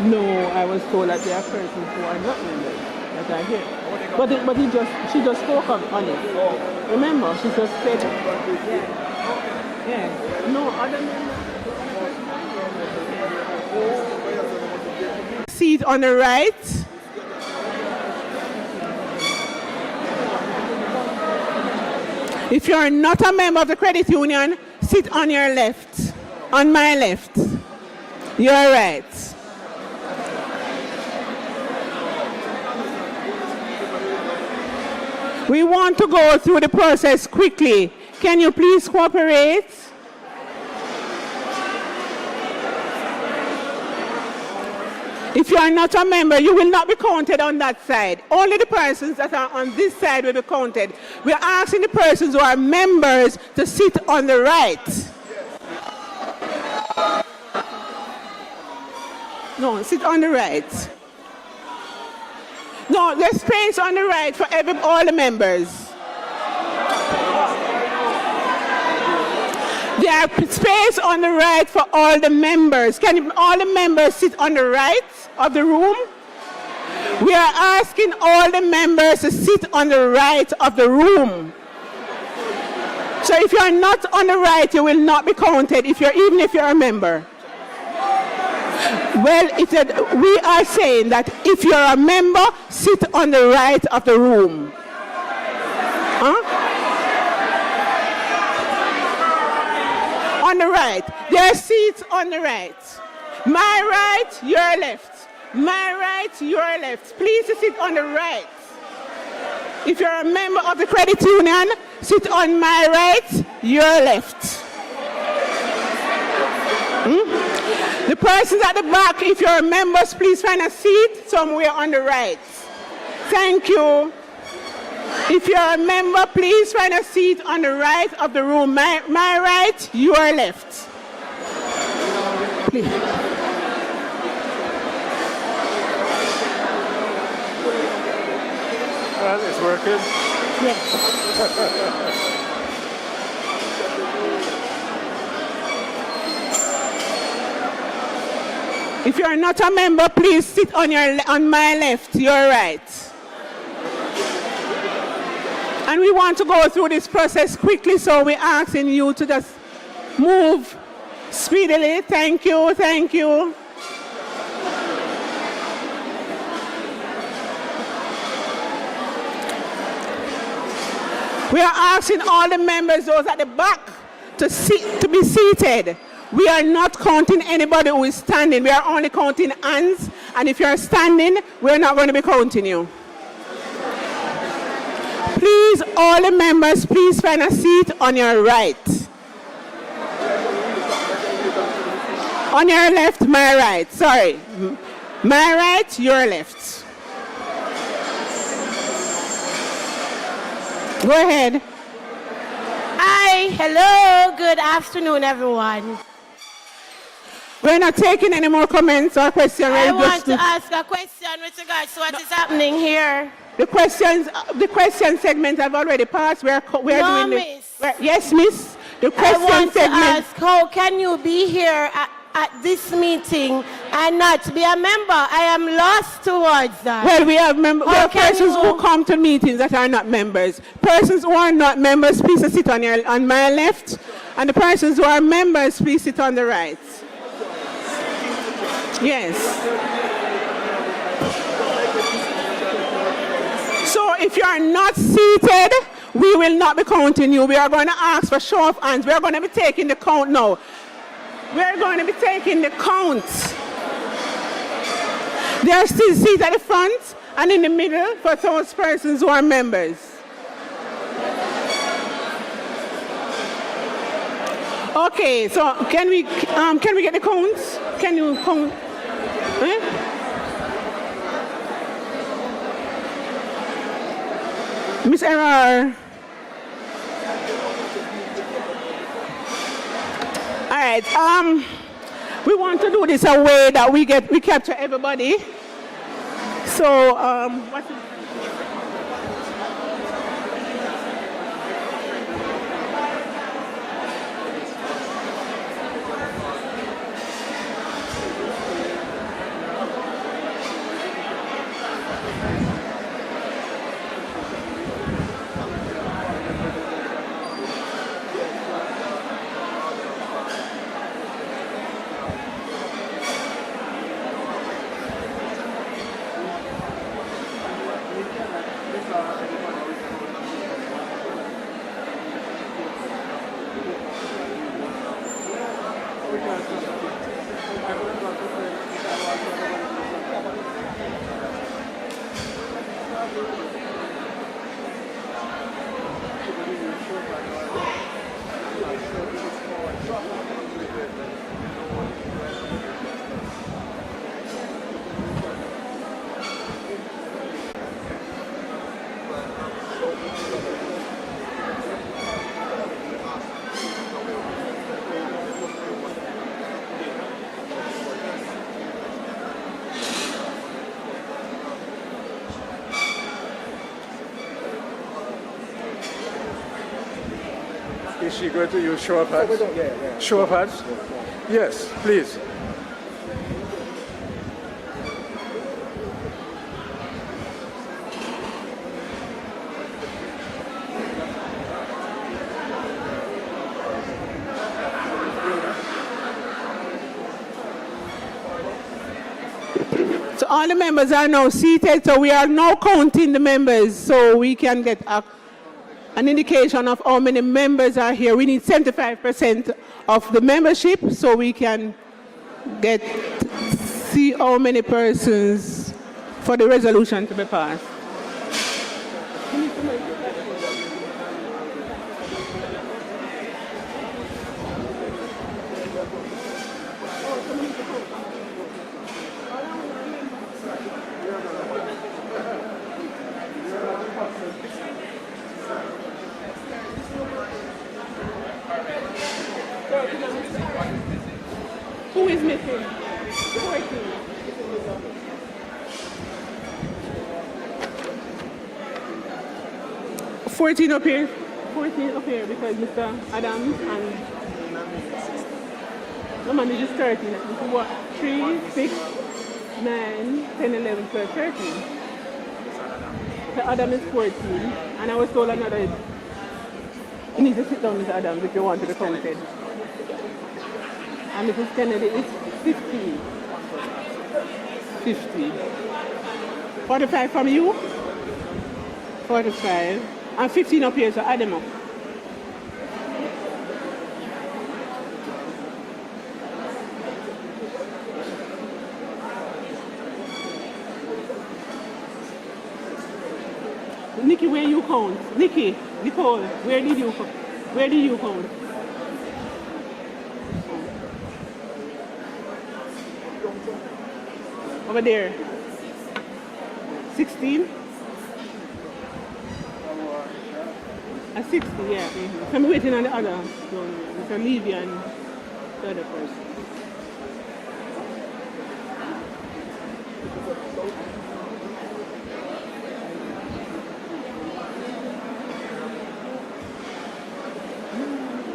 S4: No, I was told that there are persons who are not members that are here. But she just spoke on it. Remember, she just said, yeah. No, other members. Seat on the right. If you're not a member of the credit union, sit on your left, on my left, your right. We want to go through the process quickly. Can you please cooperate? If you are not a member, you will not be counted on that side. Only the persons that are on this side will be counted. We are asking the persons who are members to sit on the right. No, sit on the right. No, there's space on the right for all the members. There's space on the right for all the members. Can all the members sit on the right of the room? We are asking all the members to sit on the right of the room. So if you are not on the right, you will not be counted, even if you're a member.
S13: Well, we are saying that if you're a member, sit on the right of the room. Huh? On the right. There are seats on the right. My right, your left. My right, your left. Please sit on the right. If you're a member of the credit union, sit on my right, your left. The persons at the back, if you're members, please find a seat somewhere on the right. Thank you. If you're a member, please find a seat on the right of the room. My right, your left. Please.
S10: It's working?
S13: Yes. If you're not a member, please sit on my left, your right. And we want to go through this process quickly, so we're asking you to just move speedily. Thank you, thank you. We are asking all the members, those at the back, to be seated. We are not counting anybody who is standing. We are only counting hands. And if you're standing, we're not going to be counting you. Please, all the members, please find a seat on your right. On your left, my right. Sorry. My right, your left. Go ahead.
S24: Hi, hello, good afternoon, everyone.
S13: We're not taking any more comments or questions.
S24: I want to ask a question with regards to what is happening here.
S13: The question segment have already passed. We're
S24: No,
S13: doing
S24: miss.
S13: Yes, miss. The
S24: I
S13: question
S24: want to
S13: segment.
S24: ask, how can you be here at this meeting and not be a member? I am lost towards that.
S13: Well, we have
S24: How can
S13: persons
S24: you-
S13: who come to meetings that are not members. Persons who are not members, please sit on my left. And the persons who are members, please sit on the right. Yes. So if you are not seated, we will not be counting you. We are going to ask for show of hands. We are going to be taking the count now. We are going to be taking the count. There are still seats at the front and in the middle for those persons who are members. Okay, so can we get the counts? Can you count? Miss Error. All right. We want to do this a way that we capture everybody. So what's it?
S10: Is she going to use show of hands? Yeah. Show of hands? Yes, please.
S13: So all the members are now seated, so we are now counting the members so we can get an indication of how many members are here. We need 75% of the membership so we can see how many persons for the resolution to be passed. Who is missing? 14 up here. 14 up here because Mr. Adams and no man is just 13. What? 3, 6, 9, 10, 11, 12, 13. The Adam is 14 and I was told another. You need to sit down, Mr. Adams, if you want to be counted. And Mrs. Kennedy is 15. 50. 45 from you? 45. And 15 up here, so add them up. Nikki, where you count? Nikki, Nicole, where did you count? Where did you count? Over there. 16? A 60, yeah. So I'm waiting on the other. So Mr. Levy and the other person.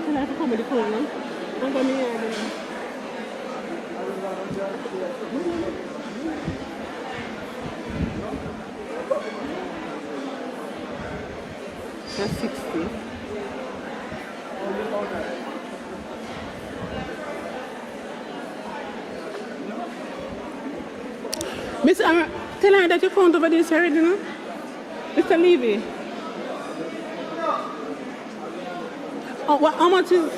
S13: Can I have to come with the phone, no? I'm going to hear That's 60. Miss, tell her that you count over this already, no? Mr. Levy. Oh, how much is...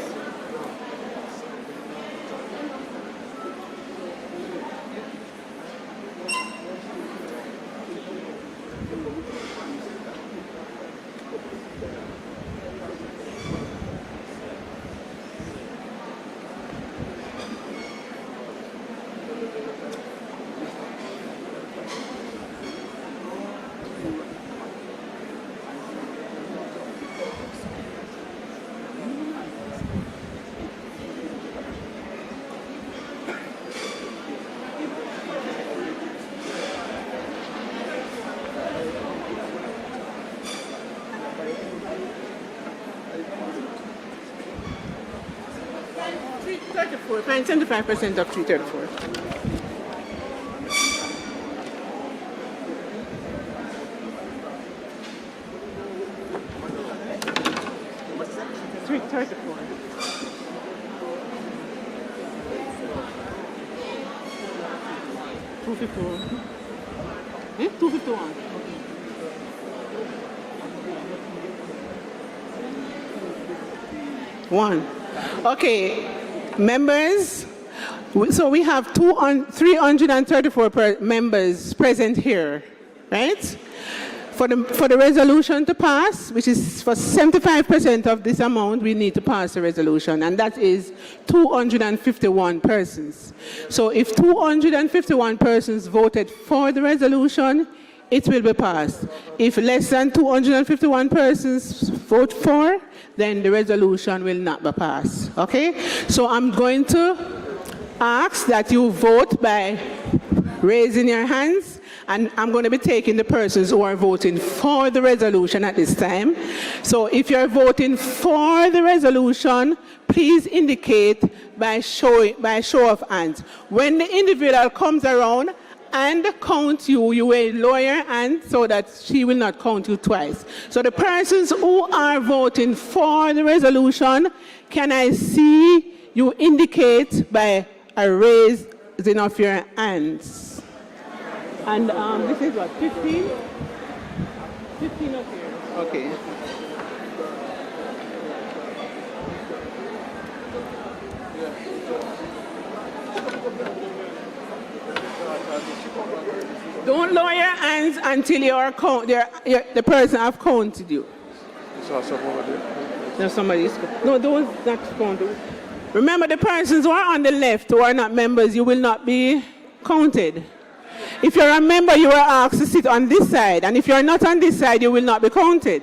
S13: Find 75% of 334. Eh? 251. One. Okay, members. So we have 334 members present here, right? For the resolution to pass, which is for 75% of this amount, we need to pass the resolution, and that is 251 persons. So if 251 persons voted for the resolution, it will be passed. If less than 251 persons vote for, then the resolution will not be passed, okay? So I'm going to ask that you vote by raising your hands, and I'm going to be taking the persons who are voting for the resolution at this time. So if you're voting for the resolution, please indicate by show of hands. When the individual comes around and count you will lower your hand so that she will not count you twice. So the persons who are voting for the resolution, can I see you indicate by a raising of your hands? And this is what, 15? 15 up here. Okay. Don't lower your hands until the person have counted you. There's somebody. No, those not counted. Remember, the persons who are on the left who are not members, you will not be counted. If you're a member, you are asked to sit on this side, and if you're not on this side, you will not be counted.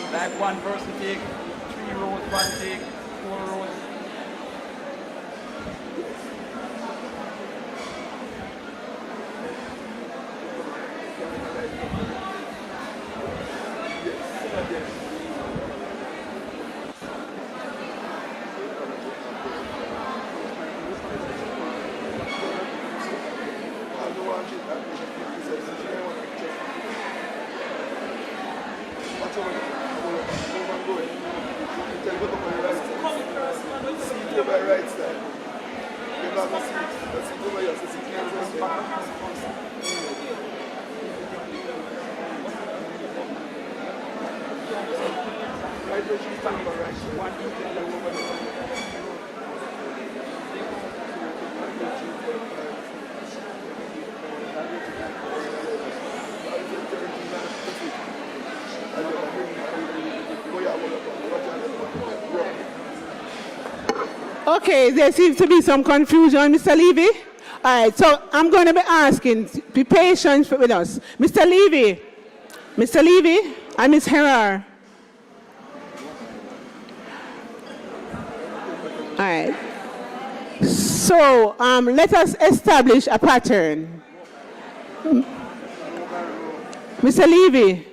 S7: Like one person take 3 rows, one take 4 rows.
S13: Okay, there seems to be some confusion, Mr. Levy. All right, so I'm going to be asking, be patient with us. Mr. Levy, And Ms. Herrera. All right. So let us establish a pattern. Mr. Levy.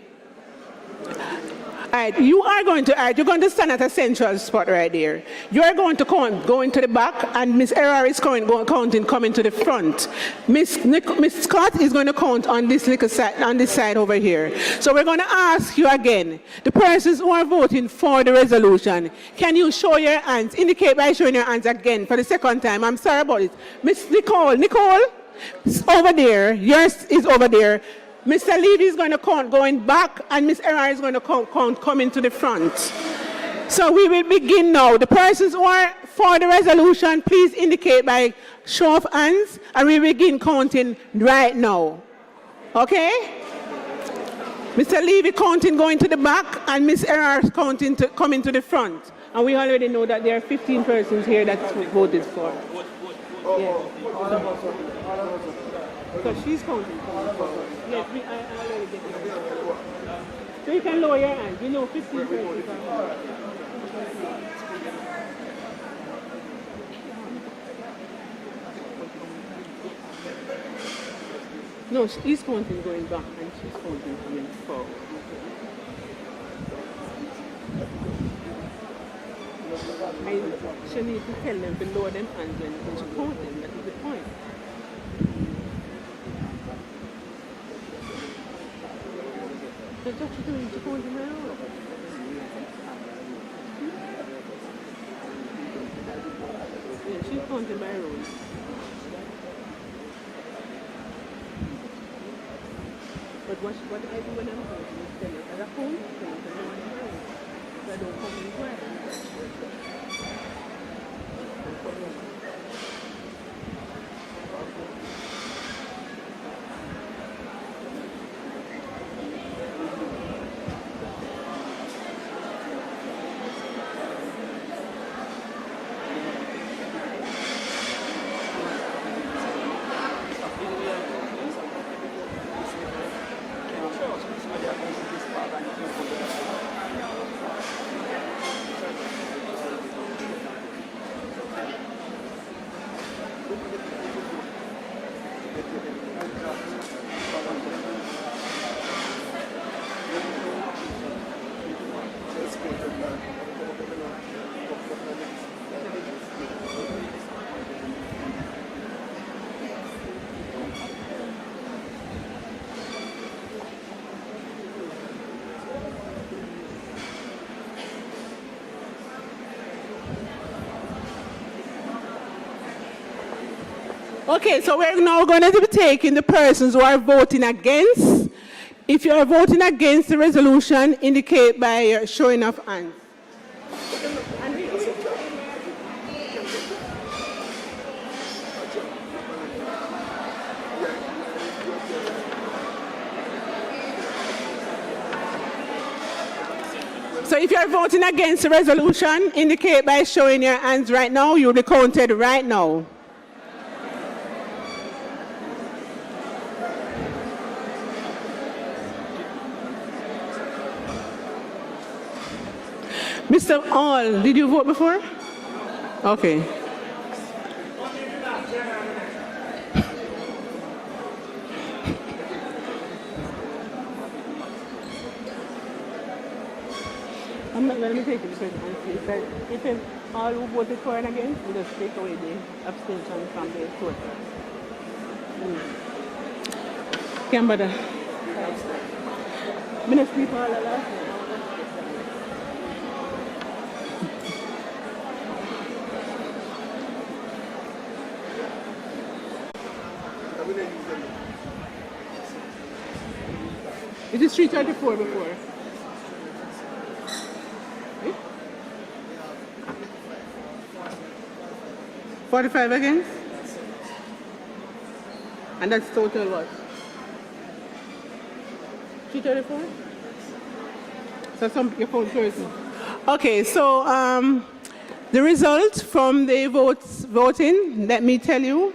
S13: All right, you're going to stand at a central spot right there. You are going to go into the back, and Ms. Herrera is coming to the front. Ms. Scott is going to count on this little side, on this side over here. So we're going to ask you again, the persons who are voting for the resolution, can you show your hands? Indicate by showing your hands again for the second time. I'm sorry about it. Ms. Nicole, is over there. Yours is over there. Mr. Levy is going to count going back, and Ms. Herrera is going to count coming to the front. So we will begin now. The persons who are for the resolution, please indicate by show of hands, and we begin counting right now. Okay? Mr. Levy counting going to the back, and Ms. Herrera counting coming to the front. And we already know that there are 15 persons here that voted for. Yeah. So she's counting. Yes, I already get it. So you can lower your hand. You know 15 persons. No, he's counting going back and she's counting coming forward. She needs to tell them to lower them hands when she counts them. That is the point. That's what she's doing. She's counting her own. Yeah, she's counting by her own. But what I do when I'm counting is tell her, as a phone, so I don't come in twice. Okay, so we're now going to be taking the persons who are voting against. If you are voting against the resolution, indicate by showing of hands. So if you are voting against the resolution, indicate by showing your hands right now. You'll be counted right now. Mr. All, did you vote before? Okay. I'm not going to take it because if all who voted for and against, we just take away the abstention from the total. Can't bother. I'm going to sleep all alone. It is 334 before. 45 against? And that's total what? 334? So you count person. Okay, so the result from the voting, let me tell you.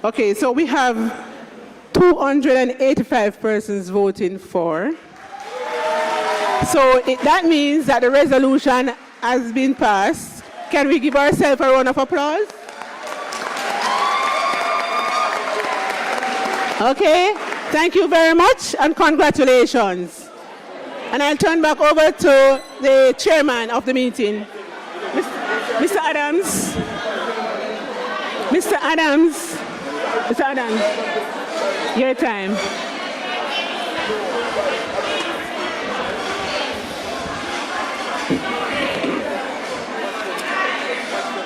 S13: Okay, so we have 285 persons voting for. So that means that the resolution has been passed. Can we give ourselves a round of applause? Okay, thank you very much and congratulations. And I'll turn back over to the chairman of the meeting, Mr. Adams. Mr. Adams. Mr. Adams, your time.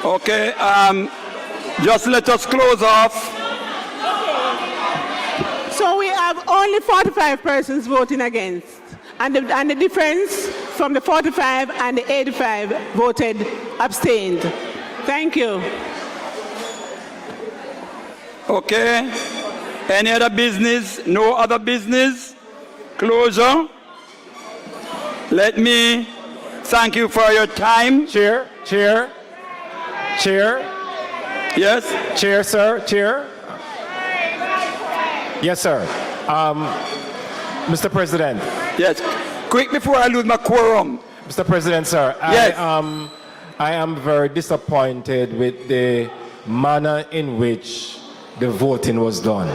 S7: Okay, just let us close off.
S13: So we have only 45 persons voting against. And the difference from the 45 and the 85 voted abstained. Thank you.
S7: Okay. Any other business? No other business? Closure. Let me thank you for your time.
S10: Chair.
S7: Yes?
S10: Chair, sir. Chair. Yes, sir. Mr. President.
S7: Yes. Quick before I lose my quorum.
S10: Mr. President, sir.
S7: Yes.
S10: I am very disappointed with the manner in which the voting was done.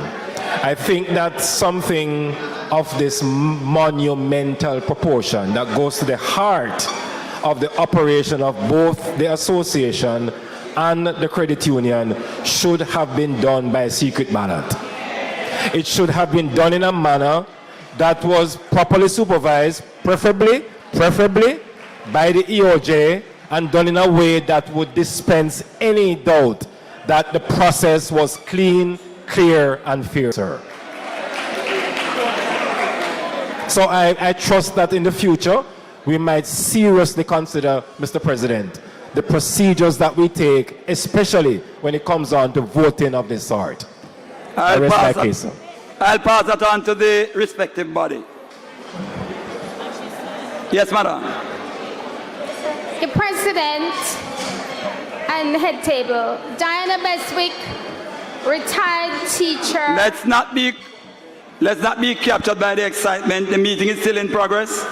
S10: I think that something of this monumental proportion that goes to the heart of the operation of both the association and the credit union should have been done by secret ballot. It should have been done in a manner that was properly supervised, preferably by the EOJ, and done in a way that would dispense any doubt that the process was clean, clear, and fair, sir. So I trust that in the future, we might seriously consider, Mr. President, the procedures that we take, especially when it comes on to voting of this sort.
S7: I'll pass that on to the respective body. Yes, madam.
S3: The President and the head table, Diana Beswick, retired teacher.
S7: Let's not be captured by the excitement. The meeting is still in progress.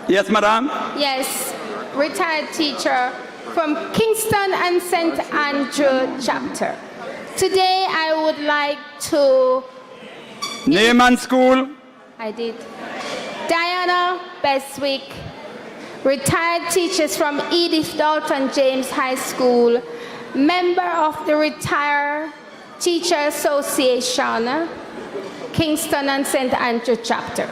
S7: Yes, madam?
S3: Yes, retired teacher from Kingston and St. Andrew chapter. Today I would like to...
S7: Name and school?
S3: I did. Diana Beswick, retired teachers from Edith Dalton James High School, member of the Retired Teacher Association, Kingston and St. Andrew chapter.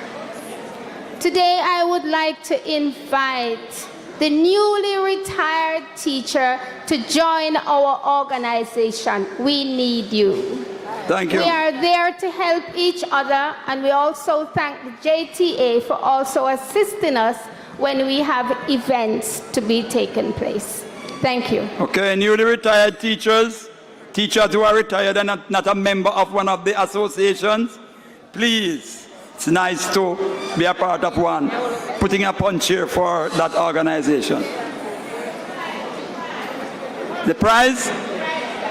S3: Today I would like to invite the newly retired teacher to join our organization. We need you.
S7: Thank you.
S3: We are there to help each other, and we also thank the JTA for also assisting us when we have events to be taking place. Thank you.
S7: Okay, newly retired teachers who are retired and not a member of one of the associations, please, it's nice to be a part of one, putting up on cheer for that organization. The prize?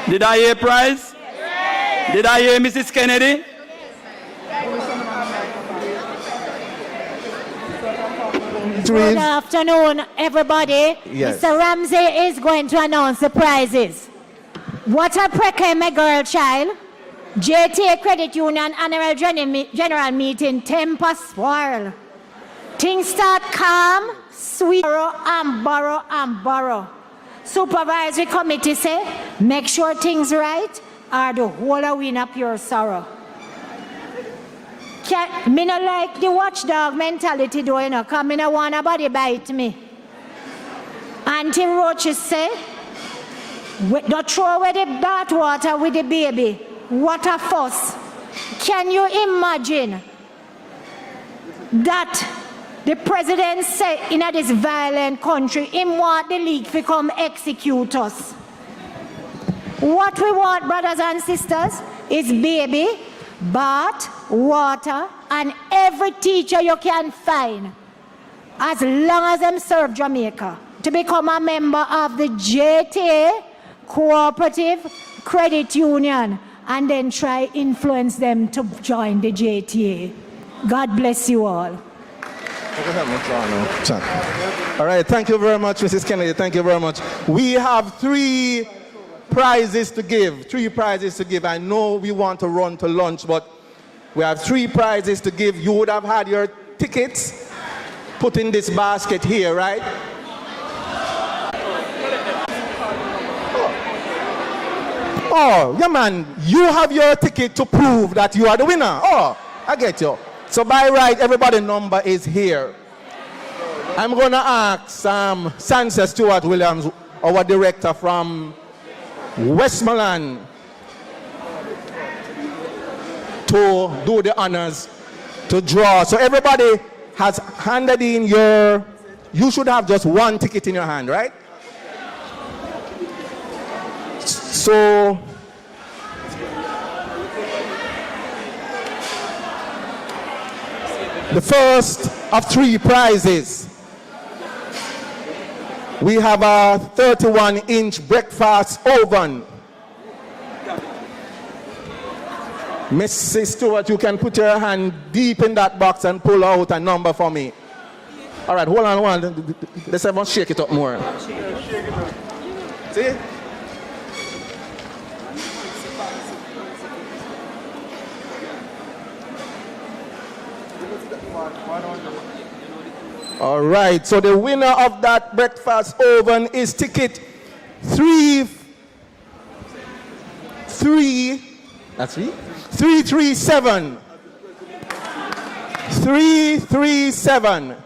S7: Did I hear prize? Did I hear Mrs. Kennedy?
S15: Good afternoon, everybody.
S6: Yes.
S15: Mr. Ramsey is going to announce the prizes. What a precare, my girl child. JTA Credit Union Annual General Meeting, temper swirl. Things start calm, sweet, borrow and borrow. Supervisory committee say, make sure things right, or the whole of win up your sorrow. Me not like the watchdog mentality though, you know, because me not want nobody bite me. Auntie Roaches say, don't throw away the bath water with the baby. What a fuss. Can you imagine that the president said in this violent country, him want the league to come execute us? What we want, brothers and sisters, is baby, bath, water, and every teacher you can find, as long as them serve Jamaica, to become a member of the JTA Co-operative Credit Union, and then try influence them to join the JTA. God bless you all.
S5: All right, thank you very much, Mrs. Kennedy. Thank you very much. We have 3 prizes to give. 3 prizes to give. I know we want to run to lunch, but we have 3 prizes to give. You would have had your tickets put in this basket here, right? Oh, yeah, man, you have your ticket to prove that you are the winner. Oh, I get you. So by right, everybody's number is here. I'm going to ask Sansa Stewart Williams, our director from Westmoreland, to do the honors to draw. So everybody has handed in you should have just 1 ticket in your hand, right? So the first of 3 prizes, we have a 31-inch breakfast oven. Mrs. Stewart, you can put your hand deep in that box and pull out a number for me. All right, hold on. Let's everyone shake it up more. See? All right, so the winner of that breakfast oven is ticket 337. 337.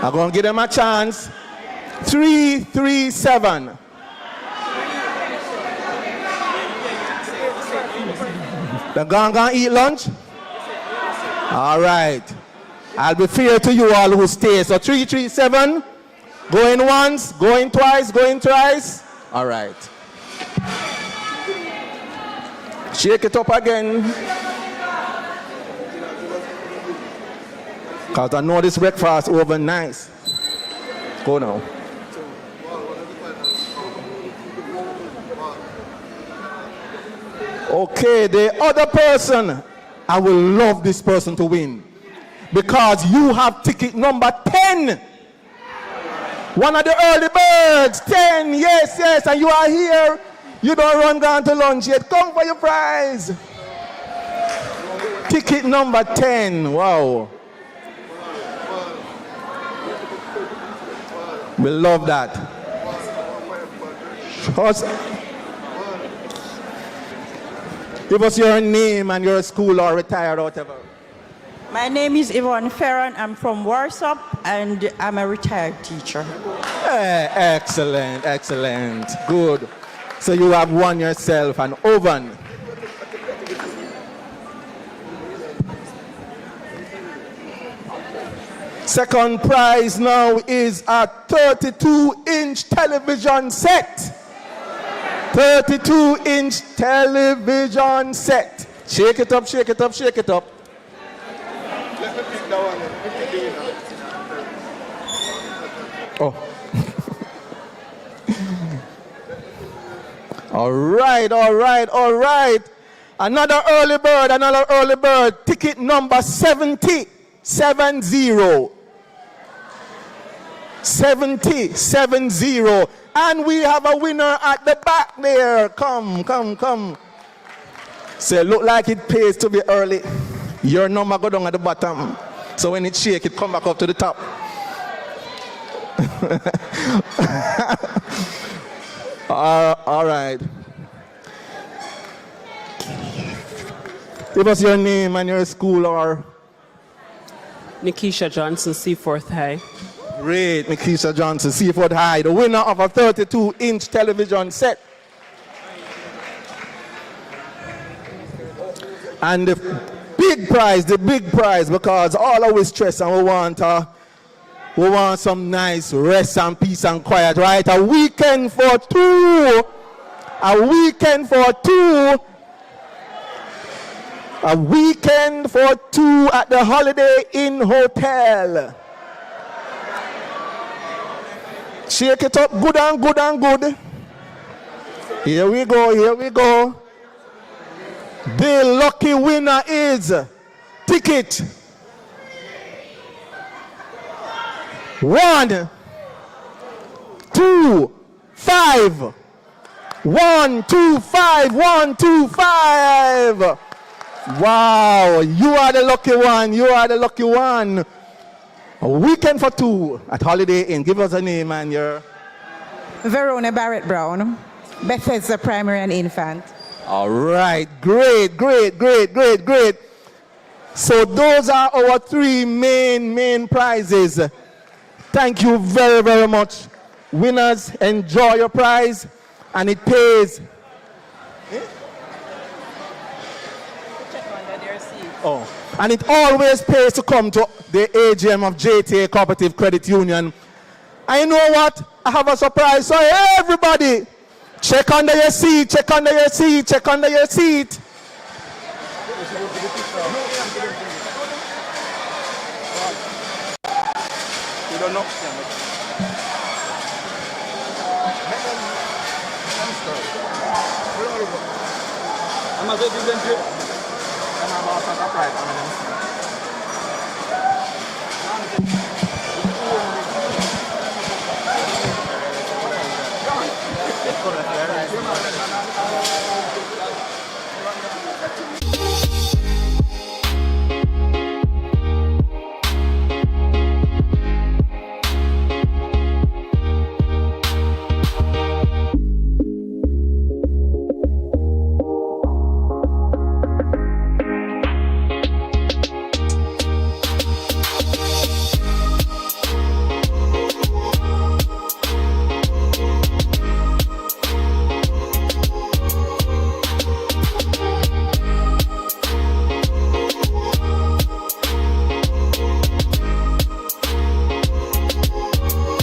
S5: I'm going to give them a chance. 337. They're going to eat lunch? All right. I'll be fair to you all who stay. So 337. Going once, going twice, going thrice. All right. Shake it up again. Because I know this breakfast over nice. Go now. Okay, the other person, I will love this person to win. Because you have ticket number 10. One of the early birds. 10, yes, and you are here. You don't run down to lunch yet. Come for your prize. Ticket number 10. Wow. We love that. Give us your name and your school or retired or whatever.
S16: My name is Yvonne Ferron. I'm from Warsop and I'm a retired teacher.
S5: Excellent, excellent. Good. So you have won yourself an oven. Second prize now is a 32-inch television set. 32-inch television set. Shake it up, shake it up, shake it up. Let me pick that one. Oh. All right, all right, all right. Another early bird, another early bird. Ticket number 70. 70. 70. 70. And we have a winner at the back there. Come, come, come. So look like it pays to be early. Your number go down at the bottom. So when it shake, it come back up to the top. All right. Give us your name and your school or...
S17: Nikisha Johnson, Seaforth High.
S5: Great, Nikisha Johnson, Seaforth High, the winner of a 32-inch television set. And the big prize, because all of us stress and we want some nice rest and peace and quiet, right? A weekend for two. A weekend for two. A weekend for two at the Holiday Inn Hotel. Shake it up good and good and good. Here we go, here we go. The lucky winner is ticket. 1, 2, 5. 1, 2, 5. 1, 2, 5. Wow, you are the lucky one. You are the lucky one. A weekend for 2 at Holiday Inn. Give us a name and your...
S12: Verona Barrett Brown, Bethesda Primary and Infant.
S5: All right, great. So those are our 3 main prizes. Thank you very much. Winners, enjoy your prize, and it pays. Oh, and it always pays to come to the AGM of JTA Cooperative Credit Union. I know what? I have a surprise. So everybody, check under your seat, check under your seat, check under your seat. You don't know?